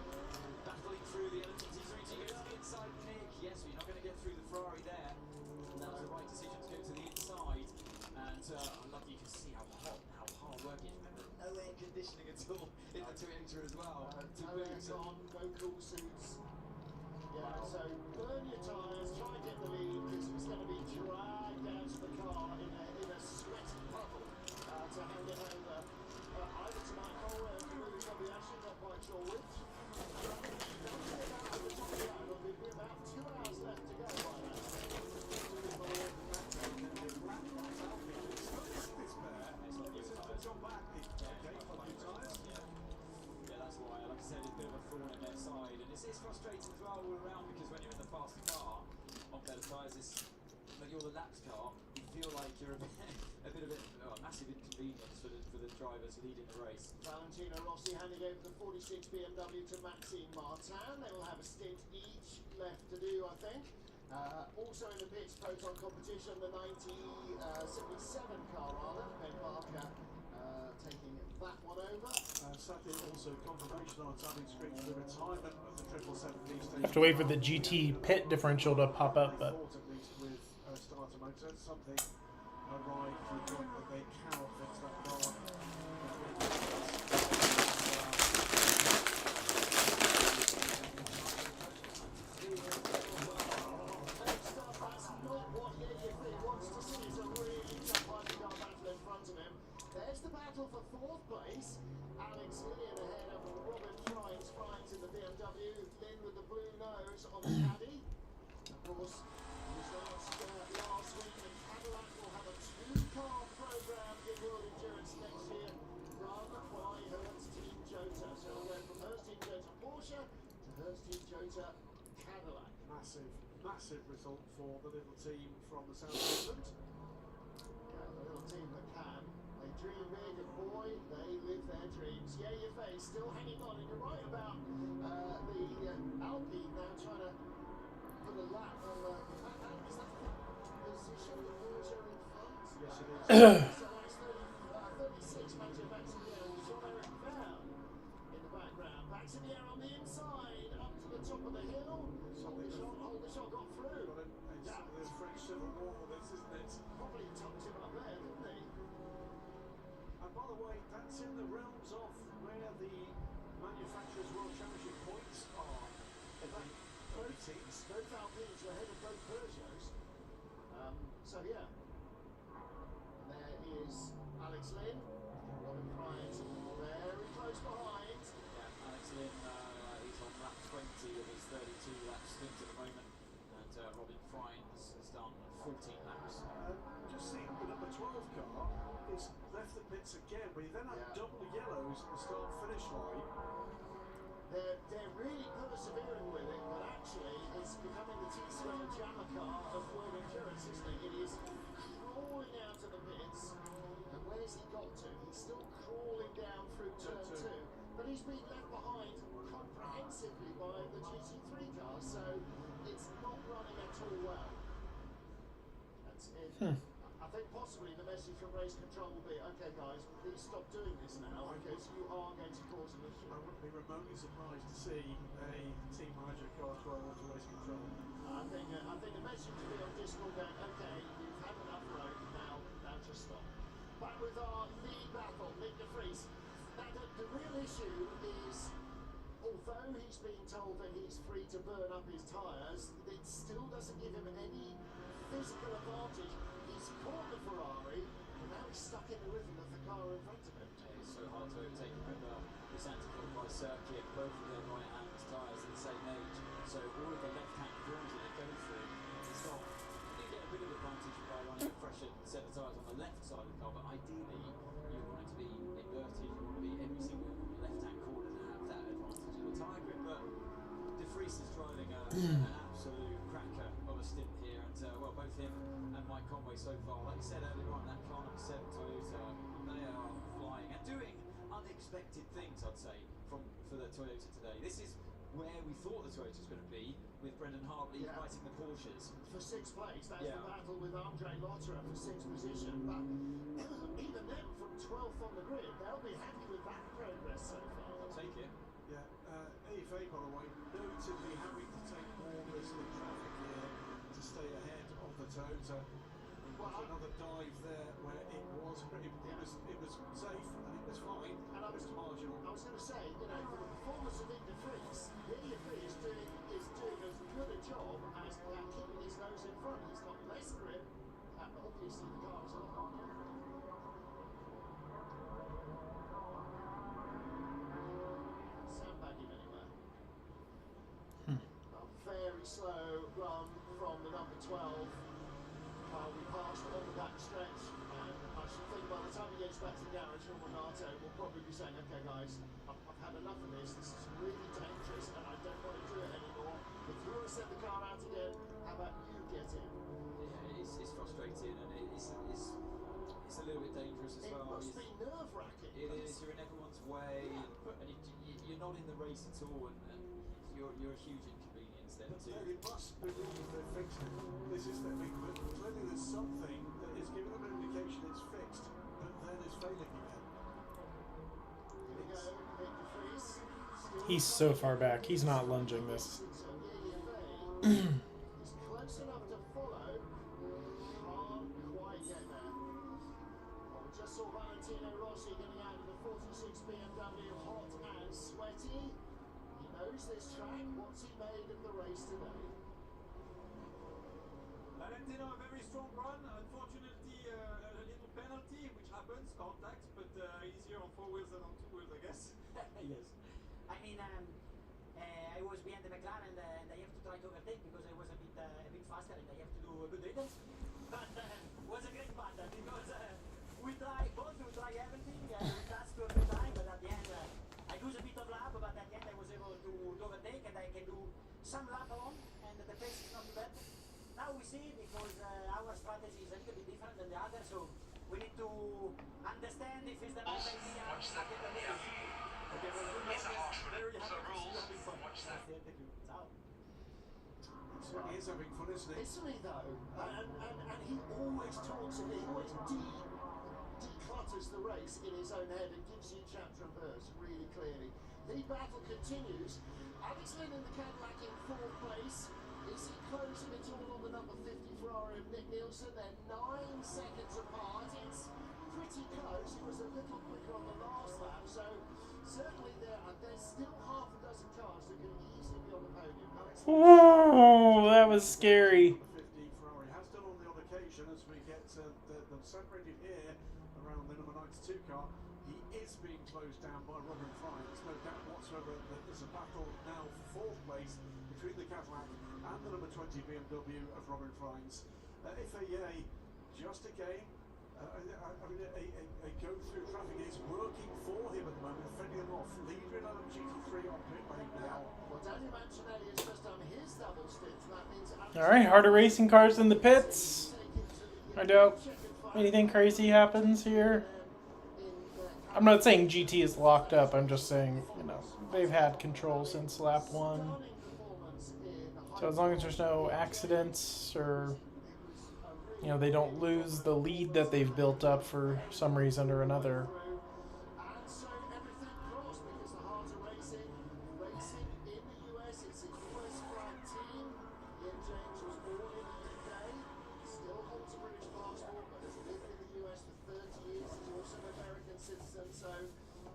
battling through the yellow GT3. Goes to the inside, Nick. Yes, we're not going to get through the Ferrari there. And that was the right decision to go to the inside. And I love you can see how hard work it is. Remember, no air conditioning at all in the Toyota as well. No aircon, no cool suits. Yeah, so burn your tyres, try and get the lead because it's going to be dragged out of the car in a sweaty puddle to hand it over either to Michael or W. Ashley, not quite sure which. Don't be about over top of the island, we've got about 2 hours left to go by now. Yeah, that's why, like I said, it's a bit of a thorn in their side, and it's frustrating as well all around because when you're in the faster car on better tyres, it's like you're the laps car, you feel like you're a massive inconvenience for the drivers leading the race. Valentino Rossi handing over the 46 BMW to Maxime Martin. They will have a stint each left to do, I think. Also in the pits, Proton competition, the 77 car rather, Ben Barker taking that one over. Sadly, also confirmation on timing screen for the retirement of the 777 Have to wait for the GT pit differential to pop up, but at least with starter motor, something arrived to the point that they cannot fix that car. There's the battle for 4th place. Alex Lynn ahead of Robin Fries. Fries in the BMW. Lynn with the blue nose on the caddy. Of course, it was last week that Cadillac will have a 2-car program in World Endurance next year, run by Hertz Team Jota. So we'll go from Hertz Team Jota Porsche to Hertz Team Jota Cadillac. Massive result for the little team from the south of England. Yeah, the little team that can. They dream big, and boy, they live their dreams. Yeah, your face still hanging on, and you're right about the Alpine now trying to put a lap on the. Is that the position of Peugeot in front? Yes, it is. So that's 36, Matteo Baxinier, and Jean-Eric Verne in the background. Baxinier on the inside, up to the top of the hill. Hold the shot, got through. It's French Civil War, this, isn't it? Probably tucked him up there, didn't he? And by the way, that's in the realms of where the Manufacturers' World Championship points are. Both teams. Both Alpines were ahead of both Peugeots. So yeah. There is Alex Lynn. Robin Fries very close behind. Yeah, Alex Lynn, he's on lap 20 of his 32 lap stint at the moment, and Robin Fries has done 14 laps. Just seeing the number 12 car is left the pits again. We then have double yellows at the start-finish line. left behind comprehensively by the GT3 car, so it's not running at all well. That's it. I think possibly the message from race control will be, okay guys, please stop doing this now, because you are going to cause an issue. I wouldn't be remotely surprised to see a team manager car 12 onto race control. I think the message will be on Discord going, okay, you've had enough road, now just stop. Back with our lead battle, Nick de Vries. Now the real issue is, although he's being told that he's free to burn up his tyres, it still doesn't give him any physical advantage. He's caught the Ferrari, and now he's stuck in the rhythm of the car in front of him. It's so hard to overtake him with this anti-clockwise circuit, both of their right-hand tyres are the same age, so all of the left-hand corners that they go through, it's not, you get a bit of advantage by running a fresher set of tyres on the left side of the car, but ideally you want it to be inverted, you want to be every single left-hand corner to have that advantage of the tyre grip, but de Vries is driving an absolute cracker of a stint here, and well, both him and Mike Conway so far, like you said earlier on, that car number 7 Toyota, they are flying and doing unexpected things, I'd say, for the Toyota today. This is where we thought the Toyota was going to be, with Brendan Hartley fighting the Porsches. For 6th place, that's the battle with Andre Lotterer for 6th position, but even them from 12th on the grid, they'll be happy with that progress so far. I'll take it. Yeah, AFA, by the way, notably having to take more risk in traffic here to stay ahead of the Toyota. Well, another dive there where it was safe and it was fine, and it was marginal. I was going to say, you know, for the performance of Nick de Vries, Nick de Vries is doing as good a job as keeping his nose in front. He's got less grip, obviously the car is a lot harder. Sandbagging anyway. A very slow run from the number 12. We passed on the back stretch, and I should think by the time he gets back to the garage, Renato will probably be saying, okay guys, I've had enough of this is really dangerous and I don't want to do it anymore. If you want to send the car out again, how about you get in? Yeah, it's frustrating, and it's a little bit dangerous as well. It must be nerve-wracking. It is, you're in everyone's way, and you're not in the race at all, and you're a huge inconvenience then too. But it must believe they're fixed it. This is their big, but clearly there's something that is giving them an indication it's fixed, but then it's failing again. Here we go, Nick de Vries. He's so far back. He's not lunging this. He's close enough to follow. Can't quite get there. Well, we just saw Valentino Rossi getting out of the 46 BMW, hot and sweaty. He knows this track. What's he made of the race today? Valentino, a very strong run. Unfortunately, a little penalty, which happens, contact, but easier on 4 wheels than on 2 wheels, I guess. Yes. I mean, I was behind the McLaren and I have to try to overtake because I was a bit faster and I have to do a good riddance. But was a great battle because we try everything. We touched to a few times, but at the end I lose a bit of lap. But at the end I was able to overtake and I can do some lap alone, and the pace is not too bad. Now we see, because our strategy is a little bit different than the other, so we need to understand if it's the right idea. Watch the Okay, well, good It's a luck. harsh Very one. happy So to see you rules. having fun. Watch that. Thank you. Ciao. He is having fun, isn't he? Isn't he though? And he always talks and he always declutters the race in his own head and gives you chapter and verse really clearly. The battle continues. Alex Lynn in the Cadillac in 4th place. Is he closing it all on the number 50 Ferrari of Nick Nielsen? They're 9 seconds apart. It's pretty close. He was a little quicker on the last lap, so certainly there's still half a dozen cars that can easily be on the podium. Whoa, that was scary. 50 Ferrari has done on the odd occasion as we get them separated here around the number 92 car. He is being closed down by Robin Fry. There's no doubt whatsoever that there's a battle now for 4th place between the Cadillac and the number 20 BMW of Robin Fry's. FAA, just again, a go-through traffic is working for him at the moment, fending him off. Leader in GT3 on pit lane now. Well, Daniel Mancinelli has just done his double stint. That means All right, harder racing cars in the pits. I doubt anything crazy happens here. in I'm not saying GT is locked up. I'm just saying, you know, they've had control since lap 1. So as long as there's no accidents or, you know, they don't lose the lead that they've built up for some reason or another. And so everything crossed because the Heart of Racing in the US. It's a US flag team. Ian James was born in the UK, still holds a British passport, but has lived in the US for 30 years. He's also an American citizen, so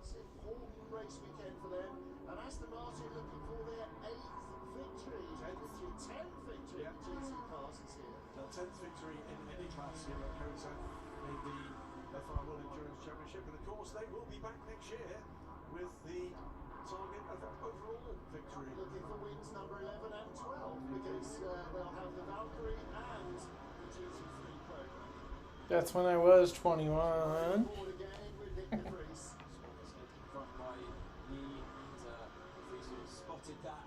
it's an important race weekend for them. And Aston Martin looking for their 8th victory, 10th victory in the GT cars this year. 10th victory in any class here at COTA in the FR1 Endurance Championship, and of course they will be back next year with the target of overall victory. Looking for wins number 11 and 12 because they'll have the Valkyrie and the GT3 program. That's when I was 21. Forward again with Nick de Vries. Front by Lee, and de Vries sort of spotted that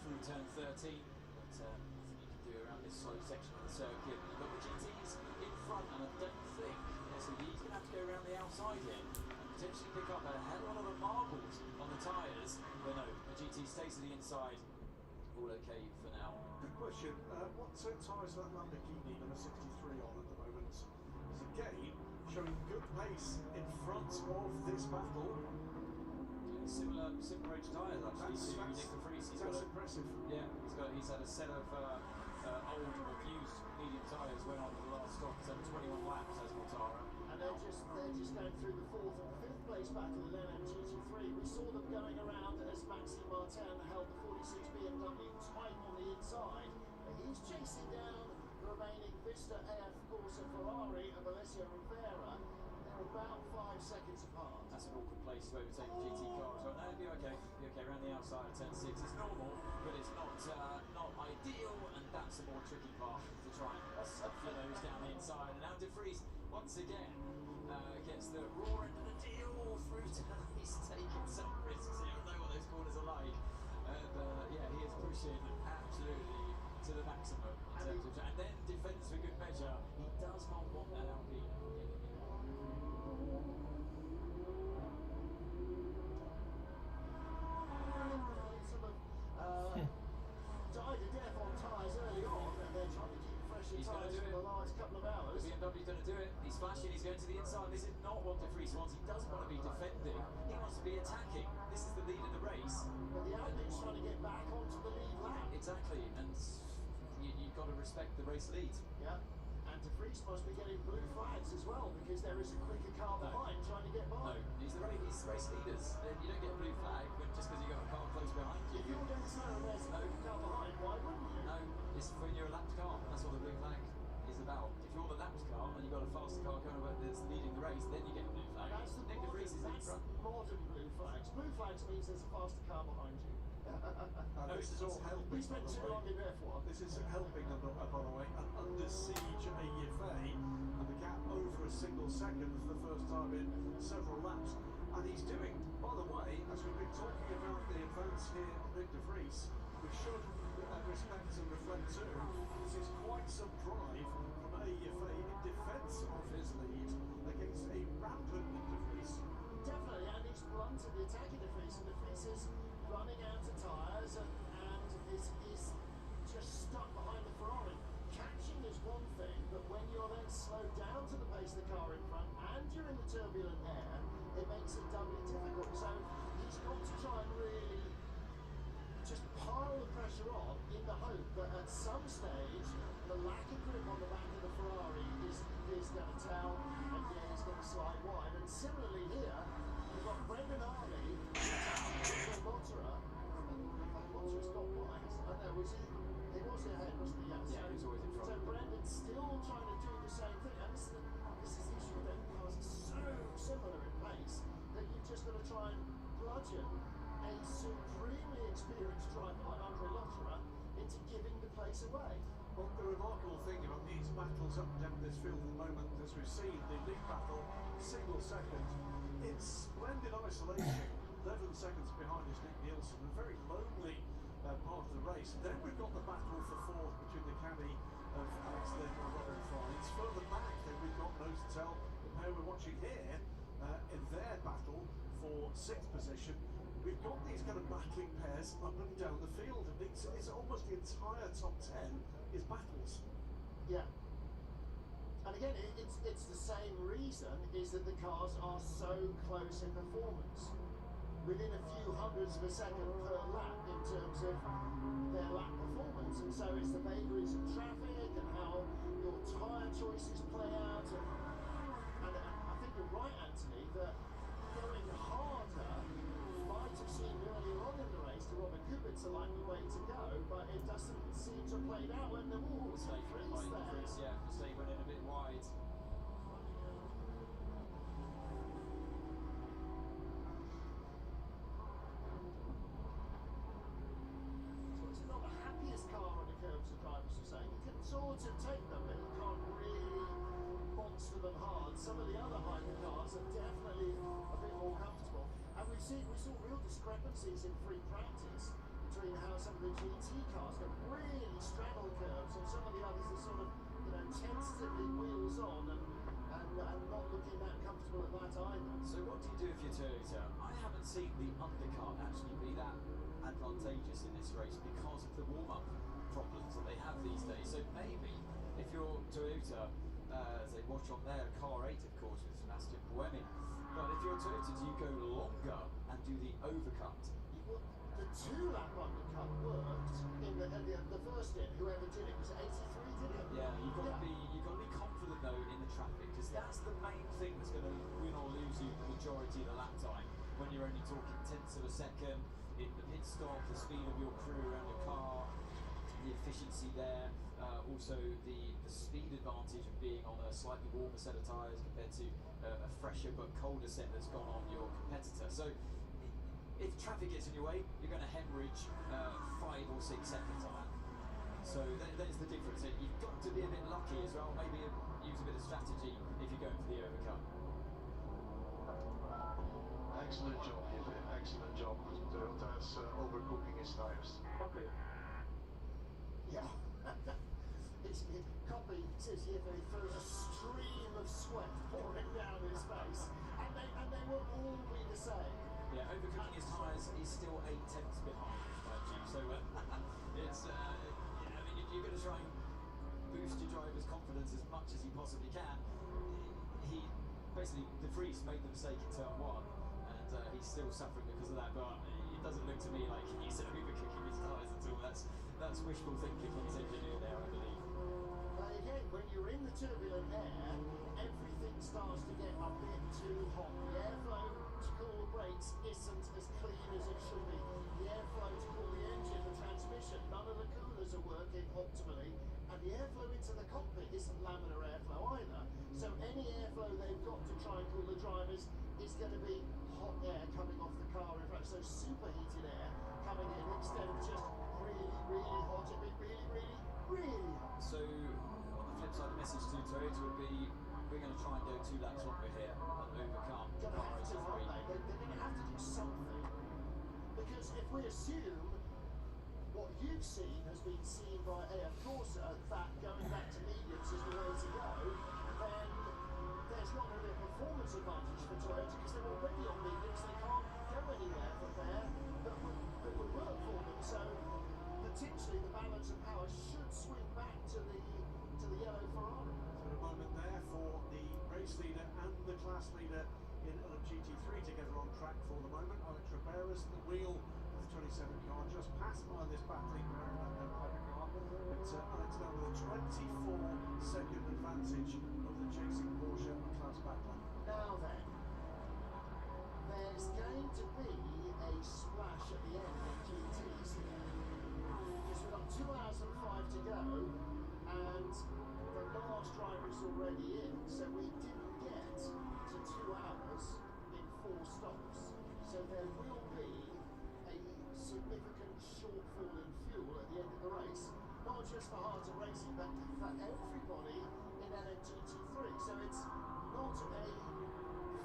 through turn 13. But nothing you can do around this slow section of the circuit. You've got the GTs in front, and I don't think so he's going to have to go around the outside here and potentially pick up a hell of a lot of marbles on the tyres. But no, the GT stays to the inside. All okay for now. Good question. What tyres that Lamborghini number 63 on at the moment? Is again showing good pace in front of this battle. Similar age tyres actually to Nick de Vries. That's impressive. Yeah, he's had a set of old or used medium tyres went on the last stop. He's had 21 laps as Mortara. And they're just going through the 4th and 5th place battle in LMGT3. We saw them going around as Maxime Martin held the 46 BMW tight on the inside. And he's chasing down the remaining Vista AF Corsa Ferrari and Alessio Rivera. They're about 5 seconds apart. That's an awkward place to overtake a GT car as well. No, be okay. Be okay around the outside of turn 6. It's normal, but it's not ideal, and that's a more tricky part to try and stuff your nose down the inside. And now de Vries once again gets the raw end of the deal through turn. He's taking some risks. You don't know what those corners are like. And yeah, he is pushing absolutely to the maximum in terms of, and then defends for good measure. He does not want that Alpine died a death on tyres early on, and they're trying to keep fresh in tyres for the last couple of hours. BMW's going to do it. He's flashing, he's going to the inside. This is not what de Vries wants. He doesn't want to be defending. He wants to be attacking. This is the lead of the race. But the Alpine's trying to get back onto the lead lap. Exactly, and you've got to respect the race lead. Yeah. And de Vries must be getting blue flags as well, because there is a quicker car behind trying to get by. No, he's the race leaders. You don't get a blue flag just because you've got a car close behind you. If you're going to say there's a quicker car behind, why wouldn't you? No, it's when you're a lapped car. That's what the blue flag is about. If you're the lapped car and you've got a faster car coming up that's leading the race, then you get a blue flag. That's the Nick de Vries is in front. Modern blue flags. Blue flags means there's a faster car behind you. No, this is all helping. We spent too long in F1. This is helping them, by the way, an under siege AFA, and the gap over a single second for the first time in several laps. And he's doing, by the way, as we've been talking about the advance here on Nick de Vries, we should respect and reflect too. This is quite some drive from AFA in defence of his lead against a rampant Nick de Vries. Definitely, and he's blunted the attack of de Vries, and de Vries is running out of tyres and is just stuck behind the Ferrari. Catching is one thing, but when you're then slowed down to the pace of the car in front and you're in the turbulent air, it makes it doubly difficult. So he's got to try and really just pile the pressure on in the hope that at some stage the lack of grip on the back of the Ferrari is going to tell, and yeah, he's going to slide wide. And similarly here, we've got Brendan Hartley, Lotterer. Lotterer's got by. I know, was he? He was ahead, wasn't he? Yeah, he was always in front. So Brendan's still trying to do the same thing. And this is the issue with them cars are so similar in pace that you've just got to try and bludgeon a supremely experienced driver like Andre Lotterer into giving the place away. Well, the remarkable thing about these battles up and down this field at the moment, as we've seen the lead battle, single second, in splendid isolation, 11 seconds behind is Nick Nielsen, a very lonely part of the race. Then we've got the battle for fourth between the caddy of Alex Lynn and Robin Fines. Further back, then we've got nose to tail the pair we're watching here, in their battle for 6th position. We've got these kind of battling pairs up and down the field, and it's almost the entire top 10 is battles. Yeah. And again, it's the same reason, is that the cars are so close in performance. Within a few hundredths of a second per lap in terms of their lap performance. And so it's the vagaries of traffic and how your tyre choices play out. And I think you're right, Anthony, that going harder might have seemed earlier on in the race to Robert Kubica a likely way to go, but it doesn't seem to have played out when the wall was Mistake went in a bit wide. It's not the happiest car on the curves, the drivers are saying. You can sort of take them, but you can't really monster them hard. Some of the other hybrid cars are definitely a bit more comfortable. And we saw real discrepancies in free practice between how some of the GT cars can really straddle curves, and some of the others are sort of, tentatively wheels on and not looking that comfortable at that either. So what do you do if you're Toyota? I haven't seen the undercut actually be that advantageous in this race because of the warm-up problems that they have these days. So maybe if you're Toyota, as they watch on there, car 8 of course with Sebastian Buemi, but if you're Toyota, do you go longer and do the overcut? The 2-lap undercut worked in the first stint. Whoever did it was 83, did it? Yeah, you've got to be confident though in the traffic, because that's the main thing that's going to win or lose you the majority of the lap time. When you're only talking tenths of a second in the pit stop, the speed of your crew around your car, the efficiency there, also the speed advantage of being on a slightly warmer set of tyres compared to a fresher but colder set that's gone on your competitor. So if traffic gets in your way, you're going to hemorrhage 5 or 6 seconds on that. So there's the difference. You've got to be a bit lucky as well. Maybe use a bit of strategy if you're going for the overcut. Excellent job, Jeppe. Excellent job. Toyota's overcooking his tires. Okay. Yeah. Copy says here that he throws a stream of sweat pouring down his face, and they will all be the same. Yeah, overcooking his tyres is still 8 tenths behind, mind you. So it's I mean, if you're going to try and boost your driver's confidence as much as you possibly can, he basically, De Vries made the mistake in turn 1, and he's still suffering because of that. But it doesn't look to me like he's overcooking his tyres at all. That's wishful thinking from his engineer there, I believe. But again, when you're in the turbulent air, everything starts to get a bit too hot. The airflow to cool the brakes isn't as clean as it should be. The airflow to cool the engine, the transmission, none of the coolers are working optimally. And the airflow into the cockpit isn't laminar airflow either. So any airflow they've got to try and cool the drivers is going to be hot air coming off the car. In fact, so superheated air coming in instead of just really, really hot. It'd be really, really, really hot. So on the flip side, the message to Toyota would be, we're going to try and go 2 laps longer here and overcome They're going to have to, aren't they? They're going to have to do something. Because if we assume what you've seen has been seen by AF Corsa, that going back to mediums is the way to go, then there's not going to be a performance advantage for Toyota because they're already on mediums. They can't go anywhere from there that would work for them. So potentially the balance of power should swing back to the yellow Ferrari. So a moment there for the race leader and the class leader in LMGT3 together on track for the moment. Alex Riberas at the wheel of the 27 car, just passed by this battling private car. But Alex now with a 24-second advantage of the chasing Porsche and class battler. Now then, there's going to be a splash at the end of GTs here. Because we've got 2 hours and 5 to go, and the last driver is already in, so we didn't get to 2 hours in 4 stops. So there will be a significant shortfall in fuel at the end of the race, not just for Heart of Racing, but for everybody in LMGT3. So it's not a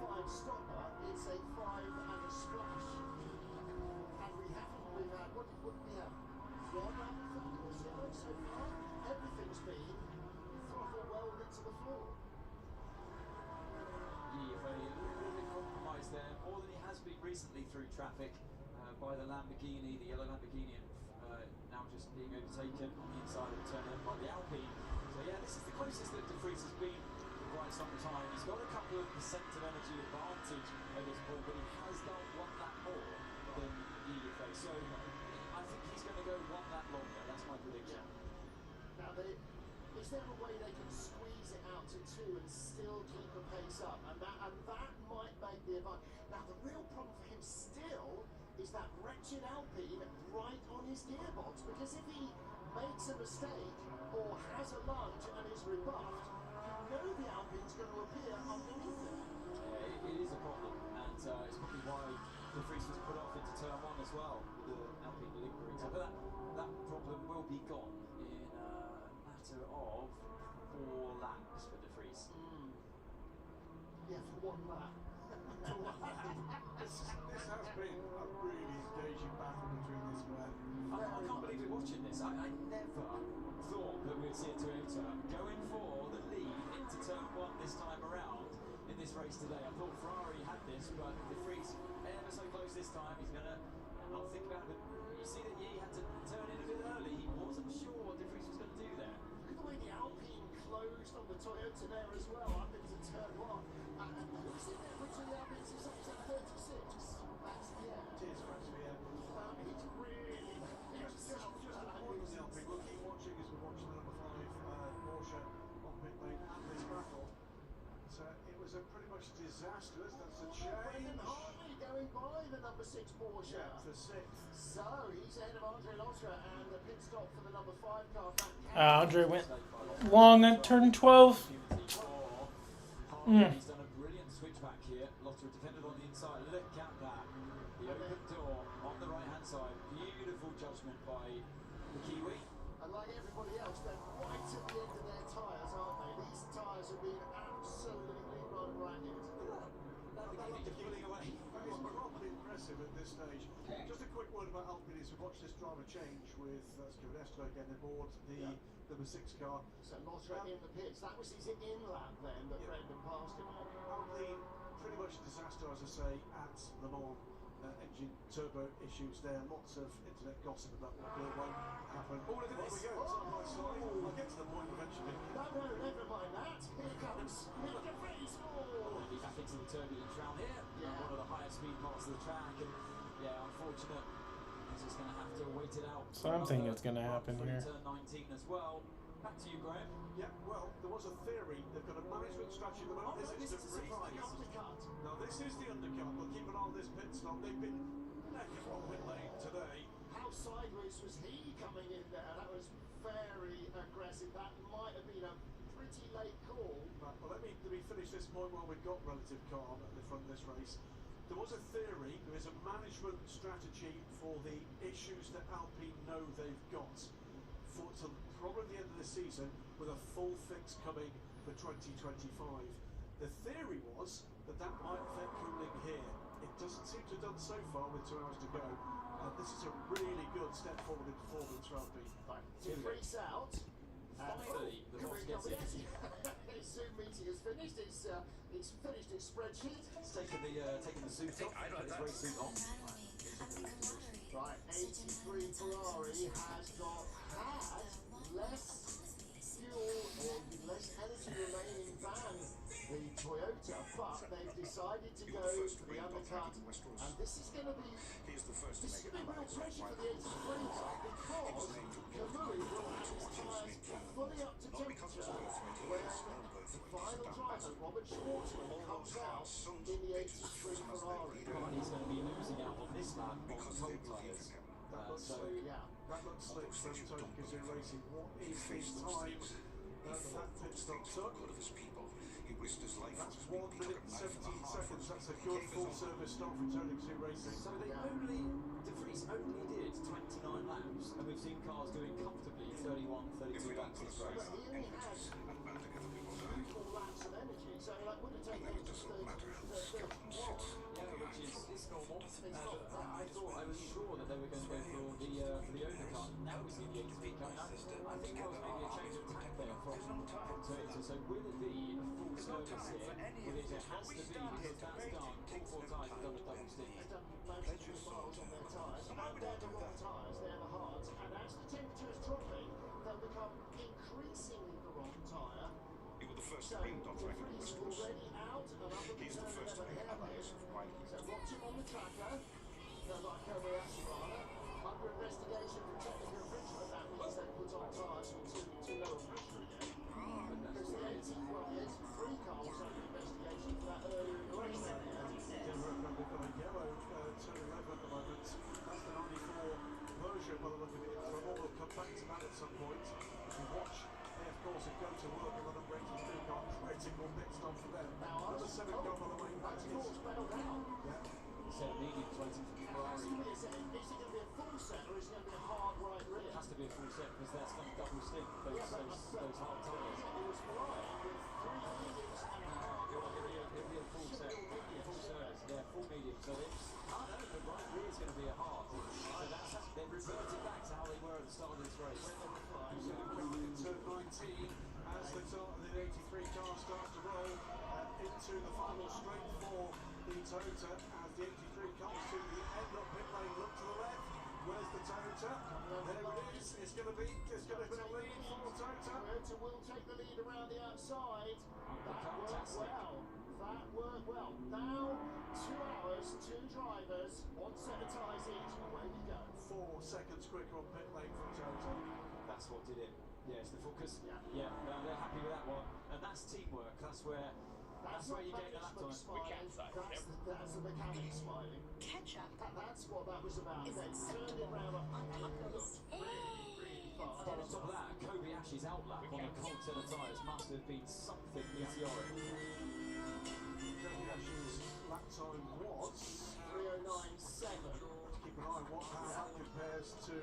5-stopper, it's a 5 and a splash. And we've had, what did we have? 1 lap of full course yellow so far? Everything's been throttle welded to the floor. Yeah, very through traffic by the Lamborghini, the yellow Lamborghini, and now just being overtaken on the inside of the turn by the Alpine. So yeah, this is the closest that De Vries has been for quite some time. He's got a couple of percent of energy advantage at this point, but he has done one lap more than EFA. So I think he's going to go one lap longer. That's my prediction. Now, is there a way they can squeeze it out to 2 and still keep the pace up? And that might make the advantage. Now, the real problem for him still is that wretched Alpine right on his gearbox, because if he makes a mistake or has a lunge and is rebuffed, you know the Alpine's going to appear underneath it. It is a problem, and it's probably why De Vries was put off into turn 1 as well, with the Alpine lingering. So that problem will be gone in a matter of 4 laps for De Vries. Yeah, for 1 lap. This has been a really engaging battle between this pair. I can't believe we're watching this. I never thought that we'd see a Toyota going for the lead into turn 1 this time around in this race today. I thought Ferrari had this, but De Vries ever so close this time. He's going to not think about it. You see that he had to turn in a bit early. He wasn't sure what De Vries was going to do there. Look at the way the Alpine closed on the Toyota there as well, up into turn 1. Who's in there between the Alpines? Is that 36? That's, yeah. Cheers, Francis, yeah. It's really... Just a point on the Alpine. We'll keep watching as we watch the number 5 Porsche on pit lane and this battle. So it was a pretty much disastrous. That's a change. Hartley going by the number 6 Porsche. Yeah, for 6th. So he's ahead of Andre Lotra, and the pit stop for the number 5 car. Andre went long at turn 12. He's done a brilliant switchback here. Lotter defended on the inside. Look at that. The open door on the right hand side. Beautiful judgment by the Kiwi. And like everybody else, they're right at the end of their tyres, aren't they? These tyres have been absolutely run ragged. Lamborghini just pulling away. That is probably impressive at this stage. Just a quick word about Alpine as we watch this driver change with Scavenestro again aboard the number 6 car. So Lotra in the pits. That was his in lap then that Brendan passed him on. Alpine pretty much a disaster, as I say, at Le Mans. Engine turbo issues there. Lots of internet gossip about what won't happen. Oh, look at this. We go, side by side. I'll get to the point eventually. No, never mind that. Here comes De Vries. We'll be back into the turbulence round here. One of the highest speed parts of the track. And yeah, unfortunate. He's just going to have to wait it out. Something is going to happen here. Turn 19 as well. Back to you, Graham. Yeah, well, there was a theory. They've got a management strategy at the moment. This is a surprise. Now, this is the undercut. We'll keep an eye on this pit stop. They've been necking on pit lane today. How sideways was he coming in there? That was very aggressive. That might have been a pretty late call. Right, well, let me finish this point while we've got relative calm at the front of this race. There was a theory, there is a management strategy for the issues that Alpine know they've got for probably the end of the season, with a full fix coming for 2025. The theory was that might affect cooling here. It doesn't seem to have done so far with 2 hours to go. This is a really good step forward in performance for Alpine. Right, De Vries out. Finally, the boss gets it. His Zoom meeting has finished. He's finished his spreadsheet. He's taken the suit off, put his race suit on. Right, 83 Ferrari has had less fuel or less energy remaining than the Toyota, but they've decided to go for the undercut, and this is going to be real pressure for the 83 car, because Kamui will have his tyres fully up to temperature when the final driver, Robert Schwartzman, comes out in the 83 Ferrari. He's going to be losing out on this lap on cold tyres. That looks slick from Tony Gazoo Racing. What is his time that pit stop took? That's 1 minute and 17 seconds. That's a good full service stop from Tony Gazoo Racing. So they De Vries only did 29 laps, and we've seen cars doing comfortably 31, 32 laps this race. But he only had 2 laps of energy, so that would have taken him to 31. Yeah, which is normal. I was sure that they were going to go for the overcut. Now we see the 83 coming up. I think there was maybe a change of tack there from So will it be a full service here? Well, it has to be because that's done. All four tyres have done a double stick. They've done most of the miles on their tyres, and they're the wrong tyres, they're the hards. And as the temperature is dropping, they'll become increasingly the wrong tyre. You were the first So to bring Dr. the Evan freeze West is Coast. already out and up at the He's the turn first to 11 make a hairpin. use of riding. So watch him on the tracker. No, like Kobayashi rather. Under investigation for technical infringement, that means they put on tyres with too low a pressure again. Because the 80, well, the 83 car was under investigation for that earlier in the race. They've got a yellow turn 11 at the moment. That's the 94 Peugeot by the look of it. So we'll come back to that at some point. We watch AF Corsa go to work on an upgraded new car, creating more pit stop for them. Number 7 car by the way, that is. Yeah. Set mediums waiting for Ferrari. Is it going to be a full set or is it going to be a hard right rear? It has to be a full set because that's going to double stick those hard tyres. It was Ferrari with 3 mediums and a hard right rear. It'll be a full set, full service, yeah, full medium. So the right rear is going to be a hard. So they've reverted back to how they were at the start of this race. Turn 19 as the 83 car starts to roll into the final straight for the Toyota as the 83 comes to the end of pit lane. Look to the left. Where's the Toyota? There it is. It's going to be a lead for Toyota. Toyota will take the lead around the outside. That worked well. That worked well. Now 2 hours, 2 drivers, 1 set of tyres each. Away we go. 4 seconds quicker on pit lane for Toyota. That's what did it. Yes, the focus. Yeah, no, they're happy with that one. And that's teamwork. That's where you get the lap time. That's the mechanic smiling. Ketchup. That's what that was about. They turned it round and looked really fast. On top of that, Kobayashi's outlap on a cold set of tyres must have been something meteoric. Kobayashi's lap time was 3:09.7. Keep an eye on how that compares to.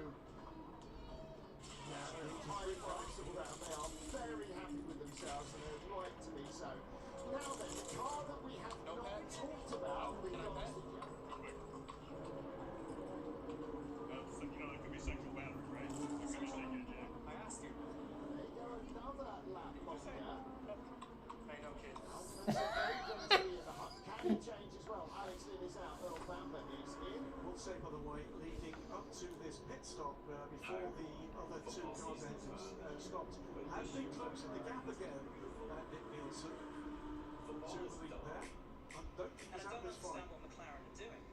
Highly flexible down. They are very happy with themselves and they're right to be so. Now then, the car that we have not talked about with regards to You know, it could be sexual battery, right? It could be taken, yeah. I asked you. There you go, another lap longer. Hey, no kid. Can change as well. Alex Lynn is out. Earl Bamber is in. We'll say, by the way, leading up to this pit stop before the other 2 cars engines stopped, has been closing the gap again. Nick Nielsen to the lead there. I don't think And I his don't average fine. understand what McLaren are doing.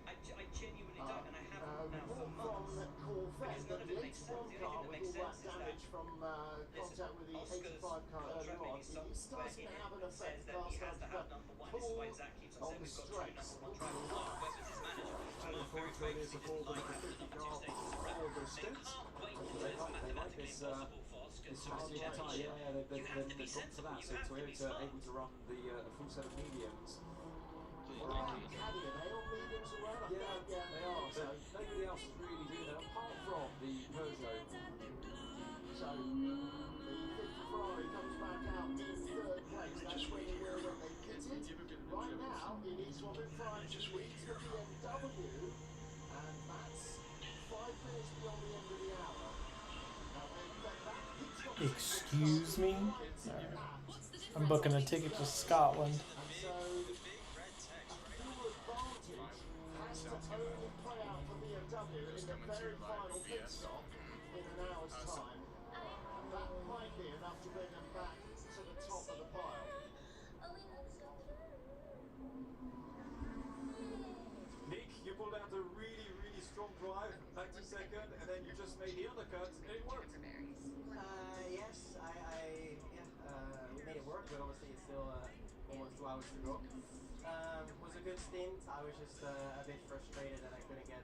I genuinely don't, and I haven't now for From months. Corvette, Because none of the it makes sense. 81 The car only thing that with makes all that sense is damage that from contact with the Oscar's 85 car got earlier Trevor on, in his song it starts to where have an it says effect. that Car he has starts to to have number one. This is why Zach keeps on on saying the we've got 2 stress. number 1 drivers. Mark Webber's his manager. Mark very famously didn't like that for the two stages in a row. They can't wait until it's mathematically impossible for Oscar This to fast change. tyre, yeah, they've You have to be gone for sensible. that. You So have to be Toyota smart. able to run the full set of mediums. Caddy, are they on mediums as well? Yeah, Yeah, they are. So nobody else is really doing it apart from the Peugeot. So the 50 Ferrari comes back out in 3rd place. That's where they were when they pitted. Right now, it is Robin Fry's leads the BMW, and that's 5 minutes beyond the end of the hour. Excuse me? I'm booking a ticket to Scotland. And so, a fuel advantage has to only play out for BMW in the very final pit stop in an hour's time. And that might be enough to bring them back to the top of the pile. Nick, you pulled out a really, really strong drive, back to 2nd, and then you just made the undercut, and it worked. Yes, we made it work, but obviously it's still almost 2 hours to go. It was a good stint. I was just a bit frustrated that I couldn't get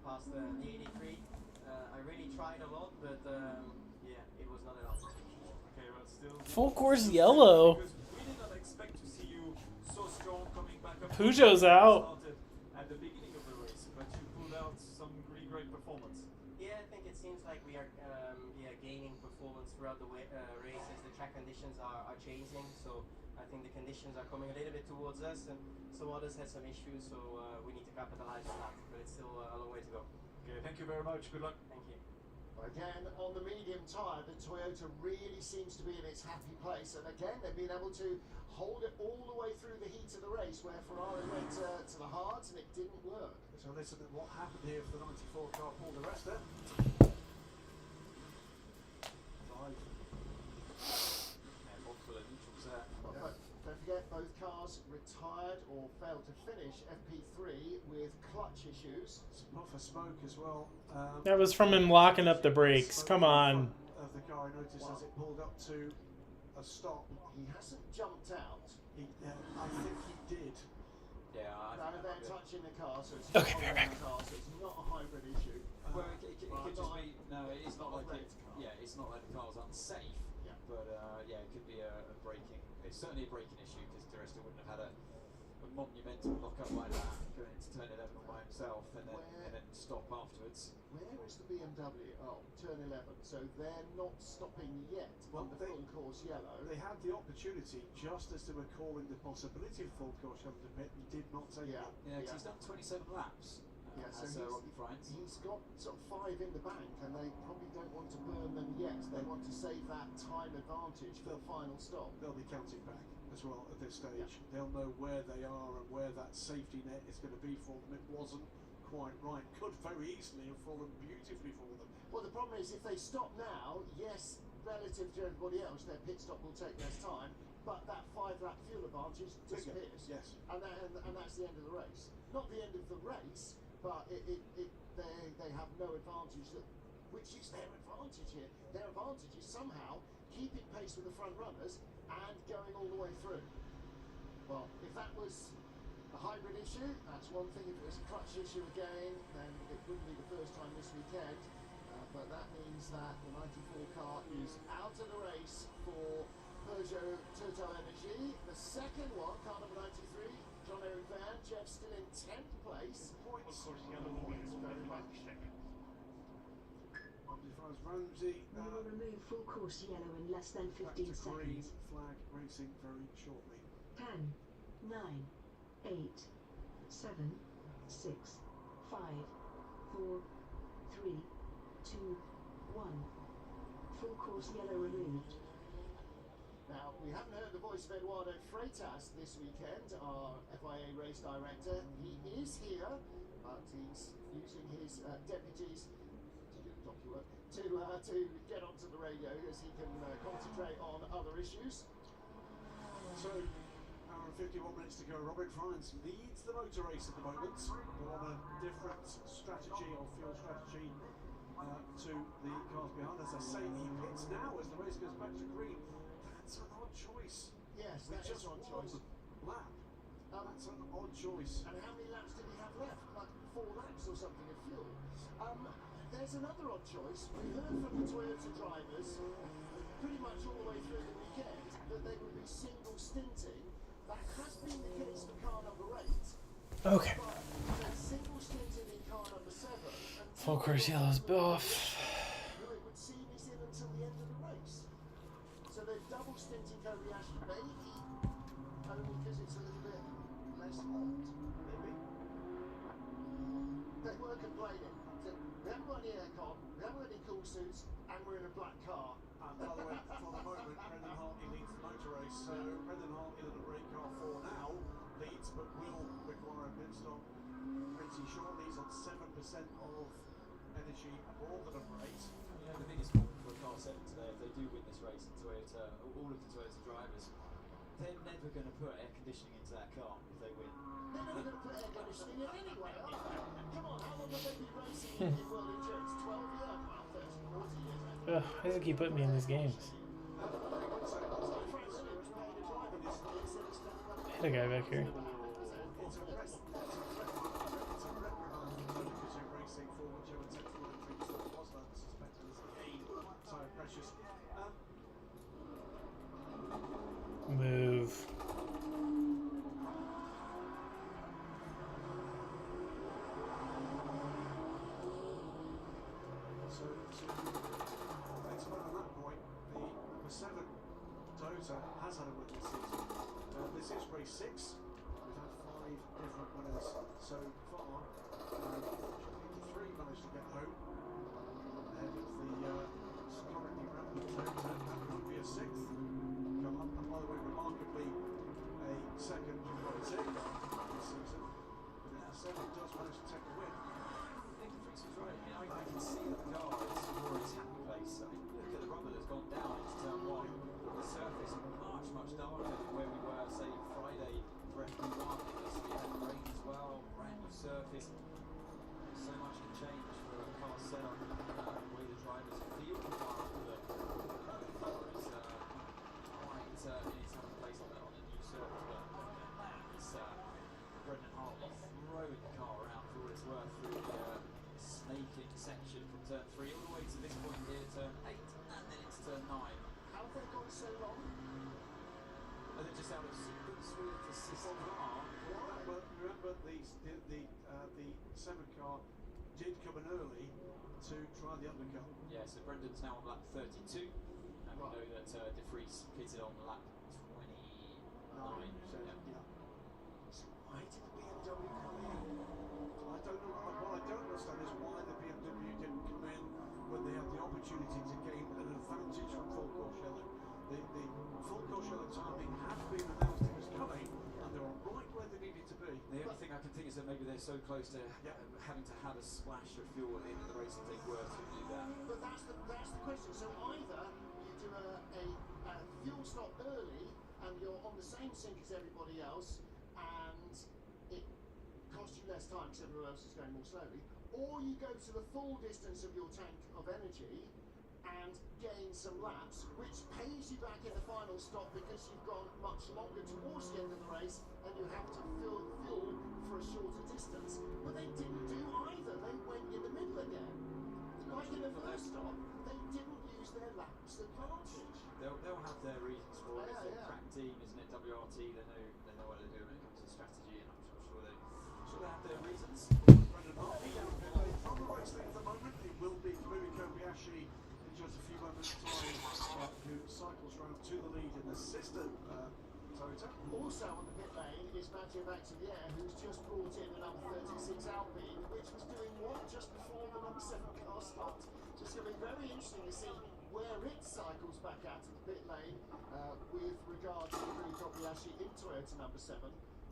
past the 83. I really tried a lot, but yeah, it was not enough. Okay, but still. Full course yellow. Because we did not expect to see you so strong coming back up. Peugeot's out. At the beginning of the race, but you pulled out some really great performance. Yeah, I think it seems like we are gaining performance throughout the race as the track conditions are changing. So I think the conditions are coming a little bit towards us, and some others had some issues. So we need to capitalize on that, but it's still a long way to go. Okay, thank you very much. Good luck. Thank you. Again, on the medium tyre, the Toyota really seems to be in its happy place. And again, they've been able to hold it all the way through the heat of the race, where Ferrari went to the hards and it didn't work. So listen to what happened here for the 94 car, Paul di Resta. But don't forget, both cars retired or failed to finish FP3 with clutch issues. Puff of smoke as well. That was from him locking up the brakes. Come on. Of the car, I noticed as it pulled up to a stop. He hasn't jumped out. I think he did. Yeah, No, they're touching the car, so it's Okay, not we're back. a car, so it's not a hybrid issue. Well, it could just be, no, it's not like it, yeah, it's not like the car's unsafe, but yeah, it could be a braking, it's certainly a braking issue, because Di Resta wouldn't have had a monumental lock-up like that, going into turn 11 all by himself, and then stop afterwards. Where is the BMW? Oh, turn 11. So they're not stopping yet on the full course yellow. They had the opportunity just as they were calling the possibility of full course yellow to pit and did not take it. Yeah, because he's done 27 laps. Yeah, so he's got sort of 5 in the bank, and they probably don't want to burn them yet. They want to save that time advantage for the final stop. They'll be counting back as well at this stage. They'll know where they are and where that safety net is going to be for them. It wasn't quite right. Could very easily have fallen beautifully for them. Well, the problem is if they stop now, yes, relative to everybody else, their pit stop will take less time, but that 5-lap fuel advantage disappears. Yes. And that's the end of the race. Not the end of the race, but they have no advantage, which is their advantage here. Their advantage is somehow keeping pace with the front runners and going all the way through. Well, if that was a hybrid issue, that's one thing. If it was a clutch issue again, then it wouldn't be the first time this weekend. But that means that the 94 car is out of the race for Peugeot Total Energy. The second one, car number 93, John-Eric Van, Jeff still in 10th place. Of course, yellow wins very 20 much. seconds. As far as Ramsey, We will remove full course yellow in less than 15 back to green seconds. flag racing very shortly. 10, 9, 8, 7, 6, 5, 4, 3, 2, 1. Full course yellow removed. Now, we haven't heard the voice of Eduardo Freitas this weekend, our FIA race director. He is here, but he's using his deputies to do donkey work to get onto the radio as he can concentrate on other issues. So, hour and 51 minutes to go. Robin France leads the motor race at the moment, but on a different strategy or fuel strategy to the cars behind. As I say, he pits now as the race goes back to green. That's an odd choice. Yes, we that just is an odd won choice. lap. That's an odd choice. And how many laps did he have left? Like 4 laps or something of fuel. There's another odd choice. We heard from the Toyota drivers pretty much all the way through the weekend that they would be single stinting. That has been the case for car number 8. Okay. But they're single stinting in car number 7. Full course yellow's off. Who it would seem is in until the end of the race. So they're double stinting Kobayashi, maybe only because it's a little bit less hot. Maybe. They were complaining. So we haven't got any aircon, we haven't got any cool suits, and we're in a black car. And by the way, for the moment, Brendan Hartley leads the motor race. So Brendan Hartley, in the brake car 4 now, leads, but will require a pit stop pretty shortly. He's on 7% of energy, more than a rate. Yeah, the biggest problem for car 7 today, if they do win this race in Toyota, all of the Toyota drivers, they're never going to put air conditioning into that car if they win. They're not going to put air conditioning in anyway, are they? Come on, how long have they been racing in World Endurance? 12 years? Well, 30, 40 years. Ugh, why does it keep putting me in these games? Hit a guy back here. Move. So thanks a lot on that point. The number 7 Toyota has had a win this season. This is race 6. We've had 5 different winners so far. Unfortunately, the 3 managed to get home ahead of the section from turn 3 all the way to this point here, turn 8, and then it's turn 9. How have they gone so long? And then just out of sequence with the system car. Remember the 7 car did come in early to try the undercut. Yeah, so Brendan's now on lap 32, and we know that De Vries pitted on lap 29. So, Yeah. So why did the BMW come in? I don't know. What I don't understand is why the BMW didn't come in when they had the opportunity to gain an advantage from full course yellow. The full course yellow timing had been announced it was coming, and they were right where they needed to be. The only thing I can think is that maybe they're so close to having to have a splash of fuel at the end of the race if they were to do that. But that's the question. So either you do a fuel stop early and you're on the same sync as everybody else, and it costs you less time because everyone else is going more slowly, or you go to the full distance of your tank of energy and gain some laps, which pays you back in the final stop because you've gone much longer towards the end of the race and you have to fill fuel for a shorter distance. But they didn't do either. They went in the middle again. Like in the first stop, they didn't use their laps advantage. They'll have their reasons for it. It's a Yeah. crack team, isn't it? WRT, they know what they're doing when it comes to strategy, and I'm sure they have their reasons. Brendan Hartley down pit lane from the race lead at the moment. It will be Kimi Kobayashi in just a few moments' time, who cycles round to the lead in the sister Toyota. Also on the pit lane is Mathieu Bactelier, who's just brought in the number 36 Alpine, which was doing what just before the number 7 car stopped. So it's going to be very interesting to see where it cycles back out of the pit lane with regard to Kimi Kobayashi in Toyota number 7,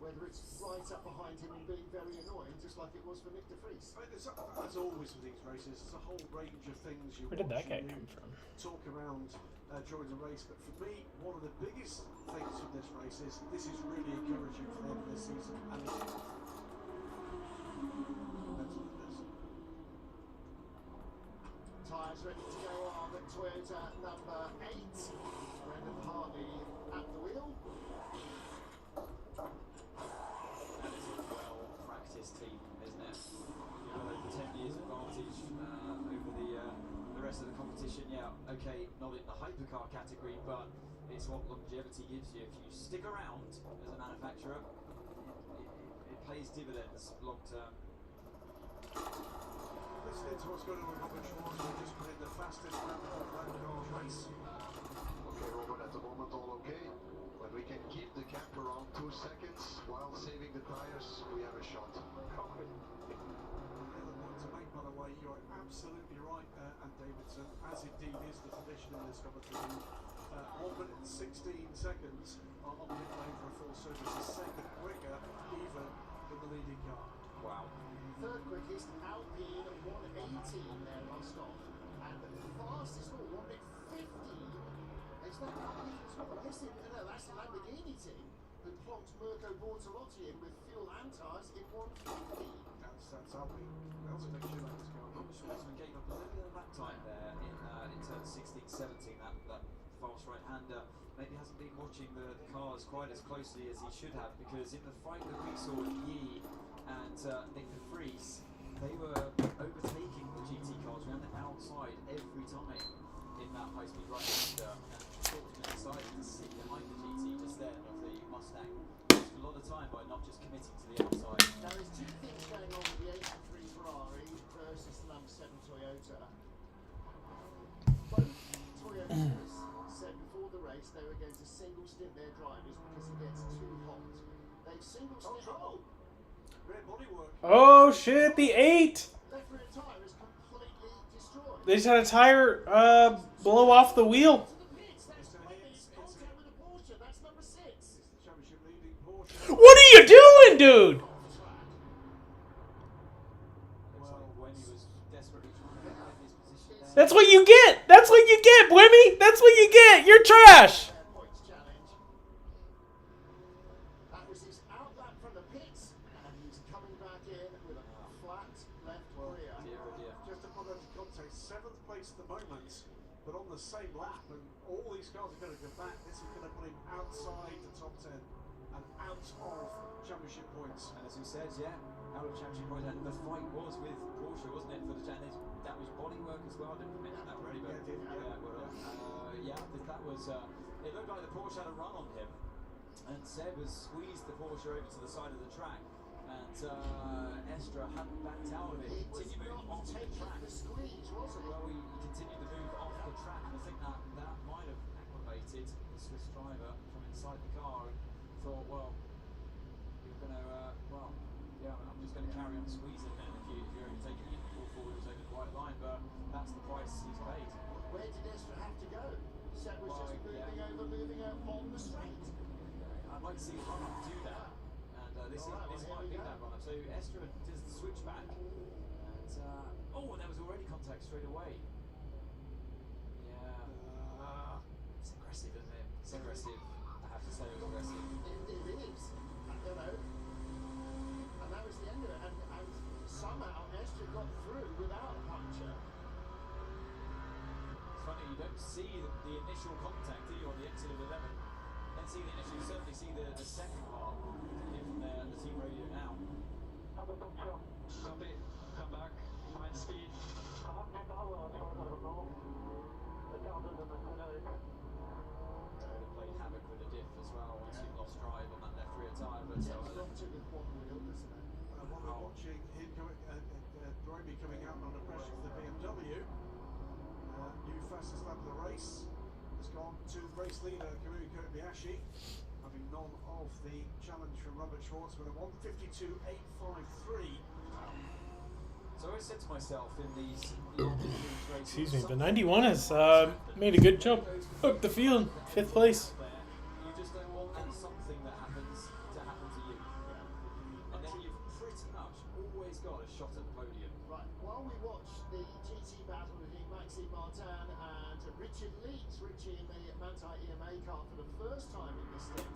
whether it's right up behind him and being very annoying, just like it was for Nick De Vries. As always with these races, there's a whole range of things you Where did that watch guy and come you from? talk around during the race. But for me, one of the biggest things from this race is this is really encouraging for them this season. And it's Tyres ready to go on at Toyota number 8. Brendan Hartley at the wheel. That is a well-practiced team, isn't it? You know, over 10 years advantage over the rest of the competition. Yeah, okay, not in the hypercar category, but it's what longevity gives you. If you stick around as a manufacturer, it pays dividends long term. listening to what's going on with Robert Schwartz, who just put in the fastest lap of the car race. Okay, Robert, at the moment all okay. When we can keep the gap around 2 seconds while saving the tires, we have a shot. The other point to make, by the way, you're absolutely right, and Davidson, as indeed is the tradition in this competition. 1 minute and 16 seconds on the pit lane for a full service, a second quicker even than the leading car. Wow. Third quickest, Alpine 118 there last off. And the fastest of all, 1:50. Is that Alpine as well? No, that's the Lamborghini team who plonked Mirko Bortolotti in with fuel and tyres in 1:50. That's Alpine. That was a big shoot out this car. Schwartzman gave up a little bit of lap time there in turn 16-17. That fast right-hander maybe hasn't been watching the cars quite as closely as he should have, because in the fight that we saw with Yi and Nick De Vries, they were overtaking the GT cars around the outside every time in that high-speed right-hander, and Schwartzman decided to sit behind the GT just then of the Mustang. Lost a lot of time by not just committing to the outside. Now there's two things going on with the 83 Ferrari versus the number 7 Toyota. Both Toyotas said before the race they were going to single stint their drivers because it gets too hot. They've single stint. Rear bodywork. Oh shit, the 8! Left rear tyre is completely destroyed. They just had a tire blow off the wheel. That's number 6. It's the championship leading Porsche. What are you doing, dude? When he was desperately trying to get his position there. That's what you get! That's what you get, Bwimmy! That's what you get! You're trash! Points challenge. That was his outlap from the pits, and he's coming back in with a flat left rear. Just to put that into context, 7th place at the moment, but on the same lap, and all these cars are going to go back. This is going to put him outside the top 10 and out of championship points. And as he says, yeah, out of championship points, and the fight was with Porsche, wasn't it, for the championship? That as well. I didn't mention that already, but that was. It looked like the Porsche had a run on him, and Seb has squeezed the Porsche over to the side of the track, and Estra hadn't backed out of it. He continued moving off the track. Well, he continued to move off the track, and I think that might have aggravated the Swiss driver from inside the car, and thought, well, you're going to, I'm just going to carry on squeezing then if you're only taking it all four wheels over the white line, but that's the price he's paid. Where did Estra have to go? Seb was just moving out on the straight. I'd like to see the run-up do that, and this might be that run-up. So Estra does the switchback, and there was already contact straight away. Yeah, it's aggressive, isn't it? It's aggressive. I have to say it was aggressive. It is, you know, and that was the end of it. And somehow Estra got through without a puncture. It's funny, you don't see the initial contact, do you, on the exit of 11? Don't see the initial, you certainly see the second part from the team radio now. Copy, come back, find speed. Played havoc with the diff as well once you've lost drive on that left rear tyre. But It's not to the one wheel, isn't it? While we're watching him Droby coming out under pressure for the BMW, new fastest lap of the race has gone to race leader Kamui Kobayashi, having none of the challenge from Robert Schwartz with a 1:52.853. So I said to myself in these races, Excuse me, but 91 has made a good jump up the field, 5th place. you just don't want that something that happens to happen to you. And then you've pretty much always got a shot at the podium. Right, while we watch the GT battle between Maxime Martin and Richard Leeds, Richie in the Manthey EMA car for the first time in this stint,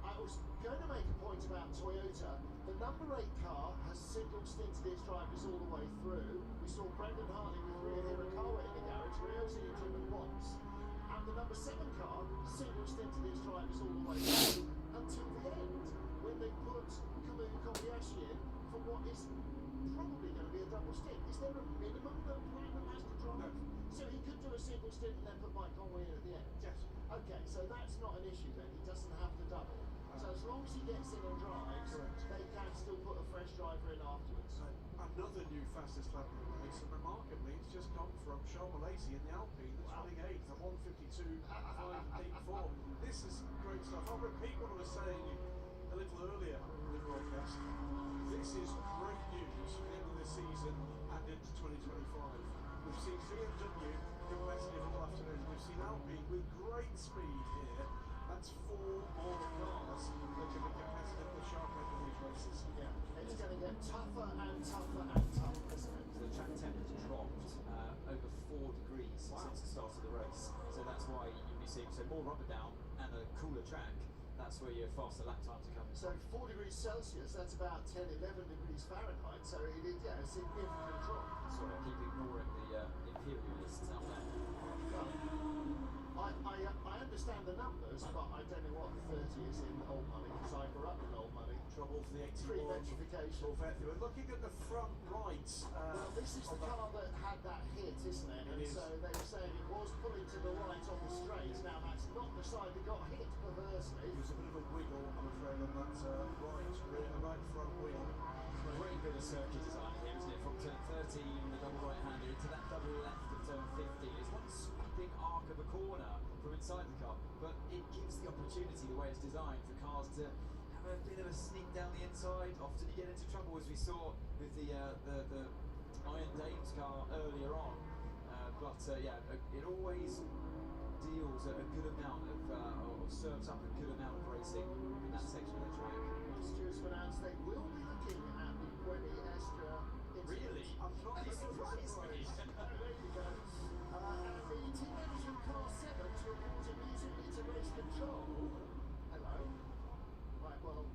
I was going to make a point about Toyota. The number 8 car has single stinted its drivers all the way through. We saw Brendan Hartley with Rio Hirakawa in the garage. Rio's only driven once. And the number 7 car single stinted its drivers all the way through until the end, when they put Kamui Kobayashi in for what is probably going to be a double stint. Is there a minimum that Platinum has to drive? So he could do a single stint and then put Mike Conway in at the end? Yes. Okay, so that's not an issue then. He doesn't have to double. So as long as he gets in and drives, they can still put a fresh driver in afterwards. Another new fastest lap of the race, and remarkably, it's just come from Charles Malaysia in the Alpine, that's running 8th at 1:52.584. This is great stuff. I'll repeat what I was saying a little earlier in the broadcast. This is great news for the end of the season and into 2025. We've seen BMW competitive all afternoon. We've seen Alpine with great speed here. That's 4 more cars that can be competitive with sharp end of these races. Yeah, it's going to get tougher and tougher and tougher, isn't it? So the track temperature dropped over 4 degrees since the start of the race. So that's why you'll be seeing more rubber down and a cooler track. That's where your faster lap times are coming. So 4 degrees Celsius, that's about 10, 11 degrees Fahrenheit. So it is, a significant drop. Sorry, I keep ignoring the imperialists out there. I understand the numbers, but I don't know what 30 is in old money, because I grew up in old money. Trouble for the 81. Pre-metrification. We're looking at the front right. Well, this is the car that had that hit, isn't it? And so they were saying it was pulling to the right on the straight. Now that's not the side that got hit, perversely. It was a bit of a wiggle, I'm afraid, on that right front wheel. Great bit of circuit design here, isn't it? From turn 13, the double right-hander, into that double left of turn 15. It's one sweeping arc of a corner from inside the car, but it gives the opportunity, the way it's designed, for cars to have a bit of a sneak down the inside. Often you get into trouble, as we saw with the Iron Dames car earlier on. It always deals a good amount of, or serves up a good amount of racing in that section of the track. Stewards have announced they will be looking at the Buemi Estra incident. Really? I'm not surprised. There you go. And the team manager of Car 7 to report immediately to race control. Hello. Right, well,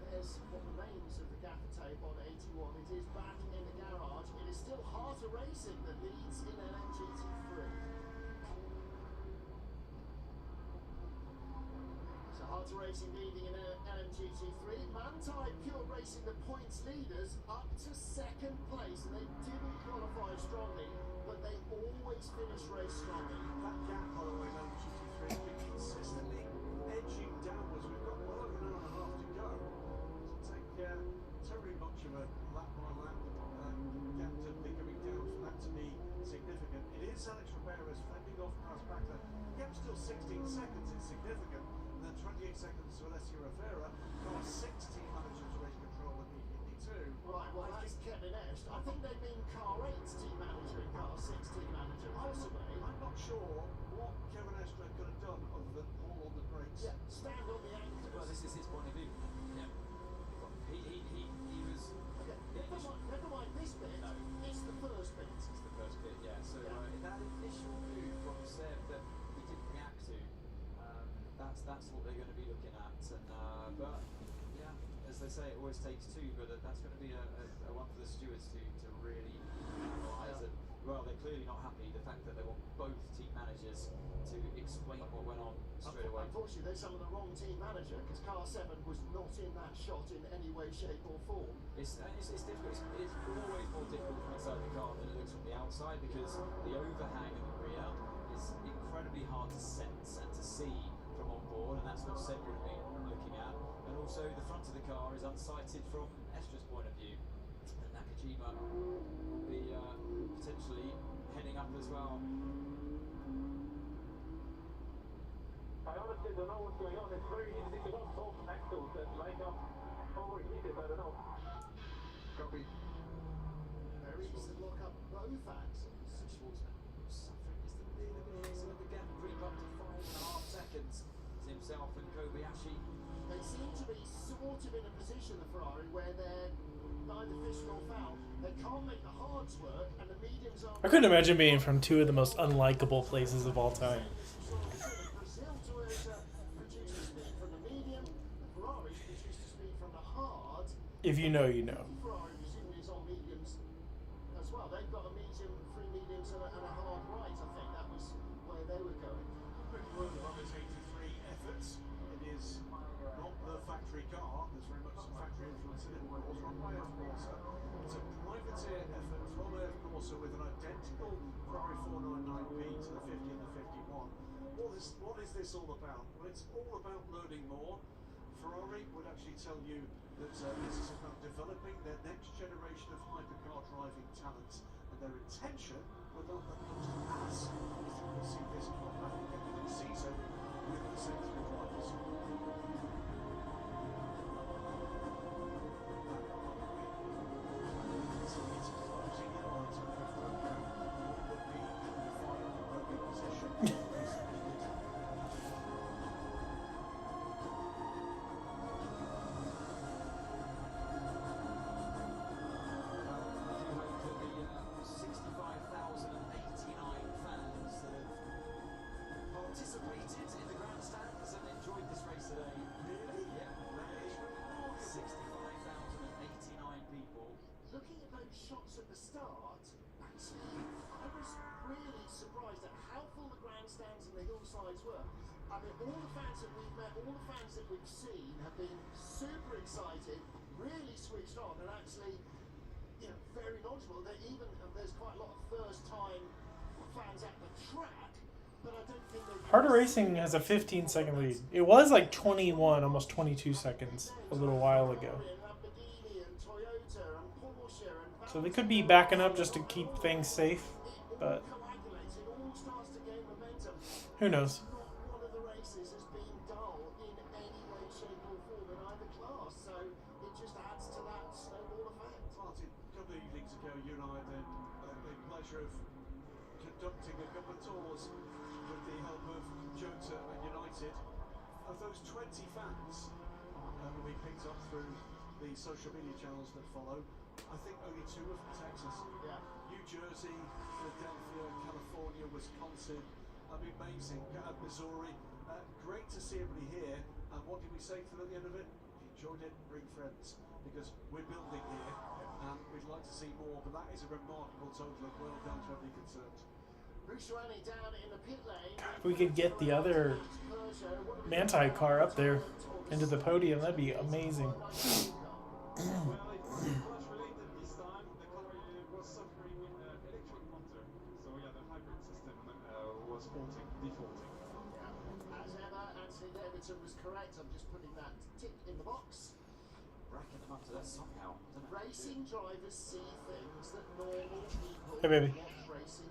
there's what remains of the gaffer tape on 81. It is back in the garage. It is still Harter Racing that leads in LMGT3. Harter Racing leading in LMGT3. Manthey Pure Racing, the points leaders, up to 2nd place, and they didn't qualify strongly, but they Alex finished race strongly. That gap, by the way, now GT3 has been consistently edging downwards. We've got well over an hour and a half to go. To take terribly much of a lap by lap gap to be coming down for that to be significant. It is Alex Riberas fending off Paz Backler. The gap's still 16 seconds, it's significant. And then 28 seconds to Alessio Rivera. Got 16 managers race control immediately too. Right, well that's Kevin Est. I think they mean car 8's team manager and car 6's team manager, possibly. I'm not sure what Kevin Estre could have done other than pull on the brakes. Yeah, stand on the anchors. Well, this is his point of view. Yeah. He was. Okay, never mind this bit. No. It's the first bit. It's the first bit, yeah. So in that initial move from Seb that he didn't react to, that's what they're going to be looking at. And but yeah, as they say, it always takes two. But that's going to be a one for the stewards to really analyse it. Well, they're clearly not happy. The fact that they want both team managers to explain what went on straight away. Unfortunately, they summoned the wrong team manager because car 7 was not in that shot in any way, shape, or form. It's difficult. It's always more difficult from inside the car than it looks from the outside because the overhang in the rear is incredibly hard to sense and to see from on board, and that's what Seb would have been looking at. And also, the front of the car is unsighted from Estra's point of view, and Nakajima will be potentially heading up as well. I honestly don't know what's going on. It's very easy to bounce off axles and like overheated. I don't know. Copy. Very easy to lock up both axles. Schwartzman suffering just a little bit, so the gap creep up to 5.5 seconds to himself and Kobayashi. They seem to be sort of in a position, the Ferrari, where they're neither fish nor fowl. They can't make the hards work, and the mediums are. I couldn't imagine being from two of the most unlikable places of all time. Brazil Toyota produces speed from the medium, the Ferrari produces speed from the hard. If you know, you know. Ferrari presumably is on mediums as well. They've got a medium, 3 mediums, and a hard right. I think that was where they were going. Quick word about this 83 efforts. It is not the factory car. There's very much some factory influence in it. It was run by Earth Corsa. It's a privateer effort from Earth Corsa with an identical Ferrari 499P to the 50 and the 51. What is this all about? Well, it's all about learning more. Ferrari would actually tell you that this is about developing their next generation of hypercar driving talents, and their intention with the most pass is that we'll see this car back again within season with the sensible drivers. So it's closing in on to what would be the final podium position. Participated in the grandstands and enjoyed this race today. Really? Yeah. 65,089 people. Looking at those shots at the start, actually, I was really surprised at how full the grandstands and the hillsides were. I mean, all the fans that we've met, all the fans that we've seen have been super excited, really switched on, and actually, you know, very knowledgeable. There's quite a lot of first-time fans at the track, but I don't think they've... Harder Racing has a 15-second lead. It was like 21, almost 22 seconds a little while ago. So they could be backing up just to keep things safe, but who knows? One of the races has been dull in any way, shape or form in either class, so it just adds to that snowball effect. Martin, a couple of evenings ago, you and I had the pleasure of conducting a couple of tours with the help of Jota and United. Of those 20 fans that we picked up through the social media channels that follow, I think only 2 are from Texas. Yeah. New Jersey, Philadelphia, California, Wisconsin. Amazing. Missouri. Great to see everybody here. And what did we say to them at the end of it? If you enjoyed it, bring friends. Because we're building here and we'd like to see more. But that is a remarkable total of well done to everybody concerned. Bushwani down in the pit lane. If we could get the other Manti car up there into the podium, that'd be amazing. Well, it's clutch related this time. The car was suffering electric motor. So yeah, the hybrid system defaulting. Yeah. As ever, Anthony Davidson was correct. I'm just putting that tick in the box. Racking them up to that somehow. I don't know how you do it. Racing drivers see things that normal people Hey, baby. watch racing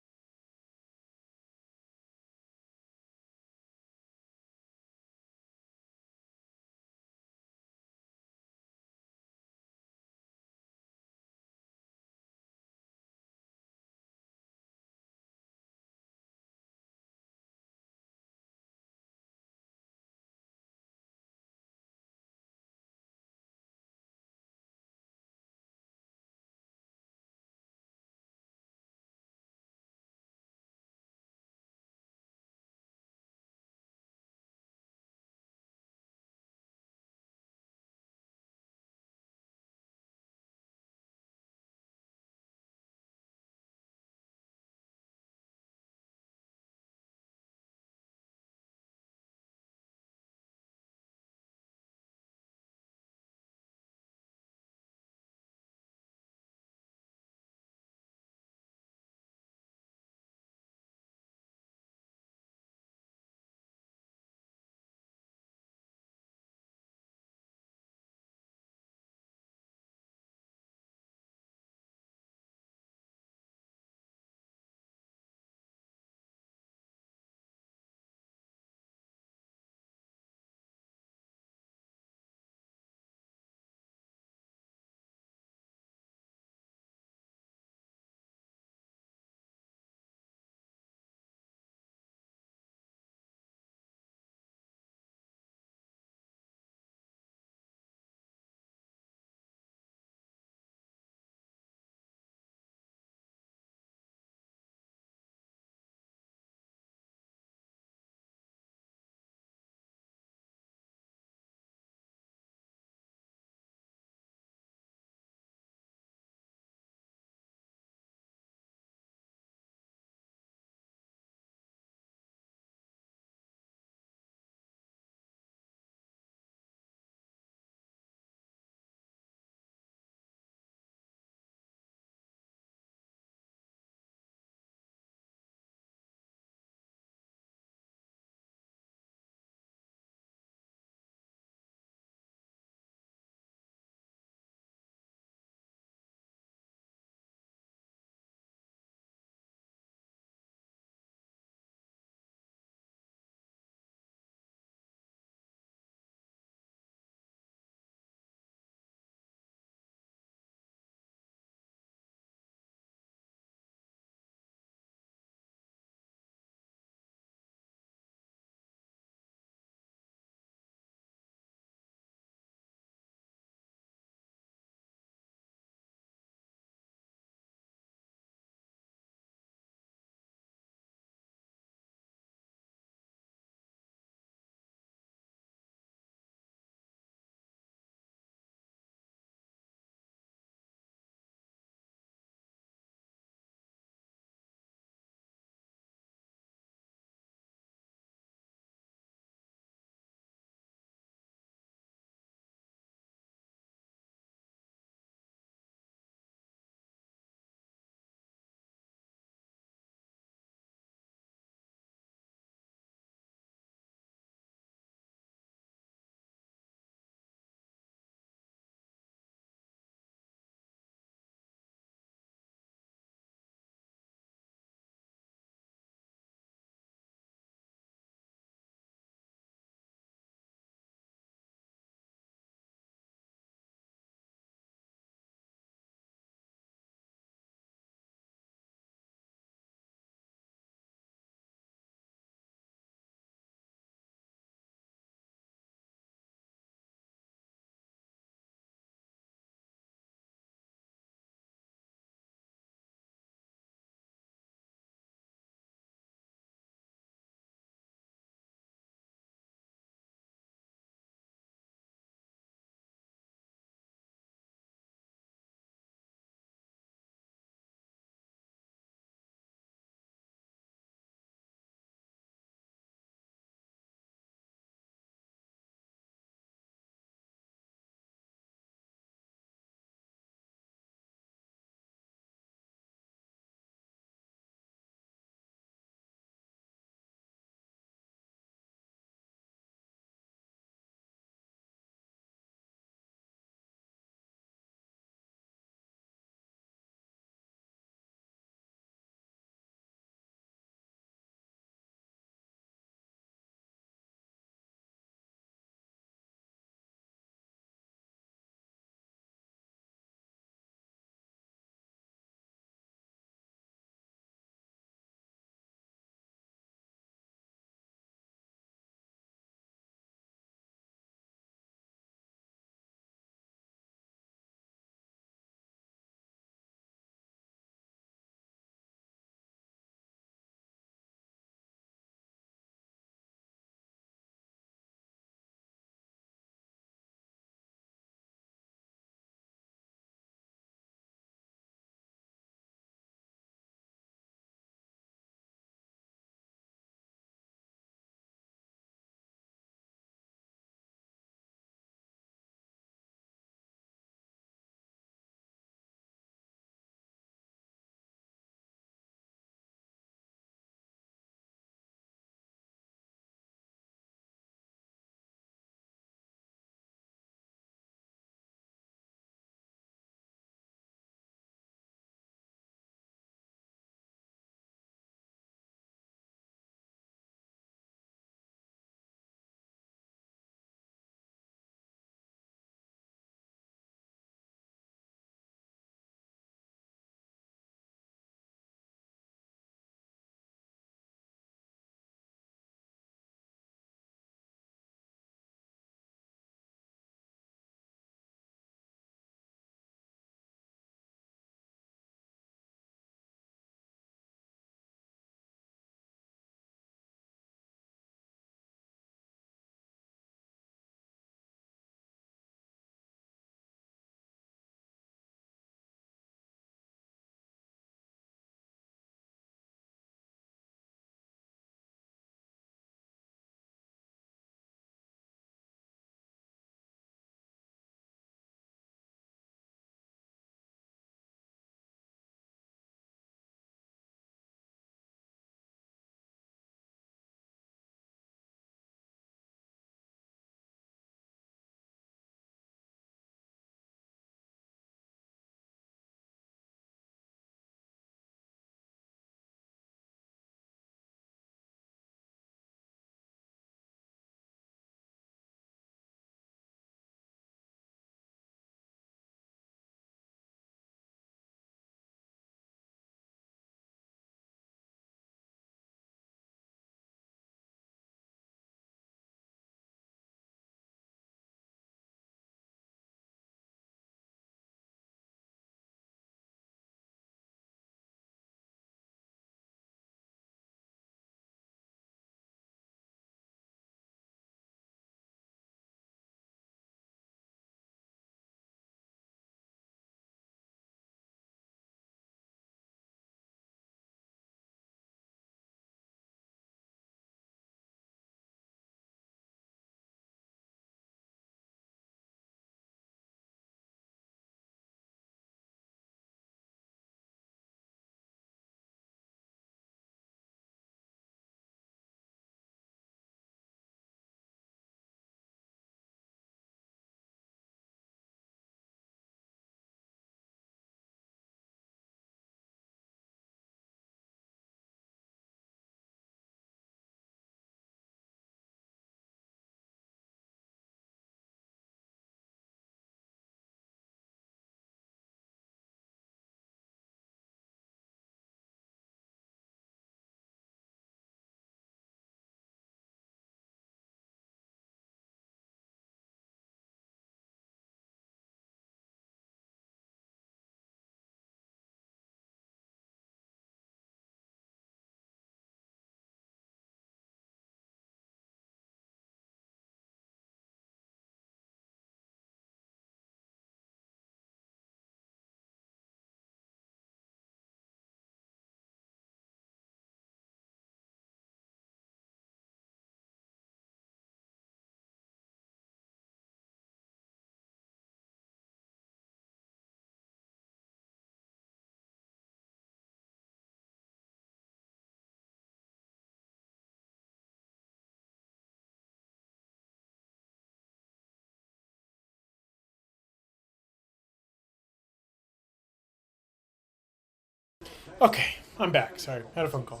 Okay, I'm back. Sorry, had a phone call.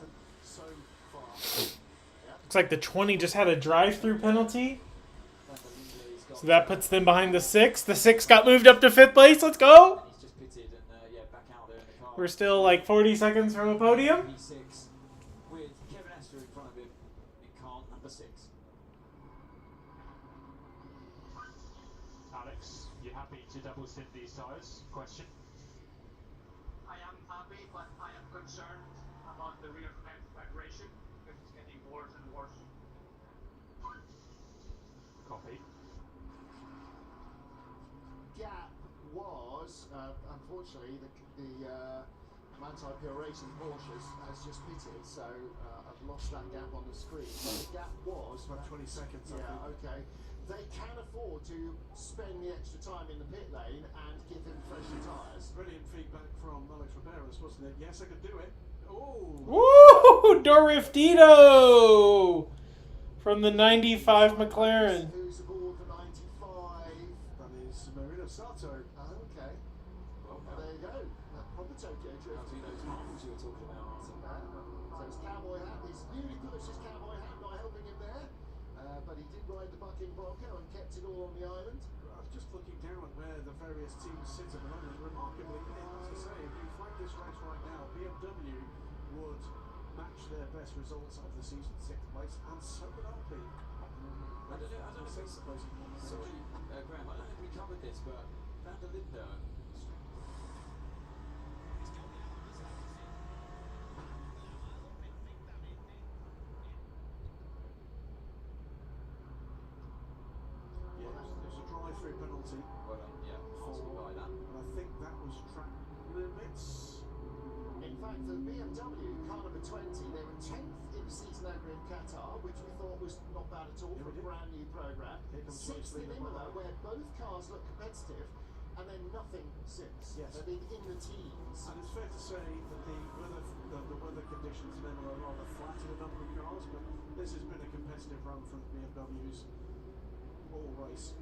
Looks like the 20 just had a drive-through penalty. So that puts them behind the 6. The 6 got moved up to 5th place. Let's go. We're still like 40 seconds from a podium. With Kevin Esther in front of him in car number 6. Alex, you happy to double stint these tyres? Question. I am happy, but I am concerned about the rear end vibration because it's getting worse and worse. Copy. Gap was, unfortunately, the Manti-Pure Racing Porsches has just pitted, so I've lost that gap on the screen. But the gap was about 20 seconds. I think. Okay. They can afford to spend the extra time in the pit lane and give him fresher tyres. Brilliant feedback from Alex Riberas, wasn't it? Yes, I could do it. Oh! Woo! Doriftito from the 95 McLaren. Who's aboard the 95? That is Marino Sato. Okay. Well, there you go. Proper Tokyo drift. Those marbles you were talking about. So his cowboy hat, his newly purchased cowboy hat, not helping him there. But he did ride the bucking Bronco and kept it all on the island. I was just looking down at where the various teams sit at the moment. Remarkably, as I say, if you flag this race right now, BMW would match their best results of the season, 6th place, and so would Alpine. I don't know if it's, sorry, Graham, I don't know if we covered this, but Van der Linde. There's a drive-through penalty. Well done, yeah, possibly by that. And I think that was track limits. In fact, for BMW, car number 20, they were 10th in the season over in Qatar, which we thought was not bad at all for a brand new program. 6th in Imola, where both cars look competitive, and then nothing since. Yes. They've been in the teens. And it's fair to say that the weather conditions in Imola are rather flat in a number of cars, but this has been a competitive run for the BMWs all race.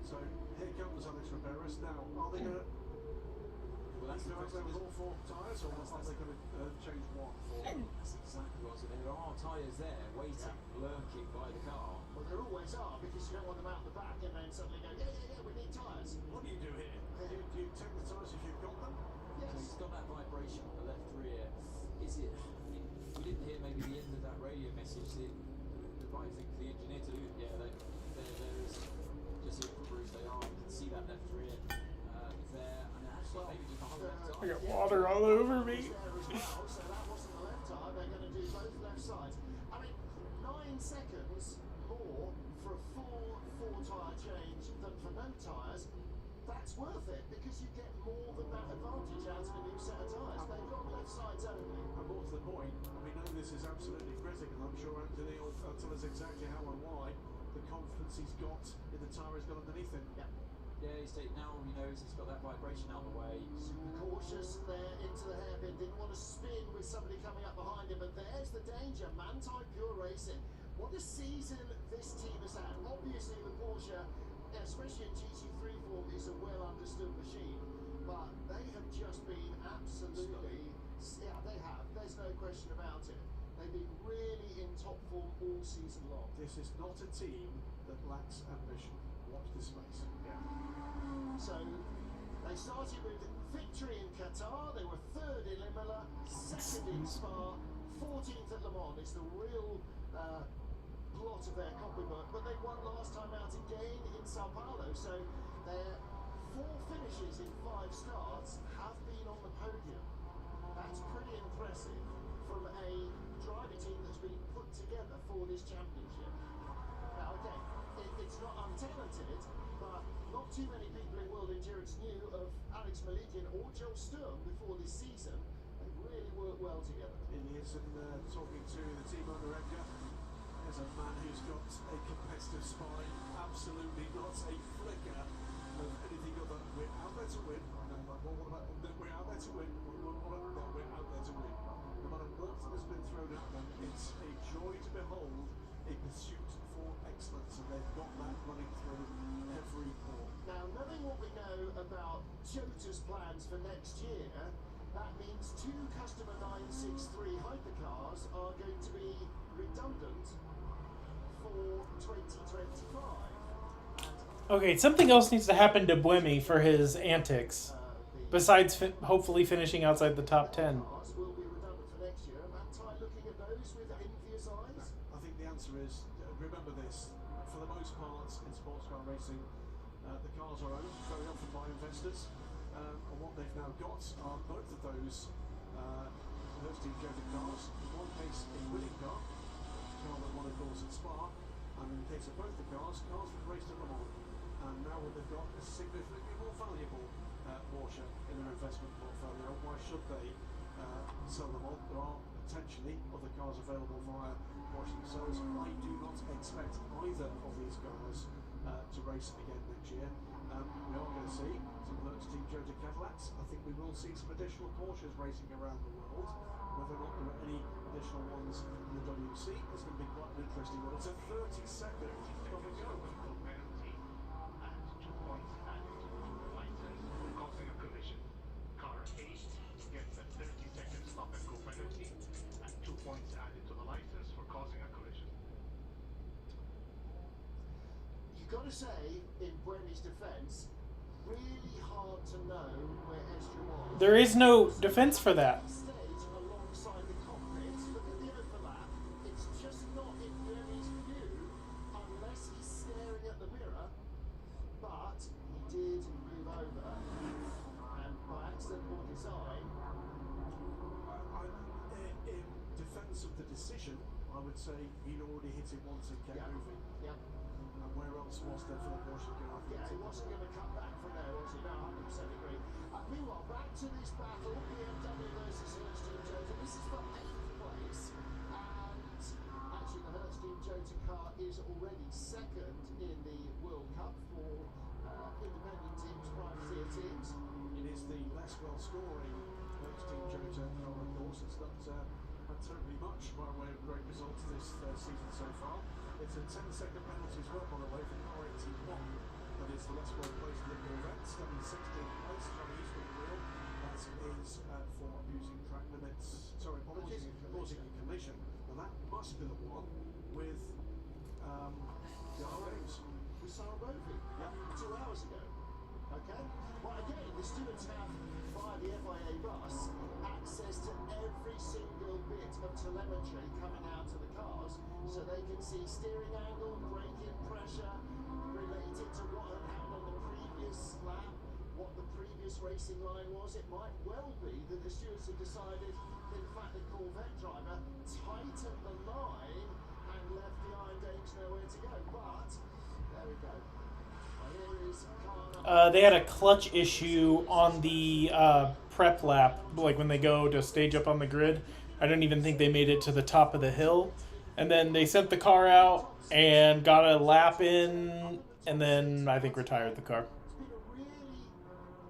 So here comes Alex Riberas. Now, are they going to go out there with all 4 tyres, or are they going to change one? That's exactly what I was saying. There are tyres there waiting, lurking by the car. Well, there always are, because you don't want them out the back and then suddenly go, yeah, we need tyres. What do you do here? Do you take the tyres if you've got them? Yes. So he's got that vibration on the left rear. Is it? I mean, we didn't hear maybe the end of that radio message. The right thing for the engineer to do. Yeah, there is. Just here for Bruce, they are. You can see that left rear. There, and actually maybe just the whole left I side. got water all over me. So that wasn't the left tire. They're going to do both left sides. I mean, 9 seconds more for a full 4-tyre change than for no tyres. That's worth it, because you get more than that advantage out of a new set of tyres. They've got left sides only. And more to the point, we know this is absolutely critical. I'm sure Anthony will tell us exactly how and why. The confidence he's got in the tyre he's got underneath him. Yeah, he's taken now. He knows he's got that vibration out of the way. Super cautious there into the hairpin. Didn't want to spin with somebody coming up behind him, but there's the danger. Manti-Pure Racing. What a season this team has had. Obviously, the Porsche, especially in GT3 form, is a well-understood machine, but they have just been absolutely. Yeah, they have. There's no question about it. They've been really in top form all season long. This is not a team that lacks ambition. Watch this space. So they started with victory in Qatar. They were 3rd in Imola, 2nd in Spa, 14th at Le Mans. It's the real plot of their copybook. But they won last time out again in Sao Paulo. So their 4 finishes in 5 starts have been on the podium. That's pretty impressive from a driving team that's been put together for this championship. Now, again, it's not untalented, but not too many people in World Endurance knew of Alex Malikian or Joel Sturm before this season. They really work well together. It is, and talking to the team owner Edgar, there's a man who's got a competitive spine, absolutely not a flicker of anything other than we're out there to win. We're out there to win. We're out there to win. No matter what has been thrown at them, it's a joy to behold a pursuit for excellence, and they've got that running through every pore. Now, knowing what we know about Jota's plans for next year, That means 2 customer 963 hypercars are going to be redundant for 2025. Okay, something else needs to happen to Buemi for his antics, besides hopefully finishing outside the top 10. Will be redundant for next year. Matt Ty looking at those with envious eyes. I think the answer is, remember this, for the most part in sports car racing, the cars are owned very often by investors, and what they've now got are both of those Team Jota cars. In one case, a winning car that won, of course, at Spa, and in the case of both the cars that raced at Le Mans. And now that they've got a significantly more valuable Porsche in their investment portfolio, why should they sell them on? There are potentially other cars available via Porsche themselves. I do not expect either of these cars to race again next year. We are going to see some of those Team Jota Cadillacs. I think we will see some additional Porsches racing around the world. Whether or not there are any additional ones in the WEC is going to be quite an interesting one. It's a 30-second stop and go. Penalty and 2 points added to the license for causing a collision. Car 8 gets a 30-second stop and go penalty and 2 points added to the license for causing a collision. You've got to say, in Buemi's defence, really hard to know where Estre was. There is no defense for that. Alongside the cockpit, look at the overlap. It's just not in Buemi's view unless he's staring at the mirror. But he did move over, and by accident or design. In defence of the decision, I would say he'd already hit it once and kept moving. Yep. And where else was there for the Porsche to go? Yeah, he wasn't going to cut back from there, was he? No, 100% agree. Meanwhile, back to this battle, BMW versus Hertz Team Jota. This is for 8th place, and actually the Hertz Team Jota car is already 2nd in the World Cup for independent teams, privateer teams. It is the less well-scoring Hertz Team Jota car, of course. It's not had terribly much by way of great results this season so far. It's a 10-second penalty as well, by the way, for car 81. That is the less well-placed of the Corvette, standing 16th place, Johnny Eastwood wheel. That is for abusing track limits. Sorry, apologies, causing a collision. And that must be the one with the James. With Sarabovi, 2 hours ago. Okay? Well, again, the stewards have, via the FIA bus, access to every single bit of telemetry coming out of the cars, so they can see steering angle, braking pressure, related to what had happened on the previous lap, what the previous racing line was. It might well be that the stewards have decided that, in fact, the Corvette driver tightened the line and left the Iron Dames nowhere to go. But, there we go. Here is car They had a clutch issue on the prep lap, like when they go to stage up on the grid. I don't even think they made it to the top of the hill. And then they sent the car out and got a lap in, and then I think retired the car. It's been a really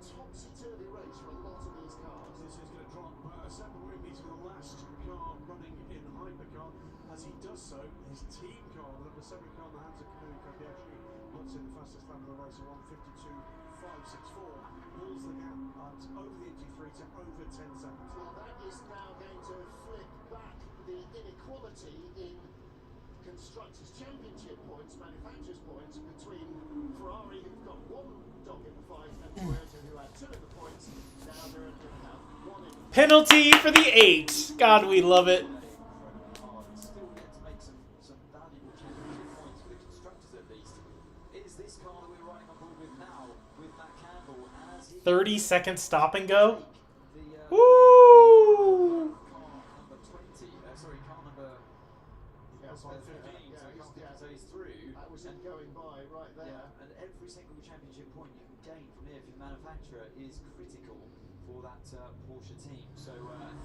topsy-turvy race for a lot of these cars. This is going to drop September meeting the last car running in hypercar. As he does so, his team car, the number 7 car in the hands of Kamui Kobayashi, puts in the fastest lap of the race, a 1:52.564, pulls the gap over the MG3 to over 10 seconds. Well, that is now going to flip back the inequality in Constructors' Championship points, manufacturers' points, between Ferrari, who've got 1 dog in the fight, and Toyota, who had 2 in the points. Now they're going to have 1 in the Penalty for the 8. God, we love it. Still get to make some valuable championship points for the constructors at least. Is this car that we're riding on board with now, with Matt Campbell, as he 30-second stop and go. the Woo! car number 20, car number 15, so he's through. That was him going by right there. Yeah, and every single championship point you can gain from here for the manufacturer is critical for that Porsche team. So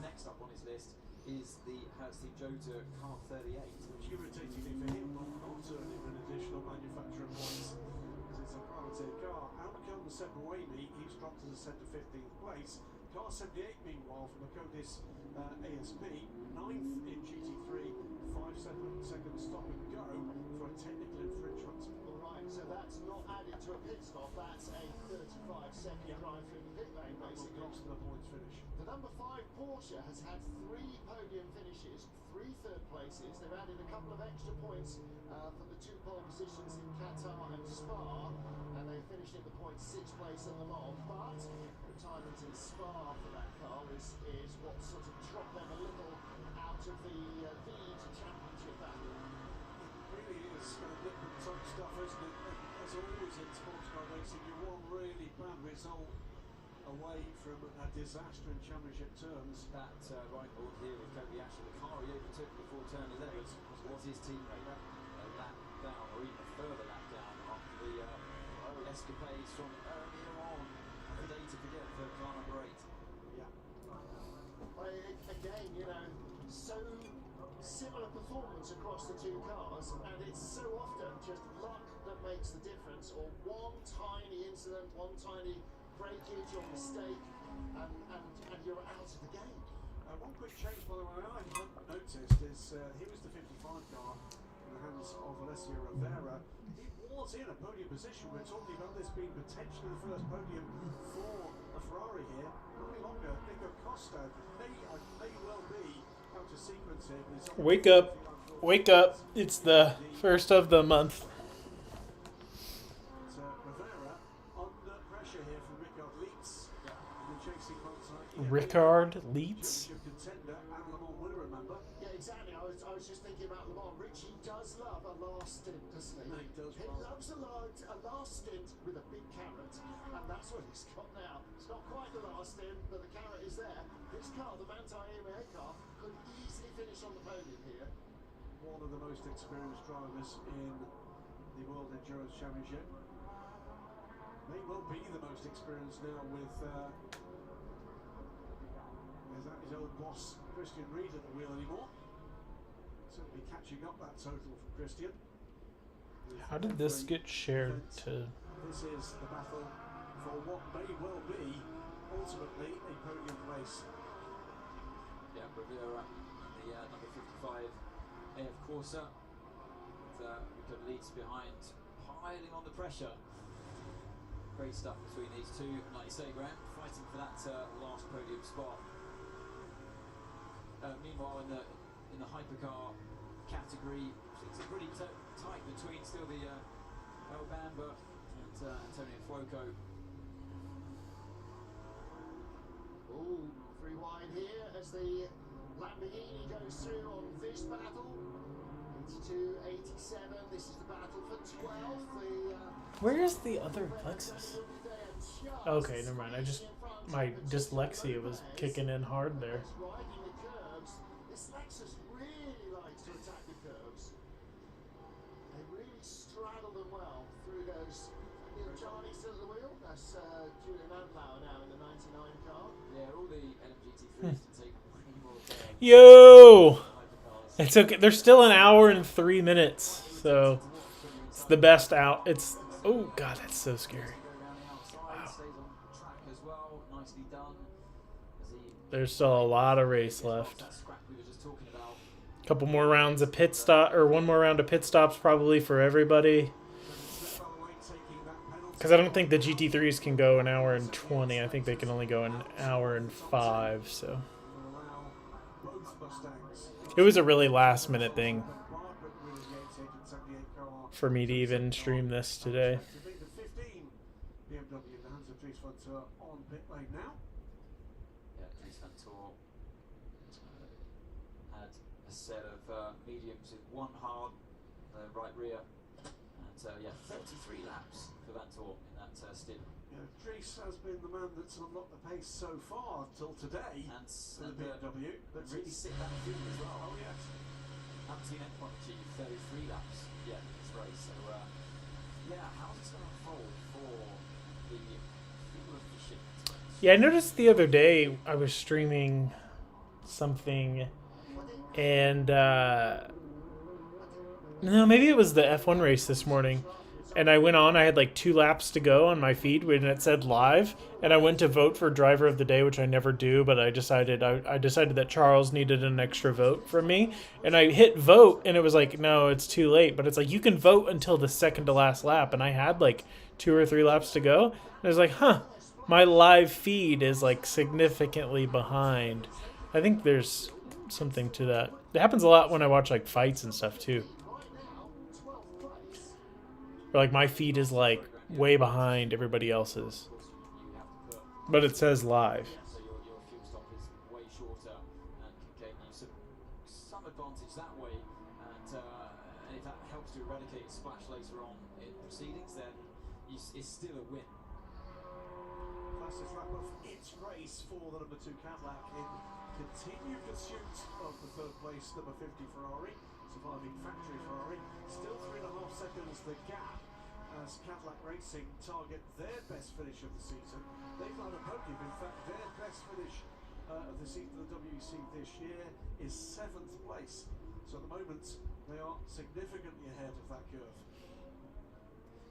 next up on his list is the Hertz Team Jota car 38. Which irritatingly for him, not earning an additional manufacturer points, because it's a privateer car. Out comes Seb Buemi, he's dropped to the centre 15th place. Car 78, meanwhile, from Akodis ASP, 9th in GT3, 5-second stop and go for a technical infringement. All right, so that's not added to a pit stop, that's a 35 5-second drive through the pit lane, basically. Lost to the points finish. The number 5 Porsche has had 3 podium finishes, 3 third places. They've added a couple of extra points from the 2 pole positions in Qatar and Spa, and they finished in the points 6th place at Le Mans. But retirement in Spa for that car is what sort of dropped them a little out of the lead championship battle. It really is liquid type stuff, isn't it? As always in sports car racing, you want really bad result away from a disaster in championship terms. That right board here with Kobayashi, the car he overtook before turn 11 was his teammate. A lap down, or even a further lap down after the escapades from earlier on. A day to forget for car number 8. Yeah. Well, again, you know, so similar performance across the 2 cars, and it's so often just luck that makes the difference, or one tiny incident, one tiny breakage or mistake, and you're out of the game. One quick change, by the way, I hadn't noticed is here was the 55 car in the hands of Alessia Rivera. It was in a podium position. We're talking about this being potentially the first podium for a Ferrari here. No longer. Nico Costa may well be out of sequence here. Wake up. Wake up. It's the first of the month. Rivera under pressure here from Ricard Leitz. The chasing Ricard Leitz? Contender and Le Mans winner, remember? Yeah, exactly. I was just thinking about Le Mans. Richie does love a last stint, doesn't he? No, he does. He loves a last stint with a big carrot, and that's what he's got now. It's not quite the last stint, but the carrot is there. This car, the Manthey EMA car, could easily finish on the podium here. One of the most experienced drivers in the World Endurance Championship. May well be the most experienced now with his old boss Christian Reed at the wheel anymore. Certainly catching up that total for Christian. How did this get shared to... This is the battle for what may well be ultimately a podium place. Yeah, Rivera, the number 55 AF Corsa, with Ricard Leitz behind, piling on the pressure. Great stuff between these two. Like you say, Graham, fighting for that last podium spot. Meanwhile, in the hypercar category, it's pretty tight between still the El Bamba and Antonio Fuoco. Ooh, free wide here as the Lamborghini goes through on this battle. 82-87. This is the battle for 12th. Where's the other Lexus? Okay, never mind. My dyslexia was kicking in hard there. Riding the curves. This Lexus really likes to attack the curves. They really straddle them well through those. Neil Charlie still at the wheel. That's Julian Andlauer now in the 99 car. Yeah, all the LMGT3s can take way more time. Yo! It's okay. They're still an hour and 3 minutes, so it's the best out. It's oh god, that's so scary. Wow. There's still a lot of race left. Couple more rounds of pit stop, or one more round of pit stops probably for everybody. Because I don't think the GT3s can go an hour and 20. I think they can only go an hour and 5. So it was a really last minute thing for me to even stream this today. BMW in the hands of Dries Vanthoor on pit lane now. Yeah, Dries Vanthoor had a set of mediums with one hard, the right rear, and yeah, 33 laps for Vanthoor in that stint. Yeah, Dries has been the man that's unlocked the pace so far till today for the BMW. But really sit that field as well. Oh yes. Haven't seen anyone achieve 33 laps yet in this race. So yeah, how's this going to unfold for the fuel efficient? Yeah, I noticed the other day I was streaming something, and no, maybe it was the F1 race this morning, and I went on. I had like 2 laps to go on my feed when it said live, and I went to vote for driver of the day, which I never do, but I decided that Charles needed an extra vote from me, and I hit vote, and it was like, no, it's too late. But it's like you can vote until the second to last lap, and I had like 2 or 3 laps to go. And I was like, huh, my live feed is like significantly behind. I think there's something to that. It happens a lot when I watch like fights and stuff too. Or like my feed is like way behind everybody else's. But it says live. So your fuel stop is way shorter and can gain you some advantage that way. And if that helps to eradicate a splash later on in proceedings, then it's still a win. Fastest lap of its race for the number 2 Cadillac in continued pursuit of the 3rd place number 50 Ferrari, surviving factory Ferrari. Still 3.5 seconds the gap as Cadillac Racing target their best finish of the season. They've had a podium. In fact, their best finish of the season of the WEC this year is 7th place. So at the moment, they are significantly ahead of that curve.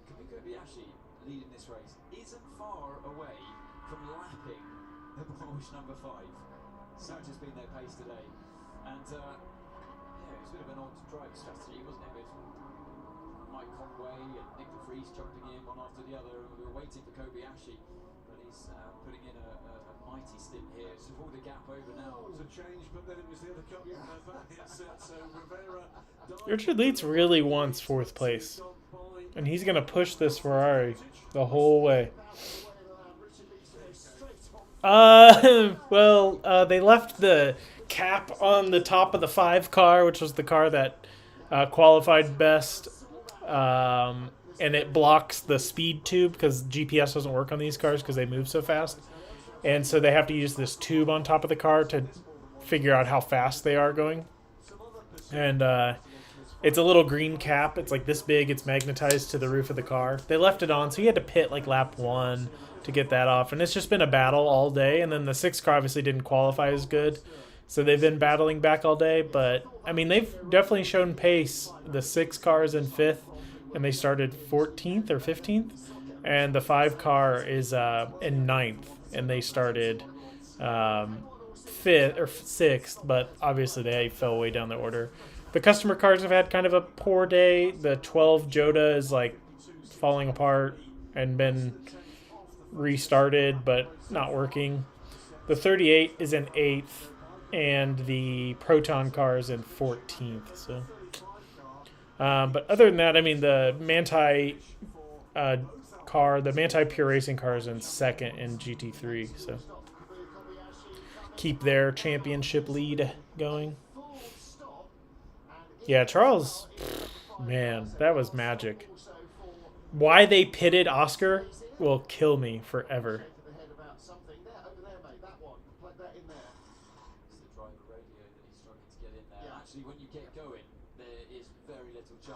Kamiko Bayashi, leading this race, isn't far away from lapping the Porsche number 5. Such has been their pace today. And yeah, it was a bit of an odd drive strategy, wasn't it? With Mike Conway and Nick De Vries jumping in one after the other, and we were waiting for Kobayashi, but he's putting in a mighty stint here. So pulled the gap over now. It was a change, but then it was the other couple back insert. So Rivera. Richard Leeds really wants 4th place, and he's gonna push this Ferrari the whole way. Well, they left the cap on the top of the 5 car, which was the car that qualified best, and it blocks the speed tube because GPS doesn't work on these cars because they move so fast, and so they have to use this tube on top of the car to figure out how fast they are going. And it's a little green cap. It's like this big. It's magnetized to the roof of the car. They left it on, so he had to pit like lap 1 to get that off. And it's just been a battle all day. And then the 6 car obviously didn't qualify as good, so they've been battling back all day. But, I mean, they've definitely shown pace. The 6 car is in 5th, and they started 14th or 15th. And the 5 car is in 9th, and they started 5th or 6th, but obviously they fell way down the order. The customer cars have had kind of a poor day. The 12 Joda is like falling apart and been restarted, but not working. The 38 is in 8th, and the Proton car is in 14th. So, but other than that, I mean, the Manti car, the Manti Pure Racing car is in 2nd in GT3. So, keep their championship lead going. Yeah, Charles, man, that was magic. Why they pitted Oscar will kill me forever.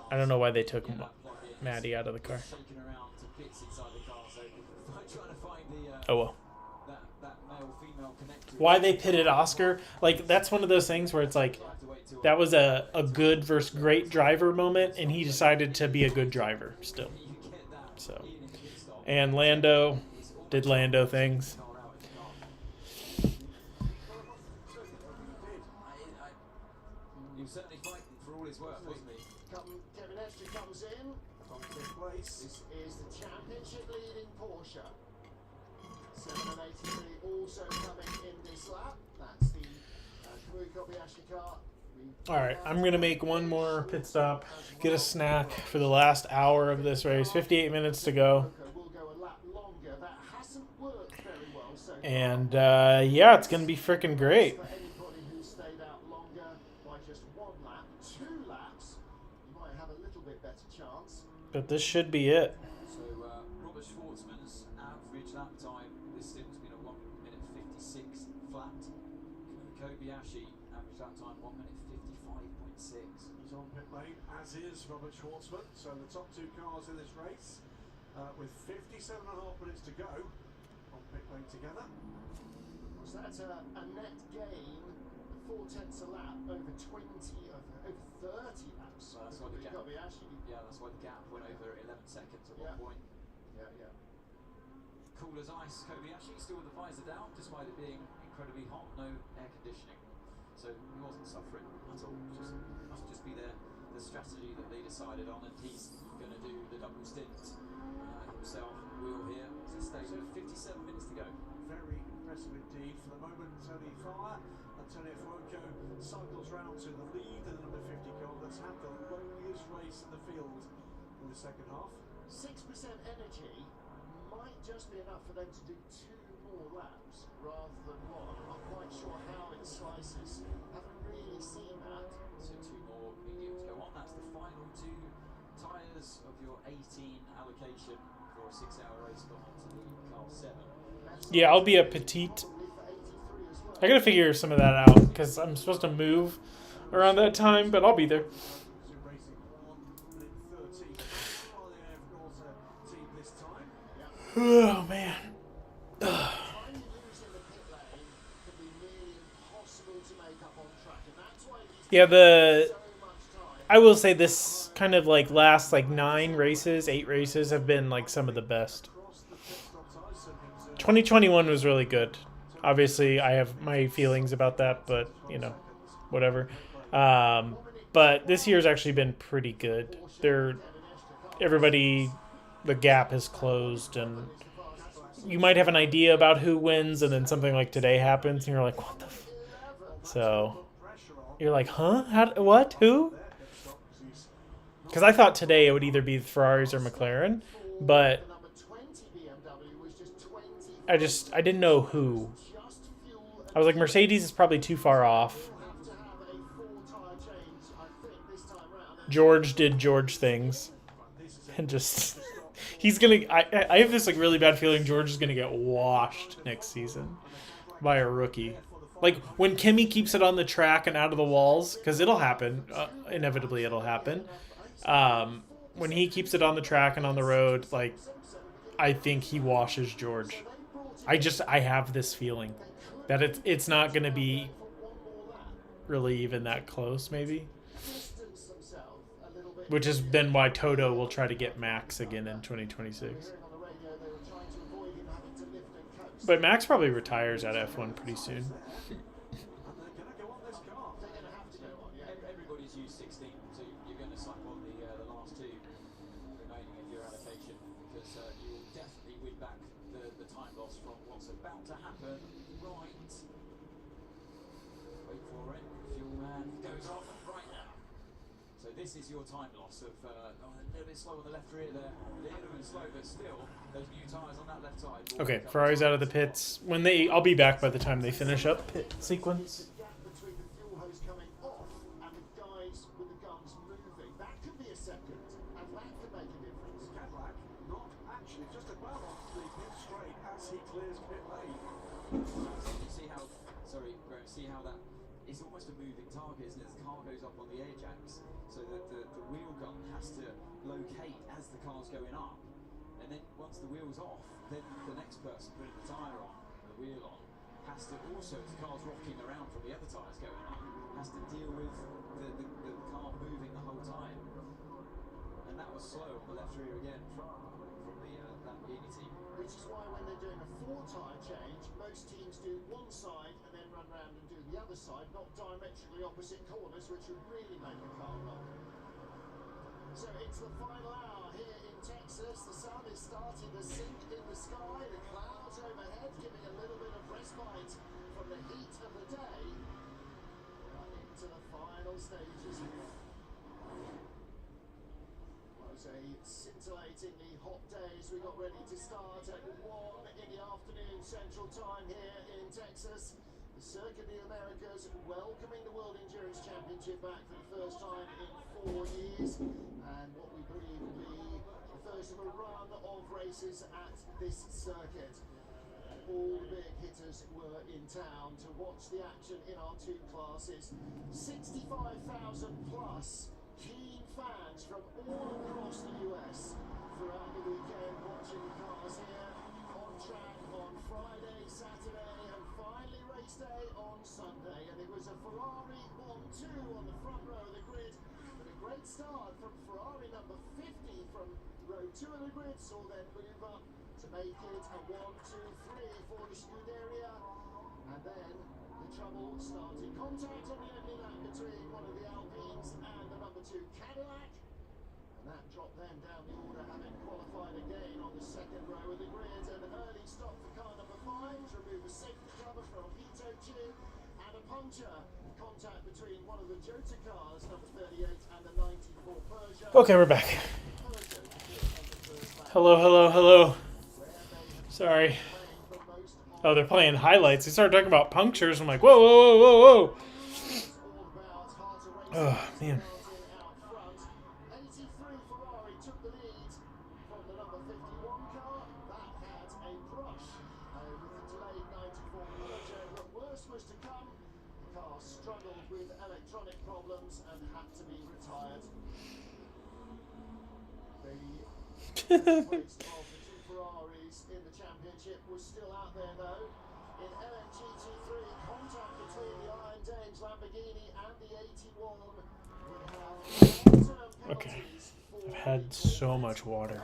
I don't know why they took Maddie out of the car. Oh well. Why they pitted Oscar? Like, that's one of those things where it's like, that was a good versus great driver moment, and he decided to be a good driver still. So, and Lando did Lando things. He was certainly fighting for all his worth, wasn't he? Kevin Estre comes in. On 5th place. This is the championship leading Porsche. 783 also coming in this lap. That's the Kamui Kobayashi car. All right, I'm going to make one more pit stop, get a snack for the last hour of this race. 58 minutes to go. And, yeah, it's going to be freaking great. But this should be it. So, Robert Schwartzman's average lap time this stint has been a 1 minute 56 flat. Kobayashi average lap time 1 minute 55.6. He's on pit lane, as is Robert Schwartzman. So the top 2 cars in this race, with 57.5 minutes to go, on pit lane together. Was that a net gain? 4/10 a lap over 20, over 30 laps. So that's why the gap. Kobayashi. Yeah, that's why the gap went over 11 seconds at one point. Yeah. Cool as ice. Kobayashi still with the visor down, despite it being incredibly hot. No air conditioning, so he wasn't suffering at all. Must just be the strategy that they decided on, and he's going to do the double stint himself. Wheel here as it stays with 57 minutes to go. Very impressive indeed. For the moment, Tony Farr and Tony Fuoco cycles round to the lead in the number 50 car that's had the loneliest race in the field in the second half. 6% energy might just be enough for them to do 2 more laps rather than 1. I'm not quite sure how it slices. Haven't really seen that. So 2 more mediums go on. That's the final 2 tyres of your 18 allocation for a 6-hour race gone on to the car 7. Yeah, I'll be a petite. I gotta figure some of that out because I'm supposed to move around that time, but I'll be there. Oh man. Yeah, I will say this kind of like last like 9 races, 8 races have been like some of the best. 2021 was really good. Obviously, I have my feelings about that, but you know, whatever. But this year's actually been pretty good. Everybody, the gap has closed, and you might have an idea about who wins, and then something like today happens, and you're like, what the f-? So, you're like, huh? What? Who? Because I thought today it would either be Ferraris or McLaren, but I didn't know who. I was like, Mercedes is probably too far off. George did George things. And just... he's gonna... I have this like really bad feeling George is gonna get washed next season by a rookie. Like, when Kimi keeps it on the track and out of the walls, because it'll happen. Inevitably, it'll happen. When he keeps it on the track and on the road, like, I think he washes George. I have this feeling that it's not going to be really even that close, maybe. Which is then why Toto will try to get Max again in 2026. But Max probably retires at F1 pretty soon. Everybody's used 16, so you're going to cycle on the last 2 remaining of your allocation, because you will definitely win back the time loss from what's about to happen. Right. Wait for it. Fuel man goes off right now. So this is your time loss of a little bit slow on the left rear there. A little bit slow, but still those new tyres on that left side. Okay, Ferrari's out of the pits. I'll be back by the time they finish up pit sequence. See how that is almost a moving target, isn't it? The car goes up on the air jacks, so that the wheel gun has to locate as the car's going up, and then once the wheel's off, then the next person putting the tyre on, the wheel on, has to also, as the car's rocking around from the other tyres going up, has to deal with the car moving the whole time. And that was slow on the left rear again from the Lamborghini team. Which is why when they're doing a 4-tyre change, most teams do one side and then run round and do the other side, not diametrically opposite corners, which would really make the car roll. So it's the final hour here in Texas. The sun is starting to sink in the sky, the clouds overhead giving a little bit of respite from the heat of the day. Right into the final stages here. A scintillatingly hot day as we got ready to start at 1 in the afternoon Central Time here in Texas. The Circuit of the Americas welcoming the World Endurance Championship back for the first time in 4 years, and what we believe will be the first of a run of races at this circuit. All the big hitters were in town to watch the action in our 2 classes. 65,000 plus keen fans from all across the US throughout the weekend watching the cars here on track on Friday, Saturday, and finally race day on Sunday. And it was a Ferrari on the front row of the grid. But a great start from Ferrari number 50 from row 2 of the grid. Saw them maneuver to make it a 1, 2, 3 for the Scuderia. And then the trouble started. Contact on the opening lap between one of the Alpines and the number 2 Cadillac. And that dropped them down the order, having qualified again on the second row of the grid. An early stop for car number 5 to remove a safety cover from Hito tube and a puncture. Contact between one of the Jota cars, number 38, and the 94 Peugeot. Okay, we're back. Hello, hello, hello. Sorry. Oh, they're playing highlights. They started talking about punctures. I'm like, whoa, whoa, whoa, whoa, whoa. Oh, man. Ferraris in the championship was still out there though. In LMGT3, contact between the Iron Dames Lamborghini and the 81 would have long-term Okay. penalties for I've had so much water.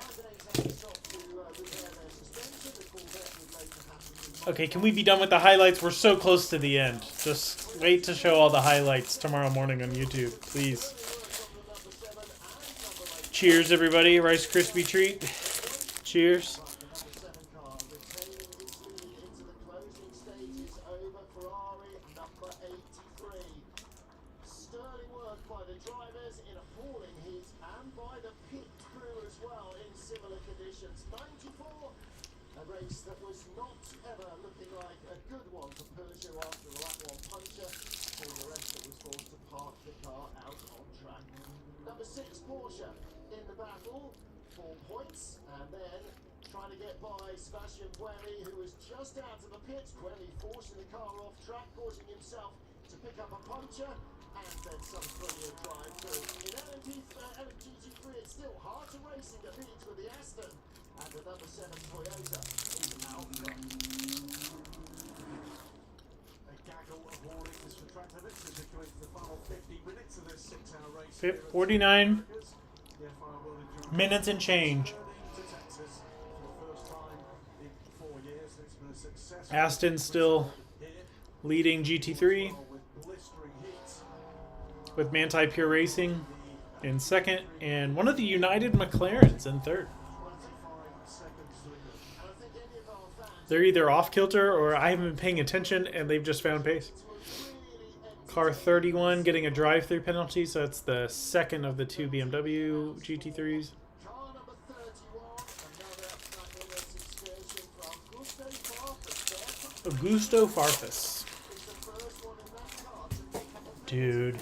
Okay, can we be done with the highlights? We're so close to the end. Just wait to show all the highlights tomorrow morning on YouTube, please. Cheers, everybody. Rice Krispie treat. Cheers. Sterling work by the drivers in a falling heat and by the pit crew as well in similar conditions. 94, a race that was not ever looking like a good one for Peugeot after the lap 1 puncture. For the rest, it was forced to park the car out on track. Number 6 Porsche in the battle, 4 points, and then trying to get by Sebastian Buemi, who was just out of the pit. Buemi forcing the car off track, causing himself to pick up a puncture, and then subsequently a drive through. In LMGT3, it's still hard to racing at Leeds with the Aston, and the number 7 Toyota is out front. A gaggle of warnings for track limits as we go into the final 50 minutes of this 6-hour race. 49 minutes and change. Aston still leading GT3 with Manti Pure Racing in second and one of the United McLarens in third. They're either off kilter or I haven't been paying attention and they've just found pace. Car 31 getting a drive-through penalty, so it's the second of the 2 BMW GT3s. Augusto Farfus. Dude.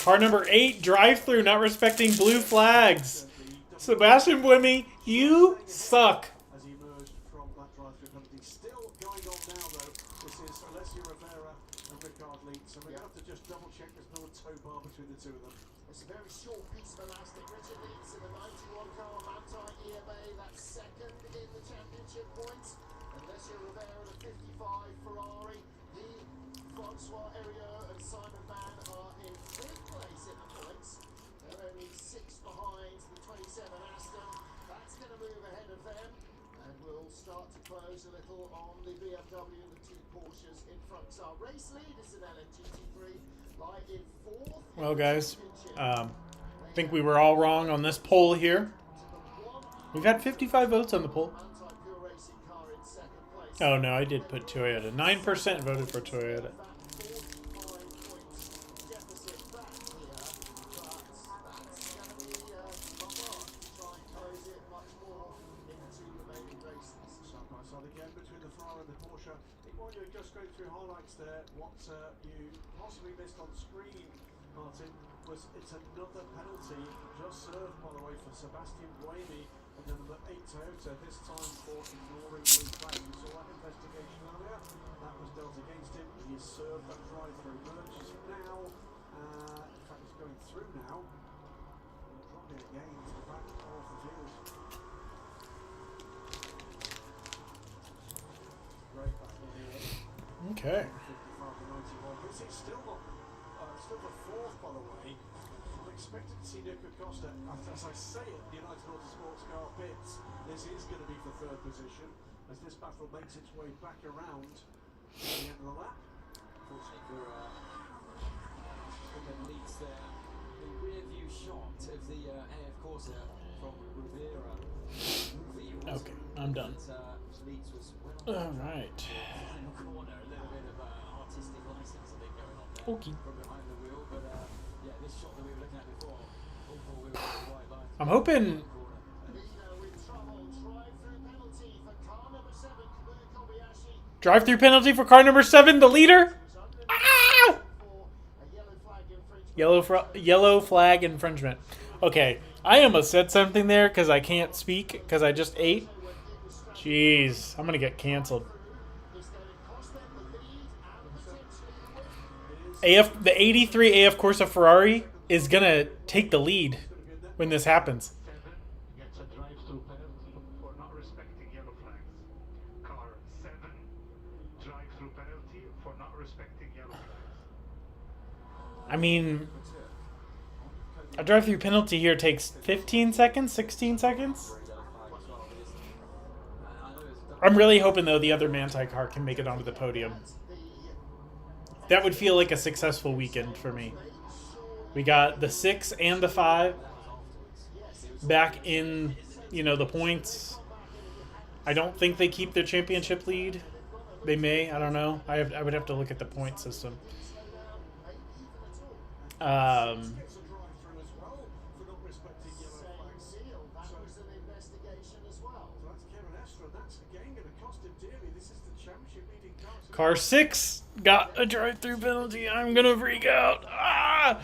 Car number 8, drive-through, not respecting blue flags. Sebastian Buemi, you suck. As he emerged from that drive-through penalty. Still going on now, though. This is Alessio Rivera and Ricard Leeds. So we're going to have to just double-check there's no tow bar between the two of them. It's a very short piece of elastic. Richard Leeds in the 91 car, Manti EMA, that's second in the championship points. Alessio Rivera, the 55 Ferrari. He, Francois Heriot and Simon Mann are in 5th place in the points. They're only 6 behind the 27 Aston. That's going to move ahead of them. And we'll start to close a little on the BMW and the 2 Porsches in front. So our race leaders in LMGT3 lie in 4th. Well, guys, I think we were all wrong on this poll here. We've had 55 votes on the poll. Oh, no, I did put Toyota. 9% voted for Toyota. Again between the Ferrari and the Porsche. While you're just going through highlights there, what you possibly missed on screen, Martin, was it's another penalty just served, by the way, for Sebastian Buemi and the number 8 Toyota, this time for ignoring blue flags. We saw that investigation earlier. That was dealt against him. He has served that drive-through. Emerges now. In fact, he's going through now. And dropping again to the back of the field. Great battle here. Okay. 55 to 91. This is still not, still the fourth, by the way. I'm expecting to see Nico Costa, as I say it, the United Autosports car pits. This is going to be for third position as this battle makes its way back around the end of the lap. Fortunately for the leads there, the rear view shot of the AF Corsa from Rivera. Okay, I'm done. Leeds was All right. final corner, a little bit of artistic license I think going on there from behind the wheel, but yeah, this shot that we were looking at before, all four wheels on the white line. I'm hoping. Drive-through penalty for car number 7, the leader. Ah! Yellow flag infringement. Okay, I almost said something there because I can't speak because I just ate. Jeez, I'm gonna get canceled. The 83 AF Corsa Ferrari is gonna take the lead when this happens. Gets a drive-through penalty for not respecting yellow flags. Car 7, drive-through penalty for not respecting yellow flags. I mean, a drive-through penalty here takes 15 seconds, 16 seconds. I'm really hoping, though, the other Manti car can make it onto the podium. That would feel like a successful weekend for me. We got the 6 and the 5 back in, the points. I don't think they keep their championship lead. They may. I don't know. I would have to look at the point system. Car 6 got a drive-through penalty. I'm gonna freak out. Ah!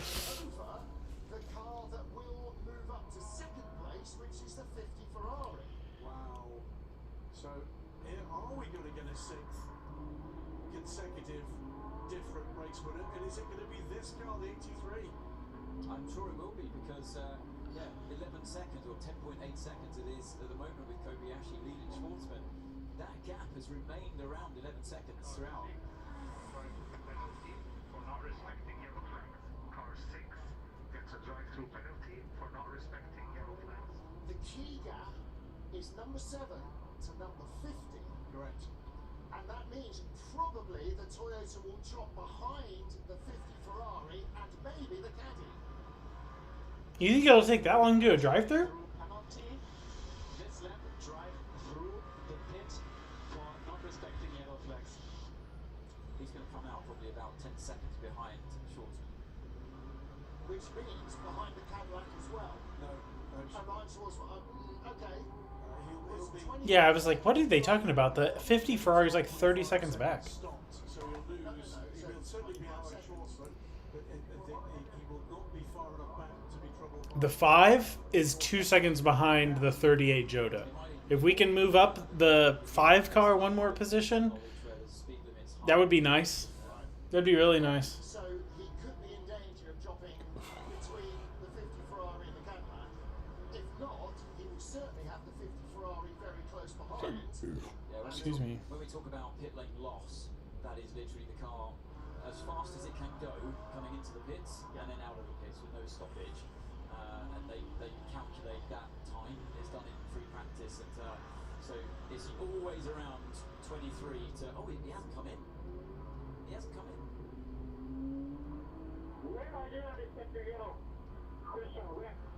The car that will move up to second place, which is the 50 Ferrari. Wow. So, here are we going to get a 6th consecutive different race winner? And is it going to be this car, the 83? I'm sure it will be because, 11 seconds or 10.8 seconds it is at the moment with Kobayashi leading Schwartzman. That gap has remained around 11 seconds throughout. Penalty for not respecting yellow flags. Car 6 gets a drive-through penalty for not respecting yellow flags. The key gap is number 7 to number 50. Correct. And that means probably the Toyota will drop behind the 50 Ferrari and maybe the Caddy. You think it'll take that long to do a drive-through? Penalty. This lap drive through the pit for not respecting yellow flags. He's going to come out probably about 10 seconds behind Schwartzman. Which means behind the Cadillac as well. No. Behind Schwartzman. Okay. He'll be... Yeah, I was like, what are they talking about? The 50 Ferrari's like 30 seconds back. Stopped, so he'll lose. He will certainly be out of Schwartzman, but he will not be far enough back to be troubled. The 5 is 2 seconds behind the 38 Jota. If we can move up the 5 car one more position, that would be nice. That'd be really nice. So he could be in danger of dropping between the 50 Ferrari and the Cadillac. If not, he will certainly have the 50 Ferrari very close behind. Excuse me. When we talk about pit lane loss, that is literally the car as fast as it can go coming into the pits and then out of the pits with no stoppage. And they calculate that time. It's done in free practice, and so it's always around 23 to. Oh, he hasn't come in. He hasn't come in.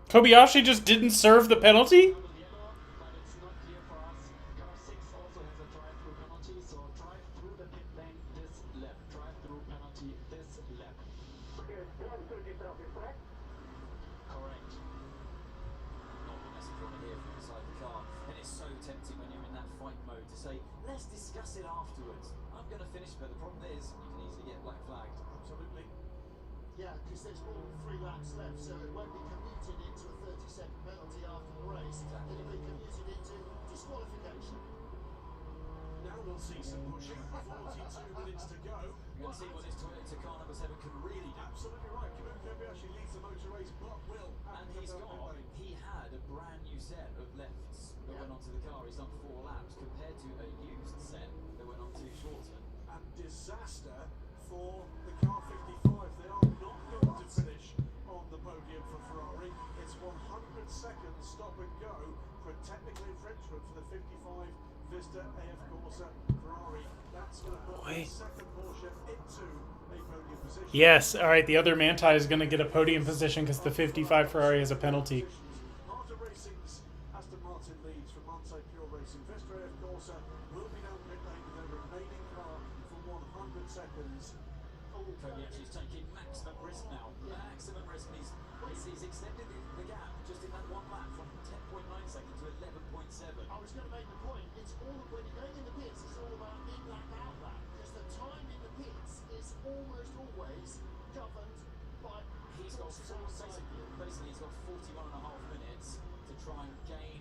Kobayashi just didn't serve the penalty? But it's not clear for us. Car 6 also has a drive-through penalty, so drive through the pit lane this lap. Drive-through penalty this lap. Correct. Not the message on here from inside the car, and it's so tempting when you're in that fight mode to say, let's discuss it afterwards. I'm going to finish, but the problem is you can easily get black flagged. Absolutely. Yeah, because there's more than 3 laps left, so it won't be commuted into a 30-second penalty after the race. It'll be commuted into disqualification. Now we'll see some pushing. 42 minutes to go. You're going to see what this Toyota car number 7 can really do. Absolutely right. Kobayashi leads the motor race, but will. And he had a brand new set of lefts that went onto the car. He's done 4 laps compared to a used set that went onto Schwartzman. And disaster for the car 55. They are not going to finish on the podium for Ferrari. It's 100 seconds stop and go for a technical infringement for the 55 Vista AF Corsa Ferrari. That's going to put the second Porsche into a podium position. Yes, all right, the other Manti is going to get a podium position because the 55 Ferrari has a penalty. Martin Racing's Aston Martin leads from Manti Pure Racing. Vista AF Corsa will be down pit lane with their remaining car for 100 seconds. Kobayashi's taking maximum risk now. Maximum risk. He's extended the gap just in that one lap from 10.9 seconds to 11.7. I was going to make the point. It's all when you're going in the pits. It's all about in lap out lap because the time in the pits is almost always governed by. He's got basically he's got 41 and a half minutes to try and gain.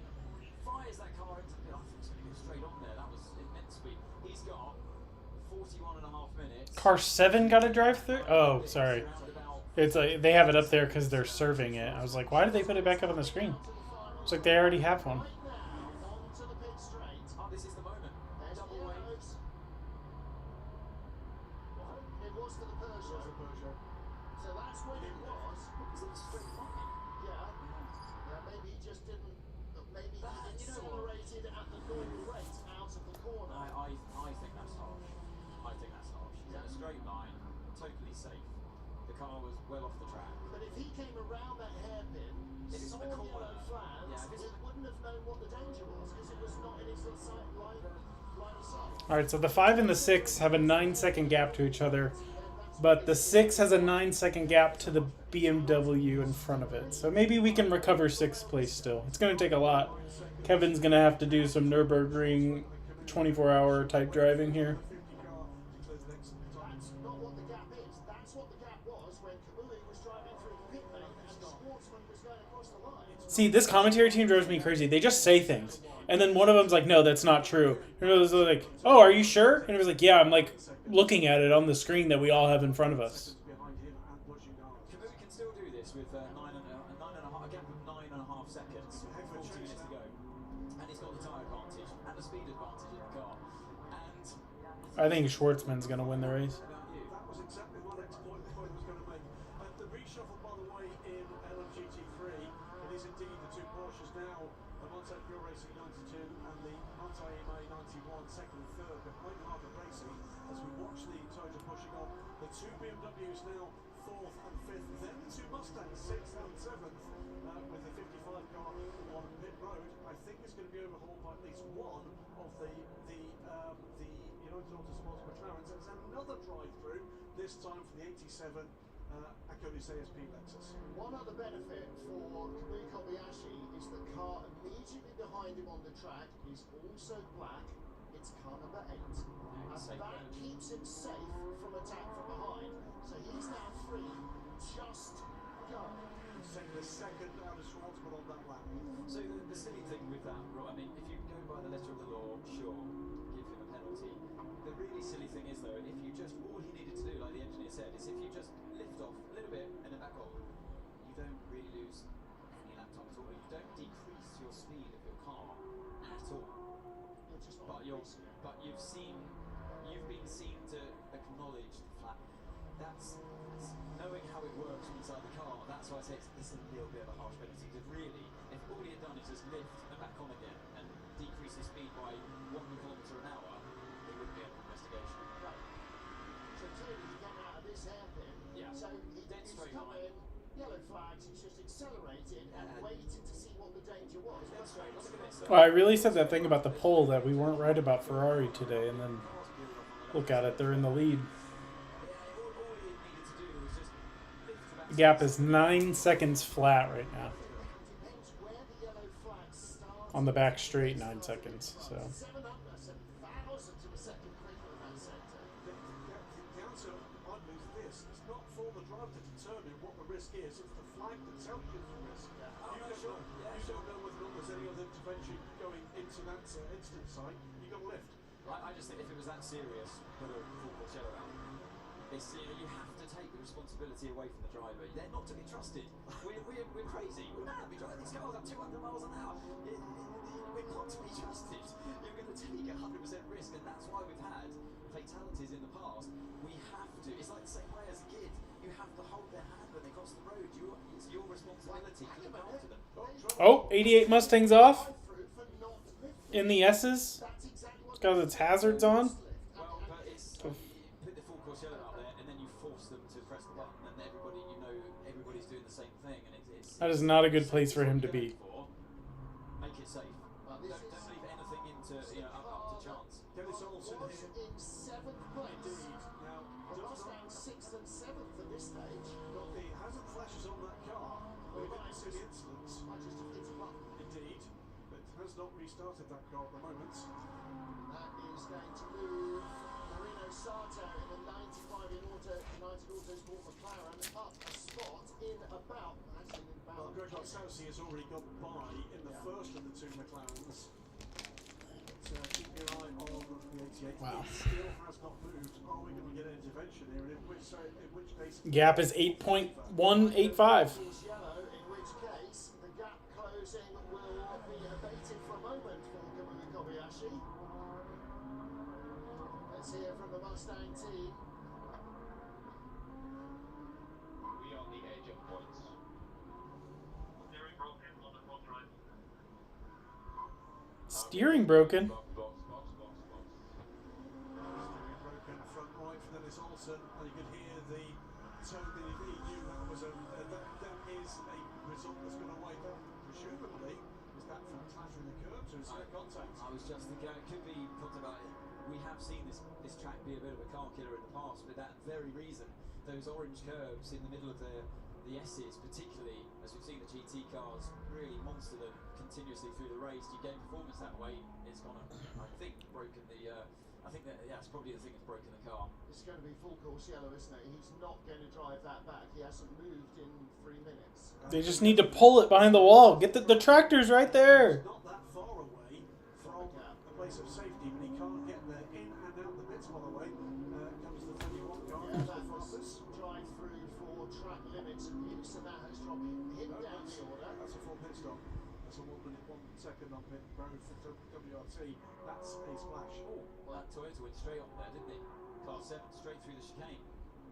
Fires that car into the pit. I thought it was going to go straight on there. That was immense speed. He's got 41 and a half minutes. Car 7 got a drive-through? Oh, sorry. It's like they have it up there because they're serving it. I was like, why did they put it back up on the screen? It's like they already have one. This is the moment. Double wave. It was for the Peugeot. So that's when it was. It's a straight line. Yeah. Maybe he just didn't. Maybe he accelerated at the normal rate out of the corner. I think that's harsh. He's in a straight line, totally safe. The car was well off the track. But if he came around that hairpin, saw yellow flags, he wouldn't have known what the danger was because it was not in his line of sight. All right, so the 5 and the 6 have a 9-second gap to each other, but the 6 has a 9-second gap to the BMW in front of it. So maybe we can recover 6th place still. It's going to take a lot. Kevin's going to have to do some Nürburgring 24-hour type driving here. That's not what the gap is. That's what the gap was when Kamui was driving through the pit lane and Schwartzman was going across the line. See, this commentary team drives me crazy. They just say things. And then one of them's like, no, that's not true. And it was like, oh, are you sure? And it was like, yeah, I'm like looking at it on the screen that we all have in front of us. Kamui can still do this with a gap of 9.5 seconds, 40 minutes to go. And he's got the tyre advantage and the speed advantage in the car. And I think Schwartzman's going to win the race. That was exactly my next point I was going to make. The reshuffle, by the way, in LMGT3, it is indeed the two Porsches now, the Monte Pure Racing 92 and the Monte EMA 91, second and third, behind Harbour Racing, as we watch the Toyota pushing on. The two BMWs now, 4th and 5th, then the two Mustangs, 6th and 7th, with the 55 car on pit road. I think it's going to be overhauled by at least one of the United Autosports McLarens. There's another drive-through, this time for the 87 Akonis ASP Lexus. One other benefit for Kamui Kobayashi is the car immediately behind him on the track is also black. It's car number 8. And that keeps him safe from attack from behind. So he's now free. Just go. He's taking the second out of Schwartzman on that lap. so the silly thing with that, right, I mean, if you go by the letter of the law, sure, give him a penalty. The really silly thing is, though, if you just, all he needed to do, like the engineer said, is if you just lift off a little bit and then back on, you don't really lose any lap time at all. You don't decrease your speed of your car at all. But you've been seen to acknowledge the fact that's knowing how it works inside the car. That's why I say it's a little bit of a harsh penalty. Because really, if all he had done is just lift and back on again and decrease his speed by 1 kilometre an hour, it wouldn't be under investigation. Right. So clearly he came out of this hairpin. Yeah. So he's come in, yellow flags, he's just accelerated and waited to see what the danger was. That's right. Look at this. Well, I really said that thing about the pole that we weren't right about Ferrari today, and then look at it, they're in the lead. The gap is 9 seconds flat right now. On the back straight, 9 seconds. So. The answer, I believe, is this. It's not for the driver to determine what the risk is. It's the flag that tells you the risk. You don't know whether or not there's any other intervention going into that incident site. You've got to lift. I just think if it was that serious, put a full course yellow out. It's, you have to take the responsibility away from the driver. They're not to be trusted. We're crazy. We're mad. We drive these cars up 200 miles an hour. We're not to be trusted. You're going to take 100% risk, and that's why we've had fatalities in the past, we have to. It's like the same way as a kid. You have to hold their hand when they cross the road. It's your responsibility to look after them. Oh, 88 Mustangs off in the S's because it's hazards on. Well, but it's you put the full course yellow out there, and then you force them to press the button, and everybody, you know, everybody's doing the same thing, and it's That is not a good place for him to be. Make it safe. Don't leave anything into up to chance. Dennis Olsen here. In 7th place. Now, The Mustang 6th and 7th at this stage. got the hazard flashes on that car. We didn't see the incidents. I just hit a button. Indeed, but has not restarted that car at the moment. That is going to move Marino Sato in the 95 in United Autosport McLaren up a spot in about. Well, Greg Saucy has already got by in the first of the two McLarens. But keep your eye on the 88. Wow. It still has not moved. Are we going to get an intervention here? In which case Gap is 8.185. In which case the gap closing will be abated for a moment for Kamui Kobayashi. Let's hear from the Mustang team. We are on the edge of points. Steering broken. Steering broken front right for Dennis Olsen, and you could hear the tone that he knew that was that is a result that's going to wipe up. Presumably, is that from clattering the curbs or is that contact? I was just thinking it could be talked about it. We have seen this track be a bit of a car killer in the past, but that very reason, those orange curves in the middle of the S's, particularly as we've seen the GT cars really monster them continuously through the race. You gain performance that way. It's gonna, I think, broken the. I think that it's probably the thing that's broken the car. It's going to be full course yellow, isn't it? He's not going to drive that back. He hasn't moved in 3 minutes. They just need to pull it behind the wall. Get the tractor's right there. Not that far away from the place of safety, but he can't get there. In and out the pits, by the way, comes the 31 car. That was drive through for track limits and use, and that has dropped him down the order. That's a full pit stop. That's a 1 minute 1 second on pit road for WRT. That's a splash. Oh, well, that Toyota went straight on there, didn't he? Car 7 straight through the chicane.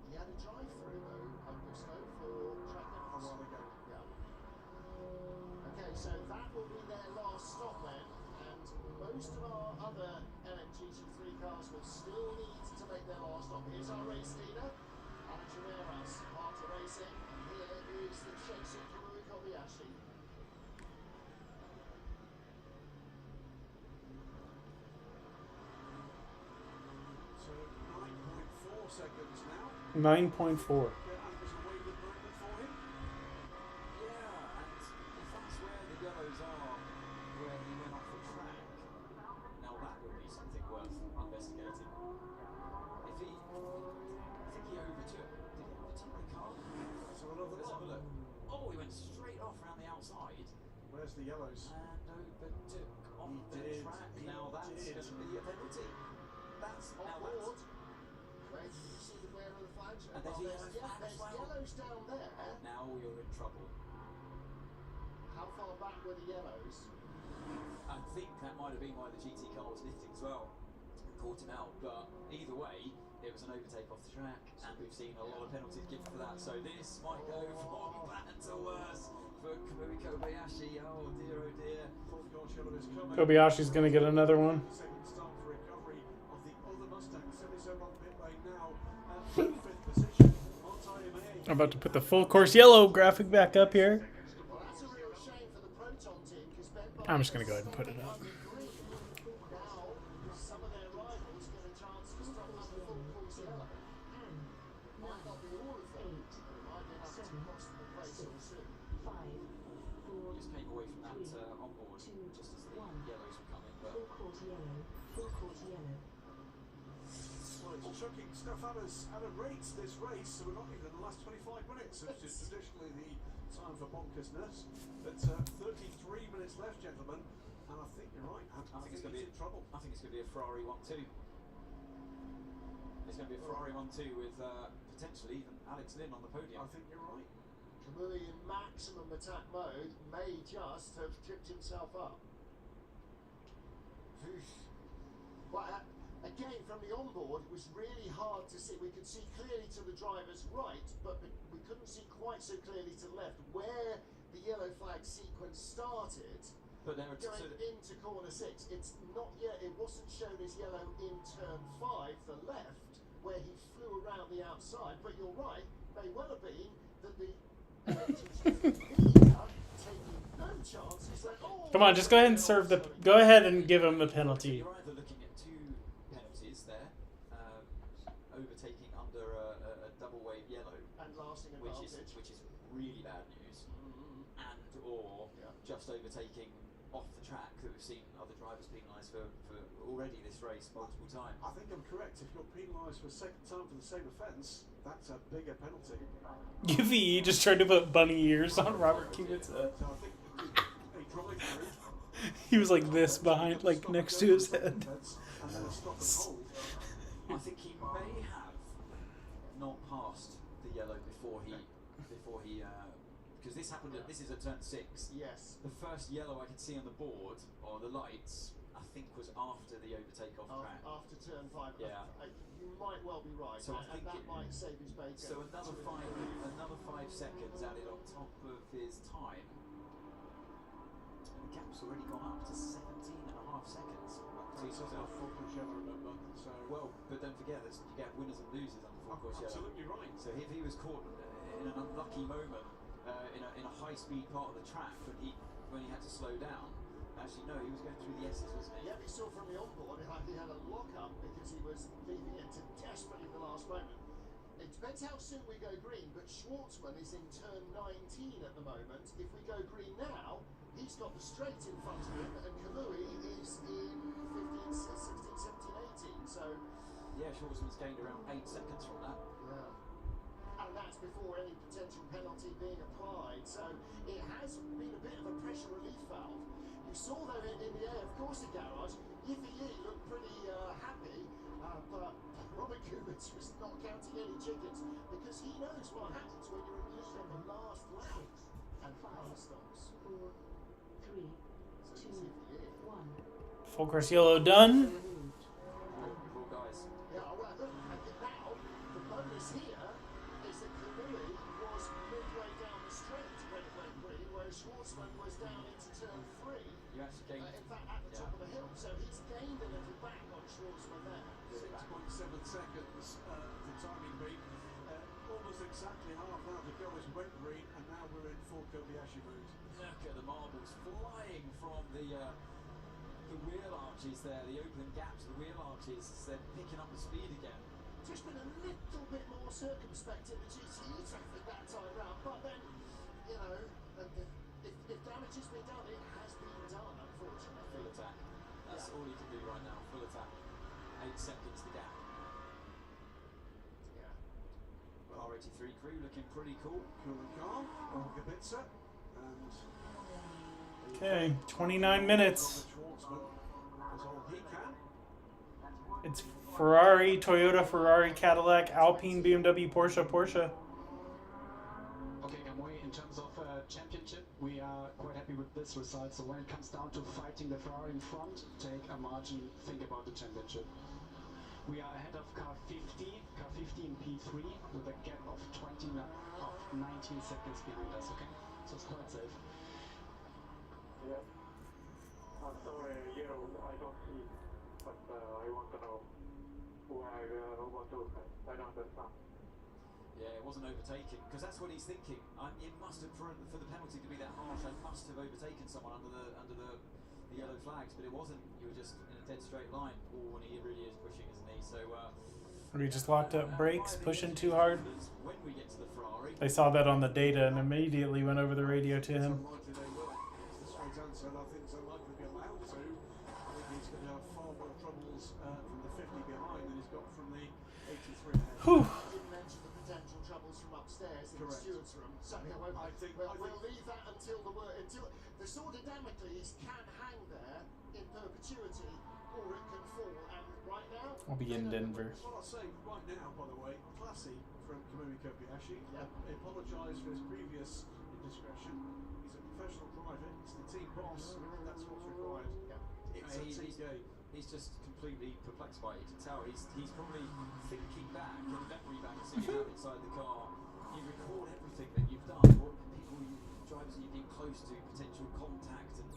He had a drive through though, Augusto, for track limits. A while ago. Yeah. Okay, so that will be their last stop then, and most of our other LMGT3 cars will still need to make their last stop. Here's our race leader, Alex Ramirez, Marta Racing, and here is the chasing Kamui Kobayashi. So 9.4 seconds now. 9.4. And there's a way with Burnley for him. Yeah, and if that's where the yellows are, where he went off the track, now that would be something worth investigating. If he, I think he overtook. Did he overtake the car? So another Let's have a one. look. Oh, he went straight off around the outside Where's the yellows? and overtook off He the did, track. he Now that's did. going to be a penalty. That's On now board. that's. Where do you see the glare of the flags? And Well, there's there's yellow flag as well. yellows down there. Now you're in trouble. How far back were the yellows? I think that might have been why the GT car was lifting as well. Caught him out, but either way, it was an overtake off the track, and we've seen a lot of penalties given for that. So this might go from bad to worse for Kamui Kobayashi. Oh dear, oh dear. Full course yellow is coming. Kobayashi's going to get another one. Second start for recovery of the other Mustang. 77 on pit lane now. Fifth position. I'm about to put the full course yellow graphic back up here. Well, that's a real shame for the Proton team because Ben I'm just going to go ahead and put it up. Now, some of their rivals get a chance to stop up the full course yellow. Might not be all of them, but it might be enough to cost them the place or soon. Just came away from that onboard just as the yellows were coming, but Full course yellow. Full course yellow. Well, it's chucking stuff at us at a rate this race, so we're not even in the last 25 minutes, which is traditionally the time for bonkersness. But 33 minutes left, gentlemen, and I think you're right. I think it's going to be in trouble. I think it's going to be a Ferrari 1-2. It's going to be a Ferrari 1-2 with potentially even Alex Lynn on the podium. I think you're right. Kamui in maximum attack mode may just have tripped himself up. Well, Again, from the onboard, it was really hard to see. We could see clearly to the driver's right, but we couldn't see quite so clearly to the left where the yellow flag sequence started. But there are going into corner 6. It's not yet. It wasn't shown as yellow in turn 5, the left, where he flew around the outside. But you're right. May well have been that the taking no chances. Like, oh, Come on, just go ahead and serve the. Go ahead and give him the penalty. You're either looking at 2 penalties there, overtaking under a double wave yellow, and lasting advantage, which is really bad news, and or just overtaking off the track that we've seen other drivers penalised for already this race multiple times. I think I'm correct. If you're penalised for a second time for the same offence, that's a bigger penalty. UVE just tried to put bunny ears on Robert Kubica. So I think a drive-through. He was like this behind, like next to his head. And then a stop and hold. I think he may have not passed the yellow before he because this happened. This is at turn 6. Yes. The first yellow I could see on the board or the lights, I think, was after the overtake off track. After turn 5. Yeah. You might well be right. So I think that might save his bacon. So another 5 seconds added on top of his time. The gap's already gone up to 17.5 seconds. Remember. So well, but don't forget that you get winners and losers under full course yellow. Absolutely right. So if he was caught in an unlucky moment in a high-speed part of the track when he had to slow down, actually no, he was going through the S's, wasn't he? Yeah, we saw from the onboard he had a lock-up because he was leaving it to desperately the last moment. It depends how soon we go green, but Schwartzman is in turn 19 at the moment. If we go green now, he's got the straight in front of him, and Kalui is in 15, 16, 17, 18. So yeah, Schwartzman's gained around 8 seconds from that. Yeah. And that's before any potential penalty being applied. So it has been a bit of a pressure relief valve. You saw though in the air, of course, the garage, Yiffy looked pretty happy, but Robert Kubica was not counting any chickens because he knows what happens when you're in the lead on the last lap. And 5 stops. 4, 3, 2, 1. Full course yellow done. Cool guys. Yeah, well, look, and now the bonus here is that Kalui was midway down the straight when it went green, whereas Schwartzman was down into turn 3. You actually gained. In fact, at the top of the hill, so he's gained a little back on Schwartzman there. 6.7 seconds the timing beat. Almost exactly half now to go as we went green, and now we're in full Kobayashi mode. Look at the marbles flying from the wheel arches there, the open gaps, the wheel arches. They're picking up the speed again. Just been a little bit more circumspect in the GTE traffic that time round, but then, you know, if damage has been done, it has been done, unfortunately. Full attack. That's all you can do right now. Full attack. 8 seconds to gap. Yeah. R83 crew looking pretty cool. Cool and calm. Kubica. And Okay, 29 minutes. Schwartzman does all he can. It's Ferrari, Toyota, Ferrari, Cadillac, Alpine, BMW, Porsche. Okay, Kamui, in terms of championship, we are quite happy with this result. So when it comes down to fighting the Ferrari in front, take a margin, think about the championship. We are ahead of car 50 in P3 with a gap of 19 seconds behind us, okay? So it's quite safe. Yeah. I'm sorry, I don't see, but I want to know why what to I don't understand. Yeah, it wasn't overtaking because that's what he's thinking. It must have for the penalty to be that harsh. I must have overtaken someone under the yellow flags, but it wasn't. You were just in a dead straight line. Oh, and he really is pushing, isn't he? So. We just locked up brakes, pushing too hard. When we get to the Ferrari. They saw that on the data and immediately went over the radio to him. Unlikely they will. It's the straight answer, and I think it's unlikely to be allowed to. I think he's going to have far more troubles from the 50 behind than he's got from the 83 ahead. Whew. I didn't mention the potential troubles from upstairs in the steward's room. So we'll leave that until the sword of Damocles can hang there in perpetuity, or it can fall. And right now, I'll be in Denver. Well, I'll say right now, by the way, classy from Kamui Kobayashi. He apologised for his previous indiscretion. He's a professional driver. He's the team boss. That's what's required. It's a team game. he's just completely perplexed by it. You can tell he's probably thinking back in the memory bank as you have inside the car. You record everything that you've done, what people, drivers you've been close to, potential contact and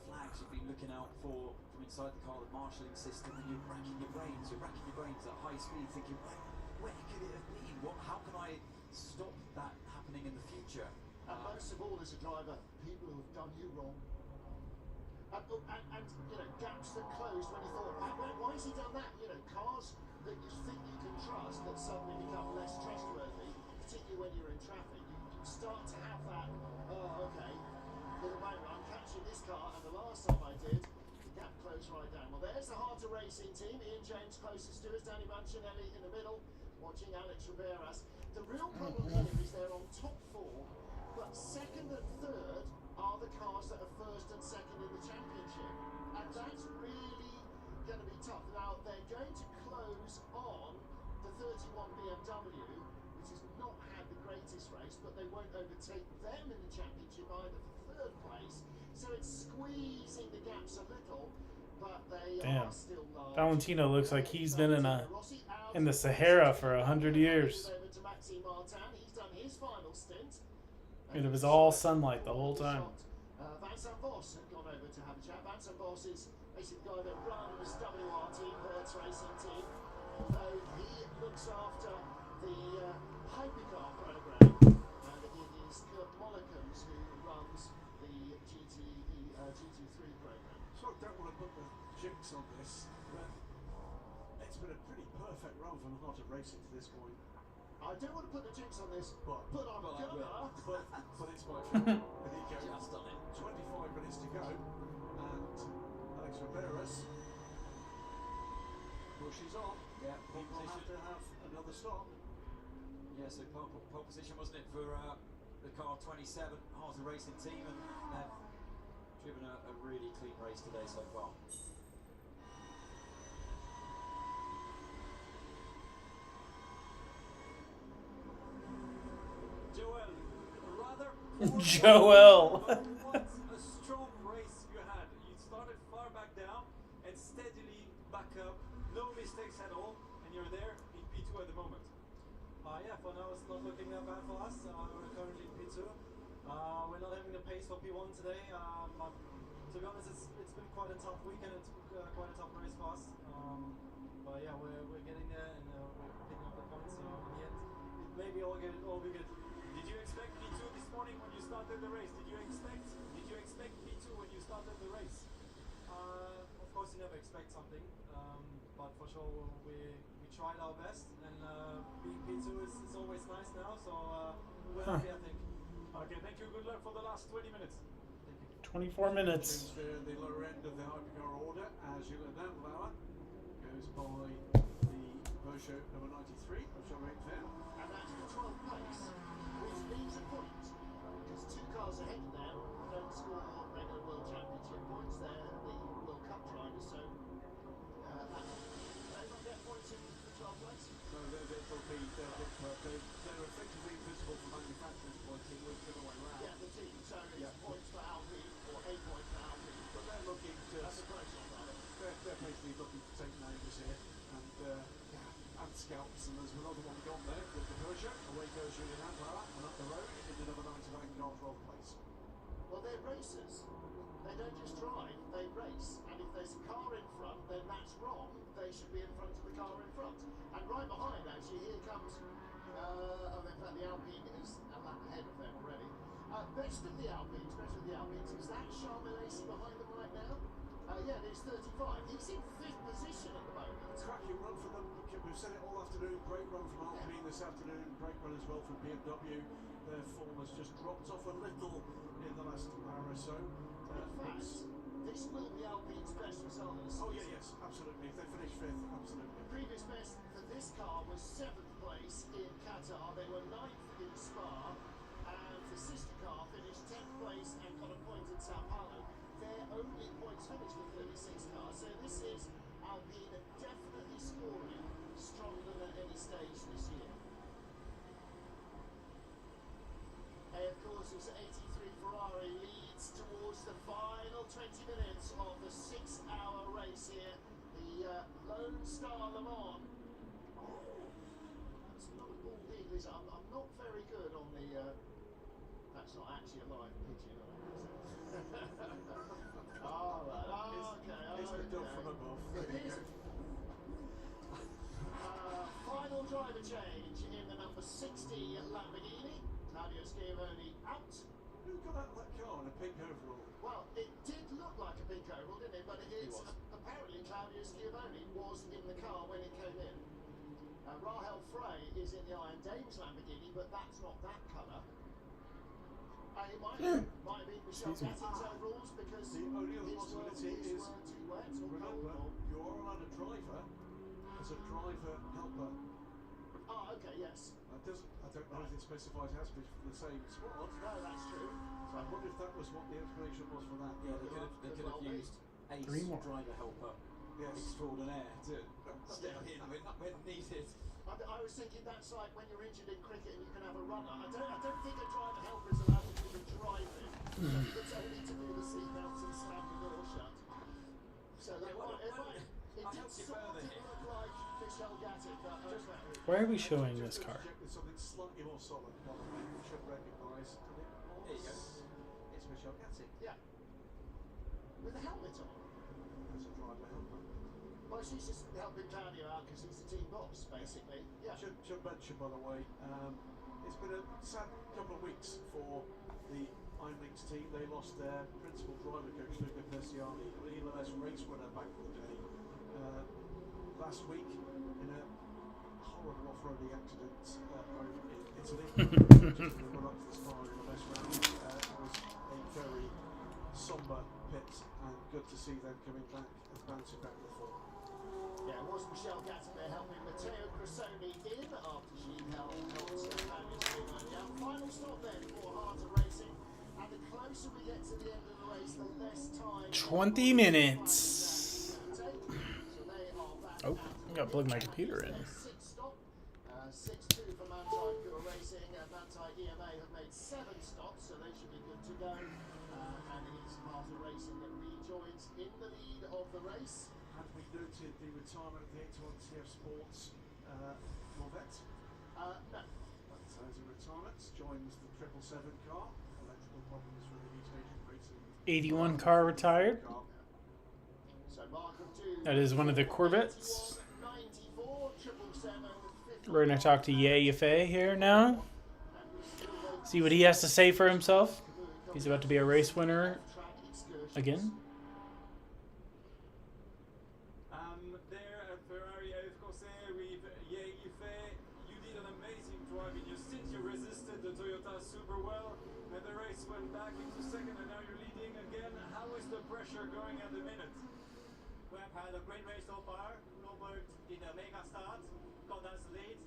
flags you've been looking out for from inside the car, the marshalling system, and you're racking your brains at high speed, thinking, where could it have been? How can I stop that happening in the future? And most of all, as a driver, people who have done you wrong. And you know, gaps that closed when you thought, why has he done that? You know, cars that you think you can trust that suddenly become less trustworthy, particularly when you're in traffic. You start to have that, oh, okay, little moment, I'm catching this car, and the last time I did, the gap closed right down. Well, there's the Harter Racing team. Ian James closest to us, Danny Mancinelli in the middle, watching Alex Riberas. The real problem here is they're on top four, but second and third are the cars that are first and second in the championship. And that's really going to be tough. Now, they're going to close on the 31 BMW, which has not had the greatest race, but they won't overtake them in the championship either for third place. So it's squeezing the gaps a little, but they are still large. Valentino looks like he's been in the Sahara for 100 years. He's done his final stint. And it was all sunlight the whole time. Vincent Voss had gone over to have a chat. Vincent Voss is basically the guy that runs WRT, Hertz Racing Team. Although he looks after the hypercar program, and it is Kurt Mollikens who runs the GT3 program. So I don't want to put the jinx on this, but it's been a pretty perfect run from Harter Racing to this point. I don't want to put the jinx on this, but I'm gonna. But it's my fault. And he goes, Just done it. 25 minutes to go, and Alex Riberas pushes on. Yeah, He will have to have another stop. Yeah, so pole position, wasn't it, for the car 27 Harter Racing team, and they've driven a really clean race today so far. Joel. What a strong race you had. You started far back down and steadily back up. No mistakes at all. And you're there in P2 at the moment. Yeah, for now it's not looking that bad for us. We're currently in P2. We're not having the pace for P1 today. To be honest, it's been quite a tough weekend. It's quite a tough race for us. But yeah, we're getting there and we're picking up the points. So in the end, it may be all be good. Did you expect P2 this morning when you started the race? Did you expect P2 when you started the race? Of course, you never expect something, but for sure we tried our best, and being P2 is always nice now. So we're happy, I think. Okay, thank you. Good luck for the last 20 minutes. 24 minutes. The lower end of the hypercar order, as Julian Danbauer goes by the Peugeot number 93 of Jean-Luc Verne. And that's the 12th place, which means a point, because two cars ahead of them don't score regular World Championship points. They're the World Cup drivers, so they won't get points in the 12th place. No, they're effectively invisible for manufacturers points in the other way around. Yeah, the team. So it's points for Alpine, or a point for Alpine. But they're looking to... That's a project, rather. They're basically looking to take names here and scalps, and there's another one gone there with the Peugeot. Away goes Julian Danbauer, and up the road in the number 99 car 12th place. Well, they're racers. They don't just drive, they race. And if there's a car in front, then that's wrong. They should be in front of the car in front. And right behind, actually, here comes... in fact, the Alpine is a lap ahead of them already. Best of the Alpines, is that Charles Malaysia behind them right now? Yeah, there's 35. He's in 5th position at the moment. Cracking run for them. We've said it all afternoon. Great run from Alpine this afternoon. Great run as well from BMW. Their form has just dropped off a little in the last hour or so. In fact, this will be Alpine's best result in the season. Oh yeah, yes, absolutely. If they finish 5th, absolutely. The previous best for this car was 7th place in Qatar. They were 9th in Spa, and the sister car finished 10th place and got a point in Sao Paulo. Their only points finished with 36 cars, so this is Alpine definitely scoring stronger than at any stage this year. Of course, it's 83 Ferrari leads towards the final 20 minutes of the 6-hour race. race here. The Lone Star Le Mans. That's not a bald eagle, is it? I'm not very good on the. That's not actually a live pigeon, is it? Oh, right. Oh, okay. It's been done from above. It is. Final driver change in the number 60 Lamborghini. Claudio Schiavone out. Who got out of that car in a pink overall? Well, it did look like a pink overall, didn't it? But it's apparently Claudio Schiavone was in the car when it came in. Rahel Frey is in the Iron Dames Lamborghini, but that's not that colour. It might have been Michelle Gatting's overalls because the only other possibility is too wet or remember cold. you are allowed a driver as a driver helper. Oh, okay, yes. That doesn't. I don't know if it specifies it has to be for the same squad. No, that's true. So I wonder if that was what the explanation was for that. Yeah, they could have used ace driver helper extraordinaire to step in when needed. I was thinking that's like when you're injured in cricket and you can have a runner. I don't think a driver helper is allowed to do the driving. It's only to do the seatbelts and slam the door shut. So that it did sort of look like Michelle Gatting, but okay. Why are we showing this car? With something slightly more solid, by the way, which should recognise. There you go. It's Michelle Gatting. Yeah. With the helmet on. As a driver helper. Well, she's just helping Claudio out because he's the team boss, basically. Yeah. Should mention, by the way, it's been a sad couple of weeks for the Iron Links team. They lost their principal driver coach, Luca Persiani, ELS race winner back in the day, last week in a horrible off-roading accident over in Italy. Just to run up to the star in the best round. It was a very sombre pit, and good to see them coming back and bouncing back to the form. Yeah, it was Michelle Gatting there helping Matteo Cressoni in after she helped Claudio Schiavone out. Final stop then for Harder Racing, and the closer we get to the end of the race, the less time. 20 minutes. So they are back. Oh, I gotta plug my computer in. 6-2 for Manthey Pure Racing. Manthey EMA have made 7 stops, so they should be good to go. And it is Harder Racing that rejoins in the lead of the race. Have we noted the retirement of the 81 TF Sports Corvette? No. But as a retirement, joins the 777 car. Electrical problems for the East Asian Racing. 81 car retired. So Mark of 2. That is one of the Corvettes. 94, 777, We're gonna talk to Ye Yafei here now. See what he has to say for himself. He's about to be a race winner again. There at Ferrari F Corsair with Ye Yifei, you did an amazing drive in your stint. You resisted the Toyota super well, and the race went back into second, and now you're leading again. How is the pressure going at the minute? We have had a great race so far. Robert did a mega start, got us lead.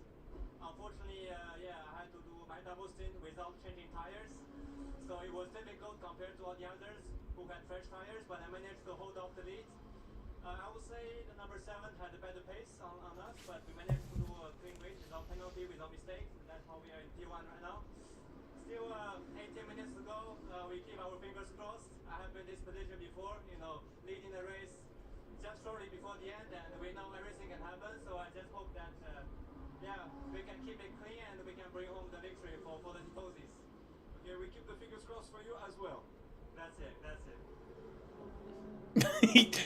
Unfortunately, I had to do my double stint without changing tires. So it was difficult compared to all the others who had fresh tires, but I managed to hold off the lead. I would say the number 7 had a better pace on us, but we managed to do a clean race without penalty, without mistake. And that's how we are in P1 right now. Still 18 minutes to go. We keep our fingers crossed. I have been in this position before, leading the race just shortly before the end, and we know everything can happen. So I just hope that, we can keep it clean and we can bring home the victory for the Tifosis. Okay, we keep the fingers crossed for you as well. That's it.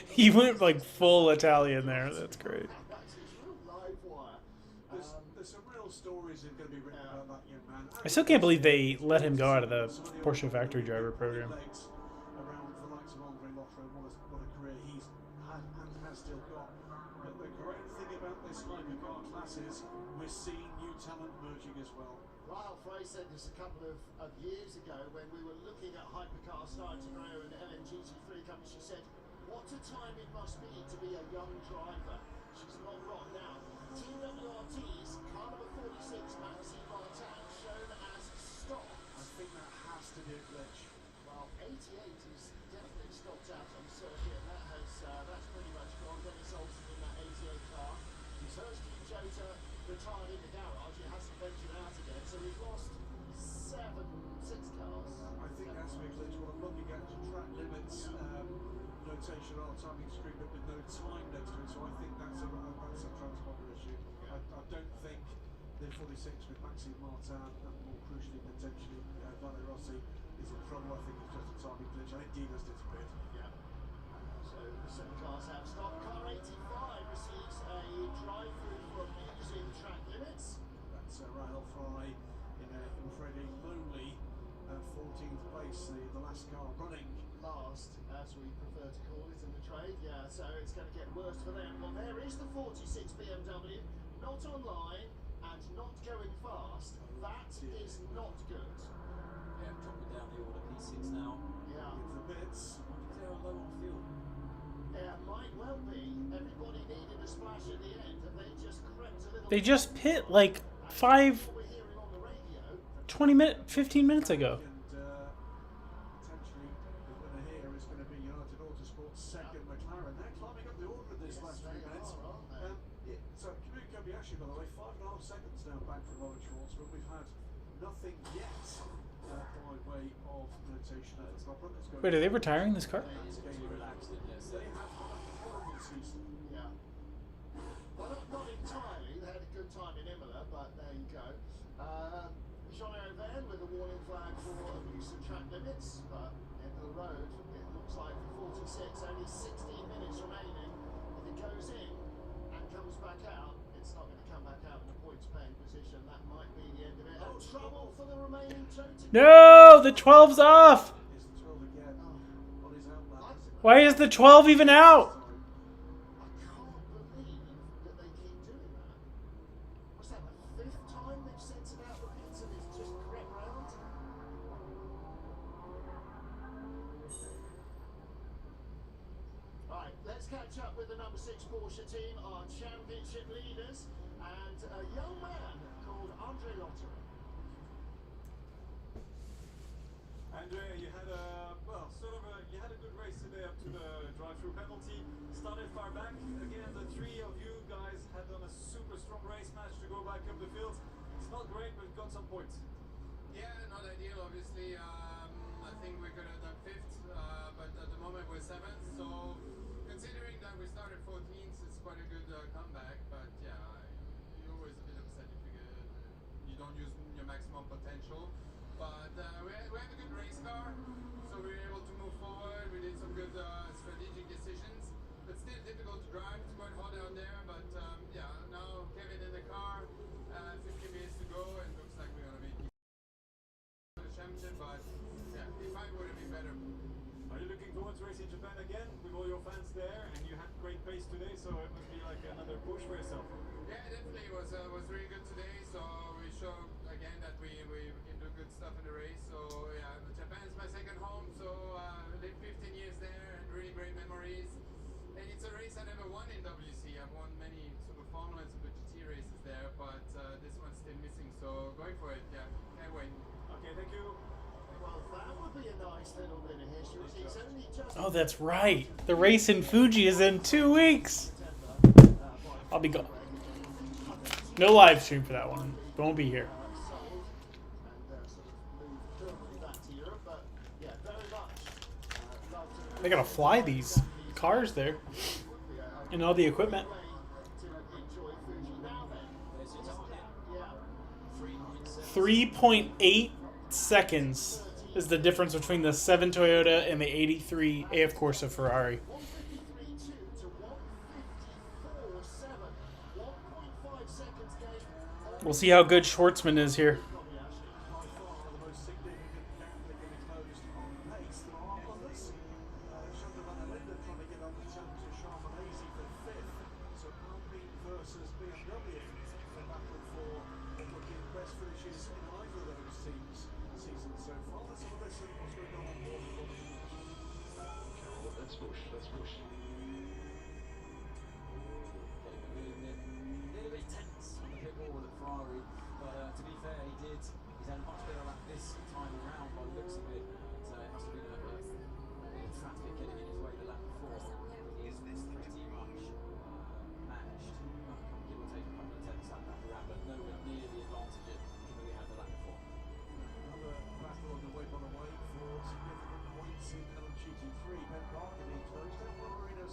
He went like full Italian there. That's great. There's some real stories that are going to be written about that young man. I still can't believe they let him go out of the Porsche factory driver program. Around the likes of Andre Lotterer, what a career he's had and has still got. But the great thing about this hypercar class is we're seeing new talent emerging as well. Rahel Frey said this a couple of years ago when we were looking at hypercars starting to grow in the LMGT3 company. She said, what a time it must be to be a young driver. She's not wrong. Now, Team WRT's car number 46, Maxime Martin, shown as stock. I think that has to be a glitch. Well, 88 is definitely stopped out on circuit, and that's pretty much gone. Dennis Olsen in that 88 car. His first Team Jota retired in the garage. It hasn't ventured out again, so we've lost 6 cars. I think that's a big glitch. What I'm looking at is track limits, notation on timing screen, but with no time next to it, so I think that's a transponder issue. I don't think the 46 with Maxime Martin and more crucially potentially Vale Rossi is in trouble. I think it's just a timing glitch. I think Dina's disappeared. Yeah. So the seven cars have stopped. Car 85 receives a drive-through from using track limits. That's Rahel Fry in I'm afraid a lonely 14th place, the last car running. Last, as we prefer to call it in the trade, yeah, so it's going to get worse for them. Well, there is the 46 BMW, not online and not going fast. That is not good. Yeah, dropping down the order, P6 now. Yeah. Give the bits. They're low on fuel. Yeah, might well be. Everybody needed a splash at the end, and they just crept a little. They just pit like 15 minutes ago. Potentially, the winner here is going to be United Autosport's second McLaren. They're climbing up the order in this last 3 minutes. So Kamui Kobayashi, by the way, 5.5 seconds now back from Robert Schwartz, but we've had nothing yet by way of notation of the problem. Wait, are they retiring this car? They have had a horrible season. Yeah. Well, not entirely. They had a good time in Imola, but there you go. Jean Van with a warning flag for abuse of track limits, but end of the road, it looks like for 46, only 16 minutes remaining. If it goes in and comes back out, it's not going to come back out in a points-paying position. That might be the end of it. And trouble for the remaining two. No, the 12's off. Is the 12 again on his outlap? Why is the 12 even out? I can't believe that they keep doing that. What's that, the 5th time they've sent it out the pits and it's just crept round? Right, let's catch up with the number 6 Porsche team, our championship leaders, and a young man called Andre Lotterer. Andrea, you had you had a good race today up to the drive-through penalty. Started far back. Again, the three of you guys had done a super strong race, managed to go back up the field. It's not great, but got some points. Yeah, not ideal, obviously. I think we could have done 5th, but at the moment we're 7th. So, considering that we started 14th, it's quite a good comeback. But yeah, you're always a bit upset if you don't use your maximum potential. But we have a good race car, so we were able to move forward. We did some good strategic decisions, but still difficult to drive. It's quite hot out there, but yeah, now Kevin in the car, 50 minutes to go, and looks like we're going to be the championship, but yeah, if I would have been better. Are you looking forward to racing Japan again with all your fans there? And you had great pace today, so it must be like another push for yourself. Yeah, definitely. It was really good today, so we showed again that we can do good stuff in the race. So yeah, Japan is my second home, so I lived 15 years there and really great memories. And it's a race I never won in WC. I've won many sort of Formula and Super GT races there, but this one's still missing, so going for it. Yeah, can't wait. Okay, thank you. Well, that would be a nice little bit of history. It's only just Oh, that's right. The race in Fuji is in 2 weeks. I'll be gone. No live stream for that one. Won't be here. They gotta fly these cars there. And all the equipment. 3.8 seconds is the difference between the 7 Toyota and the 83 AF Corsa Ferrari. We'll see how good Schwartzman is here. Let's push. A little bit tense on the pit wall at Ferrari, but to be fair, he's had a much better lap this time around by the looks of it. And it must have been a bit of traffic getting in his way the lap before. He is pretty much managed, give or take a couple of tenths that lap around, but nowhere near the advantage that we had the lap before. Another battle on the way for significant points in LMGT3. Ben Barker closed out Marino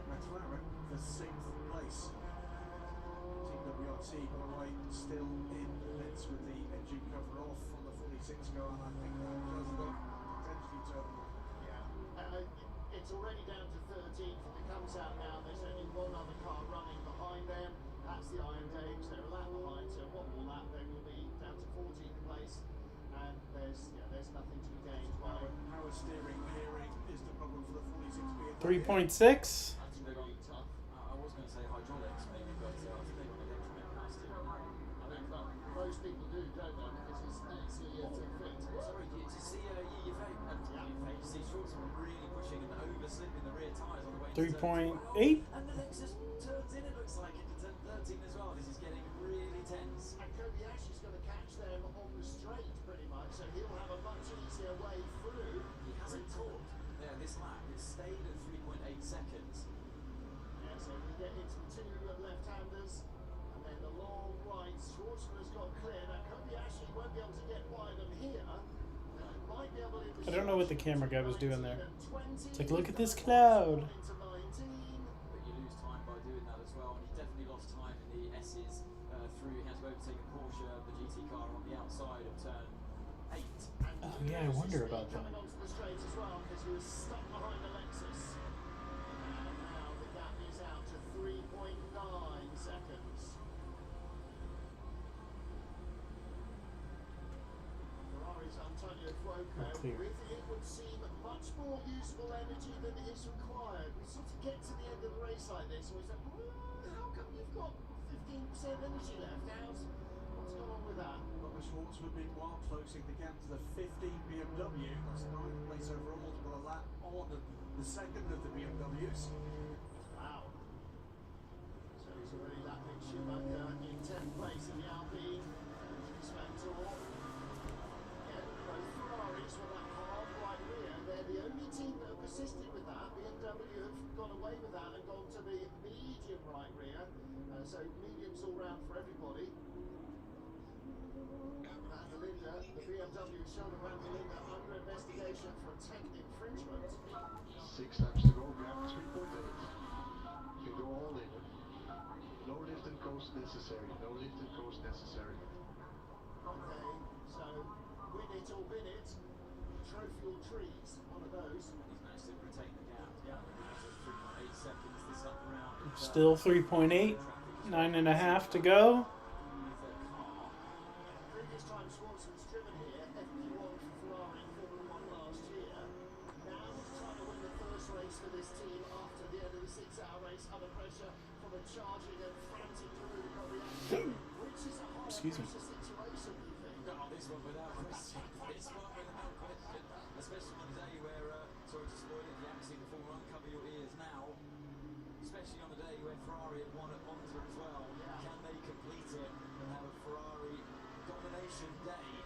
McLaren for 6th place. Team WRT, by the way, still in the pits with the engine cover off on the 46 car, and I think that does look potentially turning on. It's already down to 13th, and it comes out now. There's only one other car running behind them. That's the Iron Dames. They're a lap behind, so one more lap they will be down to 14th place. And there's nothing to be gained by power steering gearing is the problem for the 46 BMW. 3.6. I think they're going tough. I was going to say hydraulics maybe, but I think they're going to electronic power steering. I think most people do, don't they? Because it's easier to fit. Sorry, do you see your face? See Schwartzman really pushing and overslip in the rear tyres on the way to 3.8. and the Lexus turns in, it looks like, into turn 13 as well. This is getting really tense. And Kobayashi's going to catch them on the straight pretty much, so he'll have a much easier way through. He hasn't talked there this lap. It stayed at 3.8 seconds. Yeah, so we get into the two left-handers, and then the long right. Schwartzman has got clear. Now Kobayashi won't be able to get by them here. Might be able to. I don't know what the camera guy was doing there. It's like, look at this cloud. But you lose time by doing that as well, and he definitely lost time in the S's through. He had to overtake a Porsche, the GT car, on the outside of turn 8. Oh yeah, I wonder about that. Coming onto the straight as well because he was stuck behind the Lexus. And now the gap is out to 3.9 seconds. Ferrari's Antonio Fuoco with, it would seem, much more usable energy than is required. We sort of get to the end of the race like this and we say, how come you've got 15% energy left? What's gone on with that? Robert Schwartzman, meanwhile, closing the gap to the 15 BMW. That's 9th place overall, to put a lap on the second of the BMWs. Wow. So he's already lapping Schumacher in 10th place in the Alpine. Sventor. Again, both Ferraris with that hard right rear. They're the only team that have persisted with that. BMW have gone away with that and gone to the medium right rear. So mediums all round for everybody. And Melinda, the BMW shoulder brand Melinda under investigation for a tech infringement. 6 laps to go, gap 3.8. You go all in. No lift and coast necessary. No lift and coast necessary. Okay, so win it or bin it. Trophy or trees, one of those. He's managed to retain the gap. Yeah, 3.8 seconds this up round. Still 3.8. 9.5 to go. Previous time Schwartzman's driven here, FP1 for Ferrari in Formula 1 last year. Now he's trying to win the first race for this team after the end of the 6-hour race under pressure from a charging and frantic Drew Kobayashi, which is a high pressure situation, do you think? No, this one without question. This one without question. Especially on the day where, sorry to spoil it, if you haven't seen the Formula 1, cover your ears now. Especially on the day where Ferrari had won at Monza as well. Can they complete it and have a Ferrari domination day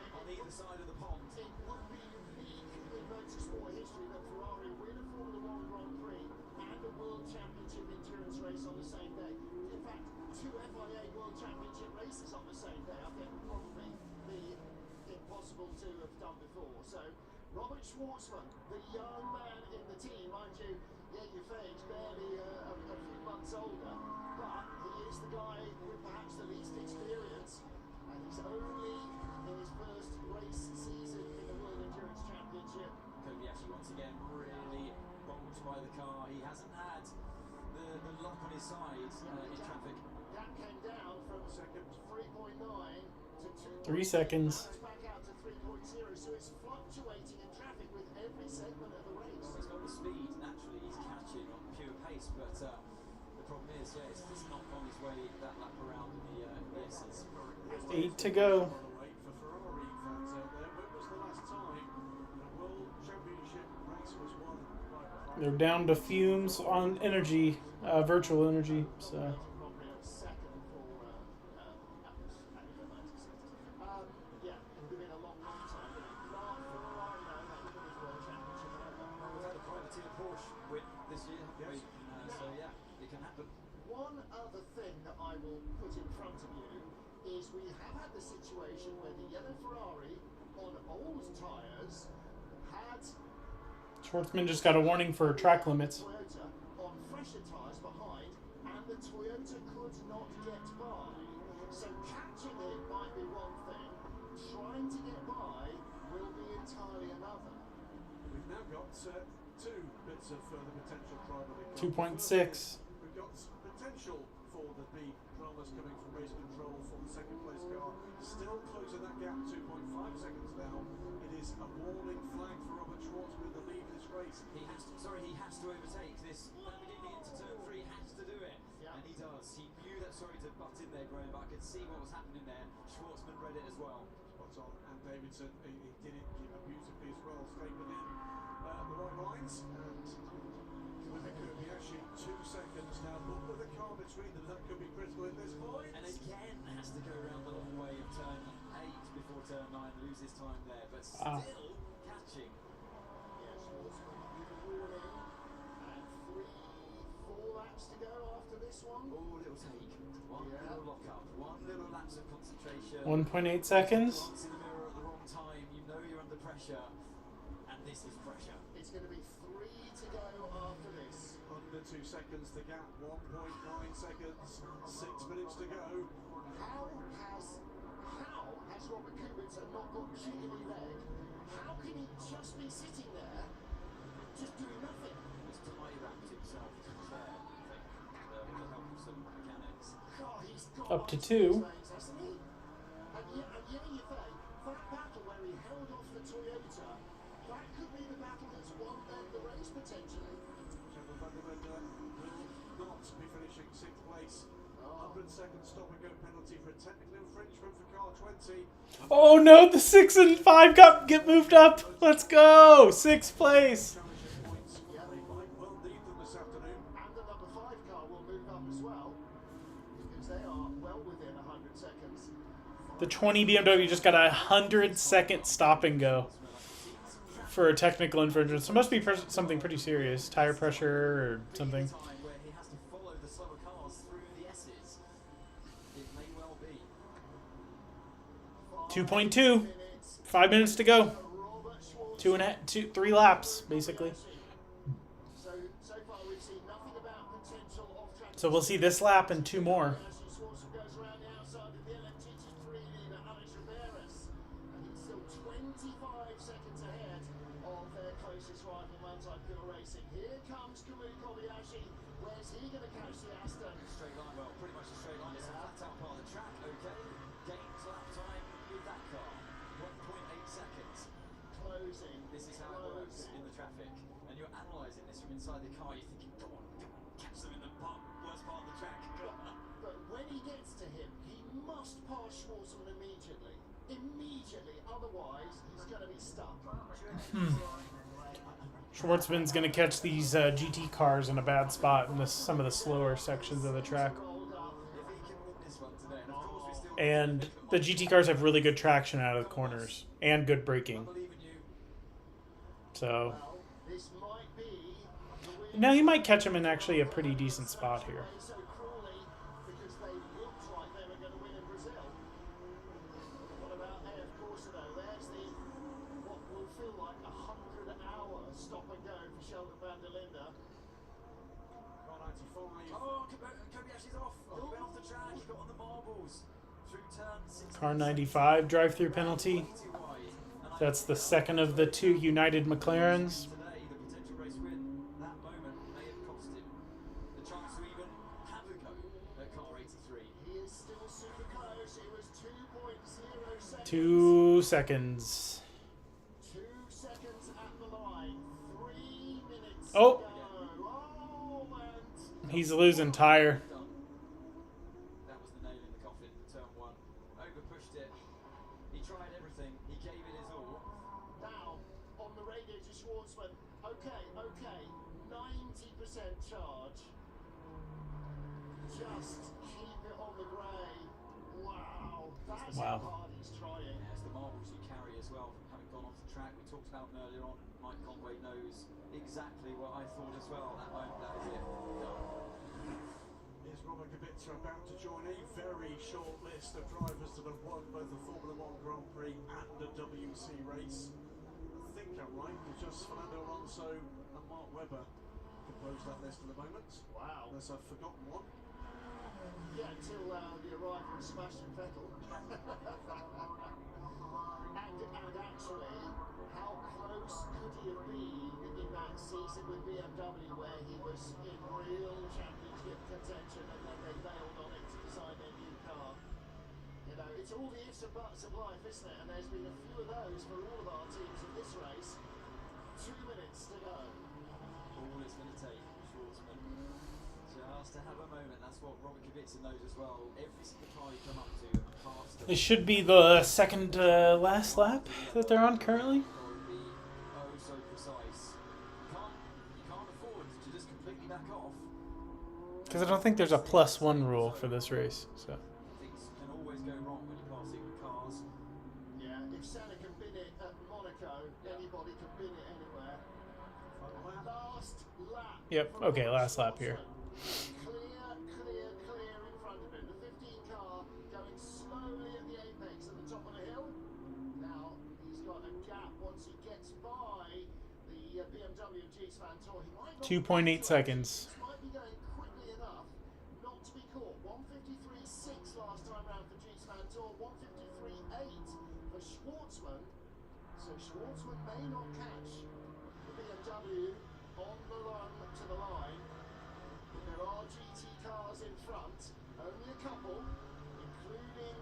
on either side of the pond? It would be unique in motorsport history that Ferrari win a Formula 1 Grand Prix and a World Championship endurance race on the same day. In fact, 2 FIA World Championship races on the same day, I think would probably be impossible to have done before. So, Robert Schwartzman, the young man in the team, mind you, Yegufei's barely a few months older, but he is the guy with perhaps the least experience, and he's only in his first race season in the World Endurance Championship. Kobayashi once again really bonked by the car. He hasn't had the lock on his side in traffic. That came down from 3.9 to 2. 3 seconds. Back out to 3.0, so it's fluctuating in traffic with every segment of the race. Well, he's got the speed, naturally he's catching on pure pace, but the problem is, it's not on his way that lap around in the S's. 8 to go. For Ferrari fans out there, when was the last time a World Championship race was won by Ferrari? They're down to fumes on energy, virtual energy. So. One other thing that I will put in front of you is we have had the situation where the yellow Ferrari on old tyres had Schwartzman just got a warning for track limits. Toyota on fresher tyres behind, and the Toyota could not get by. So catching it might be one thing, trying to get by will be entirely another. We've now got two bits of further potential drama. 2.6. We've got potential for the big dramas coming from race control for the second place car. Still closing that gap, 2.5 seconds now. It is a warning flag for Robert Schwartzman, the lead in this race. He has to overtake this Lamborghini into turn 3, has to do it. Yeah. And he does. He knew that, to butt in there, Graham, but I could see what was happening there. Schwartzman read it as well. Spot on. And Davidson, he did it beautifully as well. Stayed within the right lines. And with Kobayashi, 2 seconds now. Look with the car between them. That could be critical at this point. And again, has to go around the long way of turn 8 before turn 9, loses time there, but still catching. Yes, Schwartzman with a warning. And 3-4 laps to go after this one. Oh, little take. One little lock up. One little lapse of concentration. 1.8 seconds. Glance in the mirror at the wrong time. You know you're under pressure. And this is pressure. It's going to be 3 to go after this. Under 2 seconds the gap, 1.9 seconds, 6 minutes to go. How has Robert Kubica not got jiggly leg? How can he just be sitting there, just doing nothing? He's tie wrapped himself to his hair, I think, with the help of some mechanics. God, he's got Up to 2. legs, hasn't he? And yeah, you think, that battle where he held off the Toyota, that could be the battle that's won them the race potentially. General Vanderman will not be finishing 6th place. 100-second stop and go penalty for a technical infringement for car 20. Oh no, the 6 and 5 get moved up. Let's go. 6th place. Yeah, they might well need them this afternoon. And the number 5 car will move up as well, because they are well within 100 seconds. The 20 BMW just got a 100-second stop and go for a technical infringement. So it must be something pretty serious. Tire pressure or something. 2.2. 5 minutes to go. 3 laps, basically. So we'll see this lap and 2 more. Here comes Kobayashi. Where's he going to catch the Aston? Straight line, well, pretty much a straight line. It's a flat out part of the track, okay. Gains lap time with that car. 1.8 seconds. Closing. This is how it works in the traffic. And you're analysing this from inside the car. You're thinking, come on, catch them in the worst part of the track. But when he gets to him, he must pass Schwartzman immediately. Immediately, otherwise he's going to be stuck. Schwartzman's going to catch these GT cars in a bad spot in some of the slower sections of the track. And the GT cars have really good traction out of the corners and good braking. So now you might catch him in actually a pretty decent spot here. Car 95 drive-through penalty. That's the second of the 2 United McLarens. Two seconds. 2 seconds at the line. 3 minutes. Oh, he's losing tire. That was the nail in the coffin for turn 1. Overpushed it. He tried everything. He gave it his all. Now, on the radio to Schwartzman. Okay. 90% charge. Just keep it on the grey. Wow. That's how hard he's trying. Yeah, it's the marbles you carry as well from having gone off the track. We talked about him earlier on. Mike Conway knows exactly what I thought as well. That moment, that is it. Done. Here's Robert Kubica about to join a very short list of drivers that have won both the Formula 1 Grand Prix and the WEC race. think I'm right. It's just Fernando Alonso and Mark Webber compose that list at the moment. Wow. Unless I've forgotten one. Yeah, until the arrival of Sebastian Vettel. and actually, how close could he have been in that season with BMW where he was in real championship contention and then they bailed on it to design their new car? You know, it's all the ifs and buts of life, isn't it? And there's been a few of those for all of our teams in this race. 2 minutes to go. All it's going to take, Schwartzman, just to have a moment. That's what Robert Kubica knows as well. Every single car you come up to and past them. It should be the second last lap that they're on currently. Oh, so precise. You can't afford to just completely back off. Because I don't think there's a +1 rule for this race. So. Things can always go wrong when you're passing cars. Yeah, if Senna can bin it at Monaco, anybody can bin it anywhere. Last lap. Yep. Okay, last lap here. Clear in front of him. The 15 car going slowly at the apex at the top of the hill. Now he's got a gap once he gets by the BMW G-Span Tour. He might not 2.8 seconds. might be going quickly enough not to be caught. 1:53.6 last time round for G-Span Tour. 1:53.8 for Schwartzman. So Schwartzman may not catch the BMW on the run to the line. But there are GT cars in front, only a couple, including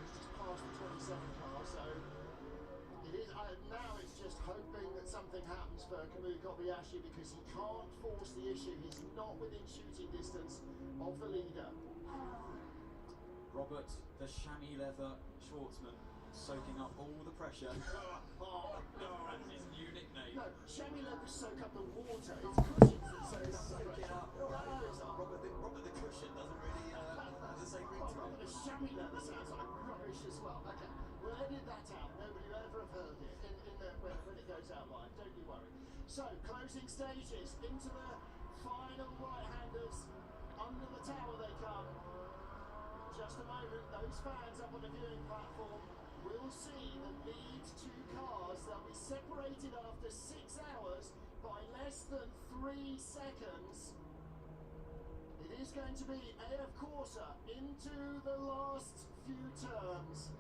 he's just past the 27 car, so it is now it's just hoping that something happens for Kamui Kobayashi because he can't force the issue. He's not within shooting distance of the leader. Robert, the chamois leather Schwartzman, soaking up all the pressure. Oh no, that's his new nickname. No, chamois leather soak up the water. It's cushions that soak up the pressure. Robert the cushion doesn't really have the same ring to it. The chamois leather sounds like rubbish as well. Okay, we'll edit that out. Nobody will ever have heard it when it goes out live. Don't you worry. So, closing stages into the final right-handers. Under the tower they come. Just a moment, those fans up on the viewing platform will see the lead two cars. They'll be separated after 6 hours by less than 3 seconds. It is going to be AF Corsa into the last few turns.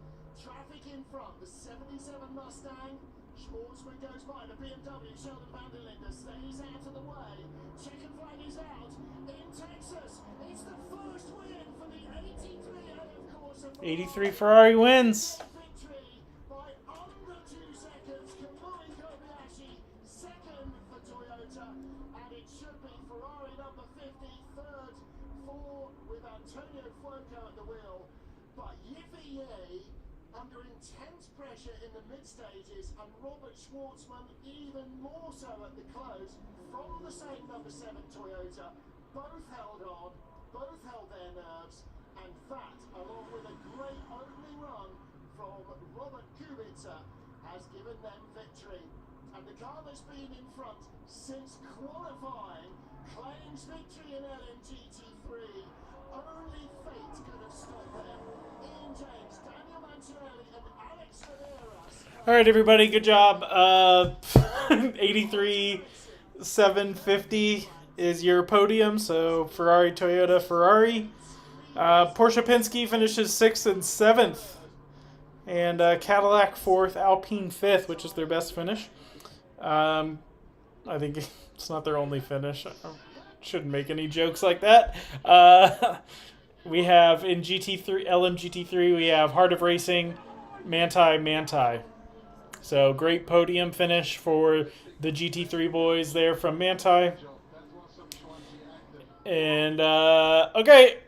Traffic in front, the 77 Mustang. Schwartzman goes by, the BMW, Sheldon van der Linde stays out of the way. Checkered flag is out in Texas. It's the first win for the 83 AF Corsa. 83 Ferrari wins. Victory by under 2 seconds. Kamui Kobayashi, second for Toyota. And it should be Ferrari number 50, third with Antonio Fuoco at the wheel. But Yiffy Ye under intense pressure in the mid-stages, and Robert Schwartzman even more so at the close from the same number 7 Toyota. Both held on, both held their nerves, and that, along with a great opening run from Robert Kubica, has given them victory. And the car that's been in front since qualifying claims victory in LMGT3. Only fate could have stopped them. Ian James, Daniel Mancinelli, and Alex Ramirez. All right, everybody, good job. 83 750 is your podium. So Ferrari, Toyota, Ferrari. Porsche Penske finishes 6th and 7th. And Cadillac 4th, Alpine 5th, which is their best finish. I think it's not their only finish. I shouldn't make any jokes like that. We have in GT3, LMGT3, we have Heart of Racing, Manti. So great podium finish for the GT3 boys there from Manti. And, okay,